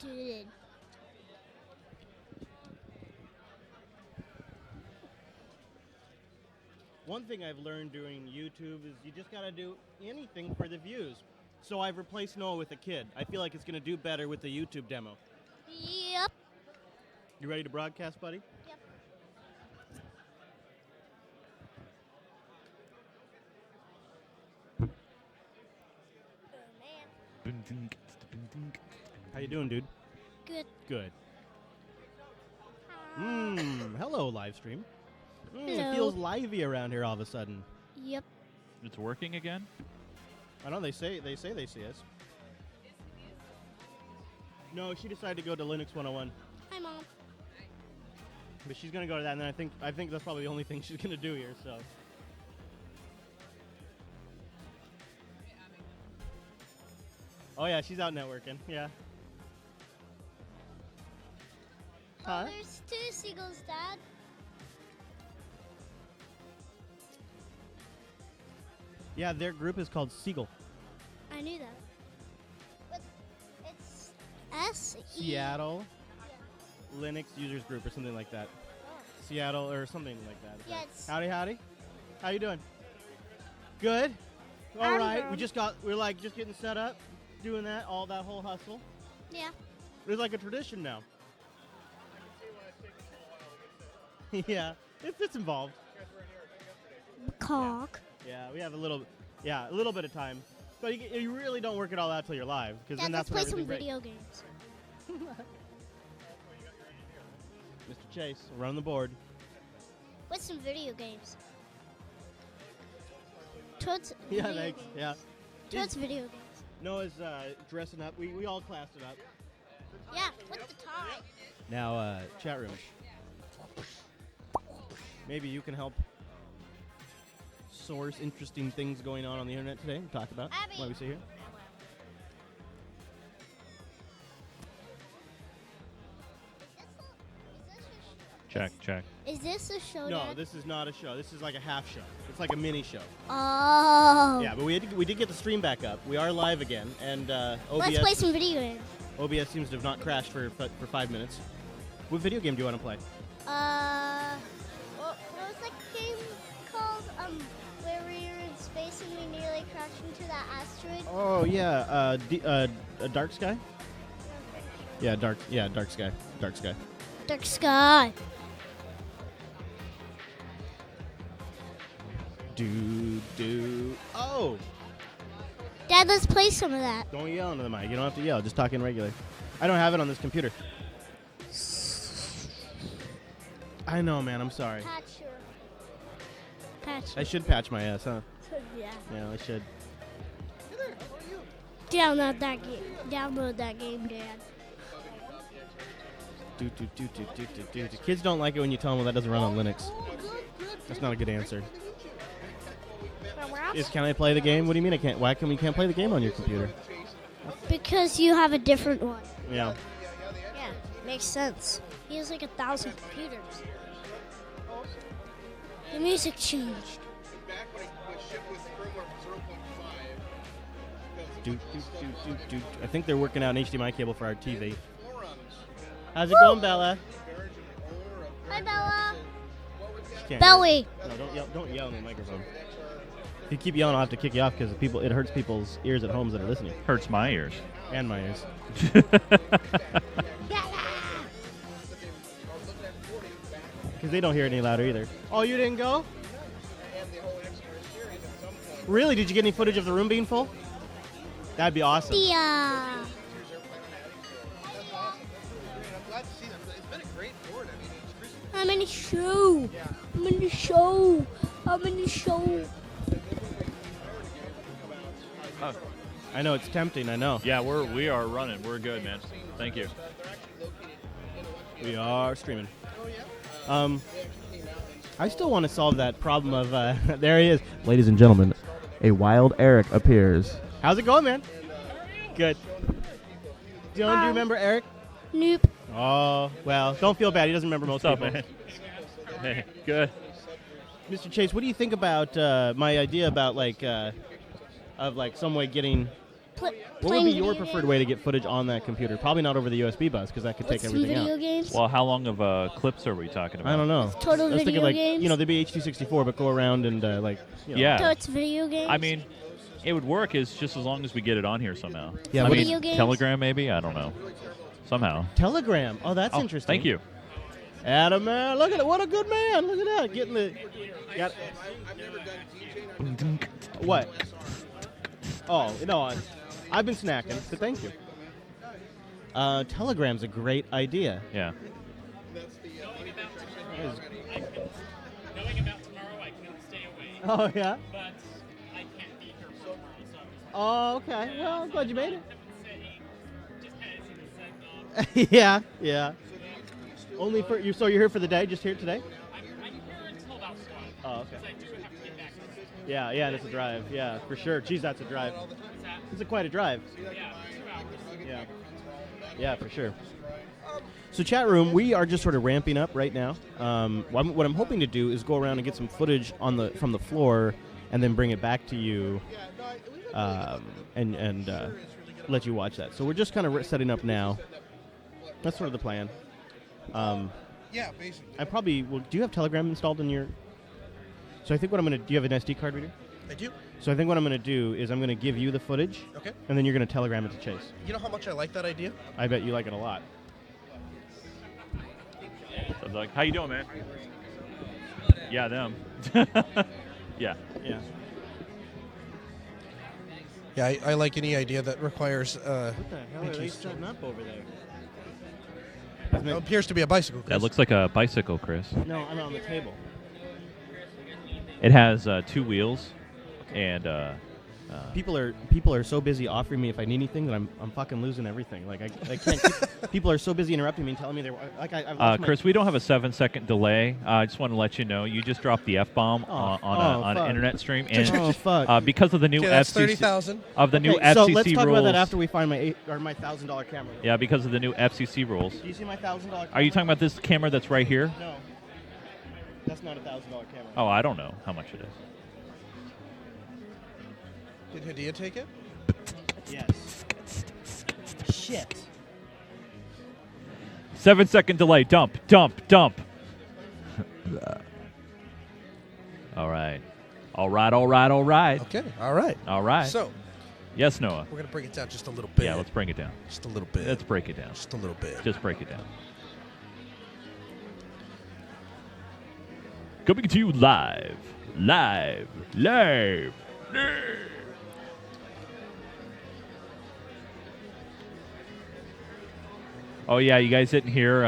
Good. One thing I've learned doing YouTube is you just gotta do anything for the views. So I've replaced Noah with a kid. I feel like it's gonna do better with the YouTube demo. Yep. You ready to broadcast, buddy? Yep. Oh, man. How you doing, dude? Good. Good. Hi. Hello, live stream. It Hello. feels lively around here all of a sudden. Yep. It's working again? I know they say they see us. No, she decided to go to Linux 101, Hi, Mom. but she's gonna go to that, and then I think that's probably the only thing she's gonna do here. So. Oh yeah, she's out networking. Yeah. Huh? Oh, there's 2 seagulls, Dad. Yeah, their group is called Seagull. I knew that. But it's S. Seattle Linux Users Group or something like that. Seattle or something like that. Yeah, it's Howdy. How you doing? Good. All I'm right. good. We're like just getting set up, doing that, all that whole hustle. yeah. It's like a tradition now. Yeah, it's involved. Cock. Yeah, we have a little bit of time, but you really don't work it all out till you're live, because then Dad, that's let's when play some everything video games. breaks. Mr. Chase, run the board. What's some video games? Toad's Yeah, video thanks. games. Yeah. Toad's video games. Noah's dressing up. We all classed it up. Yeah, with the tie. Now, chat room. Maybe you can help source interesting things going on the internet today and talk about Abby. what we see here. Check. Is this a show, No, Dad? this is not a show. This is like a half show. It's like a mini show. Oh. Yeah, but we did get the stream back up. We are live again, and Let's play OBS some video games. OBS seems to have not crashed for 5 minutes. What video game do you want to play? What was that game called? Where we were in space and we nearly crashed into that asteroid. Oh yeah, Dark Sky. Yeah, Dark Sky. Dark Sky. Oh! Dad, let's play some of that. Don't yell into the mic. You don't have to yell. Just talk in regular. I don't have it on this computer. I know, man. I'm sorry. Patch. I should patch my ass, huh? Yeah. Yeah, I should. Download that game. Download that game, Dad. Kids don't like it when you tell them that doesn't run on Linux. That's not a good answer. Can I play the game? What do you mean I can't? Why we can't play the game on your computer? Because you have a different one. Yeah. Yeah, makes sense. He has like 1,000 computers. The music changed. I think they're working out an HDMI cable for our TV. How's it going, Bella? Hi, Bella. She can't Belly. hear. No, don't yell in the microphone. If you keep yelling, I'll have to kick you off because it hurts people's ears at home that are listening. Hurts my ears. And my ears. Because they don't hear it any louder either. Oh, you didn't go? Really? Did you get any footage of the room being full? That'd be awesome. Yeah. I'm in the show. I'm in the show. I'm in the show. I know, it's tempting, I know. Yeah, we are running. We're good, man. Thank you. We are streaming. I still want to solve that problem of, there he is. Ladies and gentlemen, a wild Eric appears. How's it going, man? Good. Do you remember Eric? Nope. Oh, well, don't feel bad. He doesn't remember most What's people. up, man? Hey, good. Mr. Chase, what do you think about my idea about, of some way getting What would playing be your video preferred games. way to get footage on that computer? Probably not over the USB bus because that could take With some everything video out. games. Well, how long of clips are we talking about? I don't know. Total I was thinking video like games. they'd be H.264, but go around and like. Yeah. So it's video games. I mean, it would work is just as long as we get it on here somehow. Yeah, I what mean, Video games? Telegram maybe? I don't know. Somehow. Telegram. Oh, that's interesting. Thank you. Adam, man, look at it. What a good man. Look at that. Getting the. Got. What? Oh no, I've been snacking. So thank you. Telegram's a great idea. Yeah. Knowing about tomorrow, I couldn't stay away, Oh yeah. but I can't be here for tomorrow, so Oh okay. Well, I'm glad you made it. just kind of send off. Yeah, yeah. Only for you. So you're here for the day? Just here today? I'm here until about 12. Oh, okay. So I do have to get back to this. Yeah, yeah. And it's a drive. Yeah, for sure. Geez, that's a drive. What's that? It's quite a drive. Yeah, 2 hours. Yeah. Yeah, for sure. So chat room, we are just sort of ramping up right now. What I'm hoping to do is go around and get some footage from the floor, and then bring it back to you, and let you watch that. So we're just kind of setting up now. That's sort of the plan. Yeah, basically. I probably will. Do you have Telegram installed in your? So I think what I'm gonna. Do you have an SD card reader? I do. So I think what I'm gonna do is I'm gonna give you the footage, Okay. and then you're gonna Telegram it to Chase. You know how much I like that idea? I bet you like it a lot. So I was like, how you doing, man? Yeah, them. Yeah. Yeah. Yeah, I like any idea that requires. What the hell Thank are you they so setting up over there? It appears to be a bicycle. That Chris. looks like a bicycle, Chris. No, I'm on the table. It has 2 wheels and People are so busy offering me if I need anything that I'm fucking losing everything. Like I can't. People are so busy interrupting me and telling me they're like I've lost my- Chris, we don't have a 7-second delay. I just want to let you know you just dropped the F-bomb on an fuck. internet stream, and Oh fuck. because of the new Okay, that's FCC 30,000. of the new Okay, FCC so let's talk rules. about that after we find my $1,000 camera. Yeah, because of the new FCC rules. Do you see my $1,000 camera? Are you talking about this camera that's right here? No. That's not a $1,000 camera. Oh, I don't know how much it is. Did Hadia take it? Yes. Shit. 7-second delay. Dump. All right. All right. Okay. All right. So Yes, Noah. we're gonna bring it down just a little bit. Yeah, let's bring it down. Just a little bit. Let's break it down. Just a little bit. Just break it down. Coming to you live. Oh yeah, you guys didn't hear.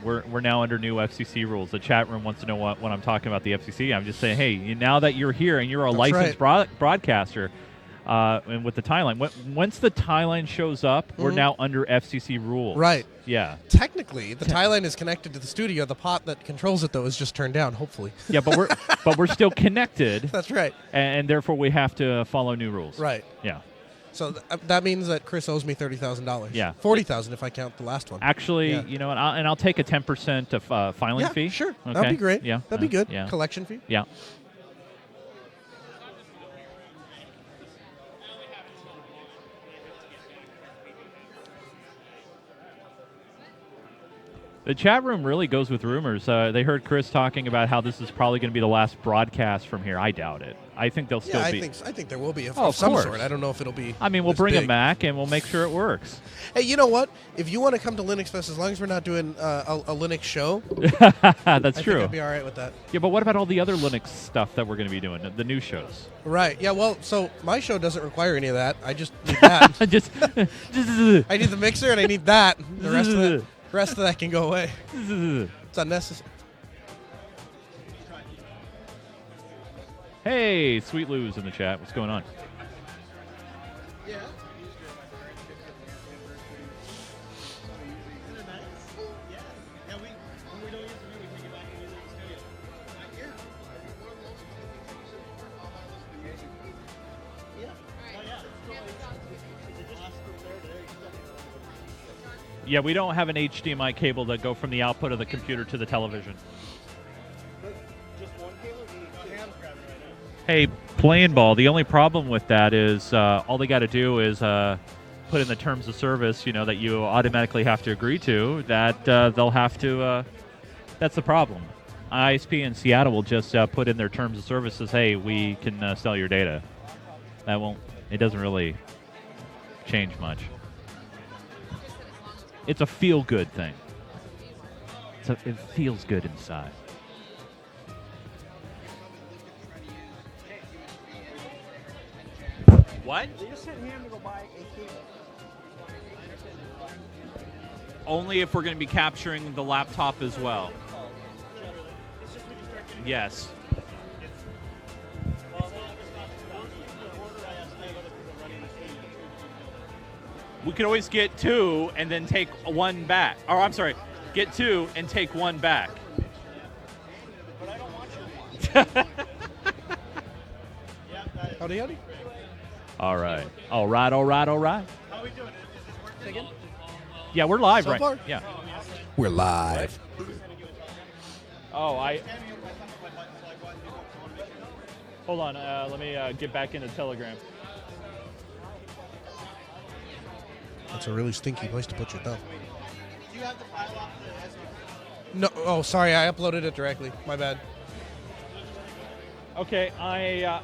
We're now under new FCC rules. The chat room wants to know what I'm talking about the FCC. I'm just saying, hey, now that you're here and you're a That's licensed broadcaster, and with the tie line, once the tie line shows up, we're now under FCC rules. Right. Yeah. Technically, the tie line is connected to the studio. The pot that controls it, though, is just turned down. Hopefully. Yeah, but we're still connected, That's right. and therefore we have to follow new rules. Right. Yeah. So that means that Chris owes me $30,000. Yeah. 40,000 if I count the last one. Actually, Yeah. you know, and I'll take a 10% of filing Yeah, fee. sure. Okay? That'd be great. Yeah. That'd be good. Yeah. Collection fee. Yeah. The chat room really goes with rumors. They heard Chris talking about how this is probably going to be the last broadcast from here. I doubt it. I think they'll still Yeah, be. I think there will be Oh, of some course. sort. I don't know if it'll be. I mean, we'll this bring a big. Mac and we'll make sure it works. Hey, you know what? If you want to come to LinuxFest, as long as we're not doing a Linux show, That's I think true. I'd be all right with that. Yeah, but what about all the other Linux stuff that we're going to be doing? The new shows. Right. Yeah. Well, so my show doesn't require any of that. I just need that. just. I need the mixer and I need that. The rest of that can go away. It's unnecessary. Hey, Sweet Lou's in the chat. What's going on? Yeah. Yeah, we don't have an HDMI cable that go from the output of the computer to the television. Just one cable? Hands grabbing right now. Hey, playing ball. The only problem with that is all they got to do is put in the terms of service, that you automatically have to agree to. That they'll have to. That's the problem. ISP in Seattle will just put in their terms of services. Hey, we can sell your data. That won't. It doesn't really change much. It's a feel-good thing. It feels good inside. What? Only if we're going to be capturing the laptop as well. Yes. We could always get 2 and then take 1 back. Or I'm sorry, get 2 and take 1 back. But I don't want you. Howdy, howdy. All right. All right. How are we doing? Is this working? Yeah, we're live So far? Yeah. We're live. Oh, hold on. Let me get back into Telegram. That's a really stinky place to put your thumb. Do you have the file off the No. Oh, sorry. I uploaded it directly. My bad. Okay, I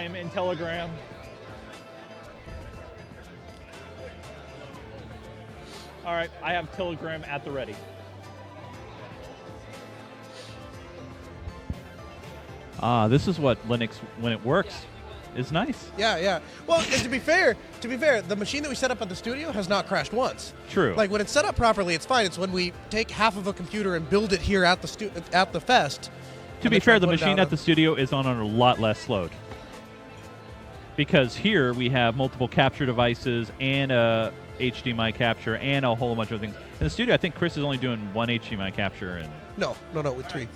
am in Telegram. All right, I have Telegram at the ready. This is what Linux, when it works, is nice. Yeah. Well, and to be fair, the machine that we set up at the studio has not crashed once. True. Like when it's set up properly, it's fine. It's when we take half of a computer and build it here at the fest. To be fair, the machine at the studio is on a lot less load. Because here we have multiple capture devices and a HDMI capture and a whole bunch of things. In the studio, I think Chris is only doing 1 HDMI capture. And No, with 3.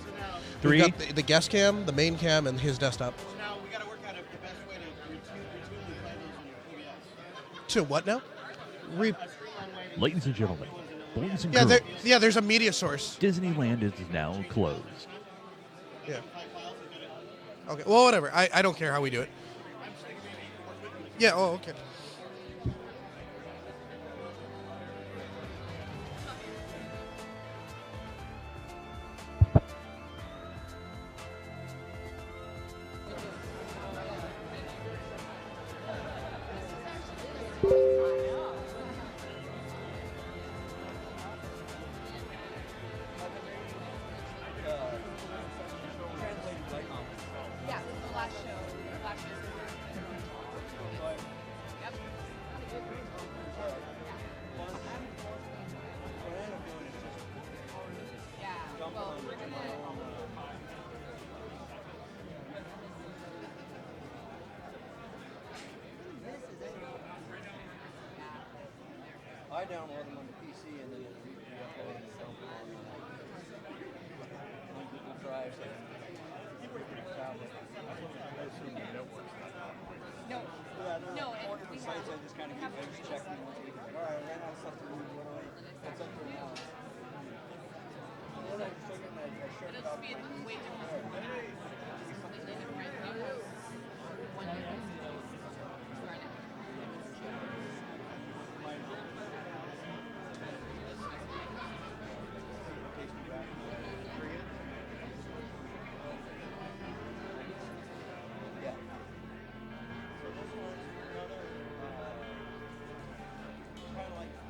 3? We've got the guest cam, the main cam, and his desktop. So now we got to work out the best way to routinely play those in your OBS. To what now? ladies and gentlemen, boys and Yeah, girls, there's a media source. Disneyland is now closed. Yeah. Okay. Well, whatever. I don't care how we do it. Yeah. Oh, okay. I download them on the PC and then re-upload and sell them on Google Drive. Tablet. No, and we sites I just kind of keep checking once a week. All right, I ran out of stuff to move. What's up for now? It'll be way different.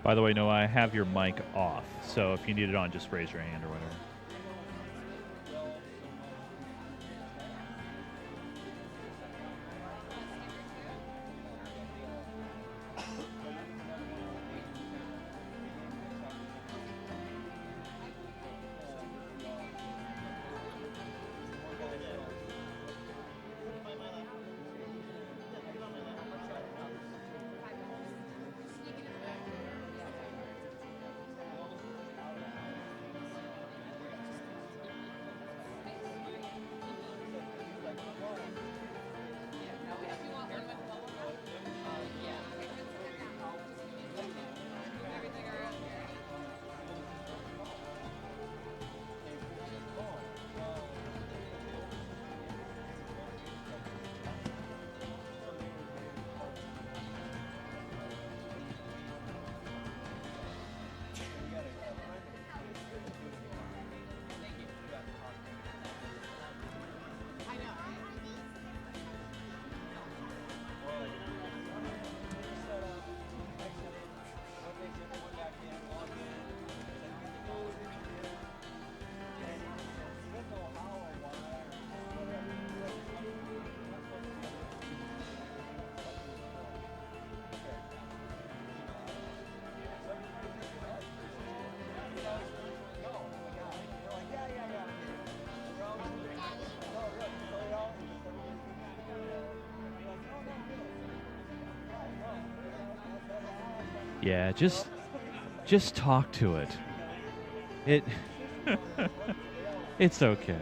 By the way, Noah, I have your mic off, so if you need it on, just raise your hand or whatever. Yeah, just talk to it. It it's okay.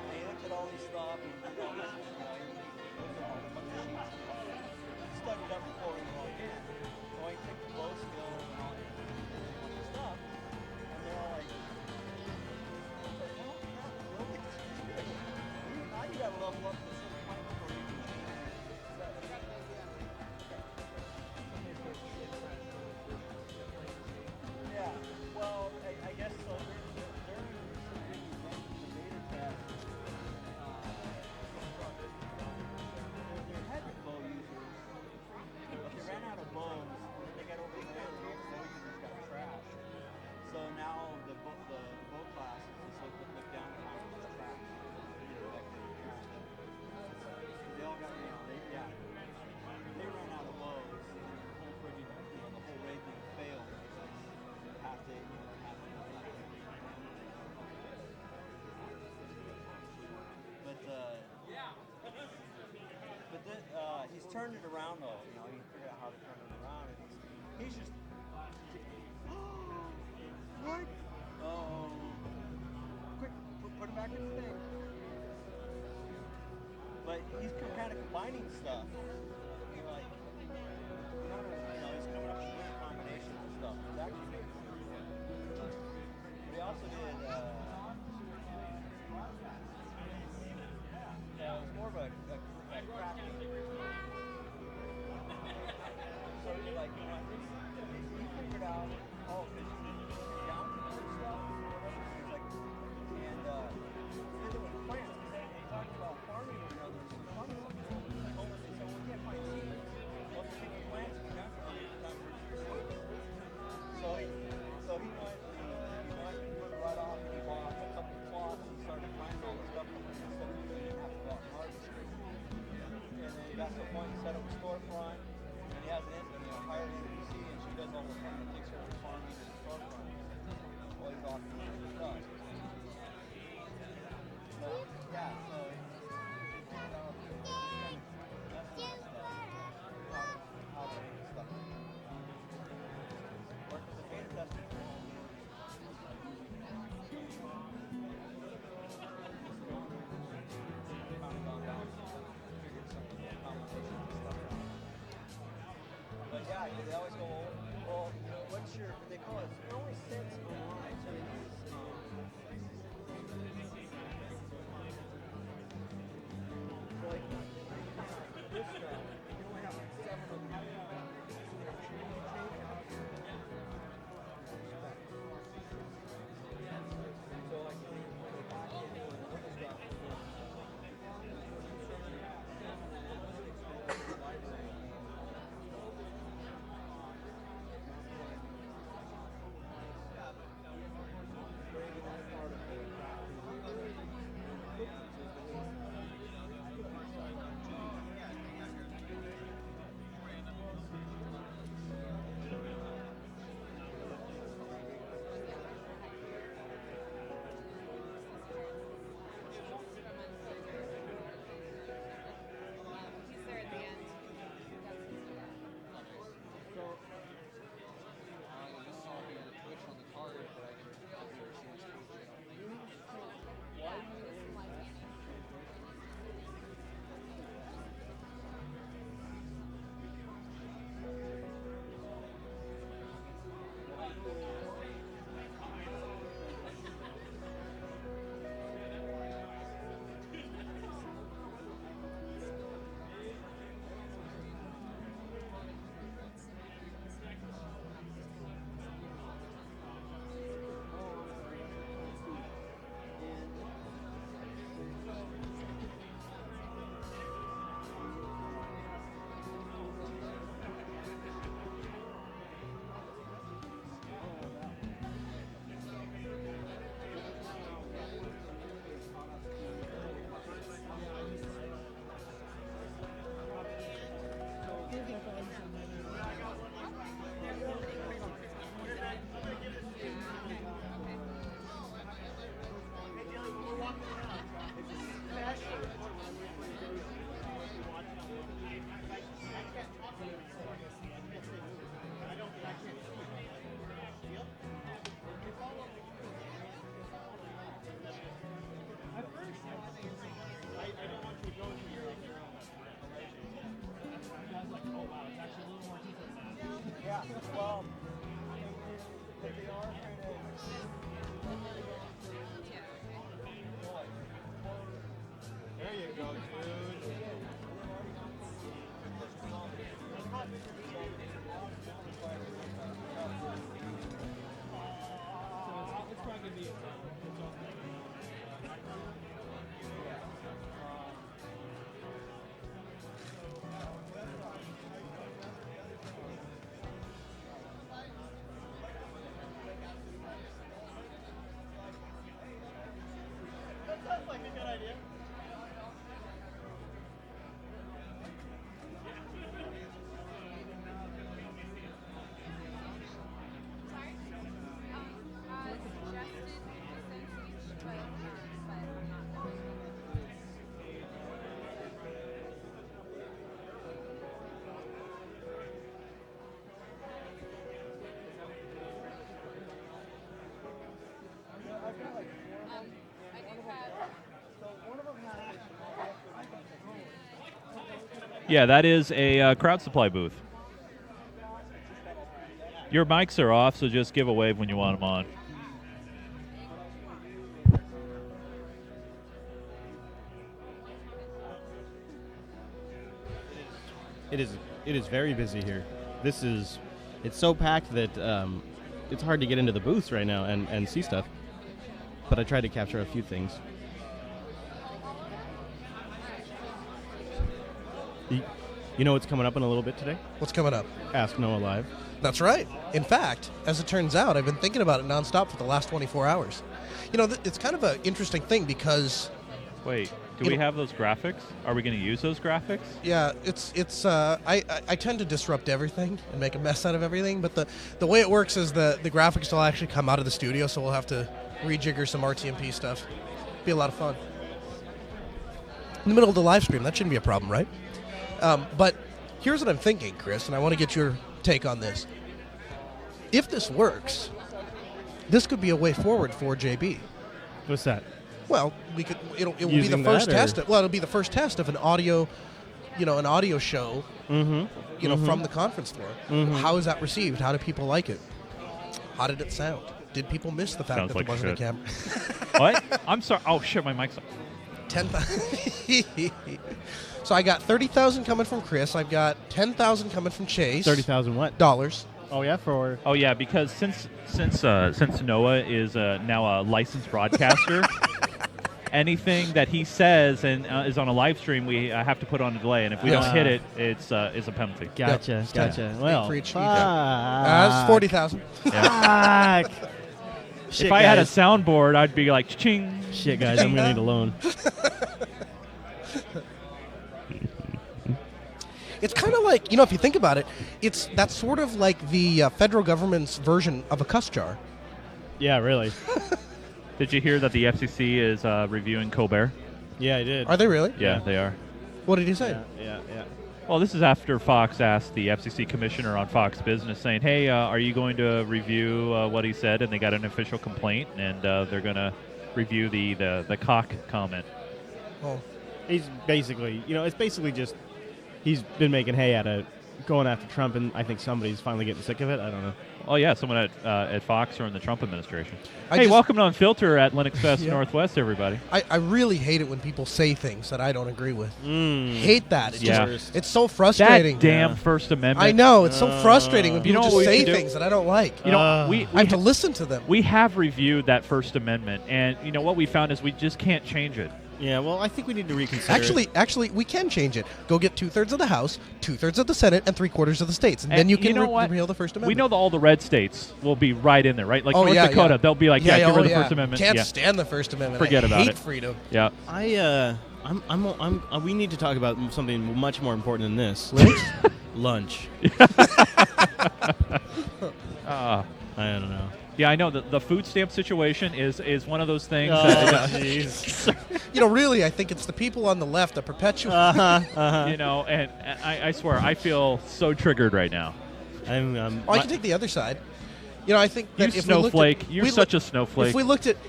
He looked at all these stuff and he goes, he looked at all the bunch of sheets. He studied up before we walked in. So he took the glow skill and all that bunch of stuff. And they're all like, well, not really. Now you gotta level up to certain point before you can Yeah, well, I guess so. During the beta test, they're heavy bow users, but they ran out of bows. They got over the bow users got trashed. So now the bow class is look down upon as trash. They all got, they ran out of bows. The whole friggin', the whole raid thing failed because half they, half they were left. But he's turned it around though. He figured out how to turn it around, and he's just. What? Oh. Quick, put it back in the thing. But he's kind of combining stuff. You're like, he's coming up with weird combinations and stuff. It's actually pretty cool. But he also did. It was more of a crafting. So he's like, he figured out, because he's down to other stuff or whatever. He's like, and then there was plants. He talked about farming with others. Farming with others told us, they said, well, we can't find seeds. Well, if you take plants, you got to time for seeds. So he went and put it right off, and he bought a couple of plots and started planting all the stuff from it instead of you didn't have to go out and harvest it. And then he got to a point, he set up a storefront, and he has hired an NPC, and she does all the farming, takes care of the farming and the storefront while he's off doing other stuff. But, yeah, so he figured out that's the stuff, how to make stuff. Worked as a beta tester for all years. Finally gone down and figured some combinations and stuff out. But yeah, they always go, well, what's your, they call it, it only sits online, so they use, so like, this stuff, you only have like 7 of them. So like, when they back in doing other stuff, library. Yeah, well, they are kind of. There you go, dude. It's probably gonna be its own thing. That sounds like a good idea. Yeah, that is a crowd supply booth. Your mics are off, so just give a wave when you want them on. It is very busy here. It's so packed that it's hard to get into the booths right now and see stuff. But I tried to capture a few things. You know what's coming up in a little bit today? What's coming up? Ask Noah Live. That's right. In fact, as it turns out, I've been thinking about it nonstop for the last 24 hours. You know, it's kind of an interesting thing because, Wait, do we have those graphics? Are we going to use those graphics? yeah, I tend to disrupt everything and make a mess out of everything, but the way it works is the graphics will actually come out of the studio, so we'll have to rejigger some RTMP stuff. Be a lot of fun. In the middle of the live stream, that shouldn't be a problem, right? But here's what I'm thinking, Chris, and I want to get your take on this. If this works, this could be a way forward for JB. What's that? Well, it will be the Using first that, or- test. It'll be the first test of an audio show. Mm-hmm. From the conference floor. Mhm. How is that received? How do people like it? How did it sound? Did people miss the fact Sounds that like there wasn't shit. a camera? What? I'm sorry. Oh, shit, my mic's on. 10,000. So I got 30,000 coming from Chris. I've got 10,000 coming from Chase. 30,000 what? dollars. Oh, yeah, for... Oh, yeah, because since Noah is now a licensed broadcaster, anything that he says and is on a live stream, we have to put on a delay. And if we Yes. don't hit it, it's a penalty. Gotcha, Yep. gotcha. Eight Well, for each sheet. fuck. That's 40,000. Fuck. Shit, If I had a guys. soundboard, I'd be like, ching. Shit, guys, I'm gonna need a loan. It's kind of like, if you think about it, that's sort of like the federal government's version of a cuss jar. Yeah, really. Did you hear that the FCC is reviewing Colbert? Yeah, I did. Are they really? Yeah, they are. What did he say? Yeah. Well, this is after Fox asked the FCC commissioner on Fox Business saying, hey, are you going to review what he said? And they got an official complaint, and they're going to review the cock comment. Oh. He's basically, it's basically just he's been making hay out of going after Trump, and I think somebody's finally getting sick of it. I don't know. Oh, yeah, someone at Fox or in the Trump administration. I Hey, just- welcome to Unfilter at LinuxFest Yeah. Northwest, everybody. I really hate it when people say things that I don't agree with. Hate that. It's Yeah. just, it's so frustrating. That damn First Amendment. I know. It's so frustrating when You people know just what we say should do? things that I don't like. You know, we I have to listen to them. we have reviewed that First Amendment, and you know what we found is we just can't change it. Yeah, well, I think we need to reconsider. Actually, we can change it. Go get 2/3 of the House, 2/3 of the Senate, and 3/4 of the states, and then And you can know what? repeal the First We Amendment. know that all the red states will be right in there, right? Like Oh, North yeah, Dakota, yeah. they'll be like, yeah, get rid of the yeah. First Amendment. Can't yeah. stand the First Amendment. Forget I about hate it. freedom. Yeah. We need to talk about something much more important than this. Lunch. Ah. I don't know. Yeah, I know. The food stamp situation is one of those things. Oh, that, jeez. Really, I think it's the people on the left that perpetuate. and I swear, I feel so triggered right now. I can take the other side. I think that You if snowflake. we You're such a snowflake.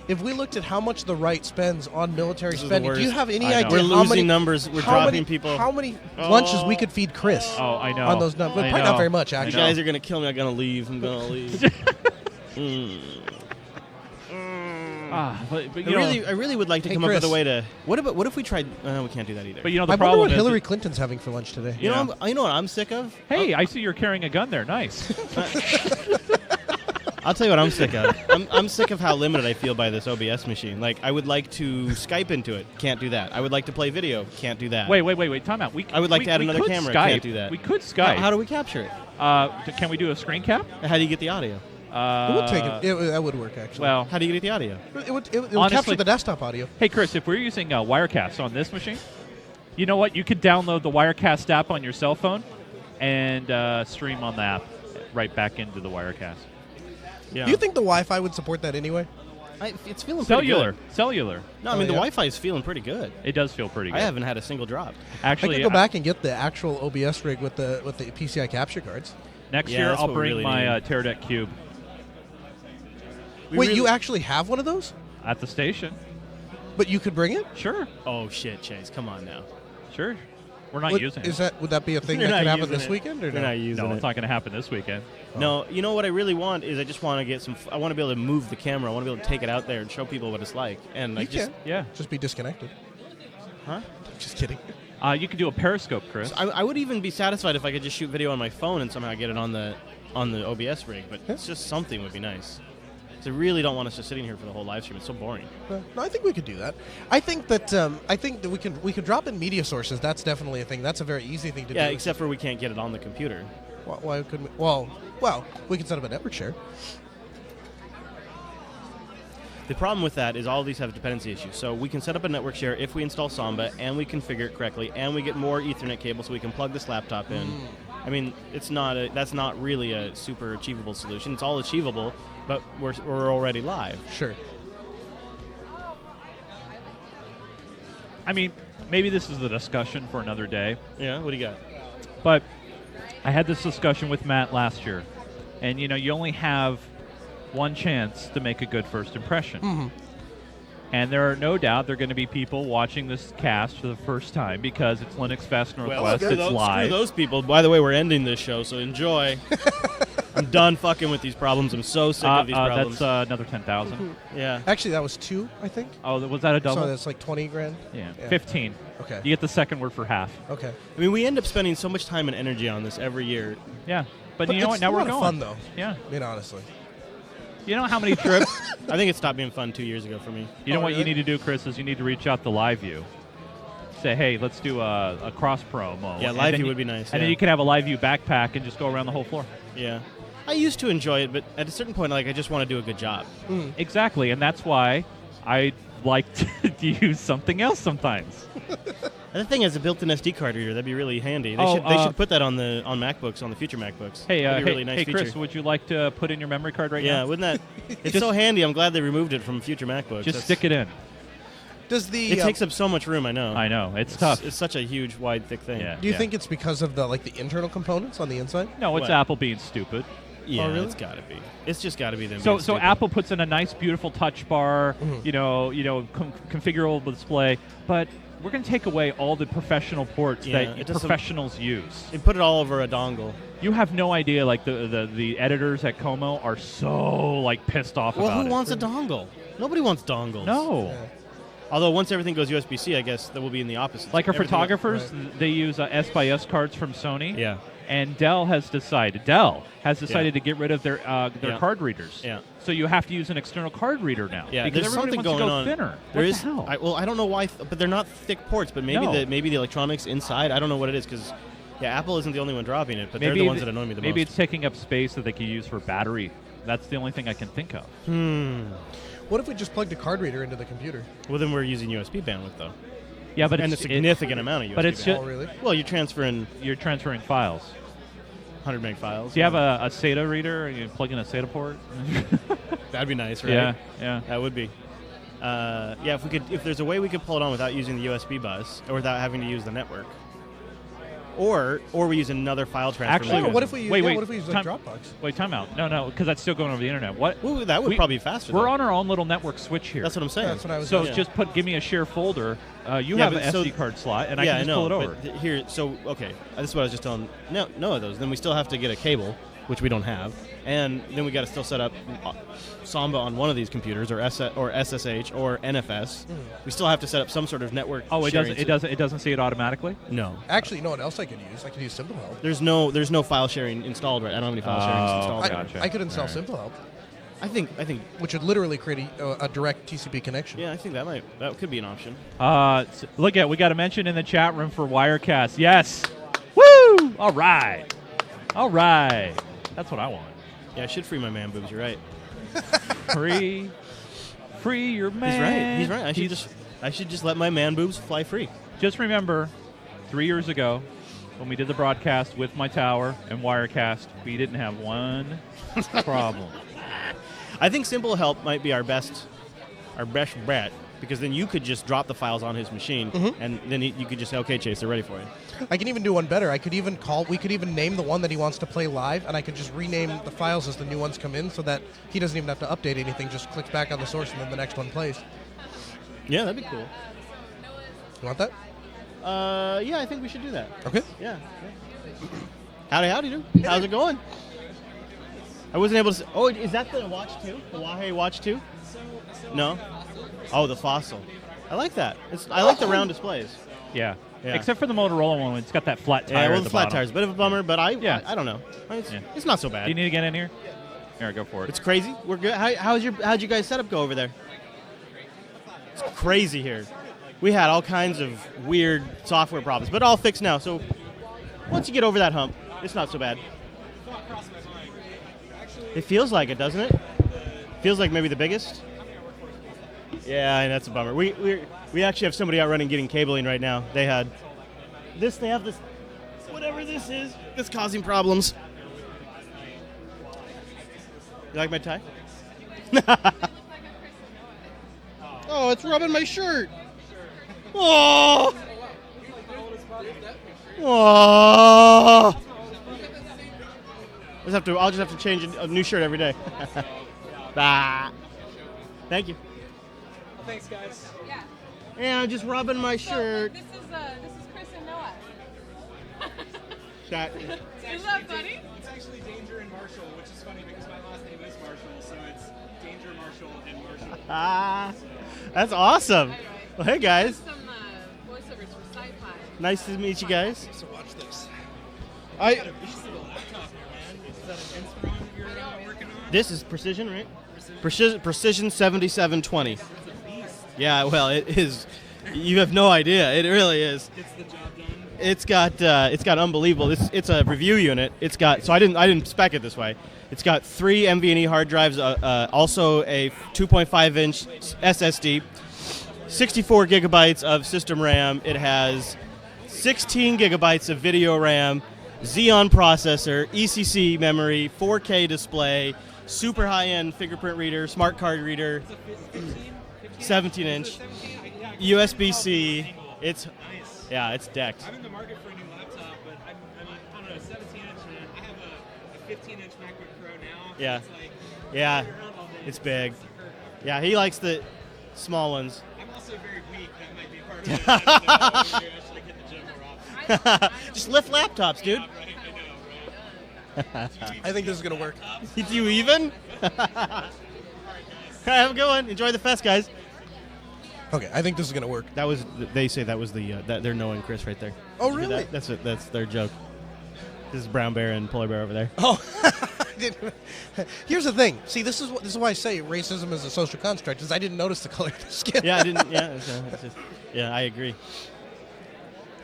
If we looked at how much the right spends on military This is the spending, do you worst. have any I know. idea? We're how losing many numbers. We're how dropping many, people. How many lunches we could feed Chris? Oh, I know. On those numbers, I probably know. not very much I You actually. know. guys are gonna kill me. I'm gonna leave. But I really would like to Hey, come up with Chris. a way to. What if we tried? We can't do that either. But the I wonder problem what is, Hillary Clinton's having for lunch today. you know, you know what I'm sick of? hey, I see you're carrying a gun there. Nice. I'll tell you what I'm sick of. I'm sick of how limited I feel by this OBS machine. Like, I would like to Skype into it. Can't do that. I would like to play video. Can't do that. Wait. Time out. I would like to add we another could camera. Skype. Can't do that. We could Skype. How do we capture it? Can we do a screen cap? How do you get the audio? We'll take it. That would work actually. Well, How do you get the audio? it would honestly- capture the desktop audio. hey, Chris, if we're using Wirecast on this machine, you know what? You could download the Wirecast app on your cell phone and stream on the app right back into the Wirecast. Yeah. Do you think the Wi-Fi would support that anyway? It's feeling pretty Cellular. good. Cellular. No, I mean, the yeah? Wi-Fi is feeling pretty good. It does feel pretty good. I haven't had a single drop. I Actually, could go back and get the actual OBS rig with the PCI capture cards. next Yeah, year that's I'll what we bring really my need. Teradek Cube Wait, you actually have one of those? at the station. But you could bring it? Sure. Oh shit, Chase! Come on now. Sure. We're not using it. Would that be a thing They're that not could happen using this it. weekend or They're no? not using No, it. it's not going to happen this weekend. No, you know what I really want is I just want to get some. I want to be able to move the camera. I want to be able to take it out there and show people what it's like. And You like just, can. Yeah. Just be disconnected. huh? Just kidding. You can do a Periscope, Chris. I would even be satisfied if I could just shoot video on my phone and somehow get it on the OBS rig. But it's just something would be nice. 'Cause I really don't want us just sitting here for the whole live stream. It's so boring. No, I think we could do that. I think that we could drop in media sources. That's definitely a thing. That's a very easy thing to Yeah, do. except for we can't get it on the computer. Why couldn't we? Well, we can set up a network share. The problem with that is all of these have dependency issues. So we can set up a network share if we install Samba and we configure it correctly and we get more Ethernet cable so we can plug this laptop in. I mean, that's not really a super achievable solution. It's all achievable, but we're already live. Sure. I mean, maybe this is a discussion for another day, Yeah, what do you got? but I had this discussion with Matt last year, and you only have one chance to make a good first impression. Mm-hmm. And there are no doubt there are going to be people watching this cast for the first time because it's LinuxFest Northwest. screw It's those, live. Screw those people. By the way, we're ending this show, so enjoy. I'm done fucking with these problems. I'm so sick of these problems. That's another 10,000. Yeah. Actually, that was 2, I think. Oh, was that a double? So that's like 20 grand. yeah, Yeah. 15. Okay. You get the second word for half. Okay. I mean, we end up spending so much time and energy on this every year. Yeah, but, But you know what? it's Now a we're lot of going. fun, though. Yeah. I mean, honestly. You know how many trips? I think it stopped being fun 2 years ago for me. You know Oh, what you really? need to do, Chris, is you need to reach out to LiveView. Say, hey, let's do a cross promo. Yeah, And LiveView then would be nice, And then yeah. you can have a LiveView backpack and just go around the whole floor. Yeah. I used to enjoy it, but at a certain point, like, I just want to do a good job. Exactly, and that's why I like to use something else sometimes. And the thing is, a built-in SD card reader, that'd be really handy. They should put that on MacBooks, on the future MacBooks. Hey, that'd be a really nice hey, feature. Chris, would you like to put in your memory card right Yeah, now? wouldn't that? It's Just- so handy. I'm glad they removed it from future MacBooks. Just stick it in. Does the It takes up so much room. I know. I know, it's tough. It's such a huge, wide, thick thing. Yeah. do you think it's because of the internal components on the inside? No, it's What? Apple being stupid. Yeah, Oh, really? it's got to be. It's just got to be them. So being stupid. Apple puts in a nice, beautiful touch bar, configurable display, but we're going to take away all the professional ports Yeah, that it doesn't- professionals use. They put it all over a dongle. You have no idea. Like the editors at Como are so pissed off Well, about who it. wants a dongle? Nobody wants dongles. No. Although once everything goes USB-C, I guess that will be in the opposite. Like our Everything- photographers, they use S-by-S cards from Sony. Yeah. And Dell has decided to get rid of their Yeah. card readers. Yeah. So you have to use an external card reader now. Yeah, because there's everybody something wants going to go on. thinner. There What is. the hell? I don't know why, but they're not thick ports. But maybe No. maybe the electronics inside. I don't know what it is because, yeah, Apple isn't the only one dropping it, but they're the ones that annoy me the maybe most. it's taking up space that they can use for battery. That's the only thing I can think of. What if we just plugged a card reader into the computer? Well, then we're using USB bandwidth though, Yeah, but and a it's significant amount of USB. but it's bandwidth. ju- Oh, really? well, you're transferring you're transferring files. 100 meg files. Do you have a SATA reader? Are you plug in a SATA port? That'd be nice, right? Yeah, yeah. That would be. Yeah, if there's a way we could pull it on without using the USB bus or without having to use the network, or we use another file transfer. Actually, mechanism. what if we use, Wait, what if we use like Dropbox? Wait, time out. No, because that's still going over the internet. What? Ooh, that would probably be faster. We're though. on our own little network switch here. That's what I'm saying. That's what I was So saying. just give me a share folder. You Yeah, have an but so- SD card slot, and yeah, I can just know, pull it over. But here, so okay, this is what I was just telling. No of those. Then we still have to get a cable, which we don't have, and then we got to still set up Samba on one of these computers, or SSH or NFS. We still have to set up some sort of network. Oh, it sharing doesn't. It doesn't see it automatically. No, Actually, you know what else I could use? I could use Simple Help. there's no file sharing installed. Right, I don't have any file sharing installed. Oh, gotcha. I could install Alright. Simple Help, I think, which would literally create a direct TCP connection. yeah, I think that could be an option. Look at, we got a mention in the chat room for Wirecast. Yes. Woo! All right. That's what I want. Yeah, I should free my man boobs. You're right. Free your man. He's right. I should just let my man boobs fly free. Just remember, 3 years ago, when we did the broadcast with my tower and Wirecast, we didn't have one problem. I think Simple Help might be our best bet, because then you could just drop the files on his machine, and then you could just say, okay, Chase, they're ready for you. I can even do one better. I could even we could even name the one that he wants to play live, and I could just rename the files as the new ones come in, so that he doesn't even have to update anything. Just clicks back on the source, and then the next one plays. Yeah, that'd be cool. You want that? Yeah, I think we should do that. Okay. Yeah. Howdy, dude. How's it going? I wasn't able to. Oh, is that the Watch 2? The Wahei Watch 2? No. Oh, the Fossil. I like that. I like the round displays. Yeah. Yeah. Except for the Motorola one, it's got that flat tire. Yeah, well, at the the flat bottom. tire's a bit of a bummer, but I don't know. Yeah. It's not so Do bad. you need to get in here? Here, go for it. It's crazy. We're good. How'd you guys setup go over there? It's crazy here. We had all kinds of weird software problems, but all fixed now. So once you get over that hump, it's not so bad. It feels like it, doesn't it? Feels like maybe the biggest. Yeah, and that's a bummer. We actually have somebody out running getting cabling right now. They have this, whatever this is, that's causing problems. You like my tie? Oh, it's rubbing my shirt. Oh! Oh! I'll just have to change a new shirt every day. Ah. Thank you. Well, thanks, guys. Yeah. Yeah, I'm just rubbing my shirt. This is Chris and Noah. That- Is that funny? It's actually Danger and Marshall, which is funny because my last name is Marshall, so it's Danger, Marshall, and Marshall. Ah, that's awesome. Well, hey guys, Some voiceovers for sci-fi. nice to meet you guys. So watch this. This is Precision, right? Precision 7720. Yeah, well, it is. You have no idea. It really is. Gets the job done. It's got unbelievable. It's a review unit. It's got, so I didn't spec it this way. It's got 3 NVMe hard drives, also a 2.5-inch SSD, 64 gigabytes of system RAM. It has 16 gigabytes of video RAM, Xeon processor, ECC memory, 4K display, super high-end fingerprint reader, smart card reader, 17-inch, USB-C. It's decked. I'm in the market for a new laptop, but I don't know, 17-inch, and I have a 15-inch MacBook Pro now. Yeah. It's like, Yeah, around all day. it's big. Yeah, he likes the small ones. I'm also very weak. That might be part of it. I don't know. I should like hit the gym more often. Just lift laptops, dude. Right, I know, right? I think this is gonna work. Do you even? All right, have a good one. Enjoy the fest, guys. Okay, I think this is gonna work. That was. They say that was the that they're knowing Chris right there. Oh, Did you hear really? that? That's their joke. This is Brown Bear and Polar Bear over there. Oh, here's the thing. See, this is why I say racism is a social construct. Is I didn't notice the color of the skin. Yeah, I didn't. Yeah, it's just, yeah, I agree.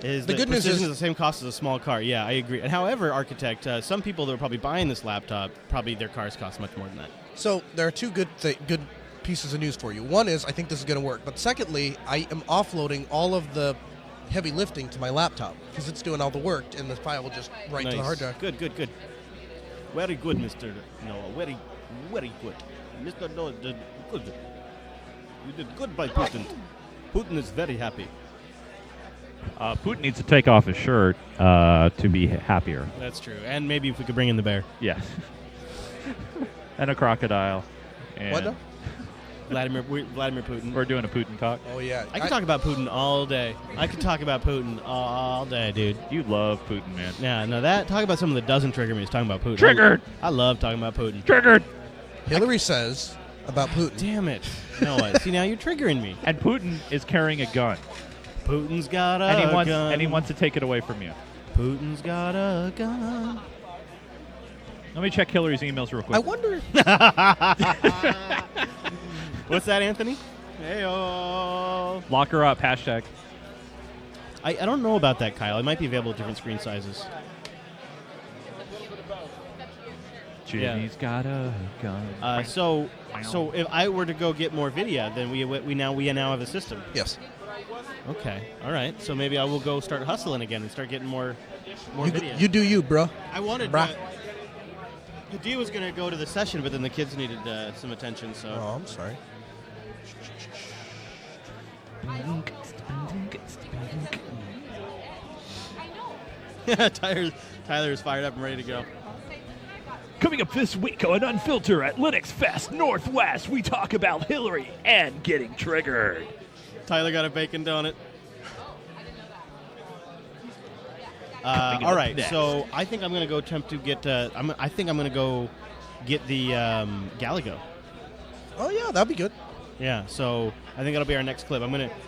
The good news Precision is- the same cost as a small car. Yeah, I agree. And however, architect, some people that are probably buying this laptop, probably their cars cost much more than that. So there are two good pieces of news for you. One is I think this is going to work, but secondly, I am offloading all of the heavy lifting to my laptop because it's doing all the work, and the file will just write to the hard drive. Good. Very good, Mr. Noah. Very good. Mr. No did good. You did good by Putin. Putin is very happy. Putin needs to take off his shirt to be happier. That's true. And maybe if we could bring in the bear. Yes. And a crocodile. And What now? Vladimir Putin. We're doing a Putin talk. Oh yeah. I could talk about Putin all day. I could talk about Putin all day, dude. You love Putin, man. Yeah, no, talk about something that doesn't trigger me is talking about Putin. Triggered! I love talking about Putin. Triggered! Hillary says about Putin. Damn it. No, see, now you're triggering me. And Putin is carrying a gun. Putin's got a gun. And he wants to take it away from you. Putin's got a gun. Let me check Hillary's emails real quick. I wonder. What's that, Anthony? Hey-oh. Lock her up, hashtag. I don't know about that, Kyle. It might be available at different screen sizes. Jimmy's got a gun. So if I were to go get more video, then we now have a system. Yes. Okay. All right. So maybe I will go start hustling again and start getting more video. You do you, bro. I wanted. Bruh. Hadid was going to go to the session, but then the kids needed some attention. So. Oh, I'm sorry. Tyler is fired up and ready to go. Coming up this week on Unfilter at LinuxFest Northwest, we talk about Hillary and getting triggered. Tyler got a bacon donut. All right, next. so I think I'm going to go attempt to get. I think I'm going to go get the Galago. Oh yeah, that'd be good. Yeah, so I think that'll be our next clip.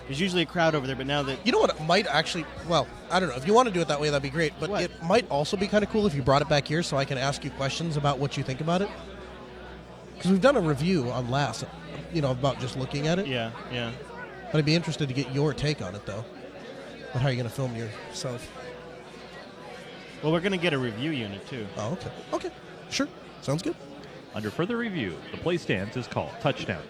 There's usually a crowd over there, but now that You know what? It might actually. Well, I don't know. If you want to do it that way, that'd be great. But What? it might also be kind of cool if you brought it back here, so I can ask you questions about what you think about it. Because we've done a review on last, about just looking at it. yeah. But I'd be interested to get your take on it, though. But how are you going to film yourself? Well, we're going to get a review unit too. Oh, okay. Okay. Sure. Sounds good. Under further review, the play stance is called Touchdown.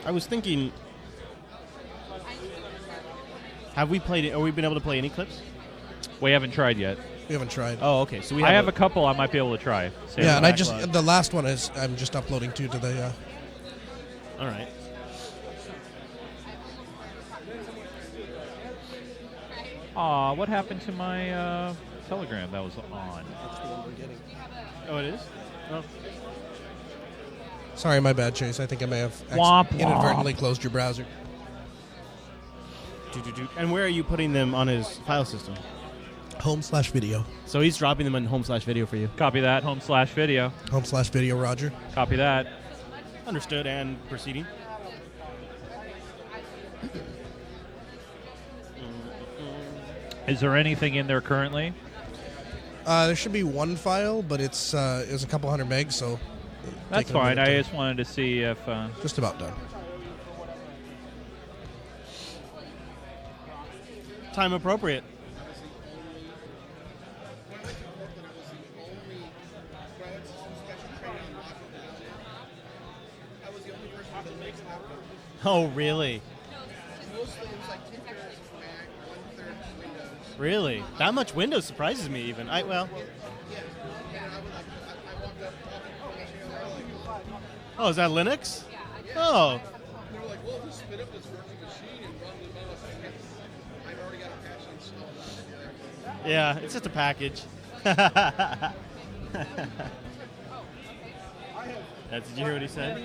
I was thinking, have we played it? Have we been able to play any clips? We haven't tried yet. We haven't tried. Oh, okay. So we I have a couple I might be able to try. Save yeah, the and I backlog. just the last one is I'm just uploading to the. All right. Aw, what happened to my Telegram that was on? Oh, it is. Oh. Sorry, my bad, Chase. I think I may have Womp inadvertently closed your browser. And where are you putting them on his file system? Home/video. So he's dropping them in home/video for you. Copy that, home/video. Home/video, Roger. Copy that. Understood and proceeding. Is there anything in there currently? There should be one file, but it was a couple hundred megs, so That's taking a fine. minute I to- just wanted to see if... just about done. Time appropriate. Oh, really? Really? That much Windows surprises me even. Oh, is that Linux? Oh. They're like, well, just spin up this virtual machine and run the mouse. I've already got a patch installed. Yeah, it's just a package. Did you hear what he said?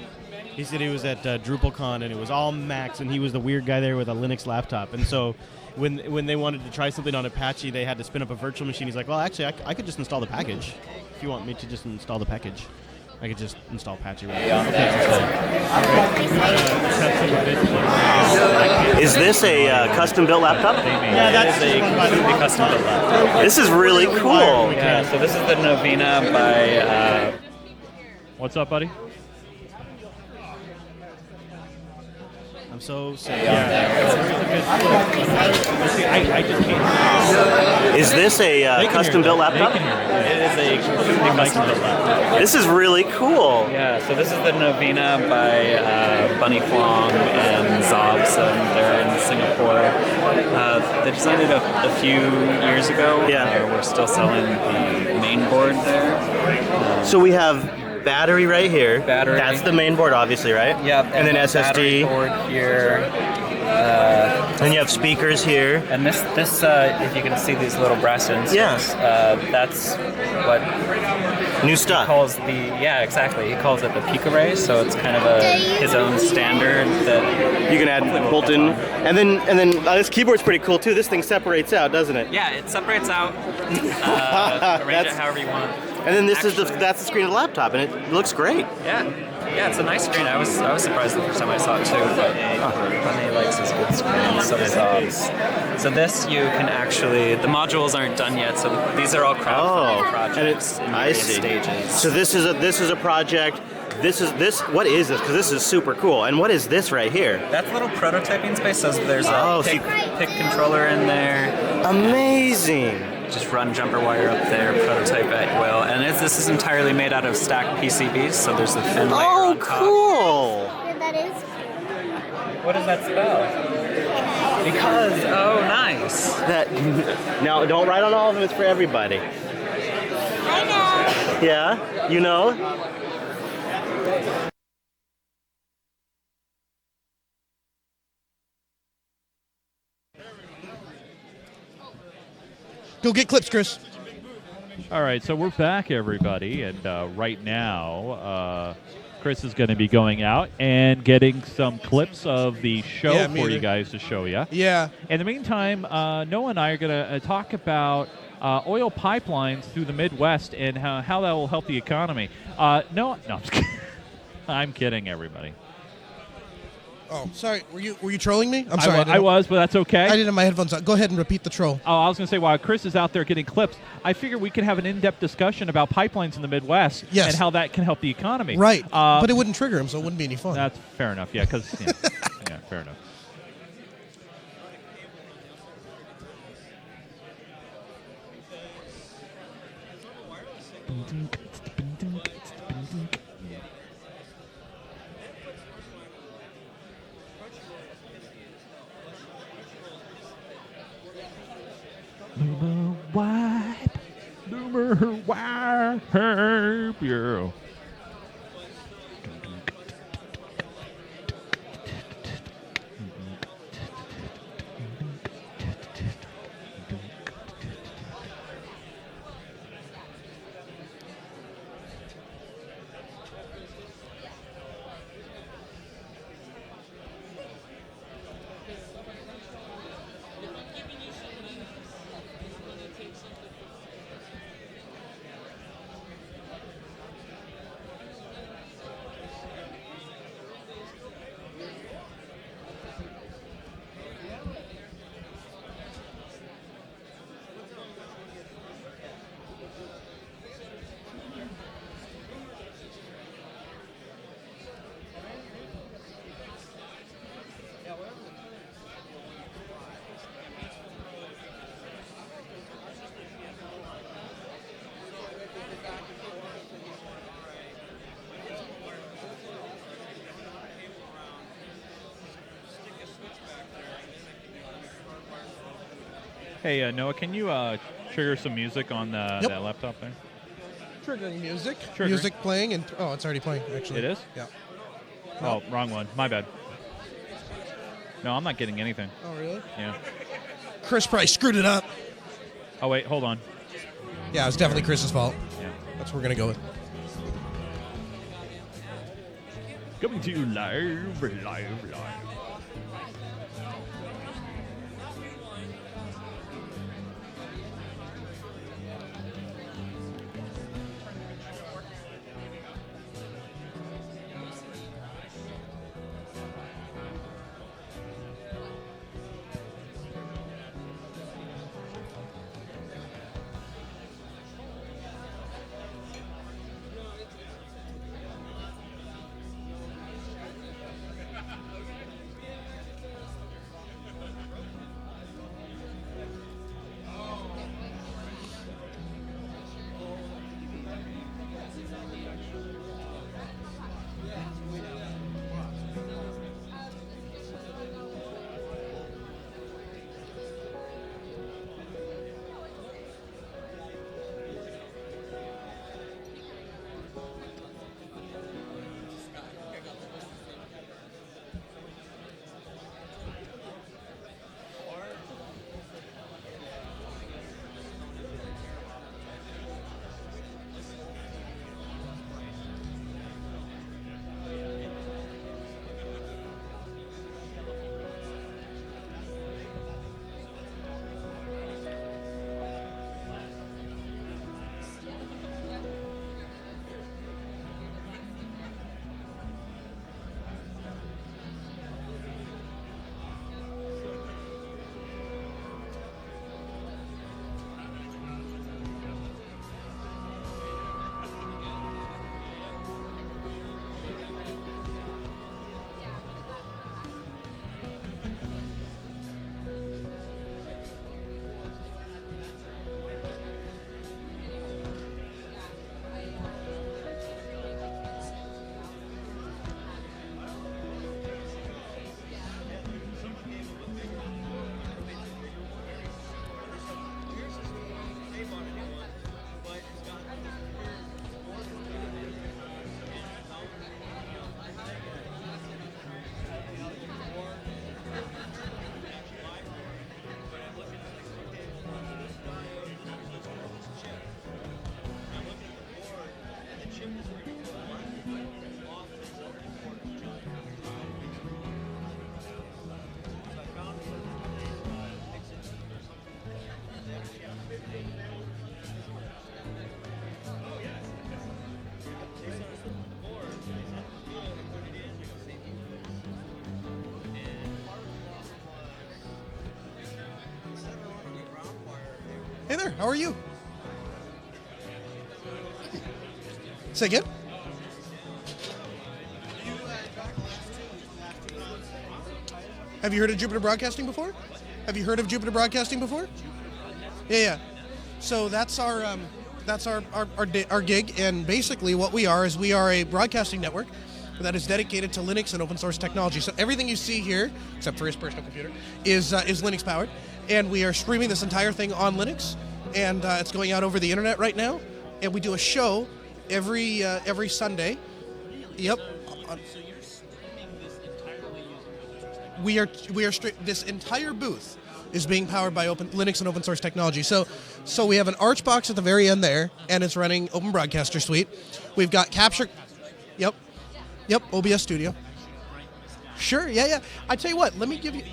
He said he was at DrupalCon and it was all Macs and he was the weird guy there with a Linux laptop. And so when they wanted to try something on Apache, they had to spin up a virtual machine. He's like, well, actually, I could just install the package. If you want me to just install the package, I could just install Apache. Is this a custom-built laptop? Yeah, that's a completely custom-built laptop. This is really cool. Yeah, so this is the Novena by... What's up, buddy? I'm so sick. I just can't. Is this a custom-built laptop? It is a completely custom-built laptop. This is really cool. Yeah, so this is the Novena by Bunny Huang and Zobs, and they're in Singapore. They designed it a few years ago. Yeah. We're still selling the main board there. So we have battery right here. Battery. That's the main board, obviously, right? Yep. And then battery SSD. board here. And you have speakers here. And this, if you can see these little brass inserts, that's what New he stuff. calls exactly. He calls it the peak array, so it's kind of his own standard that You can add bolt-in, and then this keyboard's pretty cool too. This thing separates out, doesn't it? Yeah, it separates out. Arrange it however you want. And then that's the screen of the laptop, and it looks great. Yeah, it's a nice screen. I was surprised the first time I saw it too, but Bunny likes his good screen, so does Oz. So this you can actually, the modules aren't done yet, so these are all crowdfunding projects in various stages. So this is a project. What is this? Because this is super cool. And what is this right here? That's a little prototyping space. So there's a pick controller in there. Amazing. Just run jumper wire up there, prototype at will. And this is entirely made out of stacked PCBs, so there's a thin layer on top. Cool. And that is. What does that spell? Because, nice. Now, don't write on all of them. It's for everybody. I know. Yeah? You know? Go get clips, Chris. All right, so we're back, everybody, and right now, Chris is going to be going out and getting some clips of the show for you guys to show you. Yeah. In the meantime, Noah and I are going to talk about oil pipelines through the Midwest and how that will help the economy. No, I'm just kidding. I'm kidding, everybody. Oh, sorry. Were you trolling me? I'm sorry. I was, but that's okay. I didn't have my headphones on. Go ahead and repeat the troll. Oh, I was going to say, while Chris is out there getting clips, I figure we could have an in-depth discussion about pipelines in the Midwest and how that can help the economy. Right. But it wouldn't trigger him, so it wouldn't be any fun. That's fair enough, yeah, because, yeah, fair enough. Wipe, yeah. Hey, Noah, can you trigger some music on that laptop there? Triggering music. Triggering. Music playing, and it's already playing, actually. It is? Yeah. Oh, wrong one. My bad. No, I'm not getting anything. Oh, really? Yeah. Chris probably screwed it up. Oh, wait, hold on. Yeah, it was definitely Chris's fault. Yeah. That's what we're going to go with. Coming to you live. How are you? Say again? Have you heard of Jupiter Broadcasting before? Have you heard of Jupiter Broadcasting before? Yeah. So that's our gig, and basically what we are is we are a broadcasting network that is dedicated to Linux and open source technology. So everything you see here, except for his personal computer, is Linux powered, and we are streaming this entire thing on Linux, and it's going out over the internet right now. And we do a show every Sunday. Yep. This entire booth is being powered by open Linux and open source technology. So we have an Arch box at the very end there, and it's running Open Broadcaster Suite. We've got Capture. Yep. OBS Studio. Sure. Yeah. I tell you what. Let me give you.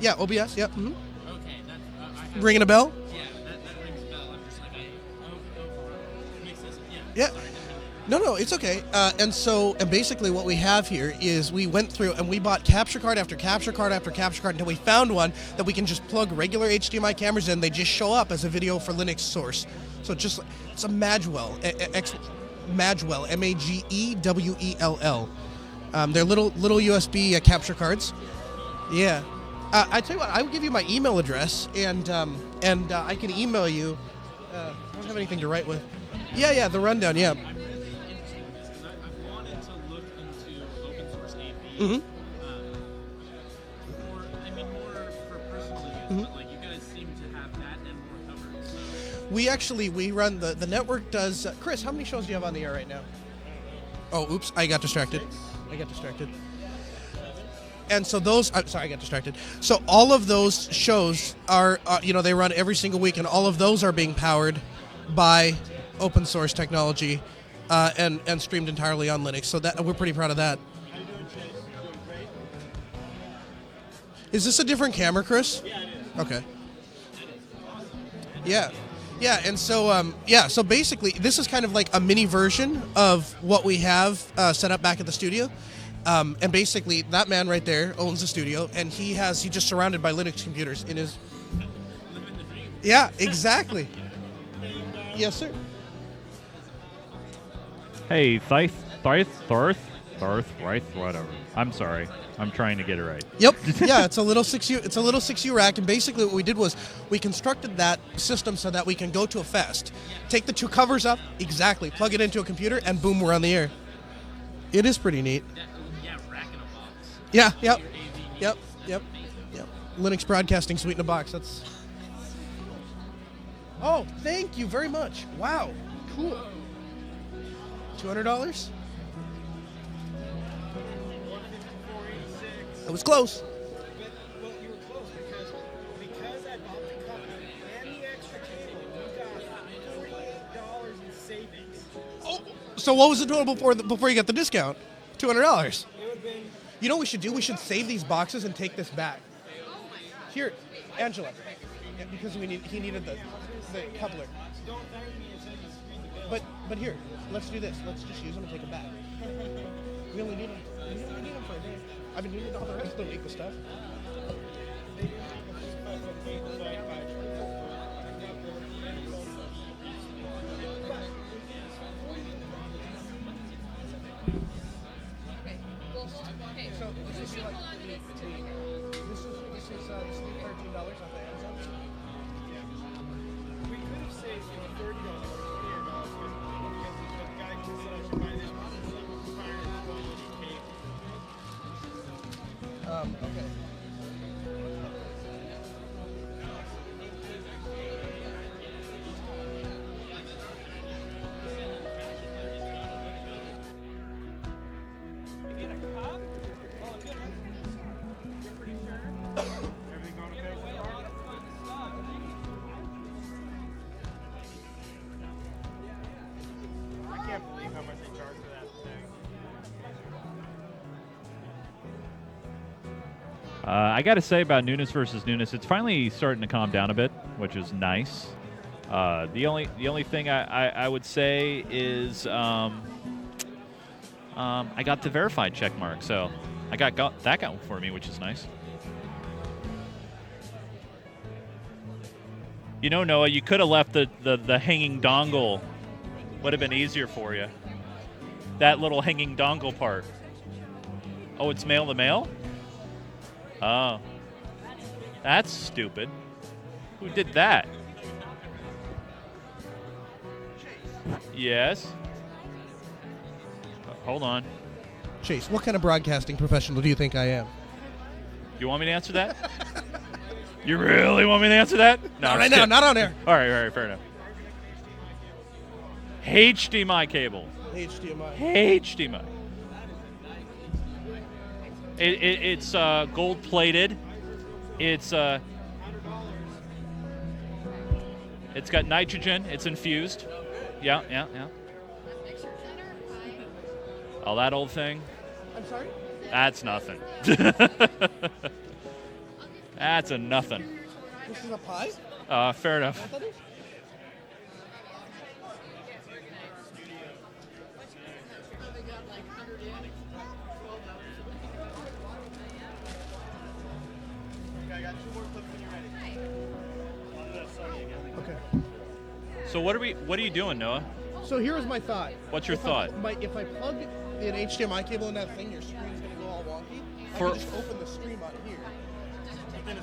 Yeah. OBS. Yep. Mm-hmm. Okay. Ringing a bell. Yeah, that rings a bell. I'm just like, makes sense. Yeah. No, it's okay. And basically what we have here is we went through and we bought capture card after capture card after capture card until we found one that we can just plug regular HDMI cameras in. They just show up as a video for Linux source. So it's a Magwell, Magwell, Magewell. They're little USB capture cards. Yeah. I tell you what, I will give you my email address and I can email you. I don't have anything to write with. Yeah, the rundown. Yeah. I've wanted to look into open source AV. Mm-hmm. More for personal use, but like you guys seem to have that and more covered. So. We run the network does. Chris, how many shows do you have on the air right now? Oh, oops, I got distracted. And so those, I got distracted. So all of those shows are, they run every single week, and all of those are being powered by open source technology and streamed entirely on Linux. So that we're pretty proud of that. How you doing, Chase? Doing great. Is this a different camera, Chris? Yeah, it is. Okay. Yeah, and so so basically this is kind of like a mini version of what we have set up back at the studio. And basically that man right there owns the studio, and he's just surrounded by Linux computers in his. Yeah, exactly. Yes, sir. Hey, whatever. I'm sorry. I'm trying to get it right. Yep. Yeah, it's a little 6U rack, and basically what we did was we constructed that system so that we can go to a fest, take the two covers up, exactly, plug it into a computer, and boom, we're on the air. It is pretty neat. Yeah, rack in a box. Yeah. Yep. Linux Broadcasting Suite in a box. That's. Oh, thank you very much. Wow, cool. $200. It was close. Well, you were close because I bought the company and the extra cable, we got $48 in savings. Oh, so what was the total before you got the discount? $200. It would have been. You know what we should do? We should save these boxes and take this back. Here, Angela, because he needed the coupler. Don't thank me until you read the bill. But here, let's do this. Let's just use them and take them back. We only need them. For a day. I've been using all the rest of the week with stuff. So this is like this is $13 off of Amazon. We could have saved $30 here, because the guy who said I should buy this Okay. I can't believe how much they charge for that thing. I got to say about newness versus newness, it's finally starting to calm down a bit, which is nice. The only thing I would say is I got the verified check mark, so I got that going for me, which is nice. You know, Noah, you could have left the hanging dongle. Would have been easier for you. That little hanging dongle part. Oh, it's male to male? Oh. That's stupid. Who did that? Yes. Hold on. Chase, what kind of broadcasting professional do you think I am? You want me to answer that? You really want me to answer that? No, Not right now, not on air. All right, fair enough. HDMI cable. HDMI. It's gold plated. It's got nitrogen. It's infused. Yeah. All that old thing. I'm sorry? That's nothing. That's a nothing. This is a pie? Fair enough. Okay. So what are you doing, Noah? So here's my thought. What's your thought? If I plug an HDMI cable in that thing, your screen's going to go all wonky. I For- can just open the stream on here.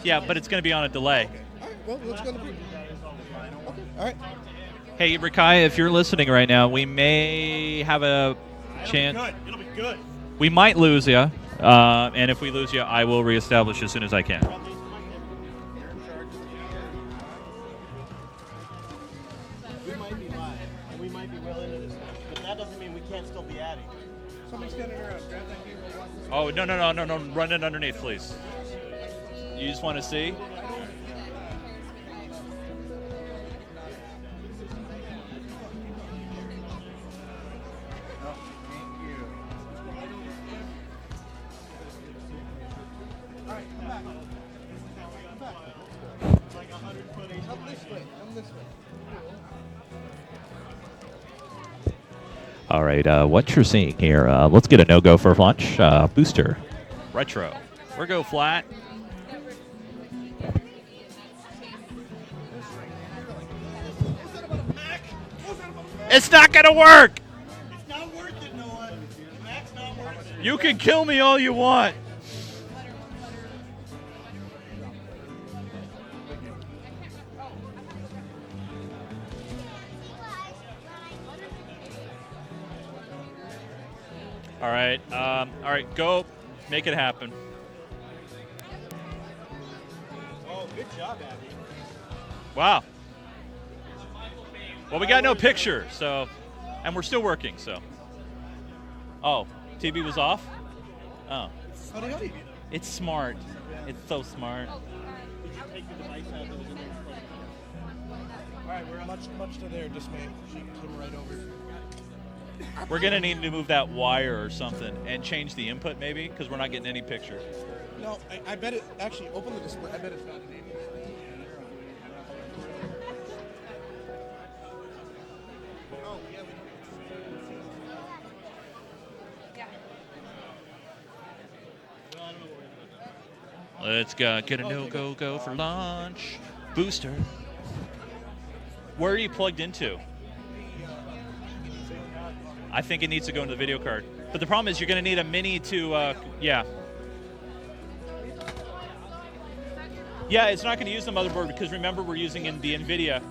Yeah, but it's going to be on a delay. Okay. All right. Well, let's go to the Okay. All right. Hey, Rikai, if you're listening right now, we may have a chance. It'll be good. We might lose you, and if we lose you, I will reestablish as soon as I can. We might be live, and we might be well into this stuff, but that doesn't mean we can't still be adding. Somebody's standing around. Grab that cable. Oh, no. Run it underneath, please. You just want to see? All right, what you're seeing here, let's get a no-go for launch. Booster. Retro. We're go flat. It's not going to work! It's not worth it, Noah. Mac's not worth it. You can kill me all you want. All right, go. Make it happen. Oh, good job, Abby. Wow. Well, we got no picture, so, and we're still working, so. Oh, TB was off? Oh. Howdy. It's smart. It's so smart. Did you take the device out that was in there? All right, we're much to there. Just made. She came right over. We're going to need to move that wire or something and change the input maybe because we're not getting any picture. No, I bet it. Actually, open the display. I bet it's not enabled. Oh, yeah. Let's go. Get a no-go for launch. Booster. Where are you plugged into? I think it needs to go into the video card. But the problem is you're going to need a mini to, yeah. Yeah, it's not going to use the motherboard because remember we're using in the NVIDIA.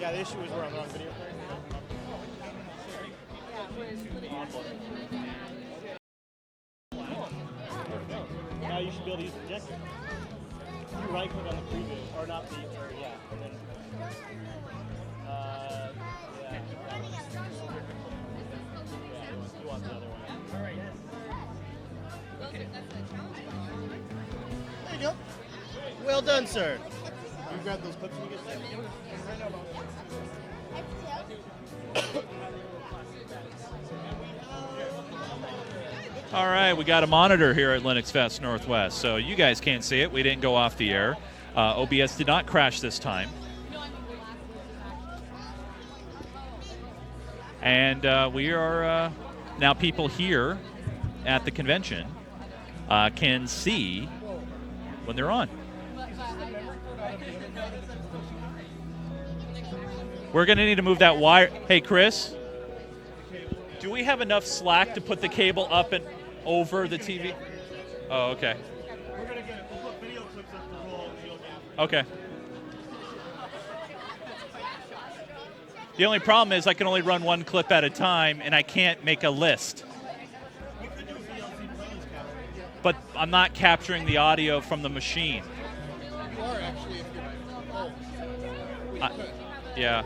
Yeah, the issue is we're on the wrong video player. Now you should be able to use the projector. You right click on the preview, or not the, or yeah, and then. You want the other one. All right. There you go. Well done, sir. You grab those clips when you get there. All right, we got a monitor here at LinuxFest Northwest, so you guys can't see it. We didn't go off the air. OBS did not crash this time. And we are now people here at the convention can see when they're on. We're going to need to move that wire. Hey, Chris, do we have enough slack to put the cable up and over the TV? Oh, okay. We'll put video clips up to roll and you'll get. Okay. The only problem is I can only run one clip at a time, and I can't make a list. We could do a VLC playlist capture. But I'm not capturing the audio from the machine. You are actually, if you're Yeah.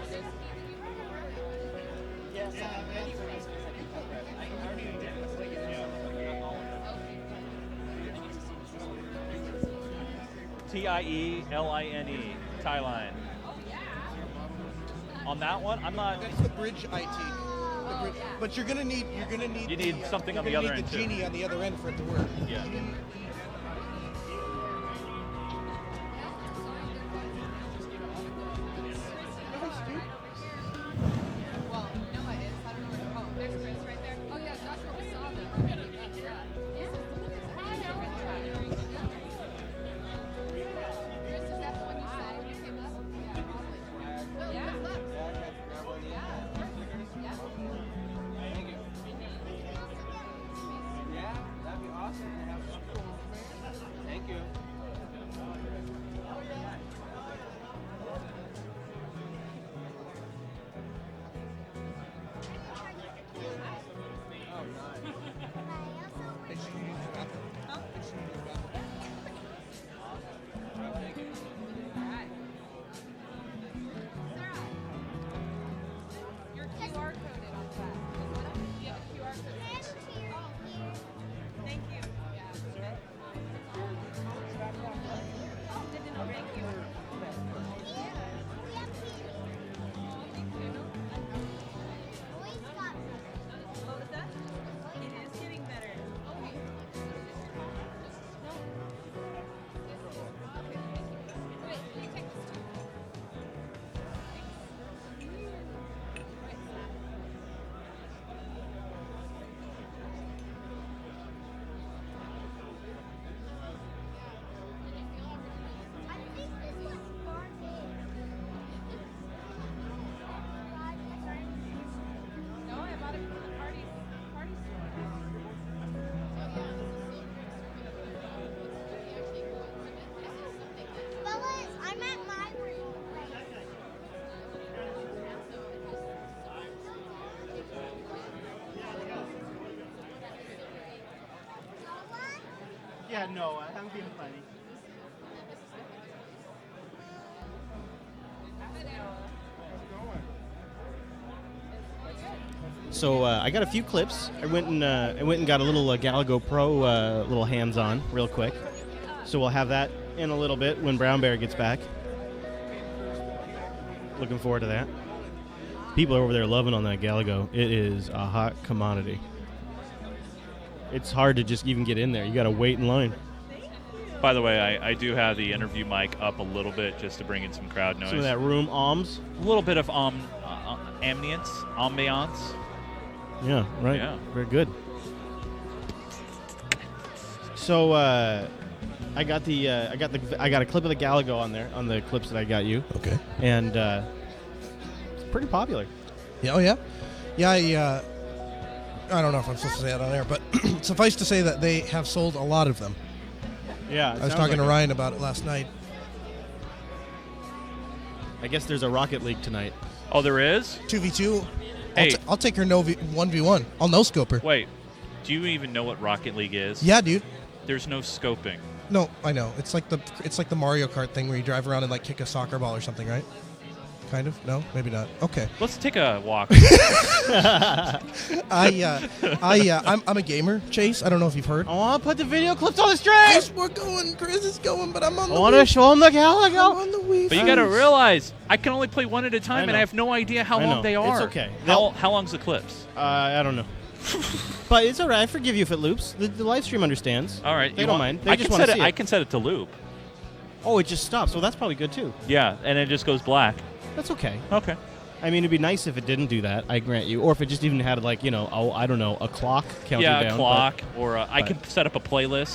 T-I-E-L-I-N-E, Thailand. On that one, I'm not. That's the bridge IT. The bridge. But you're gonna need. You need something on the you're other gonna end need the too. genie on the other end for it to work. Yeah. Well, Noah is. I don't know where to go. There's Chris right there. Oh yeah, that's where we saw them. Chris, is that the one you said when you came up? Yeah. Yeah, that'd be awesome to have some cool. Thank you. Your QR coded on that. You have a QR code. Thank you. Yeah. Thank you. What was that? It is getting better. Okay. Wait, can you take this too? No, I bought it from the party Fellas, I'm at my room. Yeah, no, I haven't been plenty. So I got a few clips. I went and got a little Galago Pro little hands-on real quick. So we'll have that in a little bit when Brown Bear gets back. Looking forward to that. People are over there loving on that Galago. It is a hot commodity. It's hard to just even get in there. You got to wait in line. By the way, I do have the interview mic up a little bit just to bring in some crowd noise. Some of that room alms. A little bit of ambience. Yeah, right. Yeah. Very good. So I got a clip of the Galago on there on the clips that I got you. Okay. And it's pretty popular. Yeah. Oh yeah. Yeah. I don't know if I'm supposed to say that on air, but suffice to say that they have sold a lot of them. Yeah. I was talking to Ryan about it last night. I guess there's a Rocket League tonight. Oh, there is? 2v2. Hey. I'll take her 1v1. I'll no-scope her. Wait, do you even know what Rocket League is? Yeah, dude. There's no scoping. No, I know. It's like the Mario Kart thing where you drive around and like kick a soccer ball or something, right? Kind of. No, maybe not. Okay. Let's take a walk. I'm a gamer, Chase. I don't know if you've heard. I want to put the video clips on the stream. Yes, we're going. Chris is going, but I'm on the I want to Wii. show them the how I I'm go. on the Wii. But you got to realize, I can only play one at a time, I and know. I have no idea how I long know. they are. It's okay. How long's the clips? I don't know. But it's all right. I forgive you if it loops. The live stream understands. All right. They you don't want- mind. They I just can want set to see it. I it. can set it to loop. Oh, it just stops. Well, that's probably good too. Yeah, and it just goes black. That's okay. Okay. I mean, it'd be nice if it didn't do that. I grant you. Or if it just even had like I don't know, a clock counting down. Yeah, a clock, or I but- can set up a in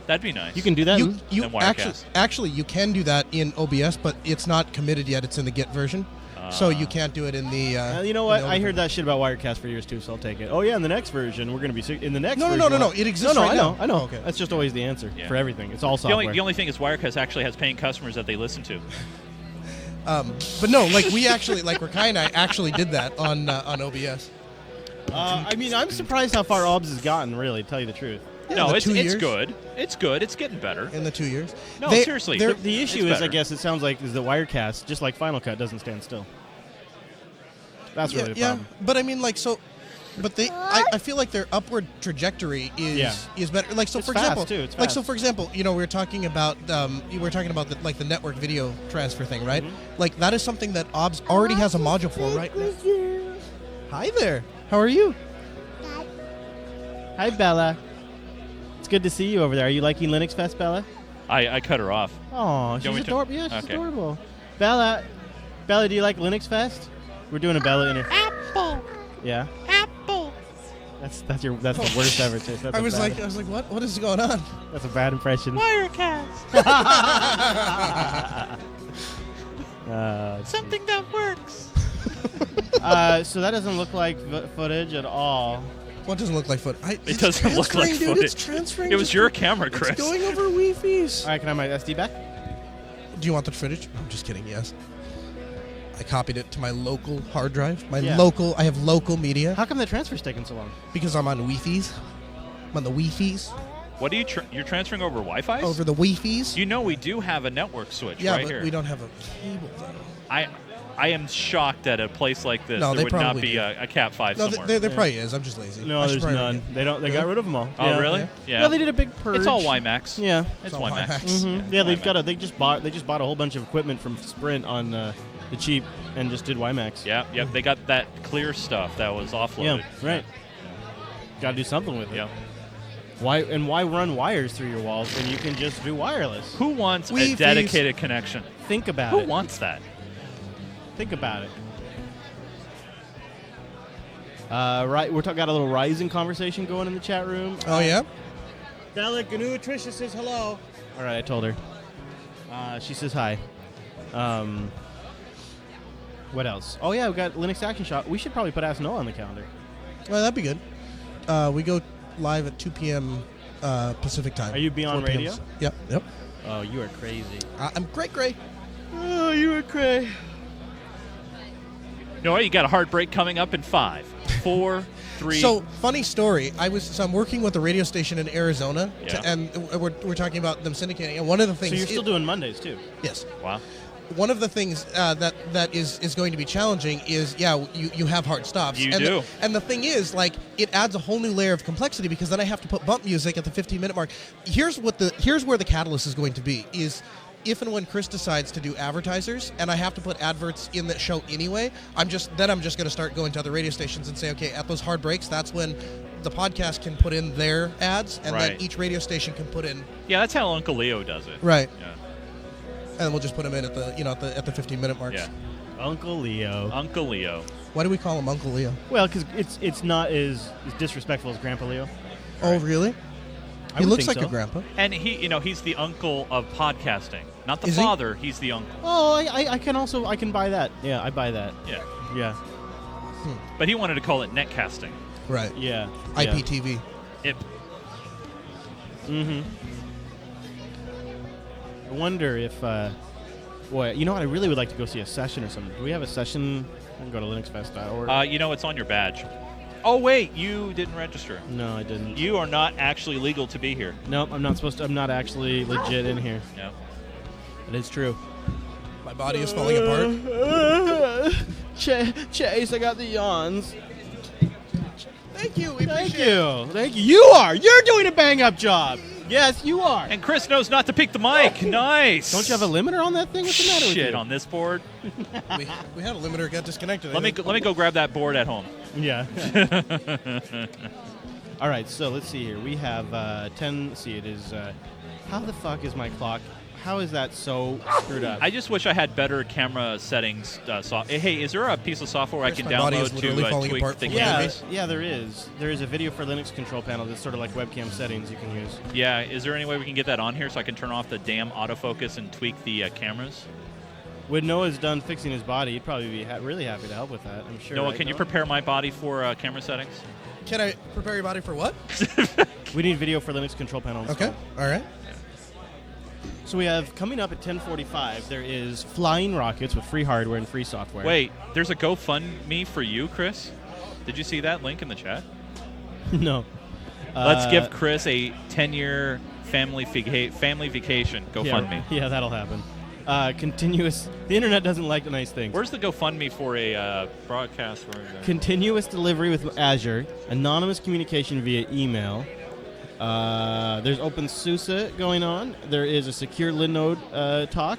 That'd be nice. You can do that. You And Wirecast. actually you can do that in OBS, but it's not committed yet. It's in the Git version, so you can't do it in the. You know what? I heard that shit about Wirecast for years too, so I'll take it. Oh yeah, in the next version we're gonna be in the next. No, version. no, no, no, we'll- it exists No, right I know, now. I know. Oh, okay. That's just always the answer Yeah. for everything. It's all the software. only thing is Wirecast actually has paying customers that they listen to. But no, like we actually, like Rakai and I actually did that on OBS. I mean, I'm surprised how far OBS has gotten. Really, to tell you the truth. Yeah, No, the it's 2 years. good. It's good. It's getting better. In the 2 years. No, They- seriously. they're- The issue It's is, I better. guess, it sounds like is that Wirecast, just like Final Cut, doesn't stand still. That's really the problem. but I mean, like so. But I feel like their upward trajectory is better. Like so, It's for fast, example, too. It's like so, fast. for example, we were talking about the network video transfer thing, right? Mm-hmm. Like that is something that OBS already has a module for, right? Hi there. How are you? Hi, Bella. It's good to see you over there. Are you liking LinuxFest, Bella? I cut her off. Oh, You she's want me to- adorable. Yeah, she's Okay. adorable. Bella, do you like LinuxFest? We're doing a Bella inter. Apple. Yeah. Apple. That's the worst ever. Chase. That's I a was bad- like, what is going on? That's a bad impression. Wirecast. Something that works. So that doesn't look like footage at all. What doesn't look like foot? It doesn't look like dude, footage. It's transferring. It was just your go- camera, Chris. It's going over Wi-Fi's. All right, can I have my SD back? Do you want the footage? I'm just kidding. Yes. I copied it to my local hard drive. I have local media How come the transfer's taking so long? because I'm on Wi-Fi's. I'm on the Wi-Fi's. What are you? You're transferring over Wi-Fi? Over the Wi-Fi's. You know we do have a network switch Yeah, right but here. we don't have a cable though. I am shocked at a place like this No, there they would not probably be do. a Cat 5 No, somewhere. there probably is. I'm just lazy. No, I should there's probably none. They don't. They got rid of them all. Oh, Yeah. really? Yeah. Yeah, they did a big purge. It's all WiMAX. Yeah. It's all WiMAX. WiMAX. Yeah, they've WiMAX. got. They just bought a whole bunch of equipment from Sprint on the cheap and just did WiMAX. Yeah, yep. They got that clear stuff that was offloaded. Yeah, right. Got to do something with it. Yeah. Why run wires through your walls when you can just do wireless? Who wants a Wi-Fi's. dedicated connection? Think about Who it. wants that? Think about it. Right, got a little Rising conversation going in the chat room. Oh yeah. Bella Gnu Tricia says hello. All right, I told her. She says hi. What else? Oh yeah, we got Linux Action Shop. We should probably put Ask Noah on the calendar. Well, that'd be good. We go live at 2 p.m. Pacific time. Are you Beyond 4 p.m. Radio? Yep. Yep. Oh, you are crazy. I'm Gray. Oh, you are crazy. You know what? You got a hard break coming up in 5, 4, 3. So funny story. I'm working with a radio station in Arizona, Yeah. and we're talking about them syndicating. And one of the things. So you're still doing Mondays too? Yes. Wow. One of the things that is going to be challenging is you have hard stops. You and do. And the thing is, like, it adds a whole new layer of complexity because then I have to put bump music at the 15-minute mark. Here's where the catalyst is going to be is. If and when Chris decides to do advertisers, and I have to put adverts in that show anyway, I'm just going to start going to other radio stations and say, okay, at those hard breaks, that's when the podcast can put in their ads, and then Right. each radio station can put in. Yeah, that's how Uncle Leo does it. Right. Yeah. And we'll just put them in at the at the 15-minute marks. Yeah. Uncle Leo. Uncle Leo. Why do we call him Uncle Leo? Well, because it's not as disrespectful as Grandpa Leo. Oh, really? I He would looks think like so. a grandpa. And he's the uncle of podcasting. Not the Is he? father, he's the uncle. Oh, I can buy that. Yeah, I buy that. Yeah. Yeah. But he wanted to call it netcasting. Right. Yeah. IPTV. It Mm-hmm. I wonder Boy, you know what? I really would like to go see a session or something. Do we have a session? I can go to LinuxFest.org. You know, it's on your badge. Oh wait, you didn't register. No, I didn't. You are not actually legal to be here. Nope, I'm not supposed to. I'm not actually legit in here. No. It is true. My body is falling apart. Chase, I got the yawns. Thank you. We Thank appreciate it. you. Thank you. You are. You're doing a bang-up job. Yes, you are. And Chris knows not to pick the mic. Nice. Don't you have a limiter on that thing? What's the matter with Shit you? on this board. We had a limiter get disconnected. Let me go grab that board at home. Yeah. All right, so let's see here. We have 10. Let's see, it is. How the fuck is my clock? How is that so screwed up? I just wish I had better camera settings. Hey, is there a piece of software I can my body is download literally to falling tweak apart the from cameras? Yeah, there is. There is a video for Linux control panel that's sort of like webcam settings you can use. Yeah, is there any way we can get that on here so I can turn off the damn autofocus and tweak the cameras? When Noah's done fixing his body, he'd probably be really happy to help with that, I'm sure. Noah, right, can you Noah? prepare my body for camera settings? Can I prepare your body for what? We need video for Linux control panel. Okay. installed. All right. So we have, coming up at 10:45, there is Flying Rockets with free hardware and free software. Wait, there's a GoFundMe for you, Chris? Did you see that link in the chat? No. Let's give Chris a 10-year family vacation GoFundMe. Yeah, that'll happen. Continuous. The internet doesn't like the nice things. Where's the GoFundMe for a broadcast? Continuous delivery with Azure, anonymous communication via email. There's OpenSUSE going on. There is a secure Linode talk.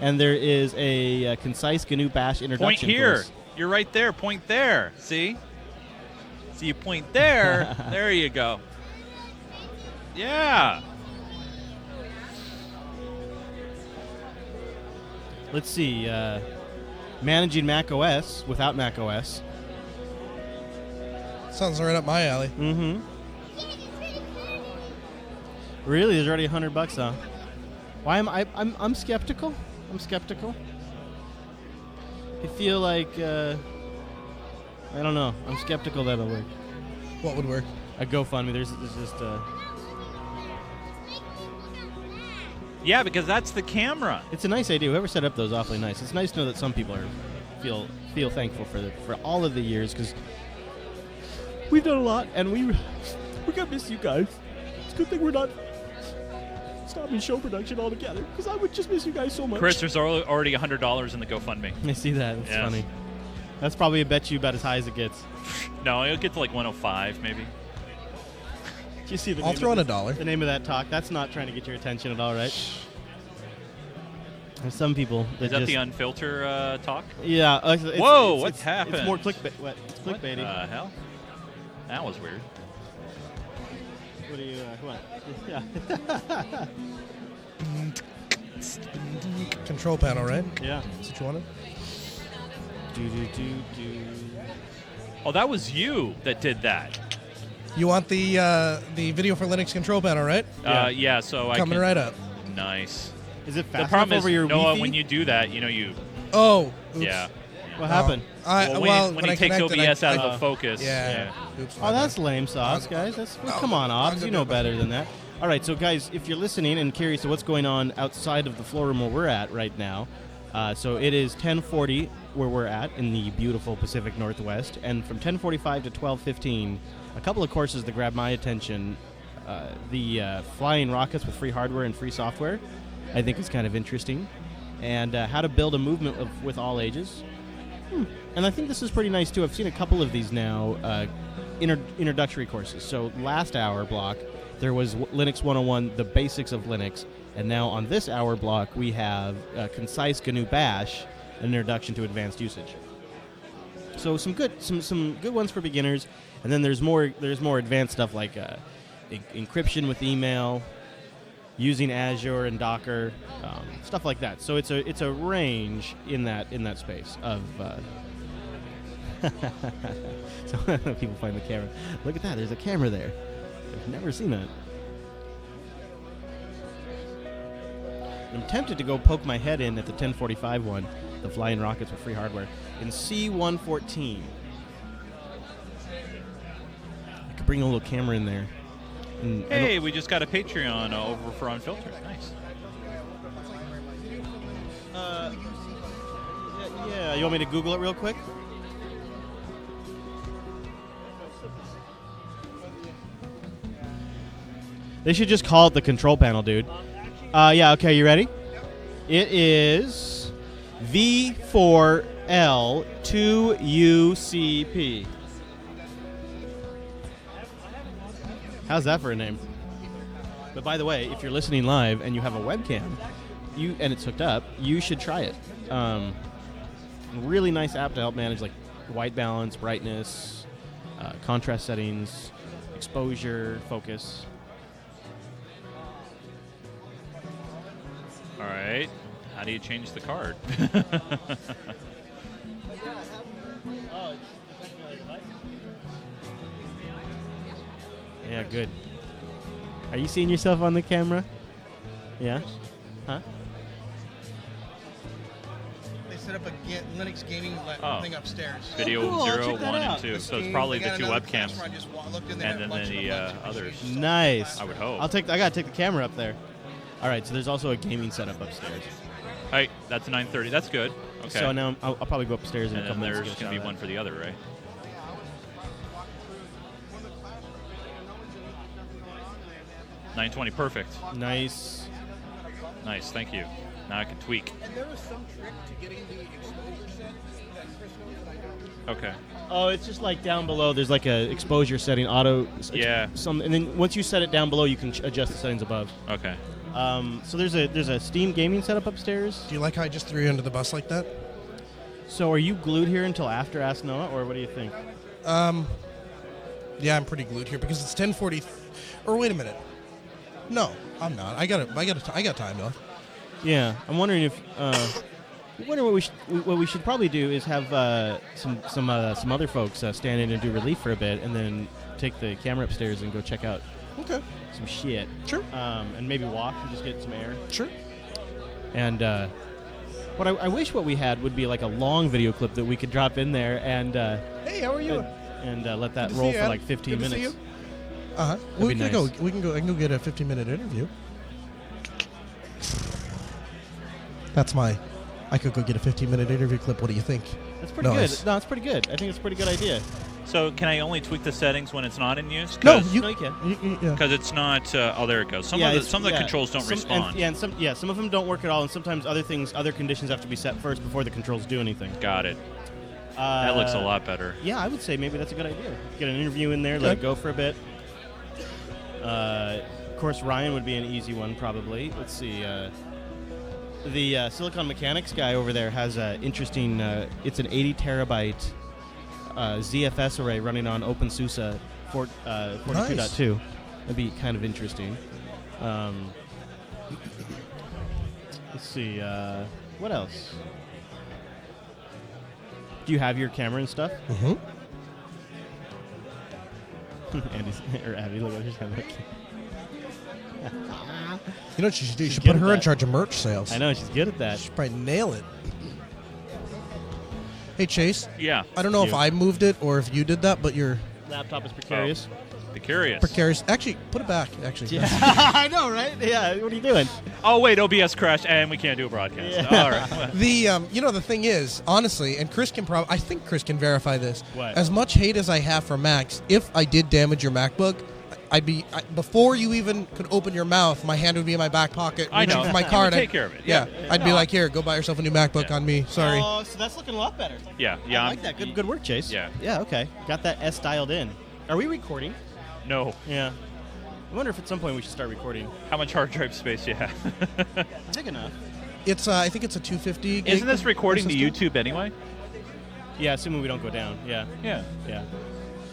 And there is a concise GNU Bash introduction Point here. course. You're right there. Point there. See? So you point there. There you go. Yeah. Let's see. Managing Mac OS without Mac OS. Sounds right up my alley. Mm-hmm. Really? There's already $100, huh? Why am I'm skeptical? I'm skeptical. I feel like I don't know. I'm skeptical that'll work. What would work? A GoFundMe. There's just Yeah, because that's the camera. It's a nice idea. Whoever set up those awfully nice. It's nice to know that some people feel thankful for all of the years, because we've done a lot and we're gonna miss you guys. It's a good thing we're not stopping show production altogether, because I would just miss you guys so much. Chris, there's already $100 in the GoFundMe. I see that. It's Yes. funny. That's probably a bet you about as high as it gets. No, it'll get to like 105 maybe. Do you see the I'll name throw of in the- $1. The name of that talk. That's not trying to get your attention at all, right? There's some people that Is that just, the unfilter talk? yeah. Whoa, what's It's happened? more clickbait. It's What clickbaity. the hell? That was weird. What do you? Come on. Yeah. Control panel, right? Yeah. That's what you wanted? Do. Oh, that was you that did that. You want the video for Linux control panel, right? Yeah, so I Coming can... right up. Nice. Is it The fast problem enough is, over your Noah, Wi-Fi? when you do that, you... Oh, oops. Yeah. What happened? When he takes connected, OBS out I- of the focus. Yeah. Oops, Oh, that's lame sauce, guys. Come on, Obbs. You know better than that. All right, so guys, if you're listening and curious to what's going on outside of the floor room where we're at right now, so it is 10:40 where we're at in the beautiful Pacific Northwest, and from 10:45 to 12:15, a couple of courses that grabbed my attention. The Flying Rockets with free hardware and free software, I think is kind of interesting, and how to build a movement with all ages. And I think this is pretty nice too. I've seen a couple of these now, introductory courses. So last hour block, there was Linux 101, the basics of Linux, and now on this hour block we have concise GNU Bash, an introduction to advanced usage. So some good ones for beginners, and then there's more advanced stuff like encryption with email, using Azure and Docker, stuff like that. So it's a range in that space of. So people find the camera. Look at that! There's a camera there. I've never seen that. I'm tempted to go poke my head in at the 1045 one, the Flying Rockets with free hardware, in C114. I could bring a little camera in there. And Hey, we just got a Patreon over for Unfiltered. Nice. Yeah, you want me to Google it real quick? They should just call it the control panel, dude. Yeah, okay, you ready? It is V4L2UCP. How's that for a name? But by the way, if you're listening live and you have a webcam, and it's hooked up, you should try it. Really nice app to help manage like white balance, brightness, contrast settings, exposure, focus. All right. How do you change the card? Yeah, good. Are you seeing yourself on the camera? Yeah? Huh? They set up a Linux gaming thing upstairs. Video Oh, cool. 0, Check that 1, and out. 2. The So it's Steam, probably they the got two another webcams, class where I just looked in there and then the others. Nice. I would hope. I gotta take the camera up there. All right, so there's also a gaming setup upstairs. Hey, that's 9:30. That's good. Okay. So now I'll probably go upstairs in a and couple then minutes. there's to going get to a be shot one of for the other, right? $920, perfect. that. Nice. Nice, thank you. Now I can tweak. And there was some trick to getting the exposure set that Chris knows that I don't. Okay. Oh, it's just like down below. There's like a exposure setting, Yeah. and then once you set it down below, you can adjust the settings above. Okay. So there's a Steam gaming setup upstairs. Do you like how I just threw you under the bus like that? So are you glued here until after Ask Noah, or what do you think? Yeah, I'm pretty glued here because it's 10:40. Or wait a minute. No, I'm not. I got time though. Yeah, I'm wondering if what we should probably do is have some other folks stand in and do relief for a bit, and then take the camera upstairs and go check out Okay. some shit. Sure. And maybe walk and just get some air. Sure. And what I wish what we had would be like a long video clip that we could drop in there and Hey, how are you? and let that Good to roll see you, for Adam. like 15 Good to see minutes. you. Uh-huh. That'd We be can nice. go. We can go. I can go get a 15-minute interview. That's my. I could go get a 15-minute interview clip. What do you think? That's pretty Nice. good. No, it's pretty good. I think it's a pretty good idea. So can I only tweak the settings when it's not in use? No, No, you can. Yeah. Because it's not. Oh, there it goes. Some Yeah, of it's- the yeah, controls don't some- respond. And some of them don't work at all, and sometimes other conditions have to be set first before the controls do anything. Got it. That looks a lot better. Yeah, I would say maybe that's a good idea. Get an interview in there, let it go for a bit. Of course, Ryan would be an easy one, probably. Let's see. The Silicon Mechanics guy over there has an interesting. It's an 80 terabyte ZFS array running on OpenSUSE 42.2. That'd be kind of interesting. Let's see. What else? Do you have your camera and stuff? Mm-hmm. Andy's or Abby, look at her. She's kind of like. You know what you should do? You She's should good put at her in that. charge of merch sales. I know she's good at that. She'd probably nail it. Hey, Chase. Yeah. I don't know if You. I moved it or if you did that, but you're Laptop is precarious. Be curious. precarious. Actually, put it back. Actually, I know, right? Yeah. What are you doing? Oh wait, OBS crashed, and we can't do a broadcast. Yeah. All right. The thing is, honestly, and Chris can I think Chris can verify this. What? As much hate as I have for Macs, if I did damage your MacBook, before you even could open your mouth, my hand would be in my back pocket, I reaching know. for my You card. would take care of it. Yeah, Yeah. I'd be No. like, here, go buy yourself a new MacBook Yeah. on me. Sorry. Oh, so that's looking a lot better. Yeah. Yeah. I like that. Good work, Chase. Yeah. Yeah. Okay. Got that S dialed in. Are we recording? No. Yeah. I wonder if at some point we should start recording. How much hard drive space you have? Big enough. It's I think it's a 250. gig Isn't this recording to system. YouTube anyway? Yeah, assuming we don't go down. Yeah. Yeah. Yeah.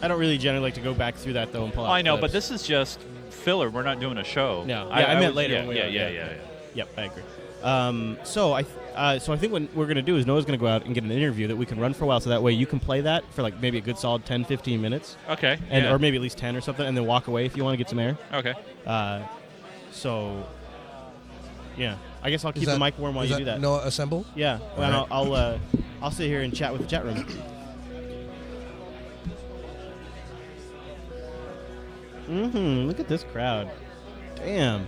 I don't really generally like to go back through that though and pull out. I know, but clips. this is just filler. We're not doing a show. No. Yeah, I meant was- later Yeah, when we yeah, are, yeah, yeah. yeah. Yep, I agree. So I think what we're going to do is Noah's going to go out and get an interview that we can run for a while, so that way you can play that for like maybe a good solid 10, 15 minutes. Okay. And yeah. or maybe at least 10 or something, and then walk away if you want to get some air. Okay. So yeah, I guess I'll Is keep that- the mic warm while is you do that. No assemble. Yeah, well, I'll sit here and chat with the chat room. Look at this crowd. Damn.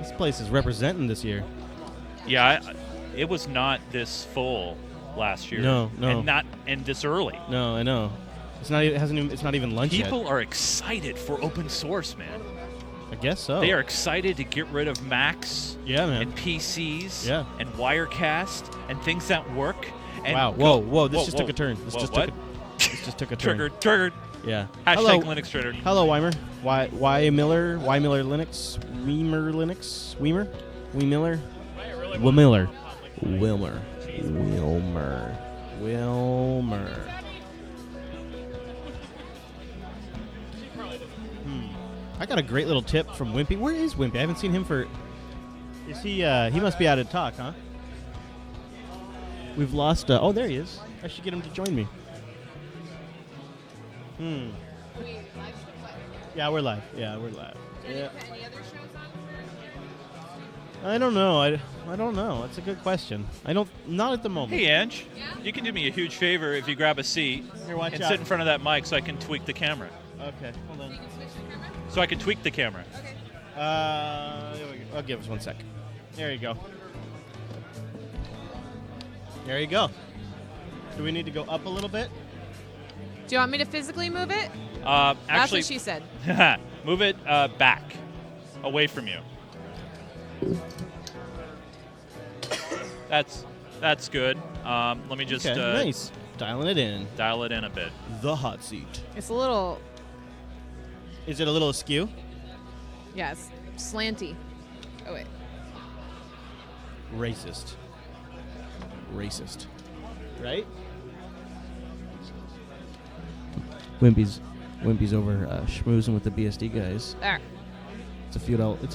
This place is representing this year. Yeah. It was not this full last year. No. and this early. No, I know. It's not. It hasn't. It's not even lunch yet. People are excited for open source, man. I guess so. They are excited to get rid of Macs Yeah, man. and PCs Yeah. and Wirecast and things that work. And Wow. Whoa. This just took a turn. This just took a turn. Triggered. Yeah. Hashtag Hello. Linux triggered. Hello, Weimer. Why Miller Linux? Weimer Linux? Weimer? Wilmer. I got a great little tip from Wimpy. Where is Wimpy? I haven't seen him for... Is he... he must be out of talk, huh? We've lost... oh, there he is. I should get him to join me. Yeah, we're live. Yeah. Any other shows on? I don't know. I don't know. That's a good question. Not at the moment. Hey, Ange. You can do me a huge favor if you grab a seat Here, watch and out. sit in front of that mic so I can tweak the camera. Okay, hold on. You can switch the camera? So I can tweak the camera. Okay. There we go. I'll give us 1 sec. There you go. There you go. Do we need to go up a little bit? Do you want me to physically move it? Actually, That's what she said. move it back, away from you. That's good. Let me just nice. Dialing it in. dial it in a bit. The hot seat. It's a little, Is it a little askew? yes, slanty. Oh, wait. Racist. Right? Wimpy's over schmoozing with the BSD guys. There. It's a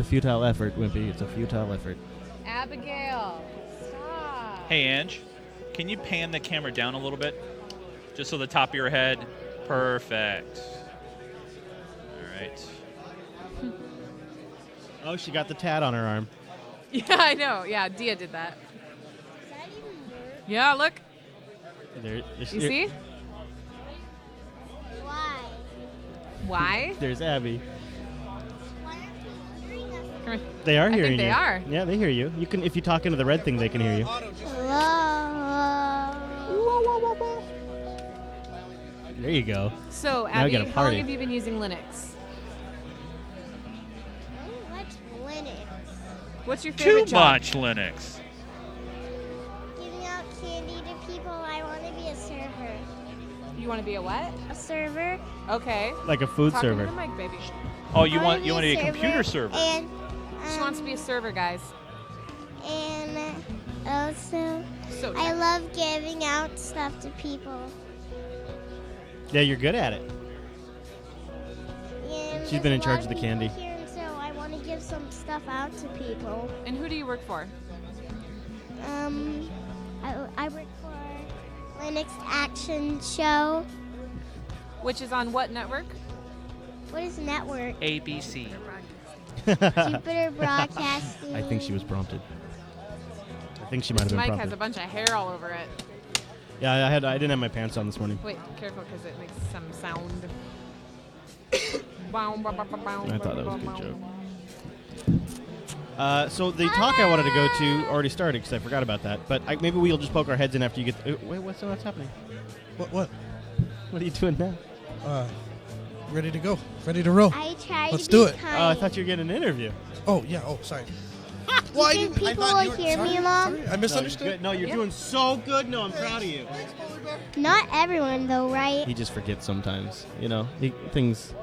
futile effort, Wimpy. It's a futile effort. Abigail, stop. Hey, Ange, can you pan the camera down a little bit? Just so the top of your head. Perfect. All right. Oh, she got the tat on her arm. Yeah, I know. Yeah, Dia did that. Does that even work? Yeah, look. There, You see? Why? Why? There's Abby. Why aren't you hearing us? Come here. They are I think hearing you. they are. Yeah, they hear you. You can, if you talk into the red thing, they can hear you. Hello. There you go. So, Now we Abby, got a how long party. have you been using Linux? What's Linux? What's your Too favorite job? much Linux. Giving out candy to people. I want to be a server. You want to be a what? A server. Okay. Like a food Talk server. into the mic, baby. Oh, you I want wanna to be a computer server? And She wants to be a server, guys. and also So I love giving out stuff to people. Yeah, you're good at it. And She's there's been in a charge lot of the candy. people Here, and so I want to give some stuff out to people. And who do you work for? I work for Linux Action Show. Which is on what network? What is network? ABC. Jupiter Broadcasting. I think she was prompted. I think she might have been Mike prompted. has a bunch of hair all over it. Yeah, I didn't have my pants on this morning. Wait, careful because it makes some sound. I thought that was a good joke. So the talk I wanted to go to already started because I forgot about that. But maybe we'll just poke our heads in after you get. Wait, what's happening? What? What are you doing now? Ready to go. Ready to roll. I tried Let's to do be it. kind. Oh, I thought you were getting an interview. Oh, yeah. Oh, sorry. Do you think people will hear me, Mom? Sorry, I misunderstood. No, you're doing so good. No, I'm proud of you. Not everyone, though, right? He just forgets sometimes. You know, things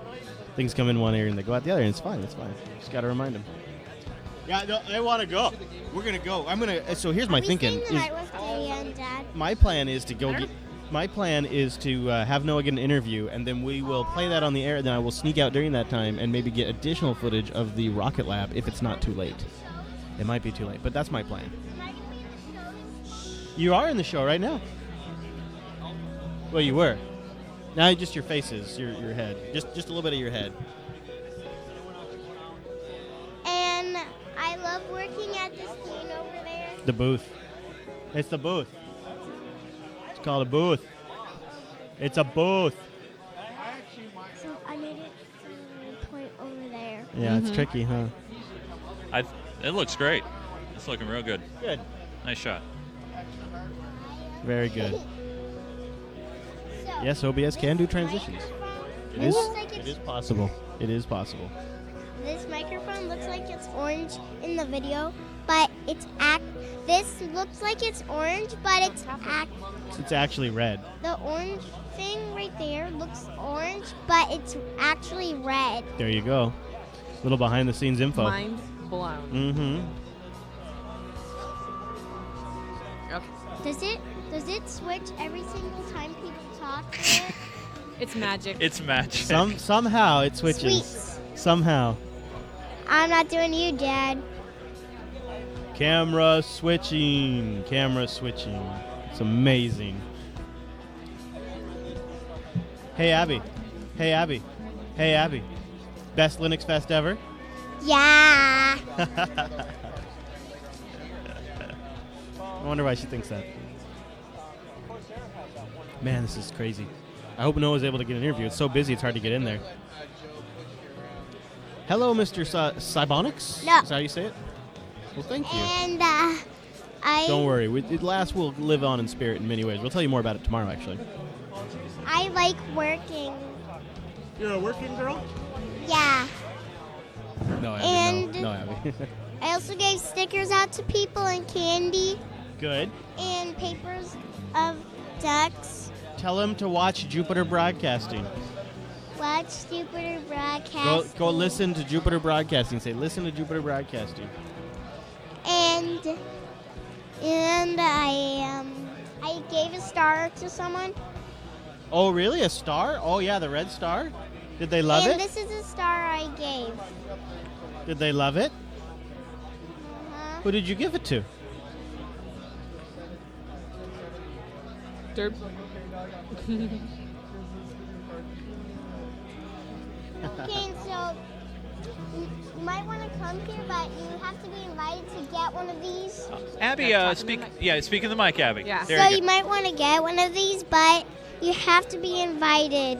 come in one ear and they go out the other, and it's fine. It's fine. Just got to remind him. Yeah, no, I want to go. We're gonna go. I'm gonna. So here's my Are we thinking. staying the night with Daddy and Dad? My plan is to go get. My plan is to have Noah get an interview, and then we will play that on the air. Then I will sneak out during that time and maybe get additional footage of the Rocket Lab if it's not too late. It might be too late, but that's my plan. You are in the show right now. Well, you were. Now just your faces, your head, just a little bit of your head. And I love working at this thing over there. The booth. It's the booth. It's called a booth. It's a booth. So I made it to the point over there. Yeah, it's tricky, huh? It looks great. It's looking real good. Good. Nice shot. Very good. So, Yes, OBS can do transitions. It is. looks like It it's- is possible. It is possible. This microphone looks like it's orange in the video, but this looks like it's orange, but It's actually red. the orange thing right there looks orange, but it's actually red. There you go. Little behind the scenes info. Mind blown. Mm-hmm. Okay. Does it switch every single time people talk to it? It's magic. It's magic. Somehow it switches. Sweets. Somehow. I'm not doing you, Dad. Camera switching. Camera switching. It's amazing. Hey Abby. Hey Abby. Hey Abby. Best LinuxFest ever? Yeah. I wonder why she thinks that. Man, this is crazy. I hope Noah's able to get an interview. It's so busy, it's hard to get in there. Hello, Mr. Cybonics? No. Is that how you say it? Well, thank you. And I Don't worry. At last, will live on in spirit in many ways. We'll tell you more about it tomorrow, actually. I like working. You're a working girl? Yeah. No, Abby. And- No, Abby. I also gave stickers out to people and candy Good. and papers of ducks. Tell him to watch Jupiter Broadcasting. Watch Jupiter broadcast. Go listen to Jupiter Broadcasting. Say, listen to Jupiter Broadcasting. And I gave a star to someone. Oh, really? A star? Oh, yeah, the red star? Did they love and it? this is a star I gave. Did they love it? Uh-huh. Who did you give it to? Derp. Okay, and so you might want to come here, but you have to be invited to get one of these. Abby, speak in the mic, Abby. Yeah. There So you you go. might want to get one of these, but you have to be invited.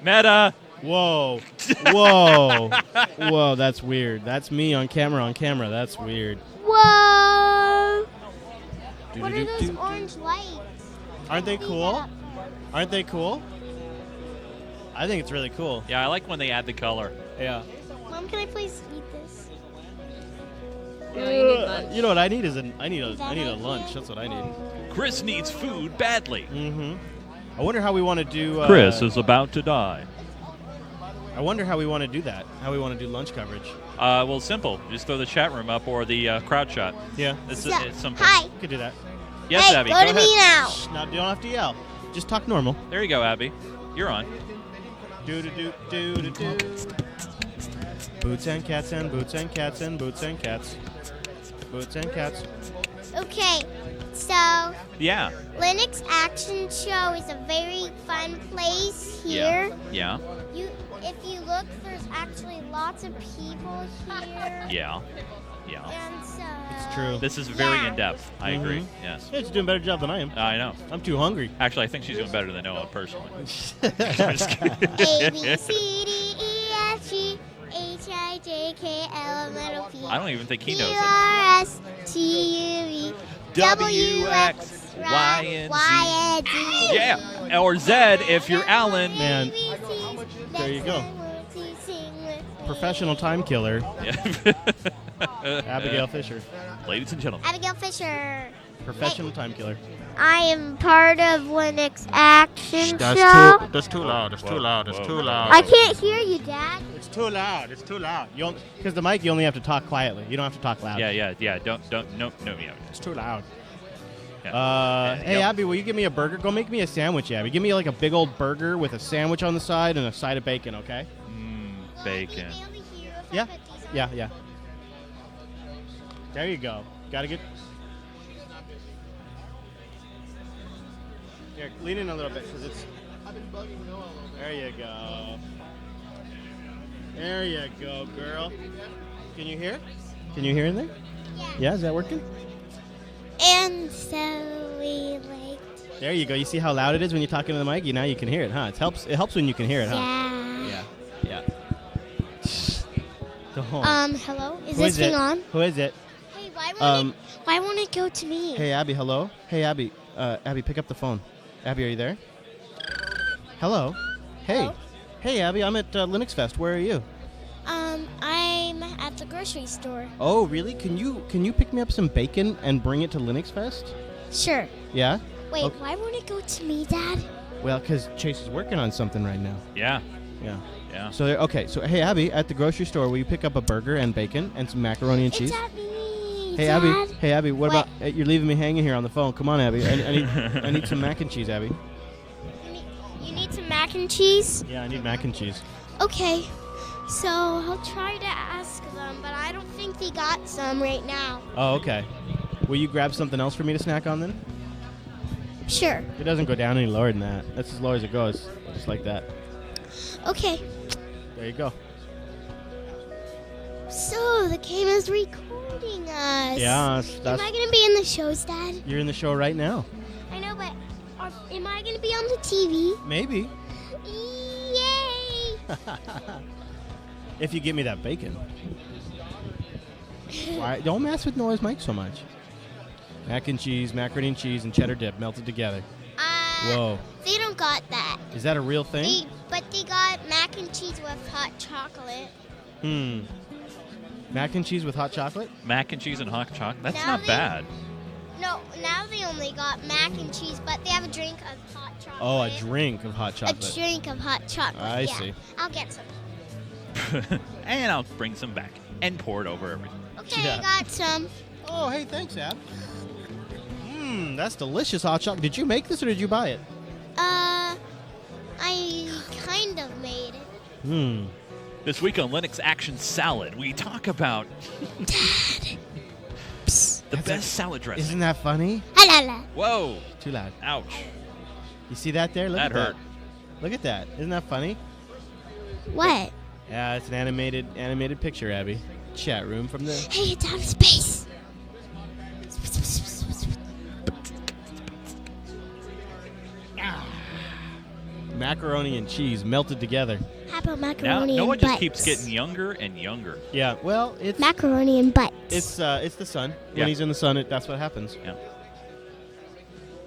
Meta. Whoa. Whoa. Whoa, that's weird. That's me on camera. That's weird. Whoa! What are those orange lights? Aren't they See cool? that up Aren't they cool? I think it's really cool. Yeah, I like when they add the color. Yeah. there? Mom, can I please eat this? No, you need lunch. You know what I need is I need Is that a okay? lunch. That's what I need. Chris needs food badly. Mm-hmm. I wonder how we want to do. Chris is about to die. I wonder how we want to do that. How we want to do lunch coverage. Well, simple. Just throw the chat room up or the crowd shot. Yeah. It's So, simple. hi. We could do that. Yes, hey, Abby. go Go to ahead. me now. Shh, now you don't have to yell. Just talk normal. There you go, Abby. You're on. Do do do do do do. Boots and cats and boots and cats and boots and cats. Boots and cats. Okay, so Yeah. Linux Action Show is a very fun place here. Yeah. If you look, there's actually lots of people here. Yeah. Yeah. And so It's true. This is very Yeah. in depth. I agree. Mhm. Yes. Yeah, she's doing a better job than I am. I know. I'm too hungry. Actually, I think she's doing better than Noah personally. A B C D E F G H I J K L M N O P I don't even think he Q knows it. R S T U V W X Y, and Z. Y and Z. Yeah. Or Z if you're Alan. Man, there you go. Professional time killer, Yeah. Abigail Fisher. Ladies and gentlemen. Abigail Fisher. Professional time killer. I am part of Linux Action That's Show. That's too loud. It's too loud. It's too loud. I can't hear you, Dad. It's too loud. It's too loud. Because the mic, you only have to talk quietly. You don't have to talk loud. Yeah. No. It's too loud. Yeah. Hey, Yep. Abby, will you give me a burger? Go make me a sandwich, Abby. Give me like a big old burger with a sandwich on the side and a side of bacon, okay? Bacon. Yeah. Yeah. There you go. Gotta get. Here, lean in a little bit because it's. I've been bugging Noah a little bit. There you go. There you go, girl. Can you hear? Can you hear in there? Yeah, is that working? And so we like. There you go. You see how loud it is when you're talking to the mic? Now you can hear it, huh? It helps when you can hear it, huh? Yeah. Yeah. Hello? Is Who this is it? thing on? Who is it? Hey, why won't it go to me? Hey, Abby, hello? Hey, Abby. Abby, pick up the phone. Abby, are you there? Hello? Hey. Hello? Hey, Abby, I'm at LinuxFest. Where are you? I'm at the grocery store. Oh, really? Can you pick me up some bacon and bring it to LinuxFest? Sure. Yeah? Wait, Okay. why won't it go to me, Dad? Well, because Chase is working on something right now. Yeah. Yeah. Yeah. So, so hey, Abby, at the grocery store, will you pick up a burger and bacon and some macaroni and cheese? It's at me, Hey, Dad. Abby, what about, you're leaving me hanging here on the phone. Come on, Abby. I need some mac and cheese, Abby. You need some mac and cheese? Yeah, I need mac and cheese. Okay. So I'll try to ask them, but I don't think they got some right now. Oh, okay. Will you grab something else for me to snack on then? Sure. It doesn't go down any lower than that. That's as low as it goes. Just like that. Okay. There you go. So the game is recording us. Yeah, Am I gonna be in the shows, Dad? You're in the show right now. I know, but am I gonna be on the TV? Maybe. Yay! If you give me that bacon. Why? Don't mess with Noah's mic so much. Mac and cheese, macaroni and cheese, and cheddar dip melted together. Whoa. They don't got that. Is that a real thing? But they got mac and cheese with hot chocolate. Mac and cheese with hot chocolate? Mac and cheese and hot chocolate? That's Now not bad. No, now they only got mac and cheese, but they have a drink of hot chocolate. Oh, a drink of hot chocolate. A drink of hot chocolate. I yeah. see. I'll get some. And I'll bring some back and pour it over everything. Okay, Yeah. I got some. Oh, hey, thanks, Ab. That's delicious hot chocolate. Did you make this or did you buy it? I kind of made it. This week on Linux Action Salad, we talk about the best salad dressing. Isn't that funny? Halala. Whoa. Too loud. Ouch. You see that there? Look That at hurt. that. Look at that. Isn't that funny? What? Yeah, it's an animated picture, Abby. Chat room from the... Hey, it's outer space. Macaroni and cheese melted together. How about Now, macaroni Noah and just butts? keeps getting younger and younger. Yeah, well, it's Macaroni and butts. it's the sun. Yeah. When he's in the sun, that's what happens. Yeah.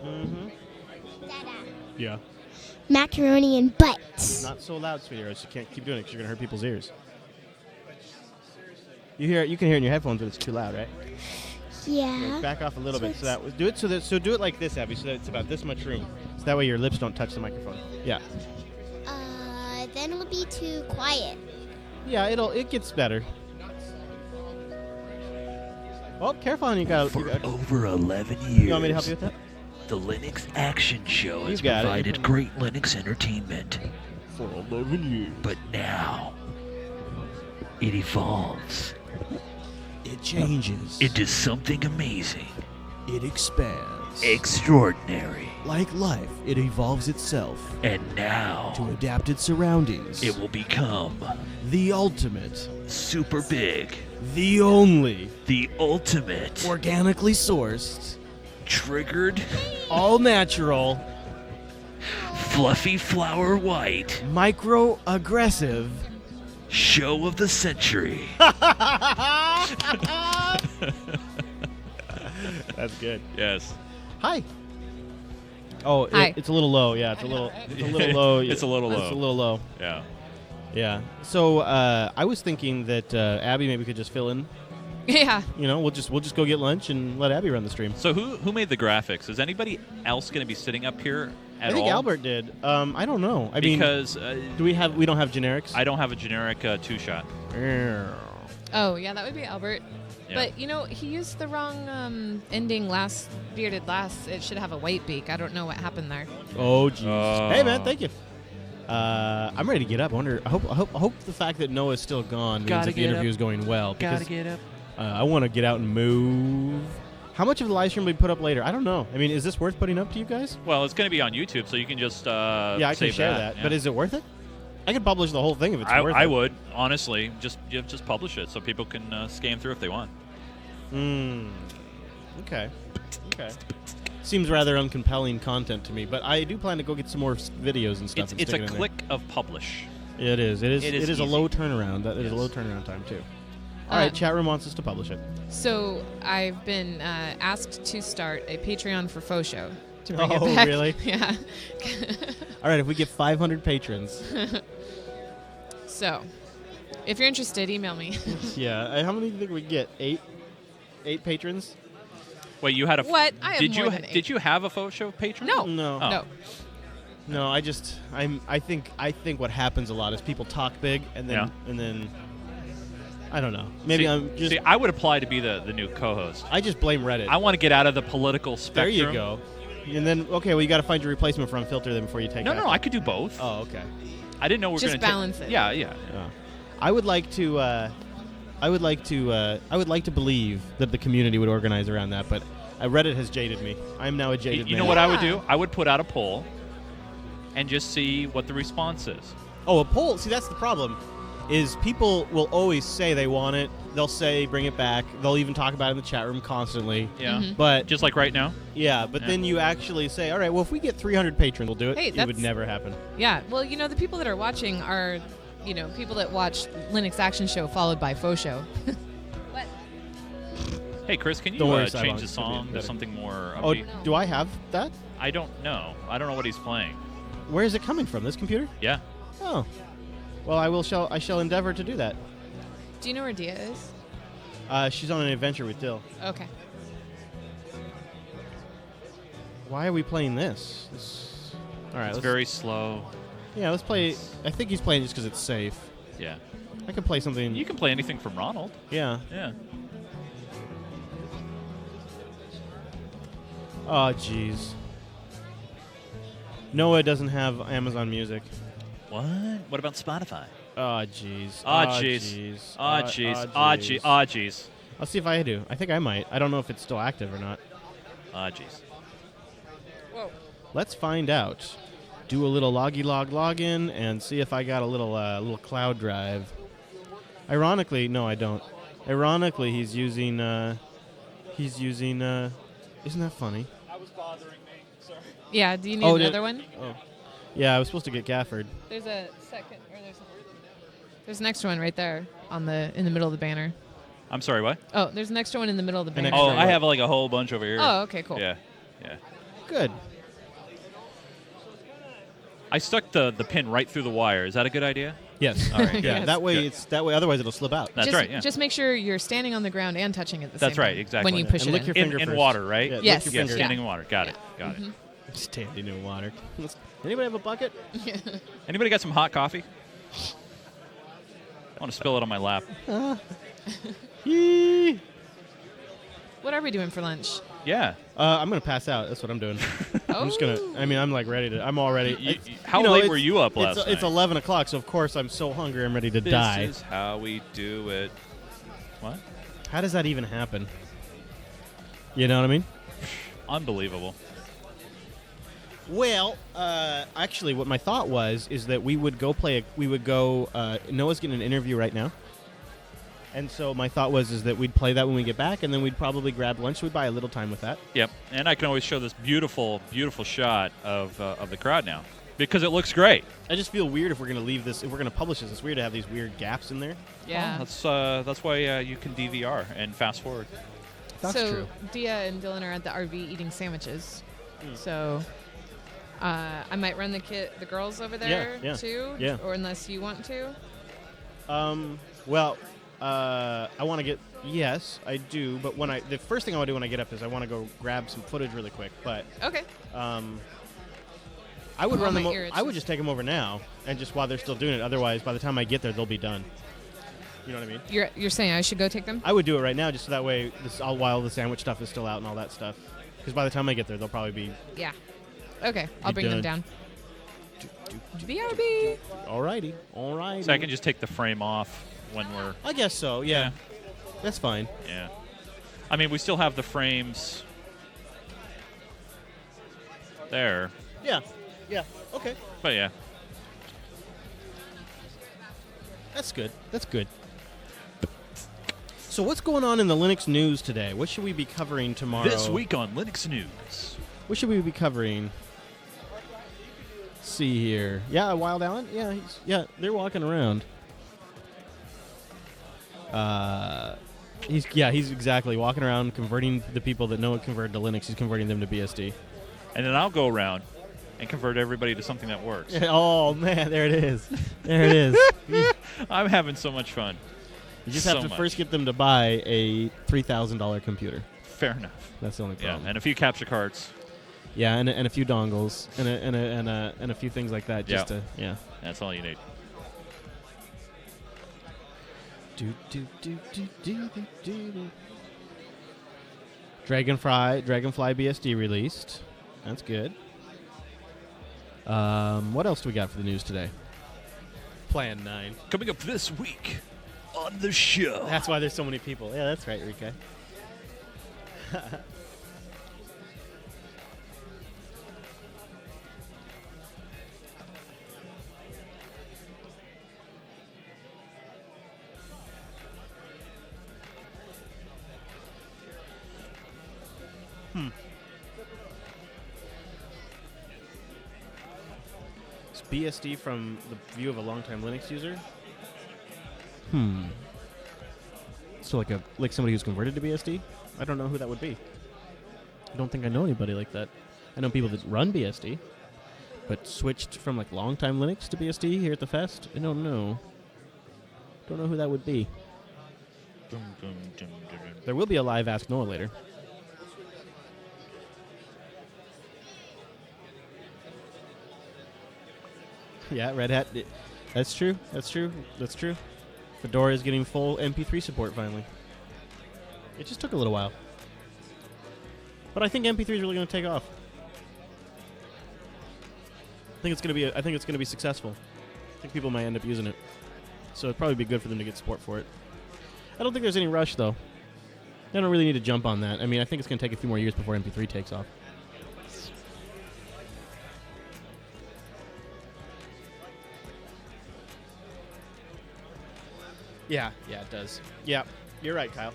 Mm-hmm. Yeah. Macaroni and butts. Not so loud, sweetie, or else you can't keep doing it because you're gonna hurt people's ears. You can hear it in your headphones, but it's too loud, right? Yeah. Back off a little So bit. So do it like this, Abby, so that it's about this much room. So that way your lips don't touch the microphone. Yeah. Then it'll be too quiet. Yeah, it gets better. Oh, careful on you got. For over 11 years, You want me to help you with that? the Linux Action Show has got it. provided great Linux entertainment. For 11 years. But now, it evolves It changes. into something amazing, It expands. extraordinary. Like life, it evolves itself And now, to adapt its surroundings. it will become The ultimate, super big, the only, the ultimate, organically sourced, triggered, all natural, fluffy flower white micro-aggressive show of the century. That's good. Yes. Hi. Oh, Hi. It's a little low. Yeah, it's a little low. It's a little low. It's a little low. Yeah. Yeah. So I was thinking that Abby maybe could just fill in. Yeah. You know, we'll just go get lunch and let Abby run the stream. So who made the graphics? Is anybody else going to be sitting up here at I think all? Albert did. I don't know. I mean, Because we don't have generics. I don't have a generic two-shot. Oh, yeah, that would be Albert. Yeah. But, you know, he used the wrong ending bearded last. It should have a white beak. I don't know what happened there. Oh, jeez. Oh. Hey, man, thank you. I'm ready to get up. I hope the fact that Noah's still gone means Gotta that the get interview up. is going well. Gotta Because get up. I want to get out and move. How much of the live stream will be put up later? I don't know. I mean, is this worth putting up to you guys? Well, it's going to be on YouTube, so you can just Yeah, I can save share that. Yeah. But is it worth it? I could publish the whole thing if it's worth it. I would, honestly. Just publish it so people can scan through if they want. Okay. Seems rather uncompelling content to me, but I do plan to go get some more videos and stuff. It's a and stick it in there. click of publish. It is. It is It a is low easy. turnaround. That is a Yes. low turnaround time too. All right, chat room wants us to publish it. So I've been asked to start a Patreon for Faux Show to bring it Oh, back. really? Yeah. All right, if we get 500 patrons. So, if you're interested, email me. Yeah. How many do you think we get? 8 patrons? Wait, you had a. What? I have did more you than 8. did you have a Faux Show patron? No. No. Oh. No. No, I think what happens a lot is people talk big and then I don't know. Maybe I would apply to be the new co-host. I just blame Reddit. I want to get out of the political There spectrum. you go. And then you got to find your replacement for Unfiltered then before you take. No, I could do both. Oh, okay. I didn't know we were Just going to balance it. Yeah. I would like to. I would like to believe that the community would organize around that, but Reddit has jaded me. I'm now a jaded man. You know what I would do? I would put out a poll and just see what the response is. Oh, a poll. See, that's the problem. Is people will always say they want it. They'll say bring it back. They'll even talk about it in the chat room constantly. Yeah. Mm-hmm. But just like right now. Yeah, but then you actually say, all right, well, if we get 300 patrons, we'll do it. Hey, it would that's- never happen. Yeah. Well, the people that are watching are, people that watch Linux Action Show followed by Faux Show. Hey, Chris, can you Don't worry, change Cylon, the it's gonna be song to better. something more Oh, upbeat? do I have that? I don't know. I don't know what he's playing. Where is it coming from? This computer? Yeah. Oh. Well, I shall endeavor to do that. Do you know where Dia is? She's on an adventure with Dill. Okay. Why are we playing this? All right. It's let's- very slow. Yeah, let's play. I think he's playing just because it's safe. Yeah. I could play something. You can play anything from Ronald. Yeah. Yeah. Oh, jeez. Noah doesn't have Amazon Music. What? What about Spotify? Oh, jeez. Ah, jeez. Ah, jeez. Ah, jeez. Ah, jeez. I'll see if I do. I think I might. I don't know if it's still active or not. Ah, jeez. Whoa. Let's find out. Do a little login and see if I got a little cloud drive. Ironically, no, I don't. Ironically, he's using. Isn't that funny? That was bothering me. Sorry. Yeah. Do you need another one? Oh. Yeah, I was supposed to get Gafford. There's a second, or there's an extra one right there in the middle of the banner. I'm sorry, what? Oh, there's an extra one in the middle of the banner. Oh, I have like a whole bunch over here. Oh, okay, cool. Yeah. Yeah. Good. I stuck the pin right through the wire. Is that a good idea? Yes. All right. Yeah. good. That way Good. Otherwise it'll slip out. That's just, right. Yeah. Just make sure you're standing on the ground and touching at the That's same right. time Exactly. when you push And it lick in. your finger in first. water, right? Yeah, Yes. lick your finger. Standing in water. Got it. Yeah. Got it. Standing in water. Anybody have a bucket? Anybody got some hot coffee? I want to spill it on my lap. Yee. What are we doing for lunch? Yeah. I'm gonna pass out. That's what I'm doing. I'm just gonna. I mean, I'm like ready to. I'm already. How late were you up last It's night? 11 o'clock, so of course I'm so hungry I'm ready to This die. is how we do it. What? How does that even happen? You know what I mean? Unbelievable. Well, actually, what my thought was is that we would go play. Noah's getting an interview right now, and so my thought was that we'd play that when we get back, and then we'd probably grab lunch. We'd buy a little time with that. Yep. And I can always show this beautiful, beautiful shot of the crowd now because it looks great. I just feel weird if we're gonna leave this. If we're gonna publish this, it's weird to have these weird gaps in there. Yeah. That's why you can DVR and fast forward. That's so true. Dia and Dylan are at the RV eating sandwiches. So I might run the girls over there yeah, too. yeah. Or unless you want to. Well, I want to get. Yes, I do. But the first thing I want to do when I get up is I want to go grab some footage really quick. But Okay. I would Oh, run my them. ear I would itches. just take them over now, and just while they're still doing it. Otherwise, by the time I get there, they'll be done. You know what I mean? You're saying I should go take them? I would do it right now, just so that way, while the sandwich stuff is still out and all that stuff. Because by the time I get there, they'll probably be. Yeah. Okay. I'll Be bring them done. down. BRB. Alrighty. Alrighty. So I can just take the frame off when we're. I guess so. Yeah. That's fine. Yeah. I mean, we still have the frames there, Yeah. Yeah. Okay. but yeah. That's good. That's good. So what's going on in the Linux news today? What should we be covering tomorrow? This week on Linux News. What should we be covering? Let's see here. Yeah, Wild Allen? Yeah, they're walking around. He's exactly walking around converting the people that know it converted to Linux. He's converting them to BSD. And then I'll go around and convert everybody to something that works. Oh man, there it is. There it is. I'm having so much fun. You just have to first get them to buy a $3,000 computer. Fair enough. That's the only problem. Yeah, and a few capture cards. Yeah, and a few dongles and a few things like that. Just to That's all you need. Dragonfly BSD released. That's good. What else do we got for the news today? Plan 9. Coming up this week on the show. That's why there's so many people. Yeah, that's right, Rika. Is BSD from the view of a longtime Linux user? So like somebody who's converted to BSD? I don't know who that would be. I don't think I know anybody like that. I know people that run BSD, but switched from like longtime Linux to BSD here at the fest. I don't know. Don't know who that would be. There will be a live Ask Noah later. Yeah, Red Hat. That's true. That's true. That's true. Fedora is getting full MP3 support finally. It just took a little while. But I think MP3 is really going to take off. I think it's going to be successful. I think people might end up using it. So it'd probably be good for them to get support for it. I don't think there's any rush though. I don't really need to jump on that. I mean, I think it's going to take a few more years before MP3 takes off. Yeah, it does. Yeah, you're right, Kyle.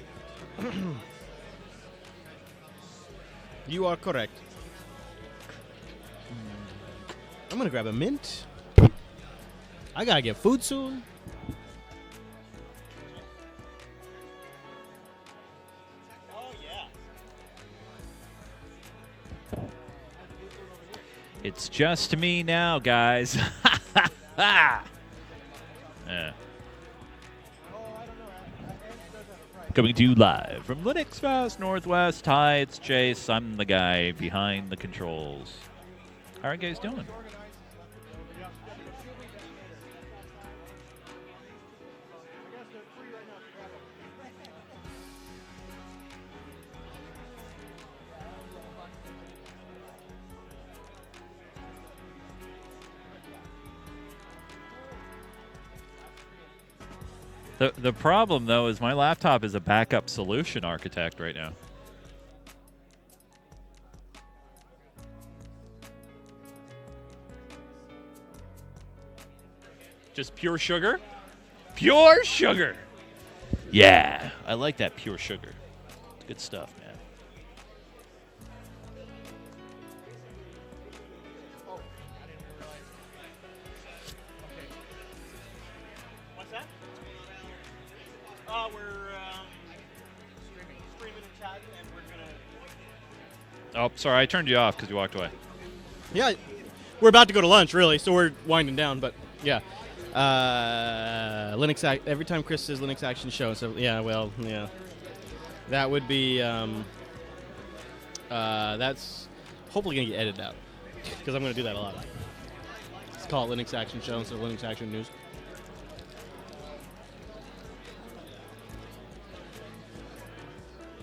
You are correct. I'm gonna grab a mint. I gotta get food soon. Oh yeah. It's just me now, guys. Yeah. Coming to you live from LinuxFest Northwest. Hi, it's Chase. I'm the guy behind the controls. How are you guys doing? The problem, though, is my laptop is a backup solution architect right now. Just pure sugar? Pure sugar! Yeah, I like that pure sugar. It's good stuff, man. What's that? We're streaming and chatting, and we're gonna. Oh, sorry, I turned you off because you walked away. Yeah, we're about to go to lunch, really, so we're winding down. But yeah, Linux. Every time Chris says Linux Action Show, so yeah, well, yeah, that would be. That's hopefully gonna get edited out because I'm gonna do that a lot. Let's call it Linux Action Show instead of Linux Action News.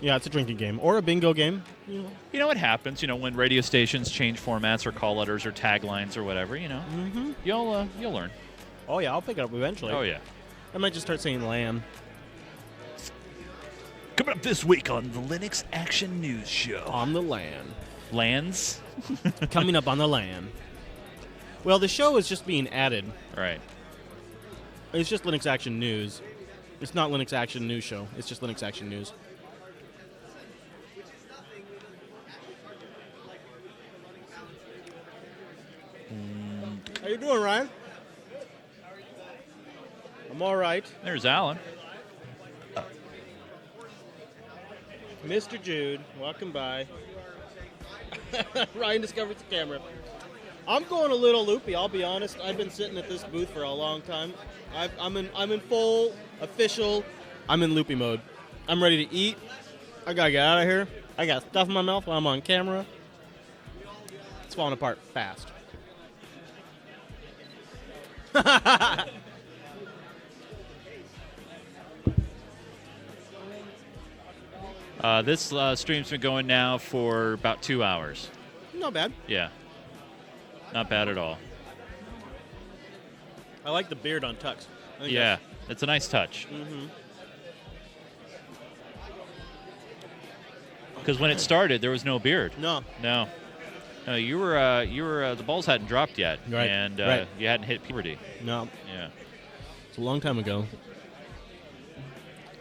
Yeah, it's a drinking game or a bingo game. You know what happens, when radio stations change formats or call letters or taglines or whatever, Mm-hmm. You'll learn. Oh yeah, I'll pick it up eventually. Oh yeah. I might just start saying LAN. Coming up this week on the Linux Action News Show. On the LAN. Lands? Coming up on the LAN. Well, the show is just being added. Right. It's just Linux Action News. It's not Linux Action News Show. It's just Linux Action News. How you doing, Ryan? I'm all right. There's Alan. Mr. Jude, welcome by. Ryan discovers the camera. I'm going a little loopy, I'll be honest. I've been sitting at this booth for a long time. I'm in full, official, I'm in loopy mode. I'm ready to eat. I gotta get out of here. I got stuff in my mouth while I'm on camera. It's falling apart fast. This stream's been going now for about 2 hours. Not bad. Yeah. Not bad at all. I like the beard on Tux. Yeah, it's a nice touch. Mm-hmm. Because when it started, there was no beard. No. No, you were the balls hadn't dropped yet, Right. and Right. you hadn't hit puberty. No. Yeah. It's a long time ago.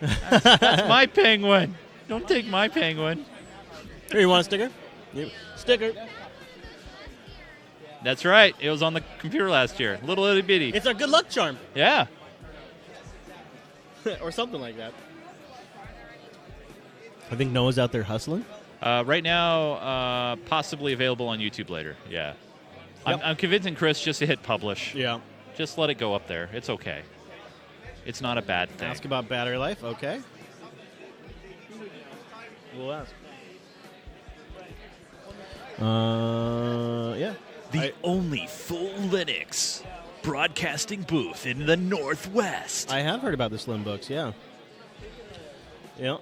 That's my penguin. Don't take my penguin. Here, you want a sticker? Yep. Sticker. That's right. It was on the computer last year. Little itty bitty. It's a good luck charm. Yeah. Or something like that. I think Noah's out there hustling. Right now, possibly available on YouTube later. Yeah. Yep. I'm convincing Chris just to hit publish. Yeah. Just let it go up there. It's okay. It's not a bad thing. Ask about battery life. Okay. We'll ask. Yeah. The only full Linux broadcasting booth in the Northwest. I have heard about the Slim Books, yeah. Yeah.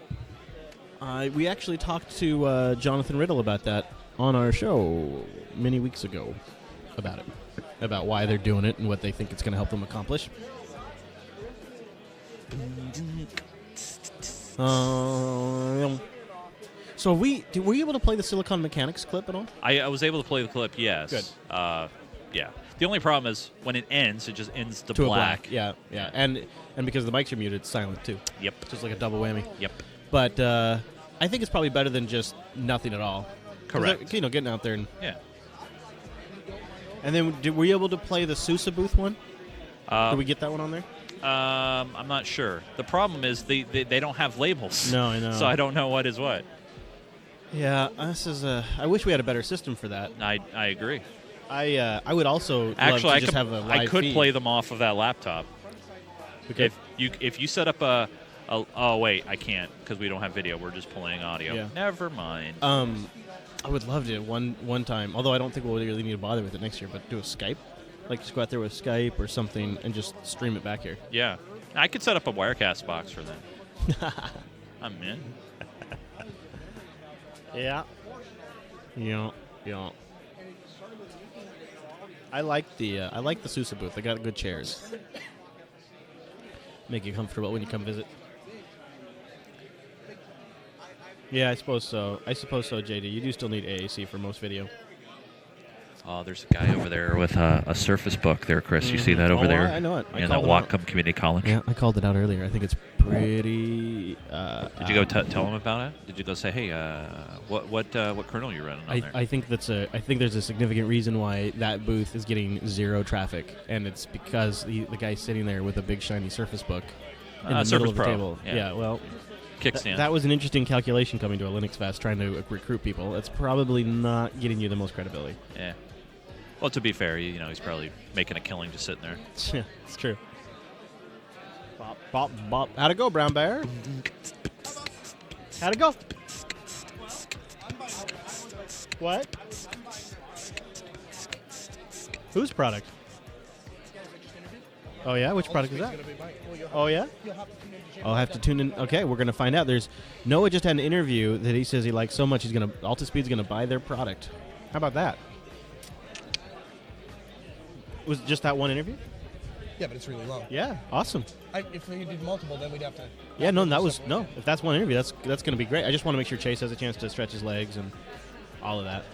We actually talked to Jonathan Riddle about that on our show many weeks ago about it, about why they're doing it and what they think it's going to help them accomplish. So were you able to play the Silicon Mechanics clip at all? I was able to play the clip, yes. Good. Yeah. The only problem is when it ends, it just ends to To black. a black. Yeah. And because the mics are muted, it's silent too. Yep. Just like a double whammy. Yep. But I think it's probably better than just nothing at all. 'Cause Correct. getting out there and Yeah. And then were you able to play the Sousa booth one? Did we get that one on there? I'm not sure. The problem is they don't have labels. No, I know. So I don't know what is what. Yeah, this is I wish we had a better system for that. I agree. I would also Actually, love I to just could have a live I could feed. play them off of that laptop. Okay. If you set up a oh wait, I can't because we don't have video. We're just playing audio. Yeah. Never mind. I would love to one time. Although I don't think we'll really need to bother with it next year. But do a Skype, like just go out there with Skype or something and just stream it back here. Yeah, I could set up a Wirecast box for that. I'm in. Yeah. Yeah. I like the Sousa booth. They got good chairs. Make you comfortable when you come visit. Yeah, I suppose so. JD. You do still need AAC for most video. Oh, there's a guy over there with a Surface Book there, Chris. You see that over there? I know it. In that Whatcom Community College. Yeah, I called it out earlier. I think it's pretty. Did you go tell him about it? Did you go say, hey, what kernel you running on there? I think there's a significant reason why that booth is getting zero traffic, and it's because the guy's sitting there with a big shiny Surface Book in the middle Surface of the Pro. table. Yeah. Well, Kickstand. that was an interesting calculation coming to a LinuxFest trying to recruit people. It's probably not getting you the most credibility. Yeah. Well, to be fair, he's probably making a killing just sitting there. Yeah, it's true. Bop, bop, bop. How'd it go, Brown Bear? How'd it go? What? Whose product? Oh, yeah? Which product is that? Oh, yeah? I'll have to tune in. Okay, we're going to find out. Noah just had an interview that he says he likes so much Altispeed's going to buy their product. How about that? Was it just that one interview? Yeah, but it's really long. Yeah, awesome. If we did multiple, then we'd have to. Yeah, no, if that's one interview, that's going to be great. I just want to make sure Chase has a chance to stretch his legs and all of that.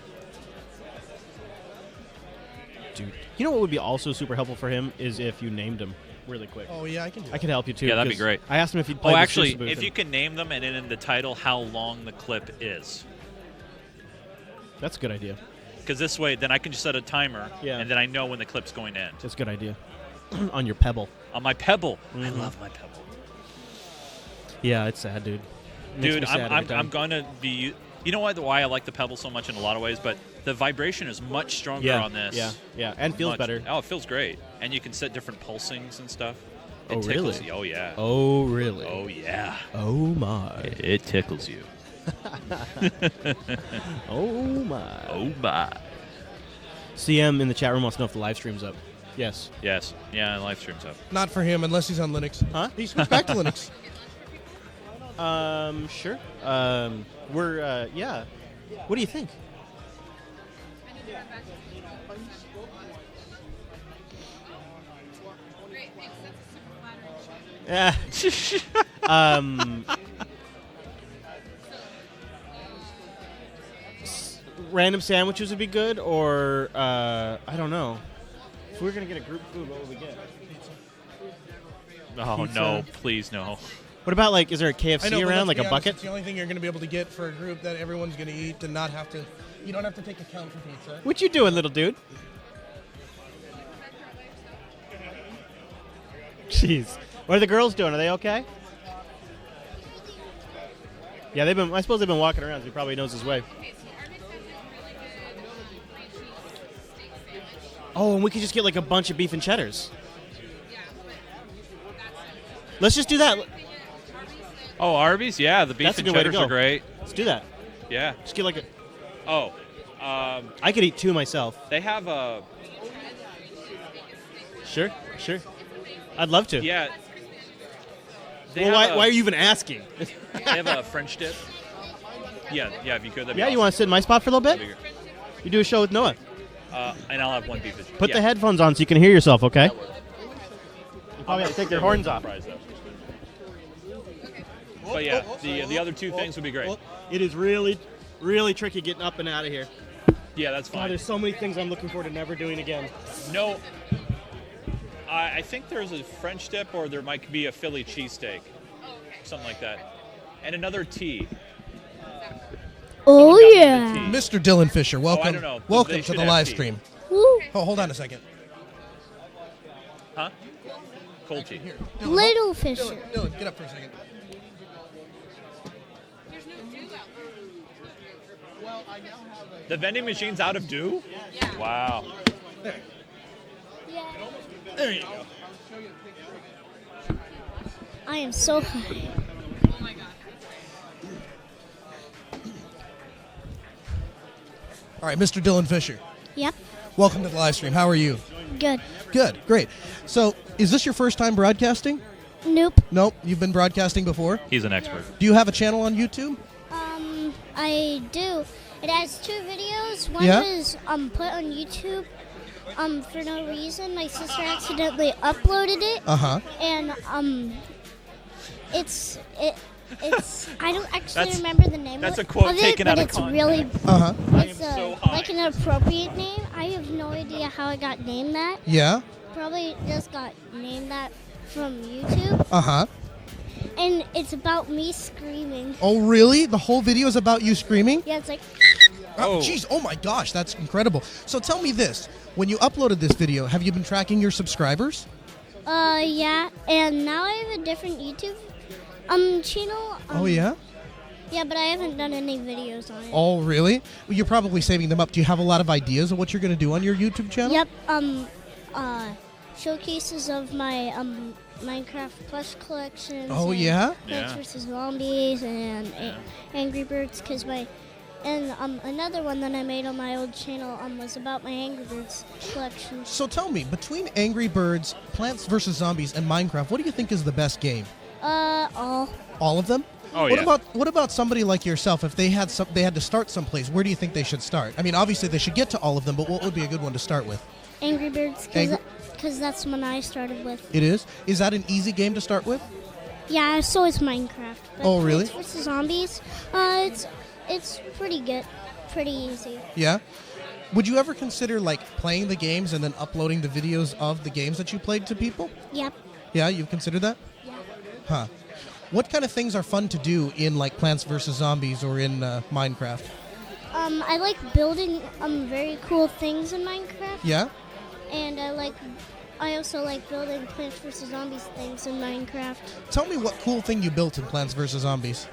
Dude, you know what would be also super helpful for him is if you named him really quick. Oh yeah, I can do that. I could help you too. Yeah, that'd be 'cause great. I asked him if he'd play. Oh, the actually, Sousa booth if you can name them and then in the title how long the clip is. That's a good idea. Because this way, then I can just set a timer, Yeah. and then I know when the clip's going to end. That's a good idea. On your Pebble. On my Pebble. I Mhm. love my Pebble. Yeah, it's sad, dude. makes Dude, me sad every I'm time. gonna be. You know what? Why I like the Pebble so much in a lot of ways, but the vibration is much stronger on this. Yeah, and feels better. Oh, it feels great, and you can set different pulsings and stuff. It Oh, tickles really? you. Oh yeah. Oh, really? Oh yeah. Oh, my. It tickles you. Oh, my. Oh my. CM in the chat room wants to know if the live stream's up. Yes. Yes. Yeah, live stream's up. Not for him unless he's on Linux. Huh? He switched back to Linux. Sure. Yeah. What do you think? Great, thanks. That's a super flattering show. Yeah. Random sandwiches would be good, or I don't know. If we were gonna get a group food, what would we get? Oh Pizza. no! Please no. What about like, is there a KFC I know, but around, let's like be a honest, bucket? It's the only thing you're going to be able to get for a group that everyone's going to eat and not have to. You don't have to take account for pizza. What you doing, little dude? Jeez. What are the girls doing? Are they okay? Yeah, I suppose they've been walking around, so he probably knows his way. Okay, so Arby's has this really good grilled cheese steak sandwich. Oh, and we could just get like a bunch of beef and cheddars. Yeah, but that's Let's just do that. Oh, Arby's? Yeah, the beef That's a and good way to cheddars go. are great. Let's do that. Yeah. Just get like a. Oh, I could eat two myself. they have a. Sure. I'd love to. Yeah. They Well, have why are you even asking? They have a French dip. Yeah. If you could, that'd be Yeah, awesome. you want to sit in my spot for a little That'd bit? be great. You do a show with Noah. And I'll have one beef. Put yeah. the headphones on so you can hear yourself, okay? You probably have to take your horns off. But yeah, the other two things would be great. It is really, really tricky getting up and out of here. Yeah, that's God, fine. there's so many things I'm looking forward to never doing again. No, I think there's a French dip, or there might be a Philly cheesesteak, something like that, and another tea. Oh, Tea. yeah. Mr. Dylan Fisher, welcome. don't know. Welcome They to should the have live tea. stream. Woo. Oh, hold on a second. Huh? Cold tea. Here, Dylan, Little Fisher. Dylan, get up for a second. there's no dew out there. The vending machine's out of dew? Yeah. Wow. Yeah. There you go. I am so high. Oh my god. All right, Mr. Dylan Fisher, Yep. welcome to the live stream. How are you? Good. Good, great. So, is this your first time broadcasting? Nope. Nope, you've been broadcasting before. He's an expert. Do you have a channel on YouTube? I do. It has two videos. One Yeah? was put on YouTube for no reason. My sister accidentally uploaded it, Uh-huh. and it's I don't actually That's- remember the name. that's of a quote of it, taken but out of it's context. really Uh-huh. it's so high. like an appropriate name. I have no idea how I got named that. Yeah? Probably just got named that from YouTube, Uh-huh. and it's about me screaming. Oh, really? The whole video is about you screaming? Yeah, it's like Oh, jeez. Oh, my gosh. That's incredible. So tell me this. When you uploaded this video, have you been tracking your subscribers? yeah, and now I have a different YouTube channel. Oh, yeah? Yeah, but I haven't done any videos on it. Oh, really? Well, you're probably saving them up. Do you have a lot of ideas of what you're going to do on your YouTube channel? Yep. Showcases of my Minecraft plush collections. Oh, and yeah? Plants Yeah. vs Zombies and Angry Birds, another one that I made on my old channel was about my Angry Birds collection. So tell me, between Angry Birds, Plants vs. Zombies, and Minecraft, what do you think is the best game? All. All of them? Oh, what yeah. What about somebody like yourself? If they had to start someplace, where do you think they should start? I mean, obviously they should get to all of them, but what would be a good one to start with? Angry Birds, because that's when I started with. It is. Is that an easy game to start with? Yeah, so is Minecraft. But Oh, really? Plants vs Zombies, it's pretty good, pretty easy. Yeah. Would you ever consider like playing the games and then uploading the videos of the games that you played to people? Yep. Yeah, you've considered that? Yeah. Huh. What kind of things are fun to do in like Plants vs. Zombies or in Minecraft? I like building very cool things in Minecraft. Yeah? And I also like building Plants vs Zombies things in Minecraft. Tell me what cool thing you built in Plants vs. Zombies.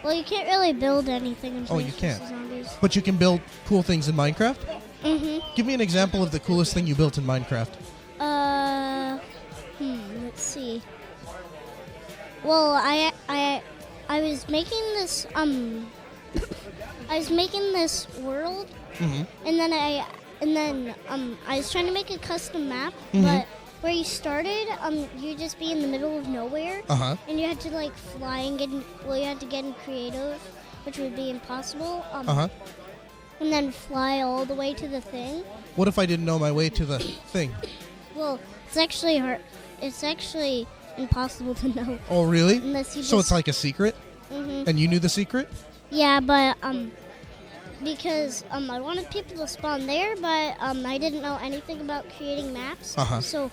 Well, you can't really build anything in Oh, you Plants can't. vs. Zombies. But you can build cool things in Minecraft? Mm-hmm. Give me an example of the coolest thing you built in Minecraft. Let's see. Well, I was making this I was making this world, Mm-hmm. and then I was trying to make a custom map, Mhm. but where you started, you'd just be in the middle of nowhere, Uh-huh. and you had to like fly and you had to get in creative, which would be impossible. Uh-huh. And then fly all the way to the thing. What if I didn't know my way to the thing? Well, it's actually hard. It's actually impossible to know. Oh, really? Unless you So just- it's like a secret? Mhm. And you knew the secret? Yeah, but because I wanted people to spawn there, but I didn't know anything about creating maps. Uh-huh. So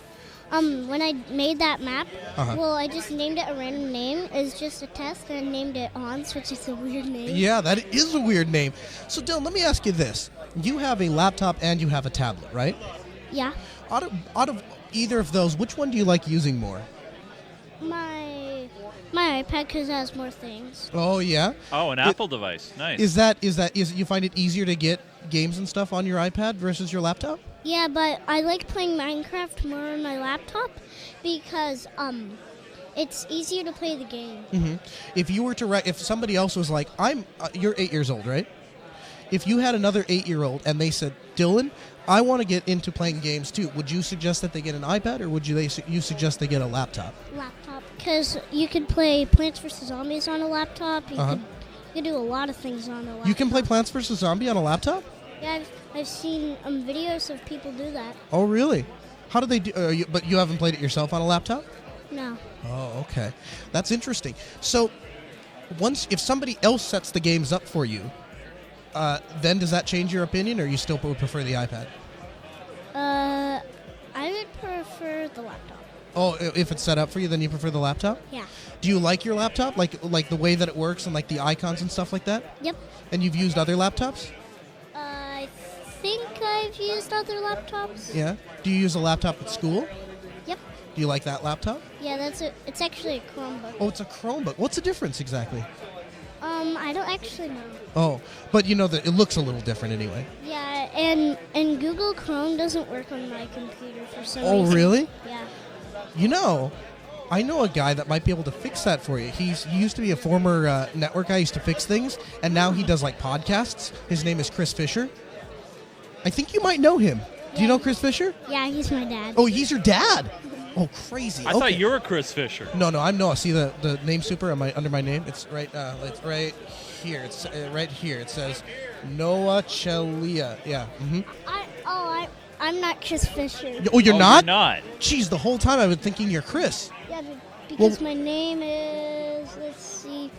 when I made that map, Uh-huh. well, I just named it a random name. It's just a test, and I named it Hans, which is a weird name. Yeah, that is a weird name. So, Dylan, let me ask you this. You have a laptop and you have a tablet, right? Yeah. Out of either of those, which one do you like using more? My iPad, because it has more things. Oh, yeah? Oh, an Apple device. Nice. Is you find it easier to get games and stuff on your iPad versus your laptop? Yeah, but I like playing Minecraft more on my laptop because it's easier to play the game. Mm-hmm. If you were to if somebody else was like, you're 8 years old, right? If you had another 8-year-old and they said, Dylan, I want to get into playing games too, would you suggest that they get an iPad, or would you suggest they get a laptop? Laptop, because you could play Plants vs. Zombies on a laptop. You Uh-huh. could do a lot of things on a laptop. You can play Plants vs. Zombie on a laptop? Yeah, I've seen videos of people do that. Oh, really? How do they do? But you haven't played it yourself on a laptop? No. Oh, okay. That's interesting. So, if somebody else sets the games up for you, then does that change your opinion, or you still would prefer the iPad? I would prefer the laptop. Oh, if it's set up for you, then you prefer the laptop? Yeah. Do you like your laptop, like the way that it works and like the icons and stuff like that? Yep. And you've used other laptops? I think I've used other laptops. Yeah. Do you use a laptop at school? Yep. Do you like that laptop? Yeah, it's actually a Chromebook. Oh, it's a Chromebook. What's the difference exactly? I don't actually know. Oh, but you know that it looks a little different anyway. Yeah, and Google Chrome doesn't work on my computer for some Oh, reason. really? Yeah. You know, I know a guy that might be able to fix that for you. He used to be a former network guy, used to fix things, and now he does like podcasts. His name is Chris Fisher. I think you might know him. Do you know Chris Fisher? Yeah, he's my dad. Oh, he's your dad. Oh, crazy. I thought you were Chris Fisher. No, I'm Noah. See the name super under my name? It's right here. It's right here. It says Noah Chelia. Yeah. Mm-hmm. I'm not Chris Fisher. Oh, you're not? You're not. Jeez, the whole time I've been thinking you're Chris. Yeah, because Well- my name is, let's see.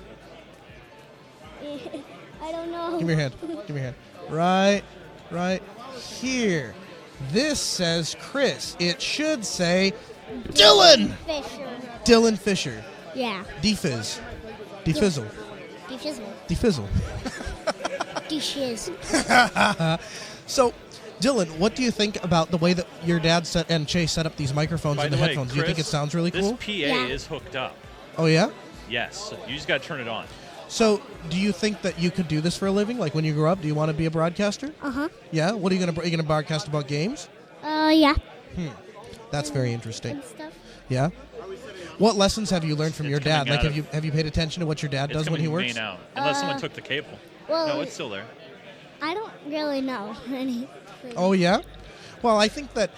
I don't know. Give me your hand. Give me your hand. Right here. This says Chris. It should say Dylan. Fisher. Dylan Fisher. Yeah. Defizz. Defizzle. Defizzle. Defizzle. Deshiz. So, Dylan, what do you think about the way that your dad and Chase set up these microphones By and the the way, headphones? Do you think it Chris, sounds really this cool? PA Yeah. is hooked up. Oh, yeah? Yes. You just got to turn it on. So, do you think that you could do this for a living? Like when you grow up, do you want to be a broadcaster? Uh-huh. Yeah? What are you going to broadcast about games? Yeah. That's very interesting. And stuff. Yeah? What lessons have you learned from It's your dad? coming Like out have you paid attention to what your dad It's does when coming he works? main out. Unless someone took the cable. well, No, it's still there. I don't really know anything. Oh yeah? Well, I think that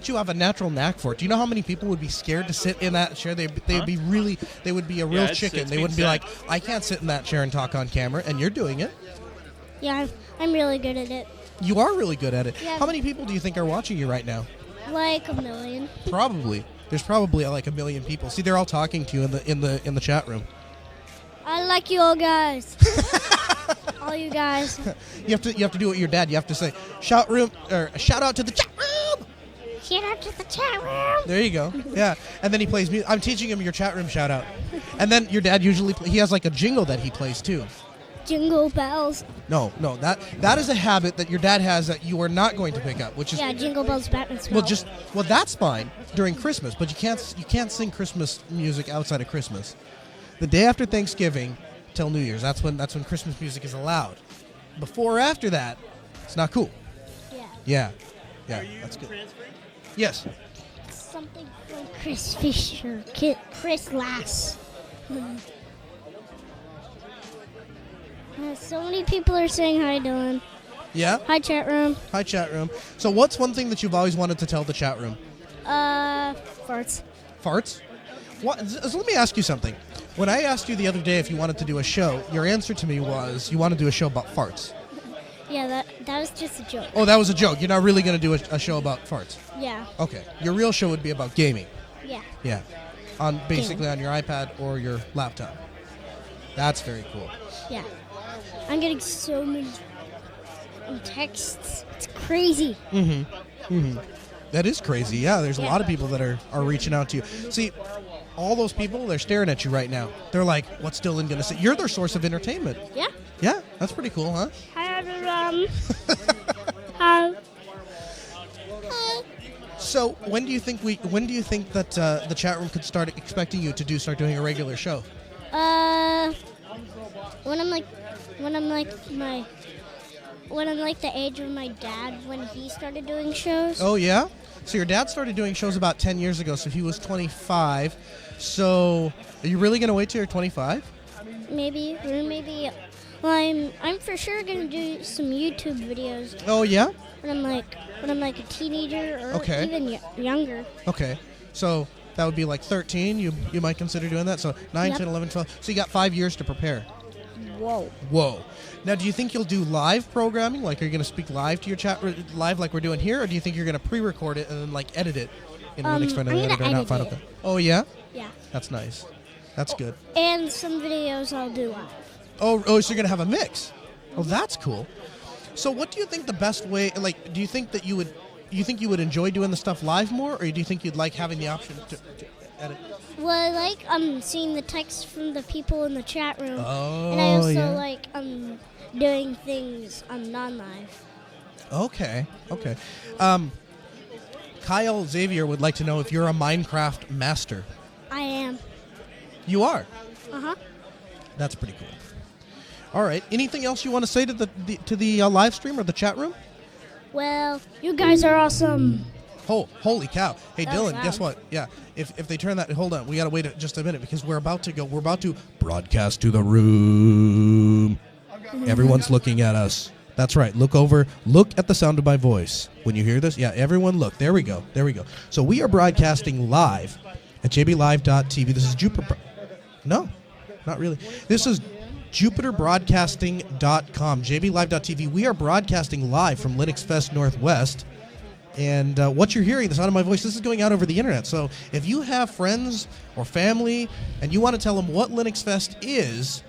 you have a natural knack for it. Do you know how many people would be scared to sit in that chair? They'd be they would be a real it's chicken. They been wouldn't be said. like, I can't sit in that chair and talk on camera, and you're doing it. Yeah, I'm really good at it. You are really good at it. Yeah. How many people do you think are watching you right now? Like a million. Probably. There's probably like 1 million people. See, they're all talking to you in the chat room. I like you all guys. All you guys. You have to do what your dad. You have to say shout out to the chat room. Shout out to the chat room. There you go. Yeah, and then he plays music. I'm teaching him your chat room shout out, and then your dad usually he has like a jingle that he plays too. Jingle bells. No, that is a habit that your dad has that you are not going to pick up, which is Yeah, jingle bells, Batman smell. well that's fine during Christmas, but you can't sing Christmas music outside of Christmas. The day after Thanksgiving till New Year's. That's when Christmas music is allowed. Before or after that, it's not cool. Yeah. Yeah, that's good. Yes. Something from Chris Fisher, Chris Lass. So many people are saying hi, Dylan. Yeah? Hi, chat room. Hi, chat room. So what's one thing that you've always wanted to tell the chat room? Farts. Farts? So let me ask you something. When I asked you the other day if you wanted to do a show, your answer to me was you want to do a show about farts. Yeah, that was just a joke. Oh, that was a joke. You're not really going to do a show about farts. Yeah. Okay. Your real show would be about gaming. Yeah. Yeah. Basically on your iPad or your laptop. That's very cool. Yeah. I'm getting so many texts. It's crazy. That is crazy. Yeah, there's a lot of people that are reaching out to you. See, all those people, they're staring at you right now. They're like, what's Dylan going to say? You're their source of entertainment. Yeah. Yeah, that's pretty cool, huh? Hi, everyone. Hi. So, when do you think that the chat room could start expecting you to start doing a regular show? When I'm like the age of my dad when he started doing shows. Oh, yeah? So your dad started doing shows about 10 years ago, so he was 25. So, are you really going to wait till you're 25? Maybe. Well, I'm for sure going to do some YouTube videos. Oh, yeah? When I'm like a teenager or Okay. even younger. Okay. So, that would be like 13. You might consider doing that. So, 9, Yep. 10, 11, 12. So, you got 5 years to prepare. Whoa. Now, do you think you'll do live programming? Like, are you going to speak live to your chat, live like we're doing here? Or do you think you're going to pre-record it and then, like, edit it in Linux Friendly I'm gonna Editor, not edit Final it. Cut? Oh, yeah? Yeah. That's nice. That's good. And some videos I'll do live. Oh, so you're going to have a mix. Oh, that's cool. So what do you think the best way, like, do you think that you would enjoy doing the stuff live more, or do you think you'd like having the option to edit? Well, I like seeing the text from the people in the chat room. Oh, And I also yeah. like doing things non-live. Okay. Kyle Xavier would like to know if you're a Minecraft master. I am. You are? Uh-huh. That's pretty cool. All right. Anything else you want to say to the live stream or the chat room? Well, you guys are awesome. Oh, holy cow. Hey, That was Dylan, guess loud. what? Yeah, if they turn that, hold on. We got to wait just a minute because we're about to broadcast to the room. Everyone's looking at us. That's right. Look over. Look at the sound of my voice. When you hear this, yeah, everyone look. There we go. So we are broadcasting live at jblive.tv. This is Jupiter. No, not really. This is JupiterBroadcasting.com, jblive.tv. We are broadcasting live from LinuxFest Northwest. And what you're hearing, the sound of my voice, this is going out over the internet. So if you have friends or family and you want to tell them what LinuxFest is,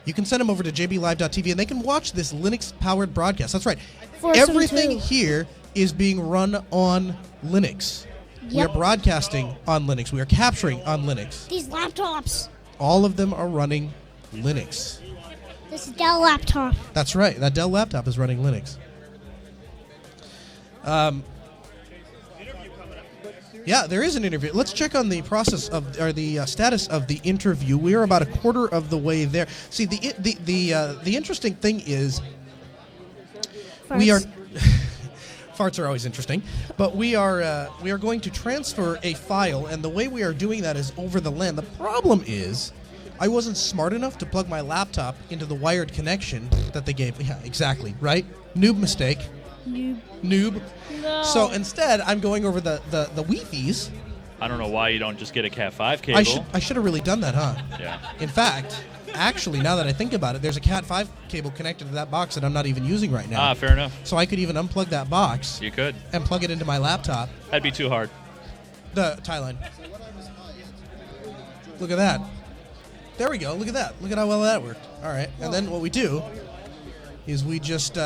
you can send them over to jblive.tv and they can watch this Linux-powered broadcast. That's right. Everything here is being run on Linux. Yep. We are broadcasting on Linux. We are capturing on Linux. These laptops. All of them are running Linux. This Dell laptop. That's right. That Dell laptop is running Linux. Yeah, there is an interview. Let's check on the the status of the interview. We are about a quarter of the way there. See, the interesting thing is we are farts are always interesting, but we are going to transfer a file, and the way we are doing that is over the LAN. The problem is I wasn't smart enough to plug my laptop into the wired connection that they gave. Yeah, exactly, right? Noob mistake. Noob. No. So instead, I'm going over the Wi-Fi's. I don't know why you don't just get a Cat 5 cable. I should have really done that, huh? Yeah. In fact, actually, now that I think about it, there's a Cat 5 cable connected to that box that I'm not even using right now. Ah, fair enough. So I could even unplug that box. You could. And plug it into my laptop. That'd be too hard. The tie line. Look at that. There we go. Look at that. Look at how well that worked. All right. And then what we do is we just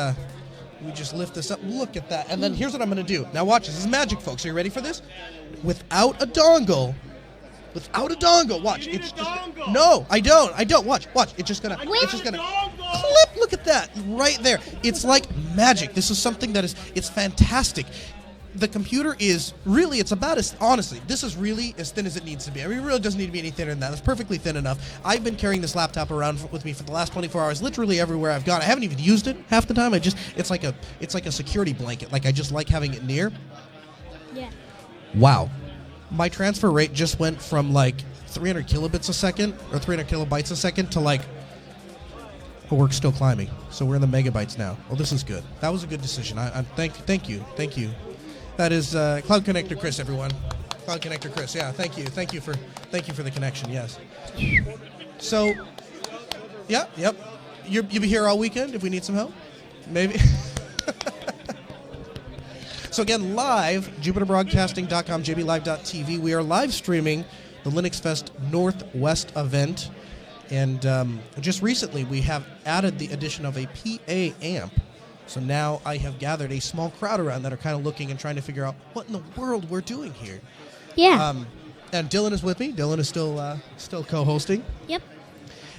lift this up. Look at that. And then here's what I'm going to do. Now watch. This is magic, folks. Are you ready for this? Without a dongle. Watch. It's just, no, I don't. Watch. It's just gonna clip. Look at that. Right there. It's like magic. This is something that it's fantastic. the computer is really, it's about as, honestly, this is really as thin as it needs to be. I mean, it really doesn't need to be any thinner than that. It's perfectly thin enough. I've been carrying this laptop around with me for the last 24 hours, literally everywhere I've gone. I haven't even used it half the time. It's like a security blanket. Like, I just like having it near. Yeah. Wow. My transfer rate just went from like 300 kilobits a second, or 300 kilobytes a second, to like, oh, we're still climbing. So we're in the megabytes now. Well, this is good. That was a good decision. Thank you. That is Cloud Connector Chris, everyone. Cloud Connector Chris. Yeah, thank you for the connection. Yes. So, yeah, yep. You'll be here all weekend if we need some help. Maybe. So again, live, JupiterBroadcasting.com, JBLive.tv. We are live streaming the LinuxFest Northwest event. And just recently, we have added the addition of a PA amp. So now I have gathered a small crowd around that are kind of looking and trying to figure out what in the world we're doing here. Yeah. And Dylan is with me. Dylan is still co-hosting. Yep.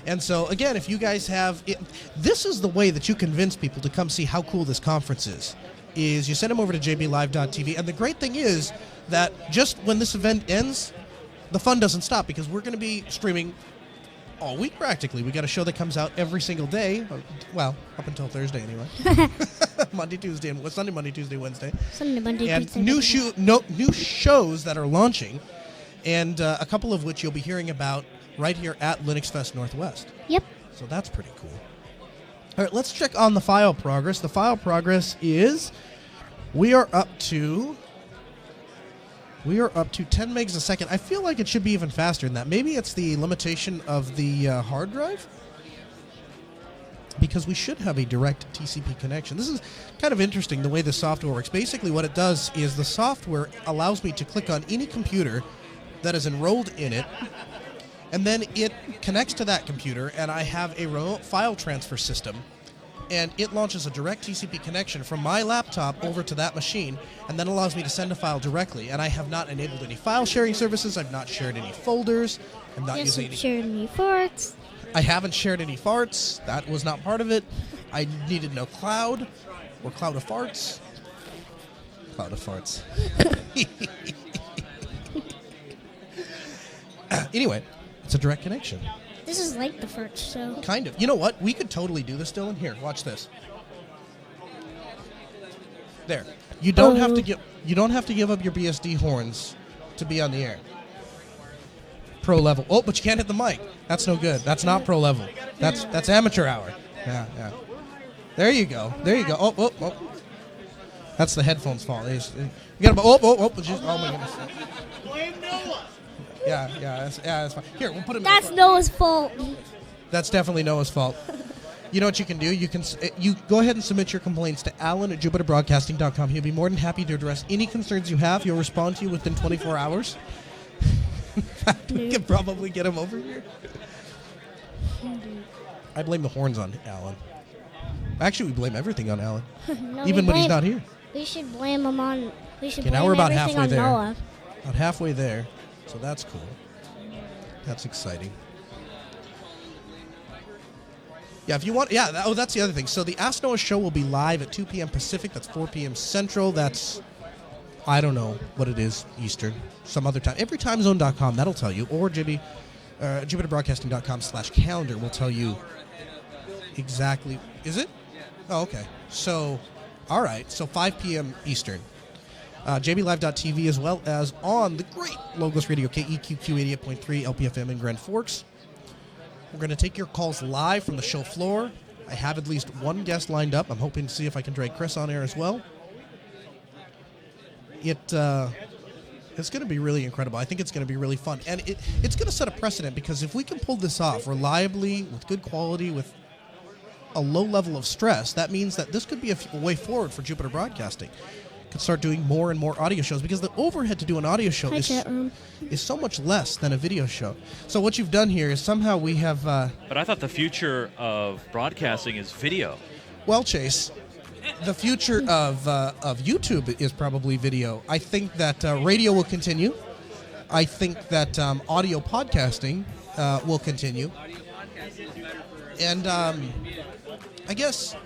And so, again, if you guys have it, this is the way that you convince people to come see how cool this conference is you send them over to jblive.tv. And the great thing is that just when this event ends, the fun doesn't stop, because we're going to be streaming all week practically. We got a show that comes out every single day. Well, up until Thursday anyway. Monday, Tuesday, and Sunday, Monday, Tuesday, Wednesday. Sunday, Monday, and Tuesday, new shows that are launching, and a couple of which you'll be hearing about right here at LinuxFest Northwest. Yep. So that's pretty cool. All right, let's check on the file progress. The file progress is we are up to 10 megs a second. I feel like it should be even faster than that. Maybe it's the limitation of the hard drive, because we should have a direct TCP connection. This is kind of interesting, the way the software works. Basically, what it does is the software allows me to click on any computer that is enrolled in it, and then it connects to that computer, and I have a remote file transfer system, and it launches a direct TCP connection from my laptop over to that machine, and then allows me to send a file directly. And I have not enabled any file sharing services. I've not shared any folders. I'm not using any. Shared any farts. I haven't shared any farts. That was not part of it. I needed no cloud or cloud of farts. Cloud of farts. Anyway, it's a direct connection. This is like the first show. Kind of. You know what? We could totally do this, Dylan. Here, watch this. There. You don't have to give up your BSD horns to be on the air. Pro level. Oh, but you can't hit the mic. That's no good. That's not pro level. That's amateur hour. Yeah. There you go. Oh. That's the headphones' fault. You got to. Oh my goodness. Blame Noah. Yeah, that's fine. Here, we'll put him. That's Noah's fault. That's definitely Noah's fault. You know what you can do? You go ahead and submit your complaints to Alan at JupiterBroadcasting.com. He'll be more than happy to address any concerns you have. He'll respond to you within 24 hours. In fact, we can probably get him over here. I blame the horns on Alan. Actually, we blame everything on Alan, No, even when he's not here. We should blame him on. We should Okay, blame now we're about everything halfway on there. Noah. About halfway there, so that's cool. That's exciting. Yeah, if you want, that's the other thing. So the Ask Noah show will be live at 2 p.m. Pacific. That's 4 p.m. Central. That's, I don't know what it is, Eastern. Some other time. Everytimezone.com, that'll tell you. Or JupiterBroadcasting.com/calendar will tell you exactly. Is it? Oh, okay. So, all right. So 5 p.m. Eastern. JBLive.tv, as well as on the great Logos Radio, KEQQ 88.3 LPFM in Grand Forks. We're going to take your calls live from the show floor. I have at least one guest lined up. I'm hoping to see if I can drag Chris on air as well. It's going to be really incredible. I think it's going to be really fun. And it's going to set a precedent, because if we can pull this off reliably, with good quality, with a low level of stress, that means that this could be a way forward for Jupiter Broadcasting. Could start doing more and more audio shows, because the overhead to do an audio show is so much less than a video show. So what you've done here is somehow we have... But I thought the future of broadcasting is video. Well, Chase, the future of YouTube is probably video. I think that radio will continue. I think that audio podcasting will continue. And I guess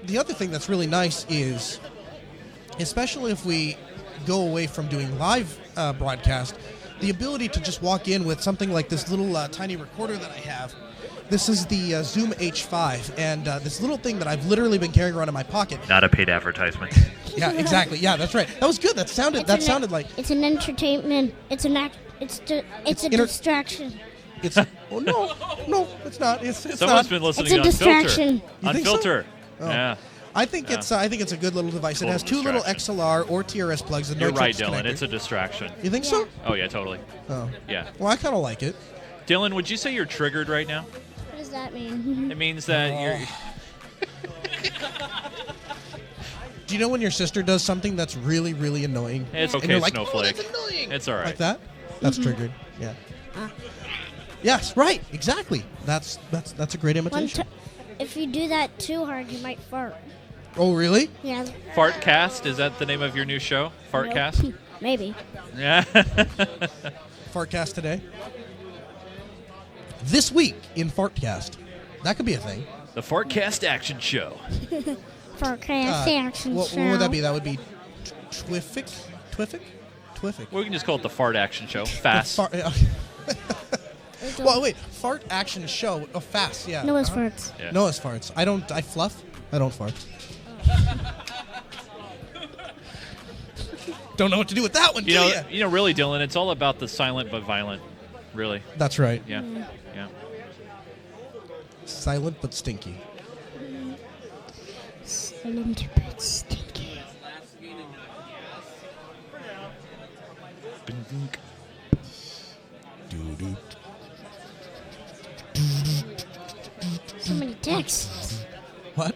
the other thing that's really nice is, especially if we go away from doing live broadcast, the ability to just walk in with something like this little tiny recorder that I have. This is the Zoom H5, and this little thing that I've literally been carrying around in my pocket. Not a paid advertisement. Yeah, exactly. Yeah, that's right. That was good. That sounded like it's an entertainment. It's a distraction. it's. Oh no, it's not. It's Someone's not. been listening It's a on distraction. Filter. You On think so? Filter. Oh. Yeah. I think it's a good little device. It Total has two little distraction. XLR or TRS plugs. And You're no right, chips Dylan. connector. It's a distraction. You think so? Oh, yeah, totally. Oh. Yeah. Well, I kind of like it. Dylan, would you say you're triggered right now? What does that mean? It means that you're... Do you know when your sister does something that's really, really annoying? It's and okay, you're like, Snowflake. Oh, that's annoying. It's all right. Like that? That's triggered. Yeah. Yes, right. Exactly. That's a great imitation. If you do that too hard, you might fart. Oh, really? Yeah. Fartcast, is that the name of your new show? Fartcast? Nope. Maybe. Yeah. Fartcast today. This week in Fartcast. That could be a thing. The Fartcast Action Show. Forecast action What show. would that be? That would be Twiffic? We can just call it the Fart Action Show. Fast. Well, wait. Fart action show. Oh, fast. Yeah. Noah's farts. Yeah. Noah's farts. I fluff. I don't fart. Don't know what to do with that one, do you? You know, really, Dylan, it's all about the silent but violent. Really. That's right. Yeah. Yeah. Silent but stinky. Silent but stinky. So many texts. What?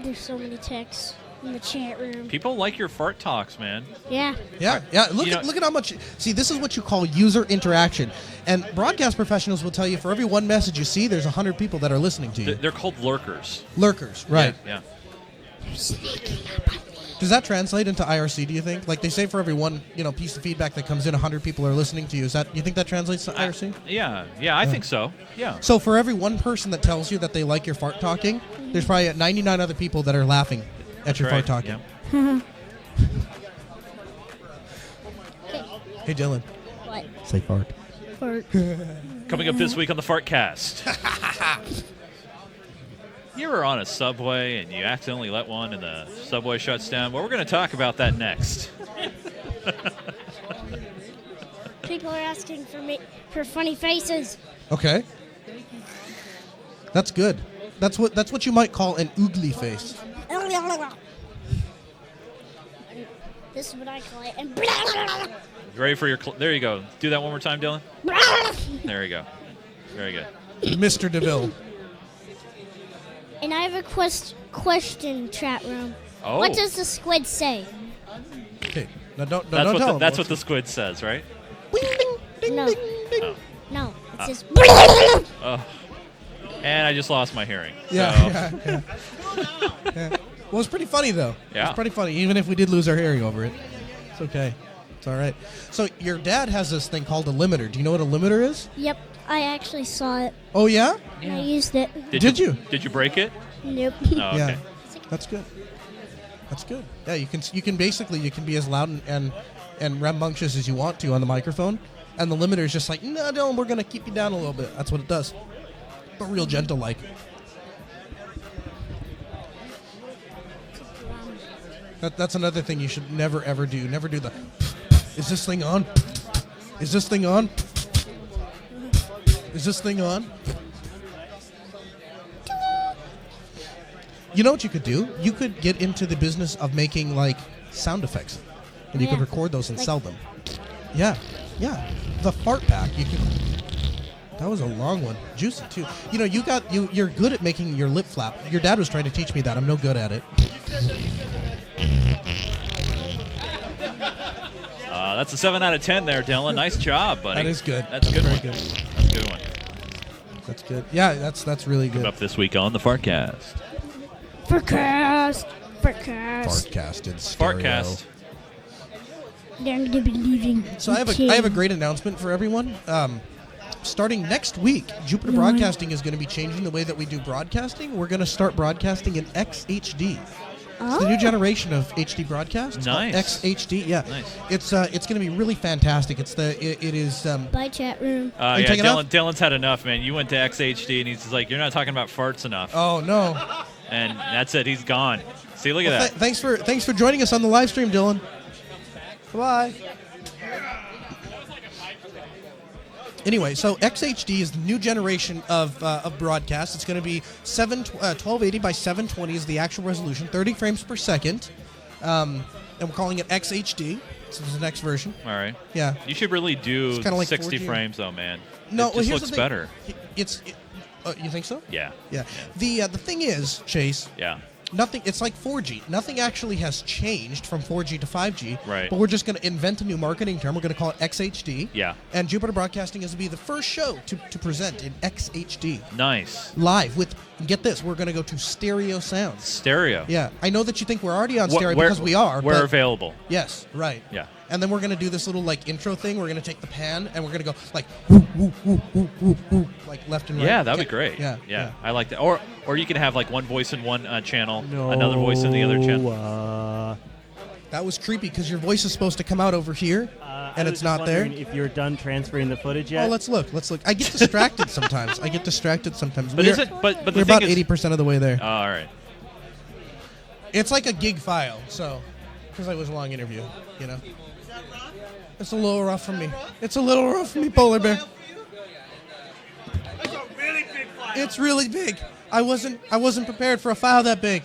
There's so many texts in the chat room. People like your fart talks, man. Yeah. Yeah. Look at how much. See, this is what you call user interaction. And broadcast professionals will tell you for every one message you see, there's 100 people that are listening to you. They're called lurkers. Lurkers, right? Yeah. They're sneaking up on me. Does that translate into IRC? Do you think? Like they say, for every one piece of feedback that comes in, 100 people are listening to you. You think that translates to IRC? Yeah. I think so. Yeah. So for every one person that tells you that they like your fart talking, there's probably 99 other people that are laughing at your fart talking. Yeah. Hey, Dylan. What? Say fart. Fart. Coming up this week on the Fartcast. You were on a subway and you accidentally let one and the subway shuts down. Well, we're going to talk about that next. People are asking for funny faces. Okay. That's good. That's what you might call an oogly face. This is what I call it. And You ready for your... there you go. Do that one more time, Dylan. There you go. Very good. Mr. DeVille. And I have a question, chat room. Oh. What does the squid say? Okay. Now don't That's, tell what, him. that's what the squid says, right? No. Oh. No. It says. Oh. And I just lost my hearing. Yeah. So. Yeah. Well, it's pretty funny, though. Yeah. It's pretty funny, even if we did lose our hearing over it. It's okay. It's all right. So your dad has this thing called a limiter. Do you know what a limiter is? Yep. I actually saw it. Oh, yeah? And I used it. Did you? Did you break it? Nope. Oh, okay. Yeah. That's good. That's good. Yeah, you can be as loud and rambunctious as you want to on the microphone, and the limiter is just like, no, Dylan, we're gonna keep you down a little bit. That's what it does, but real gentle like. That's another thing you should never ever do. Never do the. Is this thing on? Is this thing on? Is this thing on? You know what you could do? You could get into the business of making like sound effects, and you could record those and sell them. Yeah. The fart pack. You could. That was a long one, juicy too. You know, you're good at making your lip flap. Your dad was trying to teach me that. I'm no good at it. That's a 7 out of 10 there, Dylan. Nice job, buddy. That is good. That's a good Very one. good. That's a good one. That's good. Yeah, that's really good. Coming up this week on the Fartcast. Fartcast. Fartcast in stereo. Fartcast. They're going to be leaving. So I have a great announcement for everyone. Starting next week, Jupiter Broadcasting is going to be changing the way that we do broadcasting. We're going to start broadcasting in XHD. It's the new generation of HD broadcast. It's called Nice. XHD. Yeah. Nice. It's going to be really fantastic. It is. Bye, chat room. Are you Yeah, taking off? Dylan's had enough, man. You went to XHD, and he's just like, you're not talking about farts enough. Oh no. And that's it. He's gone. See, look at that. Thanks for joining us on the live stream, Dylan. Bye. Anyway, so XHD is the new generation of broadcast. It's going to be 1280 by 720 is the actual resolution, 30 frames per second, and we're calling it XHD. So this is the next version. All right. Yeah. You should really do It's kinda like 60 4G. frames, though, man. No, it well, just here's looks the thing. better. You think so? Yeah. Yeah. The thing is, Chase. Yeah. Nothing. It's like 4G. Nothing actually has changed from 4G to 5G. Right. But we're just going to invent a new marketing term. We're going to call it XHD. Yeah. And Jupiter Broadcasting is to be the first show to present in XHD. Nice. Live with, get this, we're going to go to stereo sounds. Stereo. Yeah. I know that you think we're already on Wh- stereo where- because we are. We're but available. Yes. Right. Yeah. And then we're going to do this little like intro thing. We're going to take the pan and we're going to go like woo, woo, woo, woo, woo, woo, like left and right. Yeah, that'd be great. Yeah. I like that. Or you can have like one voice in one channel, another voice in the other channel. That was creepy because your voice is supposed to come out over here, and it's not there. If you're done transferring the footage yet. Oh, let's look. I get distracted sometimes. But is it? But the we're thing about is, 80% of the way there. Oh, all right. It's like a gig file, so because it was a long interview, It's a little rough for me. It's a little rough for me, Polar Bear. It's really big. I wasn't prepared for a file that big,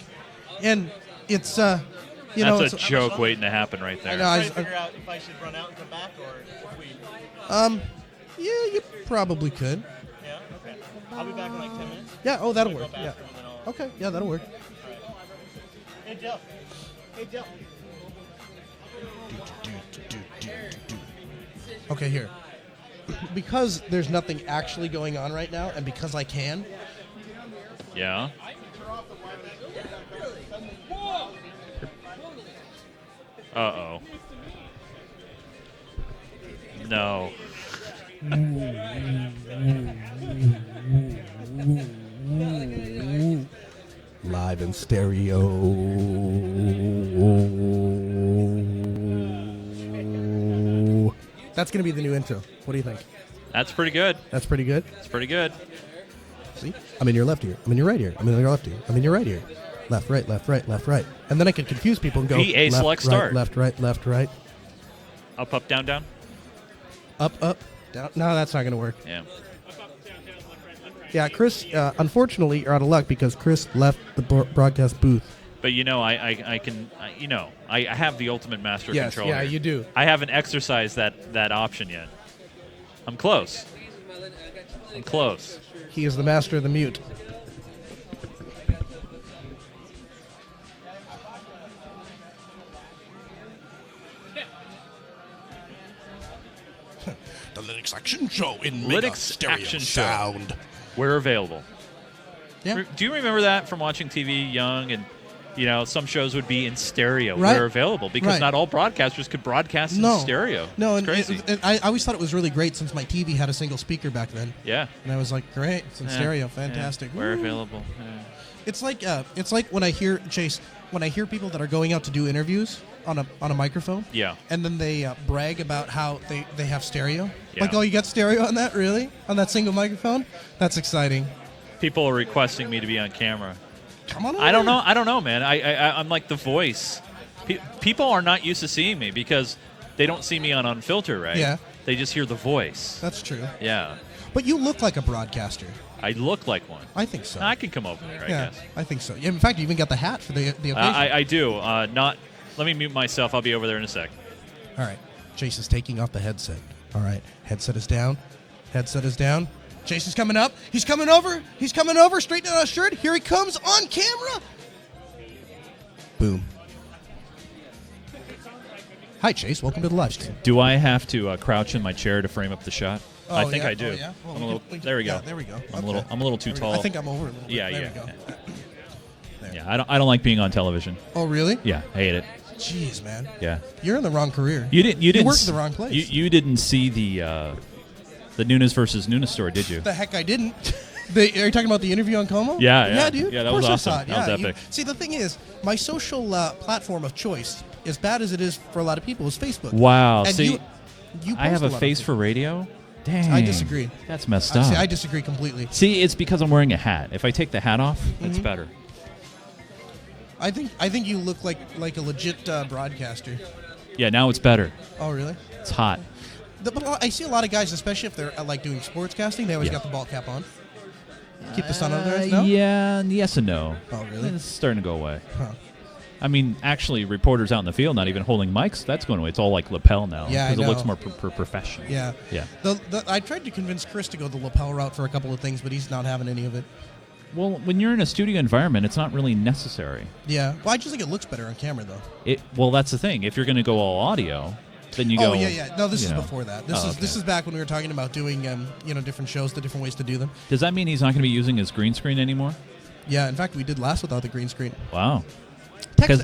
and it's That's it's a joke waiting to happen right there. I know. I'm trying to figure out if I should run out and come back, or if we. Yeah, you probably could. Yeah. Okay. I'll be back in like 10 minutes. Yeah. Oh, that'll I'll go work. Yeah. bathroom and then I'll- Okay. Yeah, that'll work. Hey, Jill. Hey, Jill. Okay, here. Because there's nothing actually going on right now, and because I can. Yeah. Uh-oh. No. Live in stereo. That's going to be the new intro. What do you think? That's pretty good. That's pretty good? It's pretty good. See? I'm in your left ear. I'm in your right ear. I'm in your left ear. I'm in your right ear. Left, right, left, right, left, right. And then I can confuse people and go PA left, select right, start. left, right, left, right. Up, up, down, down. Up, up, down. No, that's not going to work. Yeah. Yeah, Chris, unfortunately, you're out of luck because Chris left the broadcast booth. But I can I have the ultimate master Yes, control. yeah, here. you do. I haven't exercised that option yet. I'm close. I'm close. He is the master of the mute. The Linux Action Show in Linux mega stereo Action Show. sound. We're available. Yeah. Do you remember that from watching TV young and some shows would be in stereo. Right. We're available because Right. not all broadcasters could broadcast in stereo. No, It's and crazy. I always thought it was really great since my TV had a single speaker back then. Yeah. And I was like, great, it's in Yeah. stereo, Yeah. fantastic. We're Woo. available. Yeah. It's like when I hear Chase, when I hear people that are going out to do interviews on a microphone. Yeah. And then they brag about how they have stereo. Yeah. Like, oh, you got stereo on that, really? On that single microphone? That's exciting. People are requesting me to be on camera. Come on. I don't know, man. I'm like the voice. People are not used to seeing me because they don't see me on Unfilter, right? Yeah. They just hear the voice. That's true. Yeah. But you look like a broadcaster. I look like one. I think so. I can come over there, I yeah, guess. I think so. Yeah, in fact, you even got the hat for the occasion. I do. Not. Let me mute myself. I'll be over there in a sec. All right. Chase is taking off the headset. All right. Headset is down. Headset is down. Chase is coming up. He's coming over. He's coming over. Straighten out his shirt. Here he comes on camera. Boom. Hi, Chase. Welcome to the live stream. Do I have to crouch in my chair to frame up the shot? Oh, I think yeah? I do. Oh, yeah? Well, I'm we a little, can- there we go. yeah, there we go. I'm Okay. a little too There we go. tall. I think I'm over a little bit. Yeah, There yeah. we go. Yeah, I don't like being on television. Oh, really? Yeah, I hate it. Jeez, man. Yeah. You're in the wrong career. You didn't worked in the wrong place. You didn't see the Nunes versus Nunes story, did you? The heck I didn't. Are you talking about the interview on Como? Yeah, yeah. dude. Yeah, that Of course was I awesome. saw it. That was Yeah, epic. See, the thing is, my social platform of choice, as bad as it is for a lot of people, is Facebook. Wow. And See, you I have post a lot face of for radio. Dang. I disagree. That's messed up. See, I disagree completely. See, it's because I'm wearing a hat. If I take the hat off, it's better. I think you look like a legit broadcaster. Yeah, now it's better. Oh, really? It's hot. But I see a lot of guys, especially if they're like doing sportscasting, they always got the ball cap on. Keep the sun out of their eyes, no? Yeah, yes and no. Oh, really? It's starting to go away. Huh. I mean, actually, reporters out in the field not even holding mics, that's going away. It's all like lapel now. Yeah, I Because it looks know. more professional. Yeah. Yeah. I tried to convince Chris to go the lapel route for a couple of things, but he's not having any of it. Well, when you're in a studio environment, it's not really necessary. Yeah. Well, I just think it looks better on camera, though. Well, that's the thing. If you're going to go all audio, then you go. Oh, yeah. No, this is you know. before that. Oh, This is back when we were talking about doing different shows, the different ways to do them. Does that mean he's not going to be using his green screen anymore? Yeah. In fact, we did last without the green screen. Wow. Sorry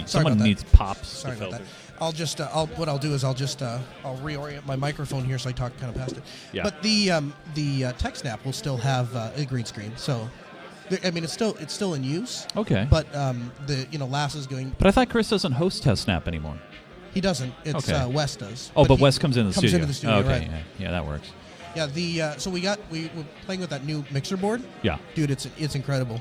Someone about that. needs pops. Sorry to about that. filter. I'll just what I'll do is I'll reorient my microphone here so I talk kind of past it. Yeah. But the tech snap will still have a green screen, so I mean it's still in use. Okay. But Lass is going. But I thought Chris doesn't host Test Snap anymore. He doesn't. It's Okay. Wes does. Oh, but he Wes comes into the studio. Into the studio, okay, right? yeah, that works. Yeah. So we were playing with that new mixer board. Yeah. Dude, it's incredible.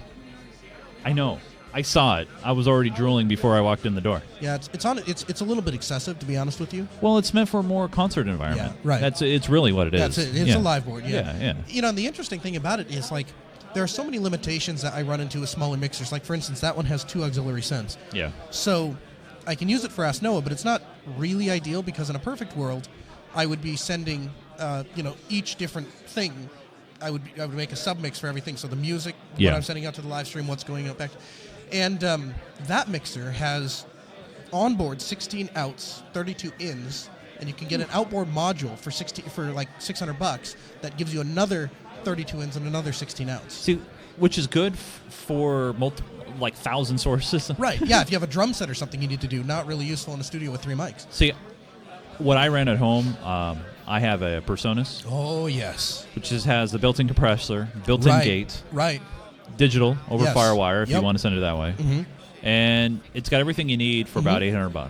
I know. I saw it. I was already drooling before I walked in the door. Yeah, it's a little bit excessive, to be honest with you. Well, it's meant for a more concert environment. Yeah, right. It's really what it is. That's it. It's a live board. Yeah. Yeah. And the interesting thing about it is like there are so many limitations that I run into with smaller mixers. Like for instance, that one has 2 auxiliary sends. Yeah. So I can use it for Ask Noah, but it's not really ideal because in a perfect world, I would be sending each different thing. I would make a submix for everything. So the music, what I'm sending out to the live stream, what's going out back. And that mixer has onboard 16 outs, 32 ins, and you can get an outboard module for like $600 that gives you another 32 ins and another 16 outs. See, which is good for like 1,000 sources. Right. Yeah. If you have a drum set or something you need to do, not really useful in a studio with 3 mics. See, what I ran at home, I have a Personas. Oh yes. Which has the built-in compressor, built-in gate. Right. Digital over Yes. FireWire if Yep. you want to send it that way. Mm-hmm. And it's got everything you need for about $800.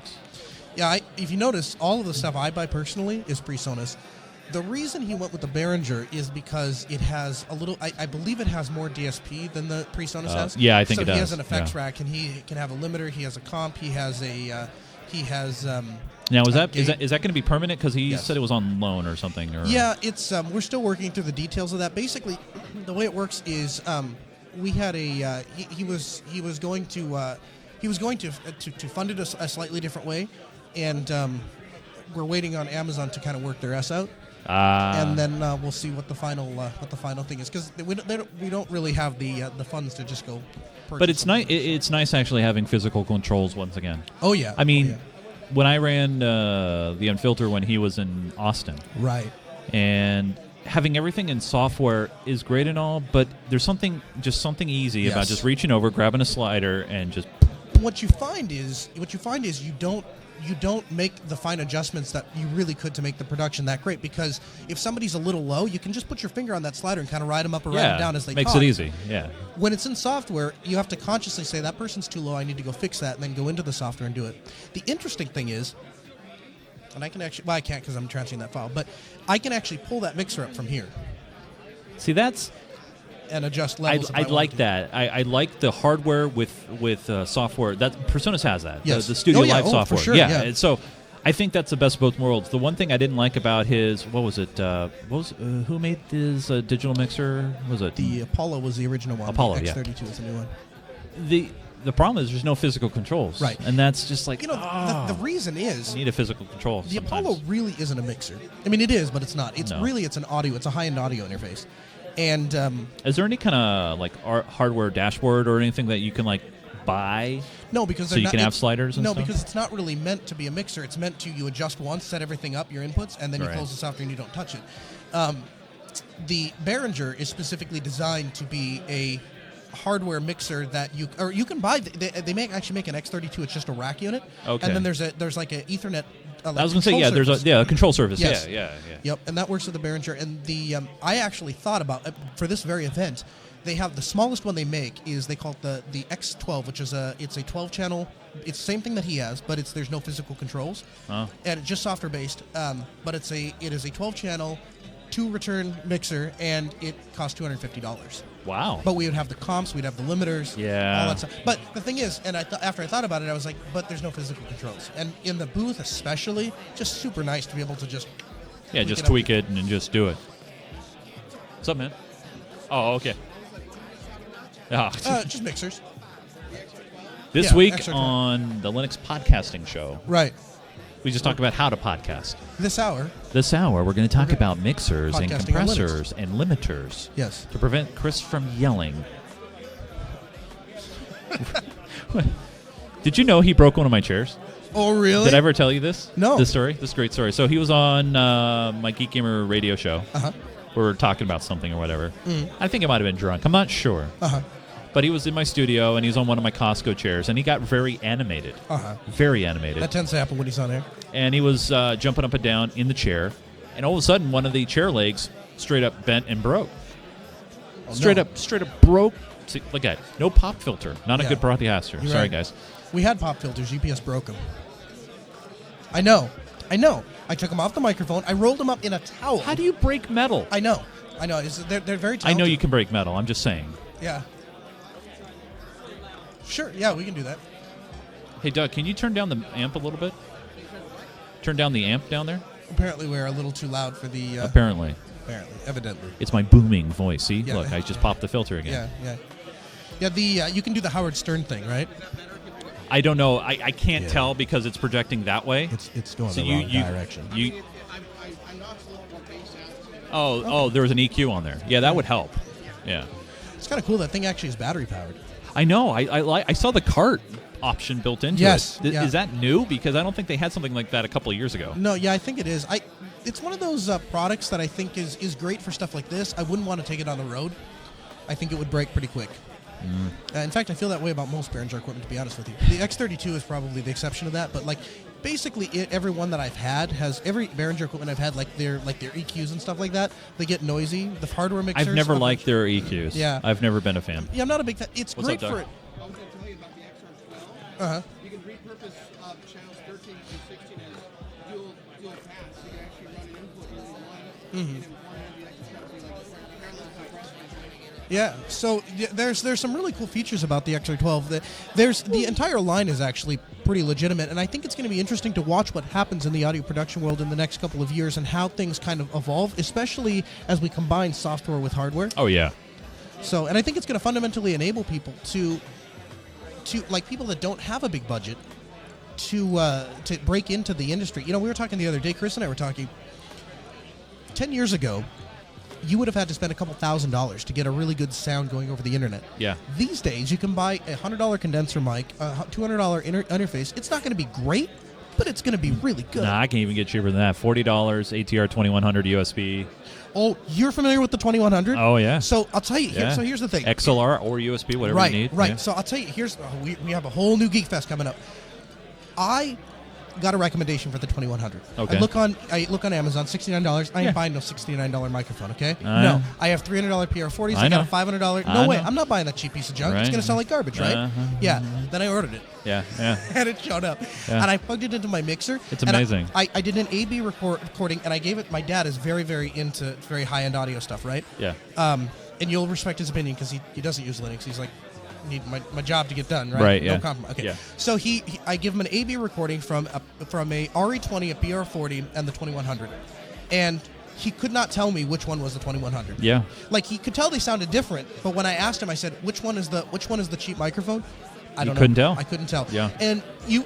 Yeah, if you notice, all of the stuff I buy personally is PreSonus. The reason he went with the Behringer is because it has a little. I believe it has more DSP than the PreSonus has. Yeah, I think it So he does. has an effects Yeah. rack, and he can have a limiter. He has a comp. He has Now, is that gate. going to be permanent? Because he Yes. said it was on loan or something. Or Yeah, it's we're still working through the details of that. Basically, the way it works is we had a he was going to fund it a slightly different way, and we're waiting on Amazon to kind of work their out. And then we'll see what the final thing is, because we don't really have the funds to just go. But it's nice. It's nice actually having physical controls once again. Oh yeah. I mean, when I ran the Unfilter when he was in Austin, right, and having everything in software is great and all, but there's something easy about Yes. just reaching over, grabbing a slider, and just. What you find is you don't make the fine adjustments that you really could to make the production that great, because if somebody's a little low, you can just put your finger on that slider and kind of ride them up or ride them down as they makes talk. it easy. Yeah. When it's in software, you have to consciously say that person's too low, I need to go fix that, and then go into the software and do it. The interesting thing is, and I can actually, well, I can't because I'm transferring that file, but I can actually pull that mixer up from here. See, that's. And adjust levels. I'd like that. I like the hardware with software. That Personas has that. Yes. The Studio Live for software. sure, yeah. yeah. And so I think that's the best of both worlds. The one thing I didn't like about his, what was it? Who made his digital mixer? Was it The Apollo was the original one. Apollo, the yeah. X32 is the new one. The problem is there's no physical controls. Right. And that's just like, the reason is you need a physical control. the sometimes. Apollo really isn't a mixer. I mean, it is, but it's not. It's No. really it's an audio. It's a high-end audio interface. And is there any kind of like hardware dashboard or anything that you can like buy? No, because so you can have sliders and no, stuff? because it's not really meant to be a mixer. It's meant to you adjust once, set everything up, your inputs, and then you Right. close the software and you don't touch it. The Behringer is specifically designed to be a hardware mixer that you can buy. They actually make an X32. It's just a rack unit. Okay. And then there's like an Ethernet. I was going to say, yeah, there's a control surface. Yes. Yeah. Yep, and that works with the Behringer. And the I actually thought about for this very event, they have the smallest one they make is they call it the X12, which is it's a 12 channel. It's the same thing that he has, but there's no physical controls, and it's just software based. But it is a 12 channel, 2 return mixer, and it costs $250. Wow. But we would have the comps, we'd have the limiters, all that stuff. But the thing is, and after I thought about it, I was like, but there's no physical controls. And in the booth especially, just super nice to be able to just tweak it and just do it. What's up, man? Oh, okay. Just mixers. This week X12. on the Linux Podcasting Show. Right. We just talked about how to podcast. This hour, we're going to talk about mixers and Podcasting on compressors and limiters. Yes. To prevent Chris from yelling. Did you know he broke one of my chairs? Oh, really? Did I ever tell you this? No. This story? This is a great story. So he was on my Geek Gamer radio show. Uh-huh. We were talking about something or whatever. I think I might have been drunk. I'm not sure. Uh-huh. But he was in my studio, and he was on one of my Costco chairs, and he got very animated. Uh-huh. Very animated. That tends to happen when he's on air. And he was jumping up and down in the chair, and all of a sudden, one of the chair legs straight up bent and broke. Straight up broke. See, look at it. No pop filter. Not a good broadcaster. You're Sorry, right. guys. We had pop filters. UPS broke them. I know. I took them off the microphone. I rolled them up in a towel. How do you break metal? I know. They're very talented. I know you can break metal. I'm just saying. Yeah. Sure. Yeah, we can do that. Hey, Doug, can you turn down the amp a little bit? Turn down the amp down there? Apparently, we're a little too loud for the... Apparently. Evidently. It's my booming voice. See? Yeah. Look, I just popped the filter again. Yeah, you can do the Howard Stern thing, right? I don't know. I can't tell because it's projecting that way. It's going so the wrong direction. There was an EQ on there. Yeah, that would help. Yeah. It's kind of cool. That thing actually is battery powered. I know. I saw the cart option built into it. Is that new? Because I don't think they had something like that a couple of years ago. No, yeah, I think it is. It's one of those products that I think is great for stuff like this. I wouldn't want to take it on the road. I think it would break pretty quick. In fact, I feel that way about most Behringer equipment, to be honest with you. The X32 is probably the exception to that, but basically every one that I've had every Behringer equipment I've had, like their EQs and stuff like that, they get noisy. The hardware mixers. I've never liked their EQs. Yeah. I've never been a fan. Yeah, I'm not a big fan. It's What's great up, for Doug? it. I was going to tell you about the XR12. You can repurpose channels 13 and 16 as dual paths. You can actually run an input using one, and then beforehand you actually start doing parallel compressors. Yeah, so there's some really cool features about the XR12. The entire line is actually pretty legitimate, and I think it's going to be interesting to watch what happens in the audio production world in the next couple of years and how things kind of evolve, especially as we combine software with hardware. Oh yeah. So, and I think it's going to fundamentally enable people to like people that don't have a big budget to break into the industry. We were talking the other day, Chris and I were talking. 10 years ago, you would have had to spend a couple $1,000s to get a really good sound going over the internet. Yeah. These days, you can buy a $100 condenser mic, a $200 interface. It's not going to be great, but it's going to be really good. Nah, I can even get cheaper than that. $40 ATR 2100 USB. Oh, you're familiar with the 2100? Oh yeah. So I'll tell you. Yeah. So here's the thing. XLR or USB, whatever you need. Right. Yeah. So I'll tell you. We have a whole new Geek Fest coming up. I got a recommendation for the 2100. Okay. I look on Amazon, $69. I ain't buying no $69 microphone, okay? No. I have $300 PR40s. I I got know. a $500. I No way. know. I'm not buying that cheap piece of junk. It's Right. going to sound like garbage, right? Yeah. Then I ordered it. Yeah. And it showed up. Yeah. And I plugged it into my mixer. It's and amazing. I did an A/B recording, and I gave it. My dad is very, very into very high-end audio stuff, right? Yeah. And you'll respect his opinion because he doesn't use Linux. He's like, need my job to get done, right? Right, yeah. No compromise. Okay. Yeah. So I give him an A/B recording from a RE20, a PR40, and the 2100, and he could not tell me which one was the 2100. Yeah. Like he could tell they sounded different, but when I asked him, I said, which one is the cheap microphone? I don't know. Couldn't tell? I couldn't tell. Yeah. And you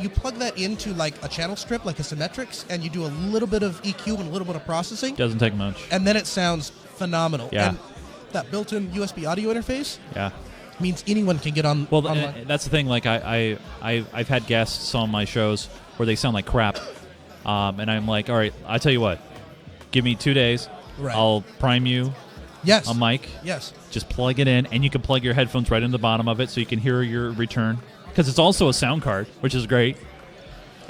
plug that into like a channel strip, like a Symmetrix, and you do a little bit of EQ and a little bit of processing. Doesn't take much. And then it sounds phenomenal. Yeah. And that built-in USB audio interface. Yeah. Means anyone can get on. Well, online. that's the thing. Like I've had guests on my shows where they sound like crap, and I'm like, all right, I tell you what, give me 2 days, Right. I'll prime you, Yes. A mic. Yes. Just plug it in, and you can plug your headphones right in the bottom of it, so you can hear your return. Because it's also a sound card, which is great.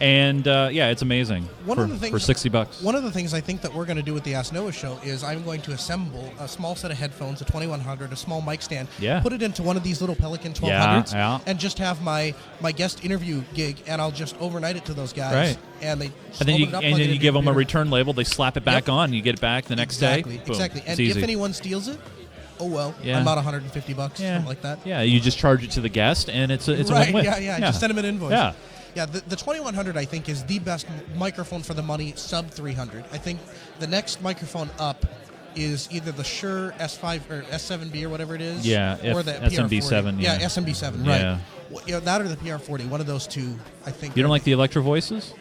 And it's amazing for $60. One of the things I think that we're going to do with the Ask Noah show is I'm going to assemble a small set of headphones, a 2100, a small mic stand, put it into one of these little Pelican 1200s, and just have my guest interview gig, and I'll just overnight it to those guys. Right. And then you give them a return label. They slap it back on. You get it back the next day. Boom. Exactly. And easy. if anyone steals it, oh well. I'm about $150, something like that. Yeah, you just charge it to the guest, and it's a right. win-win. Yeah. Just send them an invoice. Yeah. Yeah, the 2100 I think is the best microphone for the money, sub 300. I think the next microphone up is either the Shure S5 or S7B or whatever it is. Yeah, or the SMB7. Yeah, SMB7, yeah. right. Well, that or the PR40, one of those two, I think. You don't like the Electro Voices?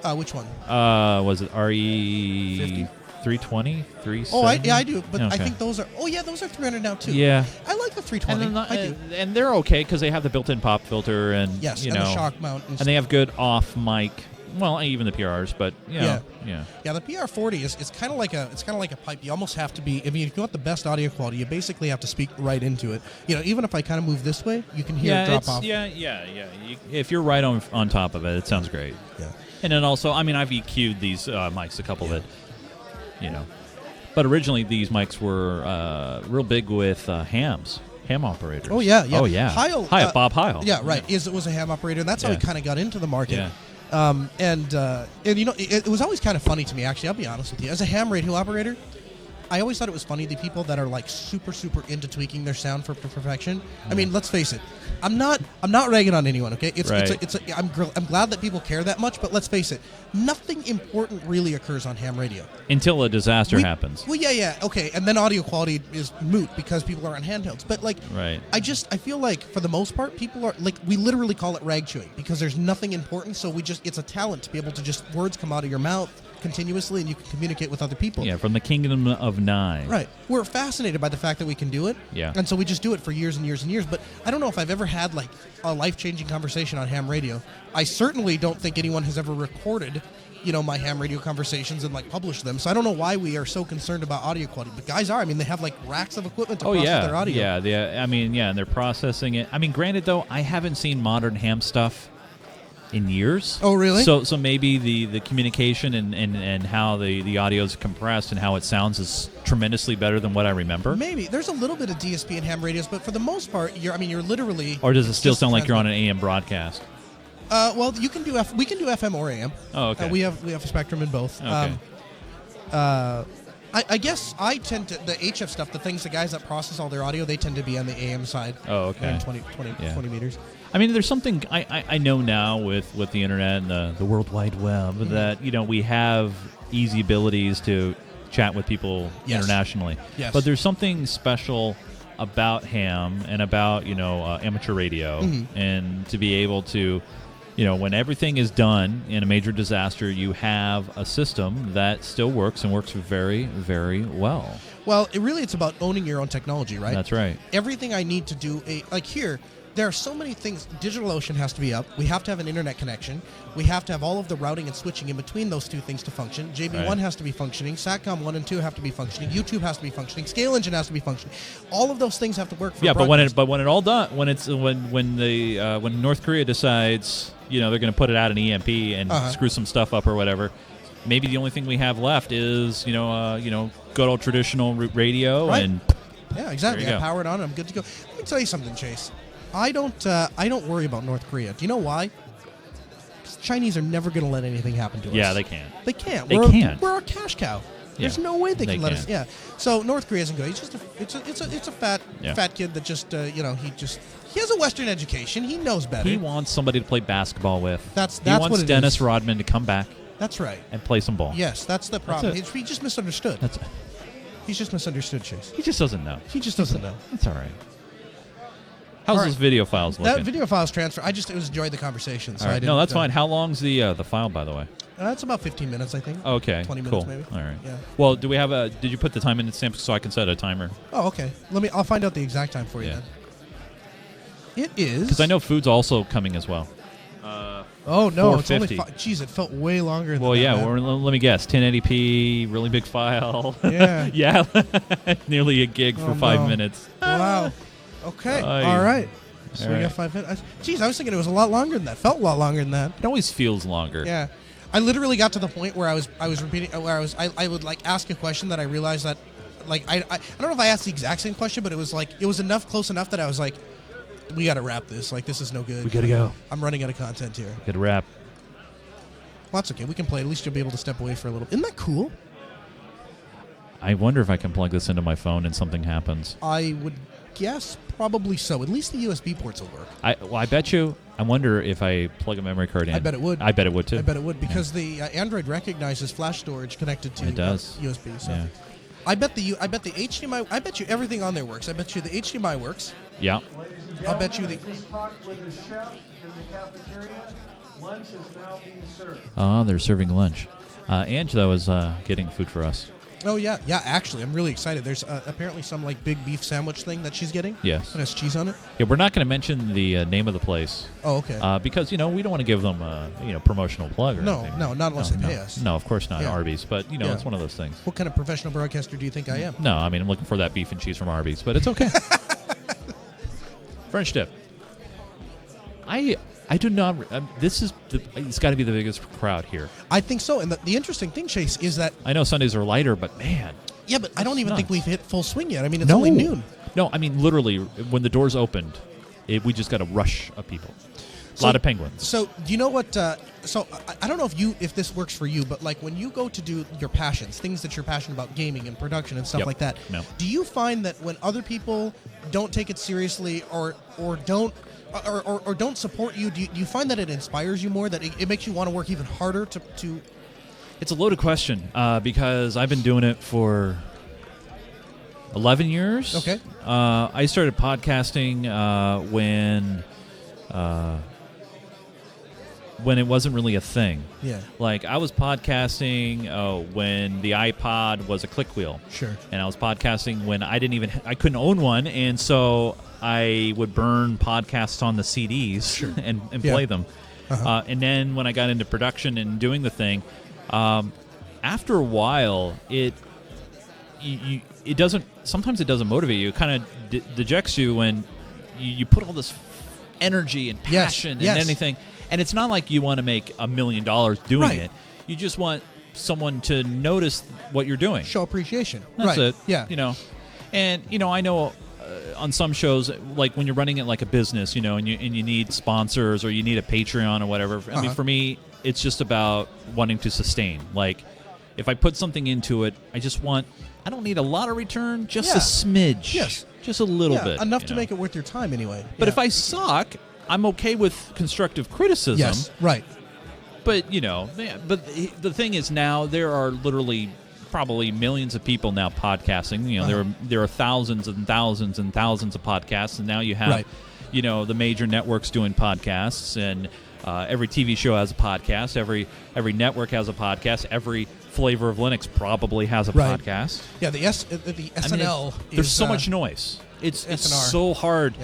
Which one? Was it RE 50? 320? 370? Oh, I do, but okay. I think those are. Oh, yeah, those are 300 now too. Yeah, I like the 320. I do, and they're okay because they have the built-in pop filter and yes, you and know, the shock mount, and they have good off mic. Well, even the PRs, but yeah. The PR40 is kind of like a pipe. You almost have to be. I mean, if you want the best audio quality, you basically have to speak right into it. You know, even if I kind of move this way, you can hear it drop off. Yeah. If you're right on top of it, it sounds great. Yeah. And then also, I mean, I've EQ'd these mics a couple that, you know. But originally, these mics were real big with ham operators. Oh, yeah. Bob Heil. Yeah, right. It was a ham operator, and that's how he kind of got into the market. Yeah. And you know, it was always kind of funny to me, actually. I'll be honest with you. As a ham radio operator, I always thought it was funny the people that are like super into tweaking their sound for perfection. I mean, let's face it. I'm not ragging on anyone, okay? I'm glad that people care that much, but let's face it. Nothing important really occurs on ham radio until a disaster happens. Well, yeah, okay, and then audio quality is moot because people are on handhelds. But like, I feel like for the most part, people are like, we literally call it rag chewing because there's nothing important. So it's a talent to be able to just words come out of your mouth continuously, and you can communicate with other people. Yeah, from the kingdom of nine. Right. We're fascinated by the fact that we can do it. Yeah. And so we just do it for years and years and years. But I don't know if I've ever had like a life-changing conversation on ham radio. I certainly don't think anyone has ever recorded, you know, my ham radio conversations and like published them. So I don't know why we are so concerned about audio quality. But guys are. I mean, they have like racks of equipment to process their audio. Yeah. And they're processing it. I mean, granted though, I haven't seen modern ham stuff in years. Oh, really? So maybe the communication and how the audio is compressed and how it sounds is tremendously better than what I remember. Maybe there's a little bit of DSP in ham radios, but for the most part, you're literally. Or does it still sound like you're on an AM broadcast? Well, you can do we can do FM or AM. Oh, okay. We have a spectrum in both. Okay. I guess I tend to the HF stuff. The things the guys that process all their audio, they tend to be on the AM side. Oh, okay. And 20 meters. I mean, there's something I know now with the internet and the World Wide Web that, you know, we have easy abilities to chat with people internationally. Yes. But there's something special about ham and about, you know, amateur radio and to be able to, you know, when everything is done in a major disaster, you have a system that still works and works very, very well. Well, it's about owning your own technology, right? That's right. Everything I need to do, like here, there are so many things. DigitalOcean has to be up. We have to have an internet connection. We have to have all of the routing and switching in between those two things to function. JB1 has to be functioning. Satcom 1 and 2 have to be functioning. YouTube has to be functioning. Scale Engine has to be functioning. All of those things have to work for but when it all done, when North Korea decides, you know, they're going to put it out in EMP and screw some stuff up or whatever, maybe the only thing we have left is, you know, good old traditional radio and yeah, exactly. I power it on. I'm good to go. Let me tell you something, Chase. I don't worry about North Korea. Do you know why? Because the Chinese are never going to let anything happen to us. Yeah, they can't. They can't. They can't. We're a cash cow. There's no way they can let us. Yeah. So North Korea isn't good. He's just it's a fat kid that just he has a Western education. He knows better. He wants somebody to play basketball with. He wants what Dennis Rodman to come back. That's right. And play some ball. Yes, that's the problem. That's he just misunderstood. He's just misunderstood, Chase. He just doesn't know. He just doesn't know. It's all right. How's those video files looking? That video files transfer. I just enjoyed the conversation. So no, that's fine. How long's the file, by the way? It's about 15 minutes, I think. Okay, 20 minutes maybe. All right. Yeah. Well, do we have did you put the time in the stamp so I can set a timer? Oh, okay. I'll find out the exact time for you then. It is. Because I know food's also coming as well. Oh no, it's only 450. Jeez, it felt way longer than Well, that. yeah. man. Let me guess. 1080p, really big file. Yeah. Yeah. Nearly a gig for Oh, 5 no. minutes. Wow. Okay. Aye. All right. So All we right. got 5 minutes. Jeez, I was thinking it was a lot longer than that. Felt a lot longer than that. It always feels longer. Yeah. I literally got to the point where I was repeating, where I would like ask a question that I realized that, like, I don't know if I asked the exact same question, but it was close enough that I was like, we got to wrap this. Like, this is no good. We gotta go. I'm running out of content here. Good wrap. Well, that's okay. We can play. At least you'll be able to step away for a little. Isn't that cool? I wonder if I can plug this into my phone and something happens. I would guess probably so. At least the USB ports will work. I bet you. I wonder if I plug a memory card in. I bet it would. I bet it would too. I bet it would because the Android recognizes flash storage connected to It does. USB. So Yeah. I bet the HDMI. I bet you everything on there works. I bet you the HDMI works. Yeah. I'll bet you the. They're serving lunch. Angela was getting food for us. Oh yeah. Actually, I'm really excited. There's apparently some like big beef sandwich thing that she's getting. Yes. That has cheese on it. Yeah, we're not going to mention the name of the place. Oh, okay. Because we don't want to give them a promotional plug or No, anything. no, not unless they pay us. No, of course not. Yeah. Arby's, but Yeah. it's one of those things. What kind of professional broadcaster do you think I am? No, I mean I'm looking for that beef and cheese from Arby's, but it's okay. French dip. I do not. It's got to be the biggest crowd here. I think so. And the interesting thing, Chase, is that I know Sundays are lighter, but man. Yeah, but I don't even think we've hit full swing yet. I mean, it's No. only noon. No, I mean literally when the doors opened, we just got a rush of people. A lot of penguins. So do you know what? So I don't know if this works for you, but like when you go to do your passions, things that you're passionate about, gaming and production and stuff Yep. like that. No. Do you find that when other people don't take it seriously or don't or don't support you, do you find that it inspires you more? That it makes you want to work even harder to It's a loaded question because I've been doing it for 11 years. Okay. I started podcasting when it wasn't really a thing. Yeah. Like I was podcasting when the iPod was a click wheel. Sure. And I was podcasting when I couldn't own one, and so I would burn podcasts on the CDs and Yeah. play them. Uh-huh. And then when I got into production and doing the thing, after a while, it doesn't. Sometimes it doesn't motivate you. It kind of dejects you when you put all this energy and passion Yes. and anything. And it's not like you want to make $1 million doing Right. it. You just want someone to notice what you're doing. show appreciation? That's right. it. Yeah. And I know on some shows, like when you're running it like a business, and you need sponsors or you need a Patreon or whatever. I mean, Uh-huh. for me, it's just about wanting to sustain. Like, if I put something into it, I don't need a lot of return, just a smidge. Yes. Just a little bit. enough to make it worth your time anyway. But Yeah. if I suck, I'm okay with constructive criticism. yes, right. But the thing is now there are literally probably millions of people now podcasting. There are thousands and thousands and thousands of podcasts, and now you have Right. the major networks doing podcasts, and every TV show has a podcast. Every network has a podcast. Every flavor of Linux probably has a Right. podcast. Yeah, the SNL. There's is, so much noise. It's SNR. so hard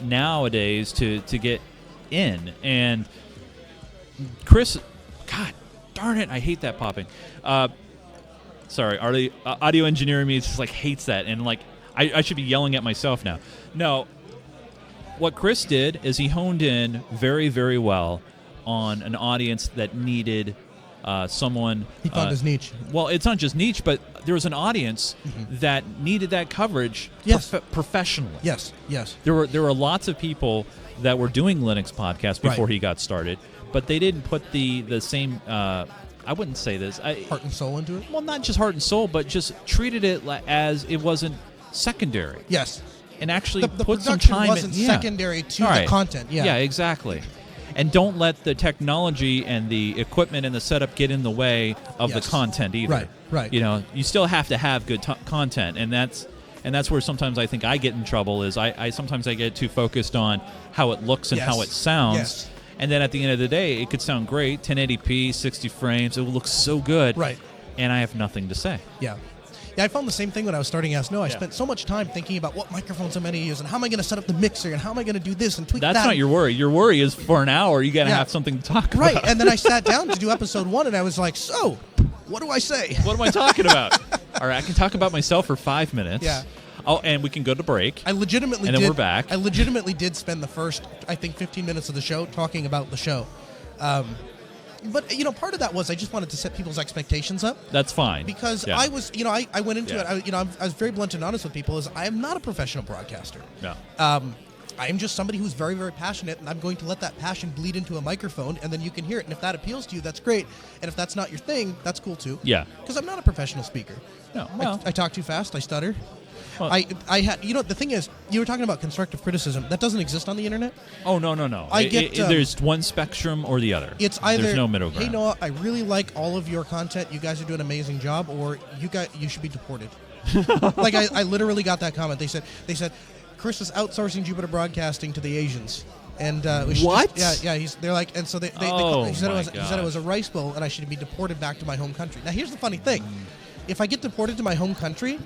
nowadays to get in. And Chris, God darn it, I hate that popping. Sorry, audio engineering me just like hates that, and like I should be yelling at myself now. No, what Chris did is he honed in very, very well on an audience that needed someone. He found his niche. Well, it's not just niche, but there was an audience that needed that coverage Yes. professionally. Yes, yes. There were lots of people that were doing Linux podcasts before he got started, but they didn't put the same. I wouldn't say this. Heart and soul into it. Well, not just heart and soul, but just treated it as it wasn't secondary. Yes. And actually The put some production time wasn't in. secondary to All the right. content. Yeah. Yeah, exactly. And don't let the technology and the equipment and the setup get in the way of Yes. the content either. Right, right. You still have to have good content, and that's where sometimes I think I get in trouble. Is I sometimes I get too focused on how it looks and how Yes. it sounds. Yes. And then at the end of the day, it could sound great, 1080p, 60 frames. It will look so good. Right. And I have nothing to say. Yeah. Yeah, I found the same thing when I was starting Ask No. I spent so much time thinking about what microphones I'm going to use and how am I going to set up the mixer and how am I going to do this and tweak that. That's not your worry. Your worry is for an hour you got to have something to talk about. Right, and then I sat down to do episode 1 and I was like, so, what do I say? What am I talking about? All right, I can talk about myself for 5 minutes. Yeah. Oh, and we can go to break. I legitimately and then did, we're back. I legitimately did spend the first, I think, 15 minutes of the show talking about the show. But, part of that was I just wanted to set people's expectations up. That's fine. Because I was, I went into it, I was very blunt and honest with people, is I am not a professional broadcaster. No. I am just somebody who's very, very passionate, and I'm going to let that passion bleed into a microphone, and then you can hear it. And if that appeals to you, that's great. And if that's not your thing, that's cool too. Yeah. Because I'm not a professional speaker. No. Well, I talk too fast. I stutter. Well, I had, the thing is, you were talking about constructive criticism. That doesn't exist on the internet. Oh, no. There's one spectrum or the other. It's either, there's no middle ground. Hey, Noah, I really like all of your content. You guys are doing an amazing job, or you should be deported. Like, I literally got that comment. They said, Chris is outsourcing Jupiter Broadcasting to the Asians. And what? They're like, and so he said it was a rice bowl, and I should be deported back to my home country. Now, here's the funny thing. If I get deported to my home country,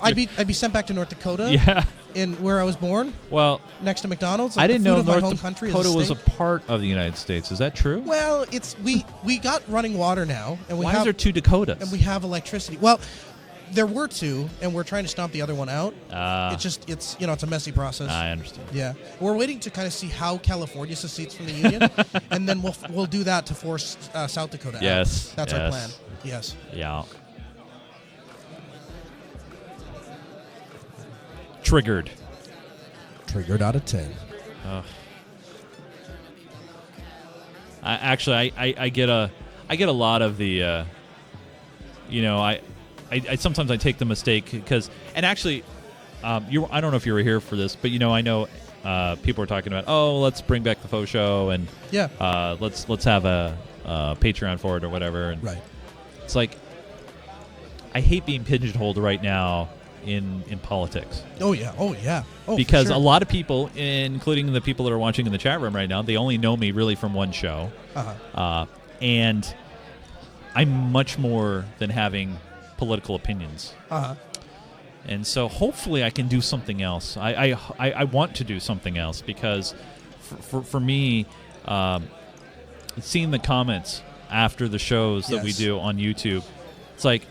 I'd be sent back to North Dakota. Yeah. In where I was born. Well, next to McDonald's. I didn't know North Dakota was a part of the United States. Is that true? Well, we got running water now, and why is there 2 Dakotas? And we have electricity. Well, there were 2, and we're trying to stomp the other one out. It's a messy process. I understand. Yeah, we're waiting to kind of see how California secedes from the union, and then we'll do that to force South Dakota out. Yes, that's our plan. Yes. Yeah. Triggered out of 10. I get a lot of the I sometimes I take the mistake because I don't know if you were here for this, but I know people are talking about, let's bring back the faux show and let's have a Patreon for it or whatever. And right. It's like I hate being pigeonholed right now in politics. Oh yeah. Because a lot of people, including the people that are watching in the chat room right now, they only know me really from one show. And I'm much more than having political opinions. And so hopefully I can do something else. I want to do something else because for me, seeing the comments after the shows that we do on YouTube, it's like,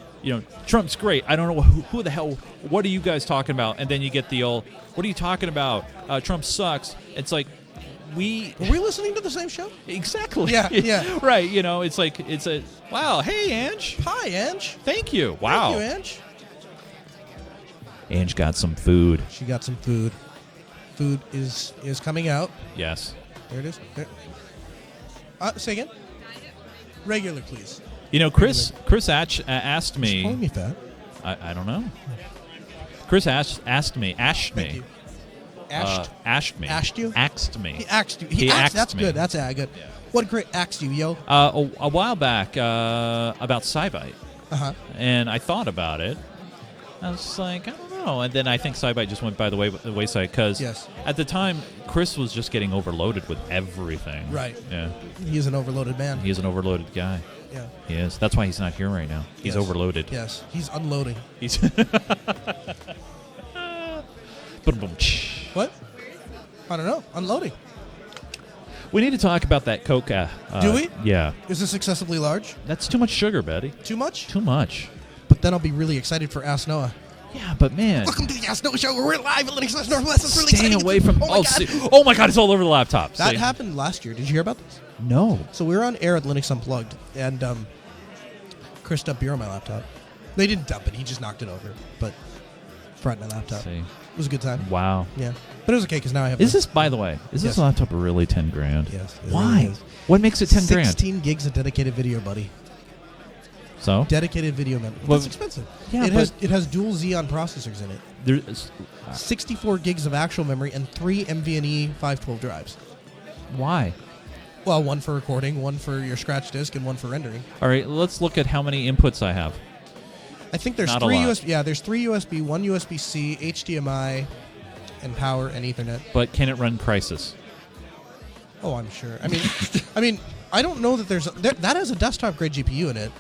Trump's great. I don't know who the hell, what are you guys talking about? And then you get the old, what are you talking about? Trump sucks. It's like, were we listening to the same show? Exactly. Yeah. Right. It's like, it's a, wow. Hey, Ange. Hi, Ange. Thank you. Wow. Thank you, Ange. Ange got some food. She got some food. Food is coming out. Yes. There it is. There. Say again? Regular, please. Chris asked me. Calling me fat. I don't know. Chris asked me. Asked me. Asked me. Asked you? Axed me. He axed you. He axed that's me. good. That's good. Yeah. What great axed you, yo? A while back about SciBite. And I thought about it. I was like, I don't know. And then I think SciBite just went by the wayside because at the time, Chris was just getting overloaded with everything. Right. Yeah. He's an overloaded man. He's an overloaded guy. Yeah. He is. That's why he's not here right now. He's overloaded. Yes. He's unloading. He's. What? I don't know. Unloading. We need to talk about that Coca. Do we? Yeah. Is this excessively large? That's too much sugar, Betty. Too much? Too much. But then I'll be really excited for Ask Noah. Yeah, but man. Welcome to the Ask Noah Show. We're live at LinuxFest Northwest. It's really Stay exciting. away from. Oh my God! It's all over the laptop. That happened last year. Did you hear about this? No. So we were on air at Linux Unplugged, and Chris dumped beer on my laptop. They didn't dump it. He just knocked it over, but brought my laptop. It was a good time. Wow. Yeah, but it was okay because now I have. Is this, by the way, this laptop really $10,000? Yes. Why? Really what makes it $10,000? 16 gigs of dedicated video, buddy. So? Dedicated video memory. Well, that's expensive. Yeah, it has dual Xeon processors in it. There's 64 gigs of actual memory and 3 NVMe 512 drives. Why? Well, one for recording, one for your scratch disk, and one for rendering. All right, let's look at how many inputs I have. I think there's Not three a lot. USB. Yeah, there's 3 USB, 1 USB-C, HDMI, and power and Ethernet. But can it run Crysis? Oh, I'm sure. I mean, I don't know that that has a desktop grade GPU in it.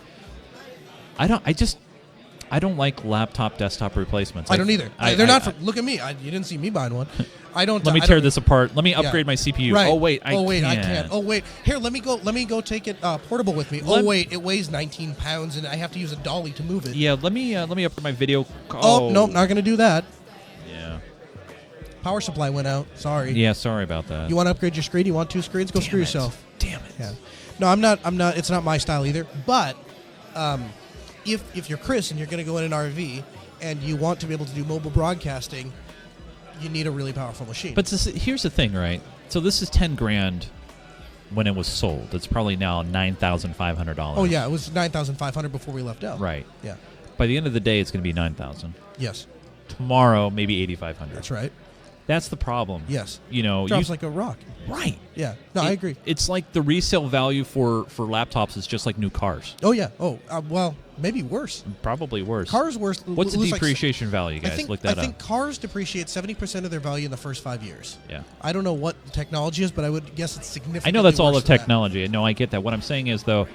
I don't like laptop desktop replacements. I don't either. They're not. Look at me. You didn't see me buying one. I don't. Let me tear this apart. Let me upgrade my CPU. Right. Oh wait, I can't. Oh wait, here. Let me go take it portable with me. Wait, it weighs 19 pounds, and I have to use a dolly to move it. Yeah. Let me upgrade my video. Oh no, not gonna do that. Yeah. Power supply went out. Sorry. Yeah, sorry about that. You want to upgrade your screen? You want 2 screens? Go screw yourself. Damn it. Yeah. No, I'm not. It's not my style either. But if you're Chris and you're going to go in an RV and you want to be able to do mobile broadcasting, you need a really powerful machine. But here's the thing, right? So this is $10,000 when it was sold. It's probably now $9,500. Oh yeah, it was $9,500 before we left out. Right. Yeah. By the end of the day, it's going to be $9,000. Yes. Tomorrow, maybe $8,500. That's right. That's the problem. Yes. You know, drops like a rock. Right. Yeah. No, I agree. It's like the resale value for laptops is just like new cars. Oh yeah. Oh well, maybe worse. Probably worse. Cars worse. What's the depreciation value, guys? Look that up. I think cars depreciate 70% of their value in the first 5 years. Yeah. I don't know what the technology is, but I would guess it's significantly. I know that's all worse of than technology. No, I get that. What I'm saying is though,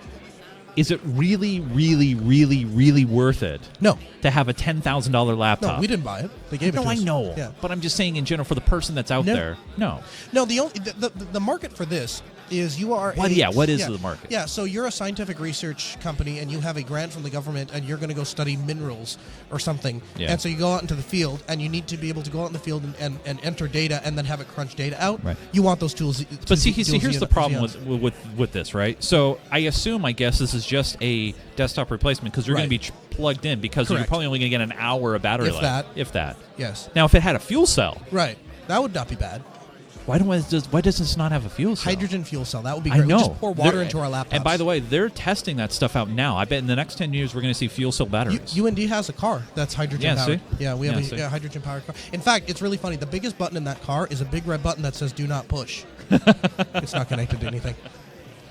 is it really, really, really, really worth it? No. To have a $10,000 laptop? No, we didn't buy it. They gave it to us. No, I know. Yeah. But I'm just saying in general for the person that's out there. No. No, the market for this is you are what is the market? Yeah, so you're a scientific research company and you have a grant from the government and you're going to go study minerals or something. Yeah. And so you go out into the field and you need to be able to go out in the field and enter data and then have it crunch data out. Right. You want those tools. But see, here's the problem with this, right? So I guess this is just a desktop replacement because you're going to be plugged in because you're probably only going to get an hour of battery life. If that. Yes. Now, if it had a fuel cell. Right. That would not be bad. Why does this not have a fuel cell? Hydrogen fuel cell. That would be great. I know. We just pour water into our laptops. And by the way, they're testing that stuff out now. I bet in the next 10 years we're going to see fuel cell batteries. UND has a car that's hydrogen powered. See? Yeah, we have a hydrogen powered car. In fact, it's really funny. The biggest button in that car is a big red button that says "Do not push." It's not connected to anything.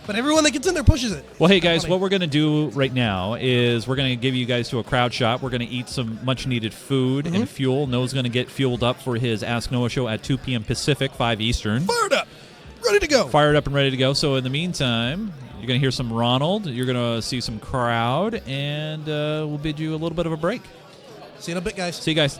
But everyone that gets in there pushes it. Well, hey, guys, what we're going to do right now is we're going to give you guys to a crowd shot. We're going to eat some much-needed food and fuel. Noah's going to get fueled up for his Ask Noah show at 2 p.m. Pacific, 5 Eastern. Fired up. Ready to go. Fired up and ready to go. So in the meantime, you're going to hear some Ronald. You're going to see some crowd. And we'll bid you a little bit of a break. See you in a bit, guys. See you guys.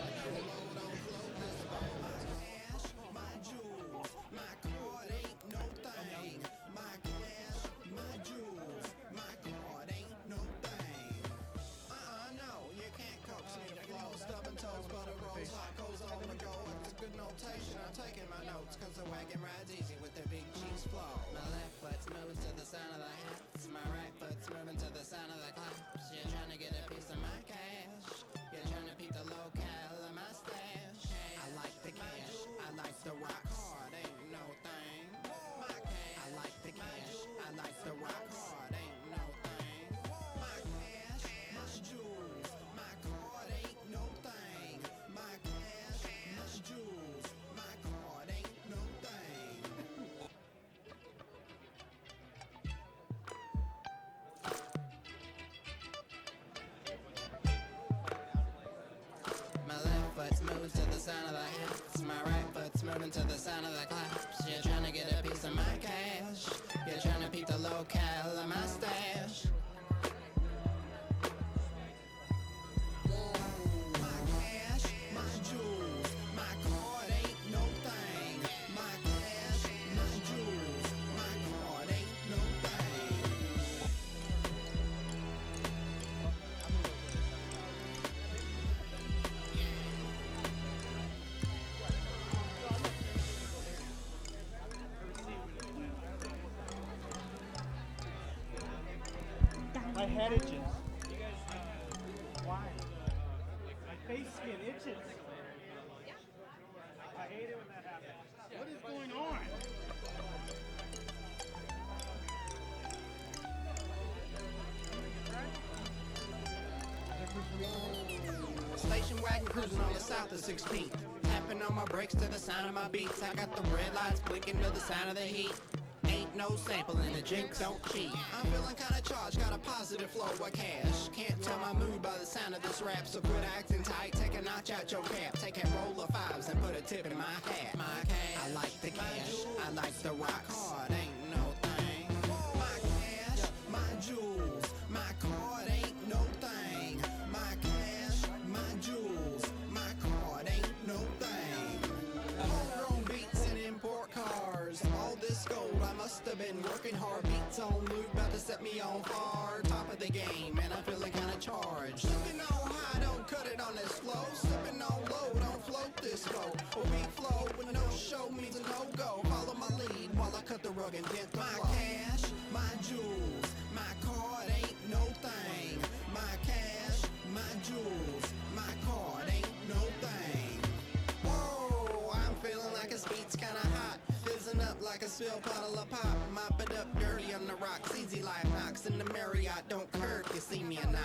Moves to the sound of the hits. My right foot's moving to the sound of the claps. You're trying to get a piece of my cash. You're trying to peep the locale of my stash. My cash, my jewels, my card ain't no thing. My cash, my jewels, my card ain't no thing. My head itches. Why? My face skin itches. I hate it when that happens. What is going on? Station wagon cruising on the south of 16th. Tapping on my brakes to the sound of my beats. I got the red lights blinking to the sound of the heat. Ain't no sample and the jinx don't cheat. I'm feeling kinda charged, got a positive flow of cash. Can't tell my mood by the sound of this rap, so quit acting tight. Take a notch out your cap, take a roll of fives and put a tip in my hat. My cash, I like the cash, I like the rock hard, ain't no thing. My cash, my jewels, my card ain't no thing. My cash. the game, and I'm feeling kinda charged. Sipping on high, don't cut it on this flow. Sipping on low, don't float this flow. A weak flow with no show means a no-go. Follow my lead while I cut the rug and dent the flow. My cash, my jewels, my card ain't no thing. My cash, my jewels, my card ain't no thing. Whoa, I'm feeling like his beat's kinda hot. Fizzing up like a spill bottle of pop. Mop it up dirty on the rocks. Easy life knocks in the Marriott. Don't care if you see me or not.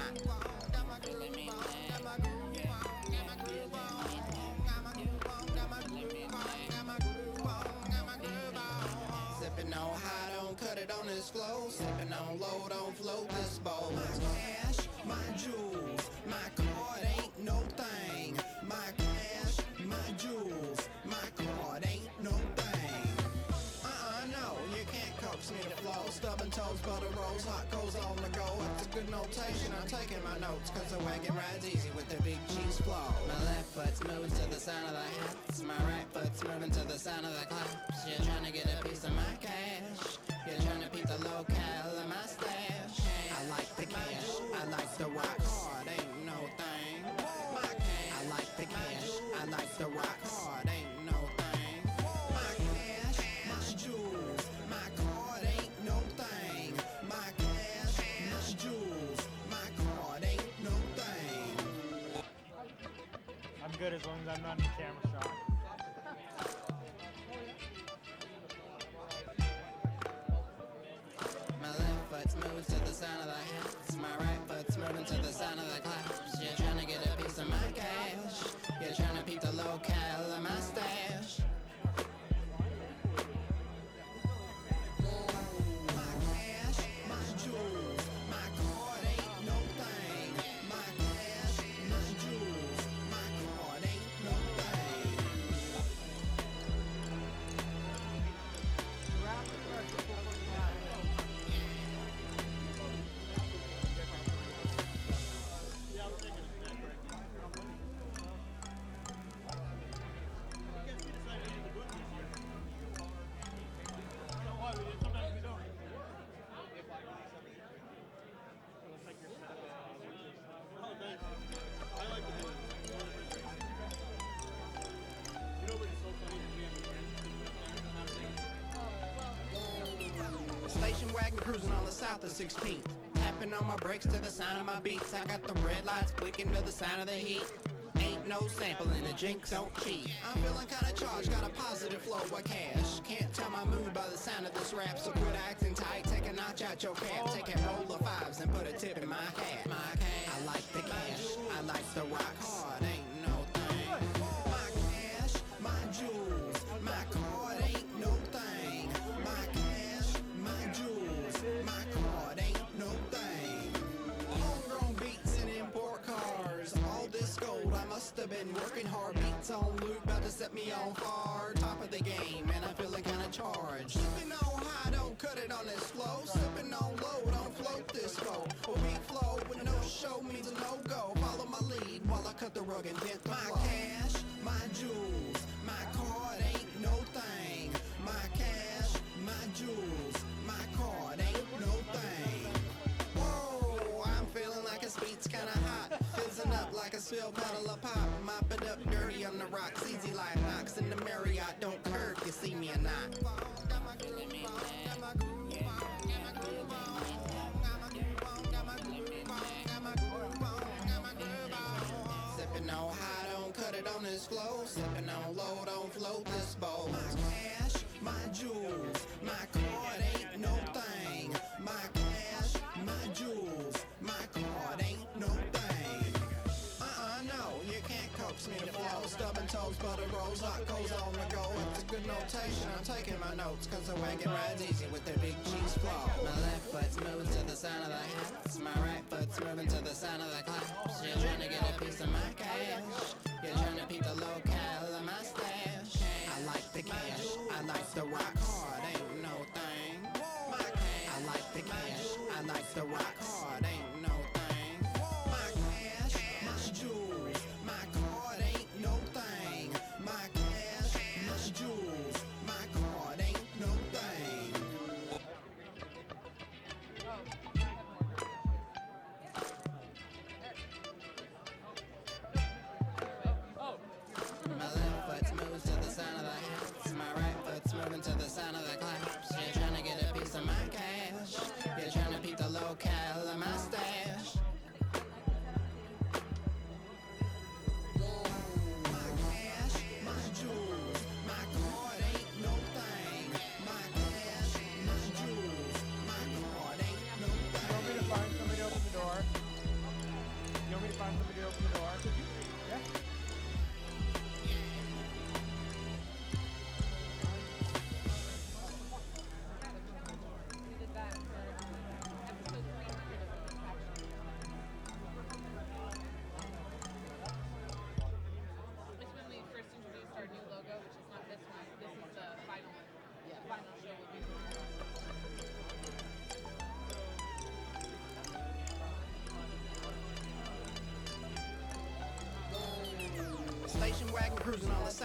Sipping on high, don't cut it on this flow. Sipping on low, don't float this bowl. My cash, my jewels, my card ain't no thing. My cash, my jewels, my card ain't no thing. No, you can't coax me to flow. Stubborn toes, butter rolls, hot coals on the go. It's a good notation, I'm taking my notes, cause the wagon rides easy with the big cheese flow. My left foot's moving to the sound of the hats. My right foot's moving to the sound of the claps. You're trying to get a piece of my cash. You're trying to beat the locale of my stash. I like the cash, I like the rock hard, ain't no thing. My cash, I like the cash, I like the rock hard, ain't no thing. My cash, my jewels, my card ain't no thing. My cash, my jewels, my card ain't no thing. I'm good as long as I'm not in the camera shot. My left foot's moving to the sound of the hats. My right foot's moving to the sound of the claps. You're trying to get a piece of my cash. You're trying to peep the locale of my stash. My cash, my jewels, my card ain't no thing. My cash, my jewels, my card ain't no thing. Station wagon cruising on the south of 16th. Tapping on my brakes to the sound of my beats. I got the red lights blinking to the sound of the heat. Ain't no sampling, the jinx don't cheat. I'm feeling kinda charged, got a positive flow of cash. Can't tell my mood by the sound of this rap, so quit acting tight. Take a notch out your cap, take a roll of fives and put a tip in my hat. My cash, I like the cash, I like the rock hard, ain't no thing. My cash, my jewels, my card ain't no thing. My cash, my jewels, my card ain't no thing. Homegrown beats and import cars, all this gold, I must have been working hard. Beats on loop, about to set me on fire. Top of the game, and I'm feeling kinda charged. Sipping on high, don't cut it on this flow. Sipping on low, don't float this flow. A weak flow with no show means a no-go. Follow my lead while I cut the rug and dent the flow. My cash, my jewels, my card ain't no thing. My cash, my jewels, my card ain't no thing. Whoa, I'm feeling like his beat's kinda hot. Fizzing up like a spill bottle of pop. Mop it up dirty on the rocks. Easy life knocks in the Marriott. Don't care if you see me or not. Sipping on high, don't cut it on this flow. Sipping on low, don't float this bowl. My cash, my jewels, my card ain't no thing. My cash, my jewels, my card ain't no thing. No, you can't coax me to flow. Stubborn toes, butter rolls, hot coals on the go. It's a good notation, I'm taking my notes, cause the wagon rides easy with the big cheese flow. My left foot's moving to the sound of the hats. My right foot's moving to the sound of the claps. You're trying to get a piece of my cash. You're trying to peep the locale of my stash. I like the cash, I like the rock hard, ain't no thing. My cash, I like the cash, I like the rock hard, ain't no thing. My cash, my jewels, my card ain't no thing. My cash, my jewels, my card ain't no thing.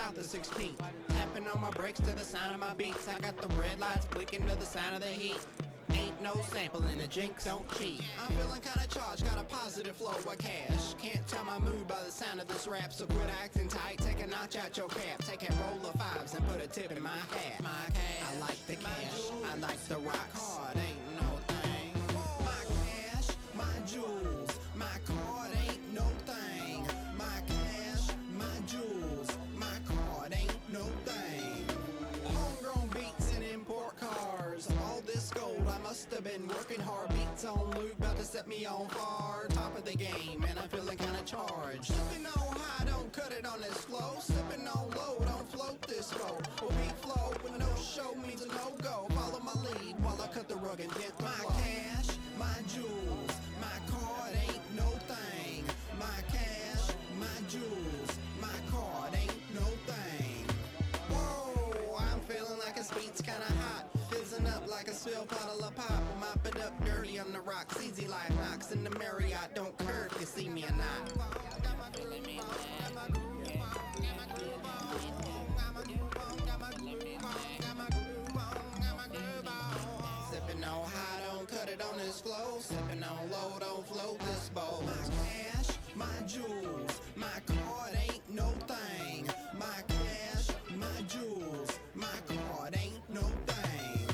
south of 16th. Tapping on my brakes to the sound of my beats. I got the red lights blinking to the sound of the heat. Ain't no sampling, the jinx don't cheat. I'm feeling kinda charged, got a positive flow of cash. Can't tell my mood by the sound of this rap, so quit acting tight. Take a notch out your cap, take a roll of fives and put a tip in my hat. My cash, I like the cash, I like the rock hard, ain't no thing. My cash, my jewels, my card ain't no thing. My cash, my jewels, my card ain't no thing. Homegrown beats and import cars, all this gold, I must have been working hard. Beats on loop, about to set me on fire. Top of the game, and I'm feeling kinda charged. Sipping on high, don't cut it on this flow. Sipping on low, don't float this flow. Well, beat flow with no show means a no-go. Follow my lead while I cut the rug and get my cash, my jewels, my card ain't no thing. My cash, my jewels, my card ain't no thing. Whoa, I'm feeling like this beat's kinda hot. Fizzing up like a spill bottle of pop. Mop it up dirty on the rocks. Easy life knocks in the Marriott. Don't care if you see me or not. Sipping on high, don't cut it on this flow. Sipping on low, don't float this bowl. My cash, my jewels, my card ain't no thing. My cash, my jewels, my card ain't no thing.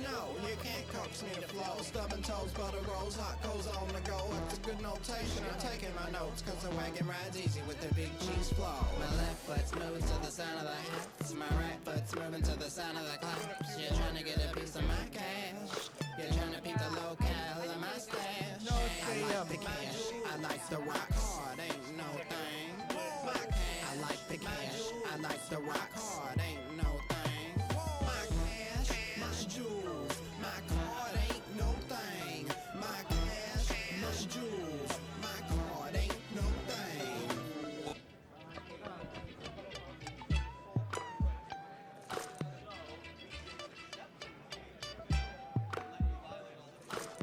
No, you can't coax me to flow. Stubborn toes, butter rolls, hot coals on the go. It's a good notation, I'm taking my notes, cause the wagon rides easy with the big cheese flow. My left foot's moving to the sound of the hats. My right foot's moving to the sound of the claps. You're trying to get a piece of my cash. You're trying to peep the locale of my stash. I like the cash, I like the rock hard, ain't no thing. I like the cash, I like the rock hard, ain't no thing. My cash, my jewels, my card ain't no thing. My cash, my jewels, my card ain't no thing.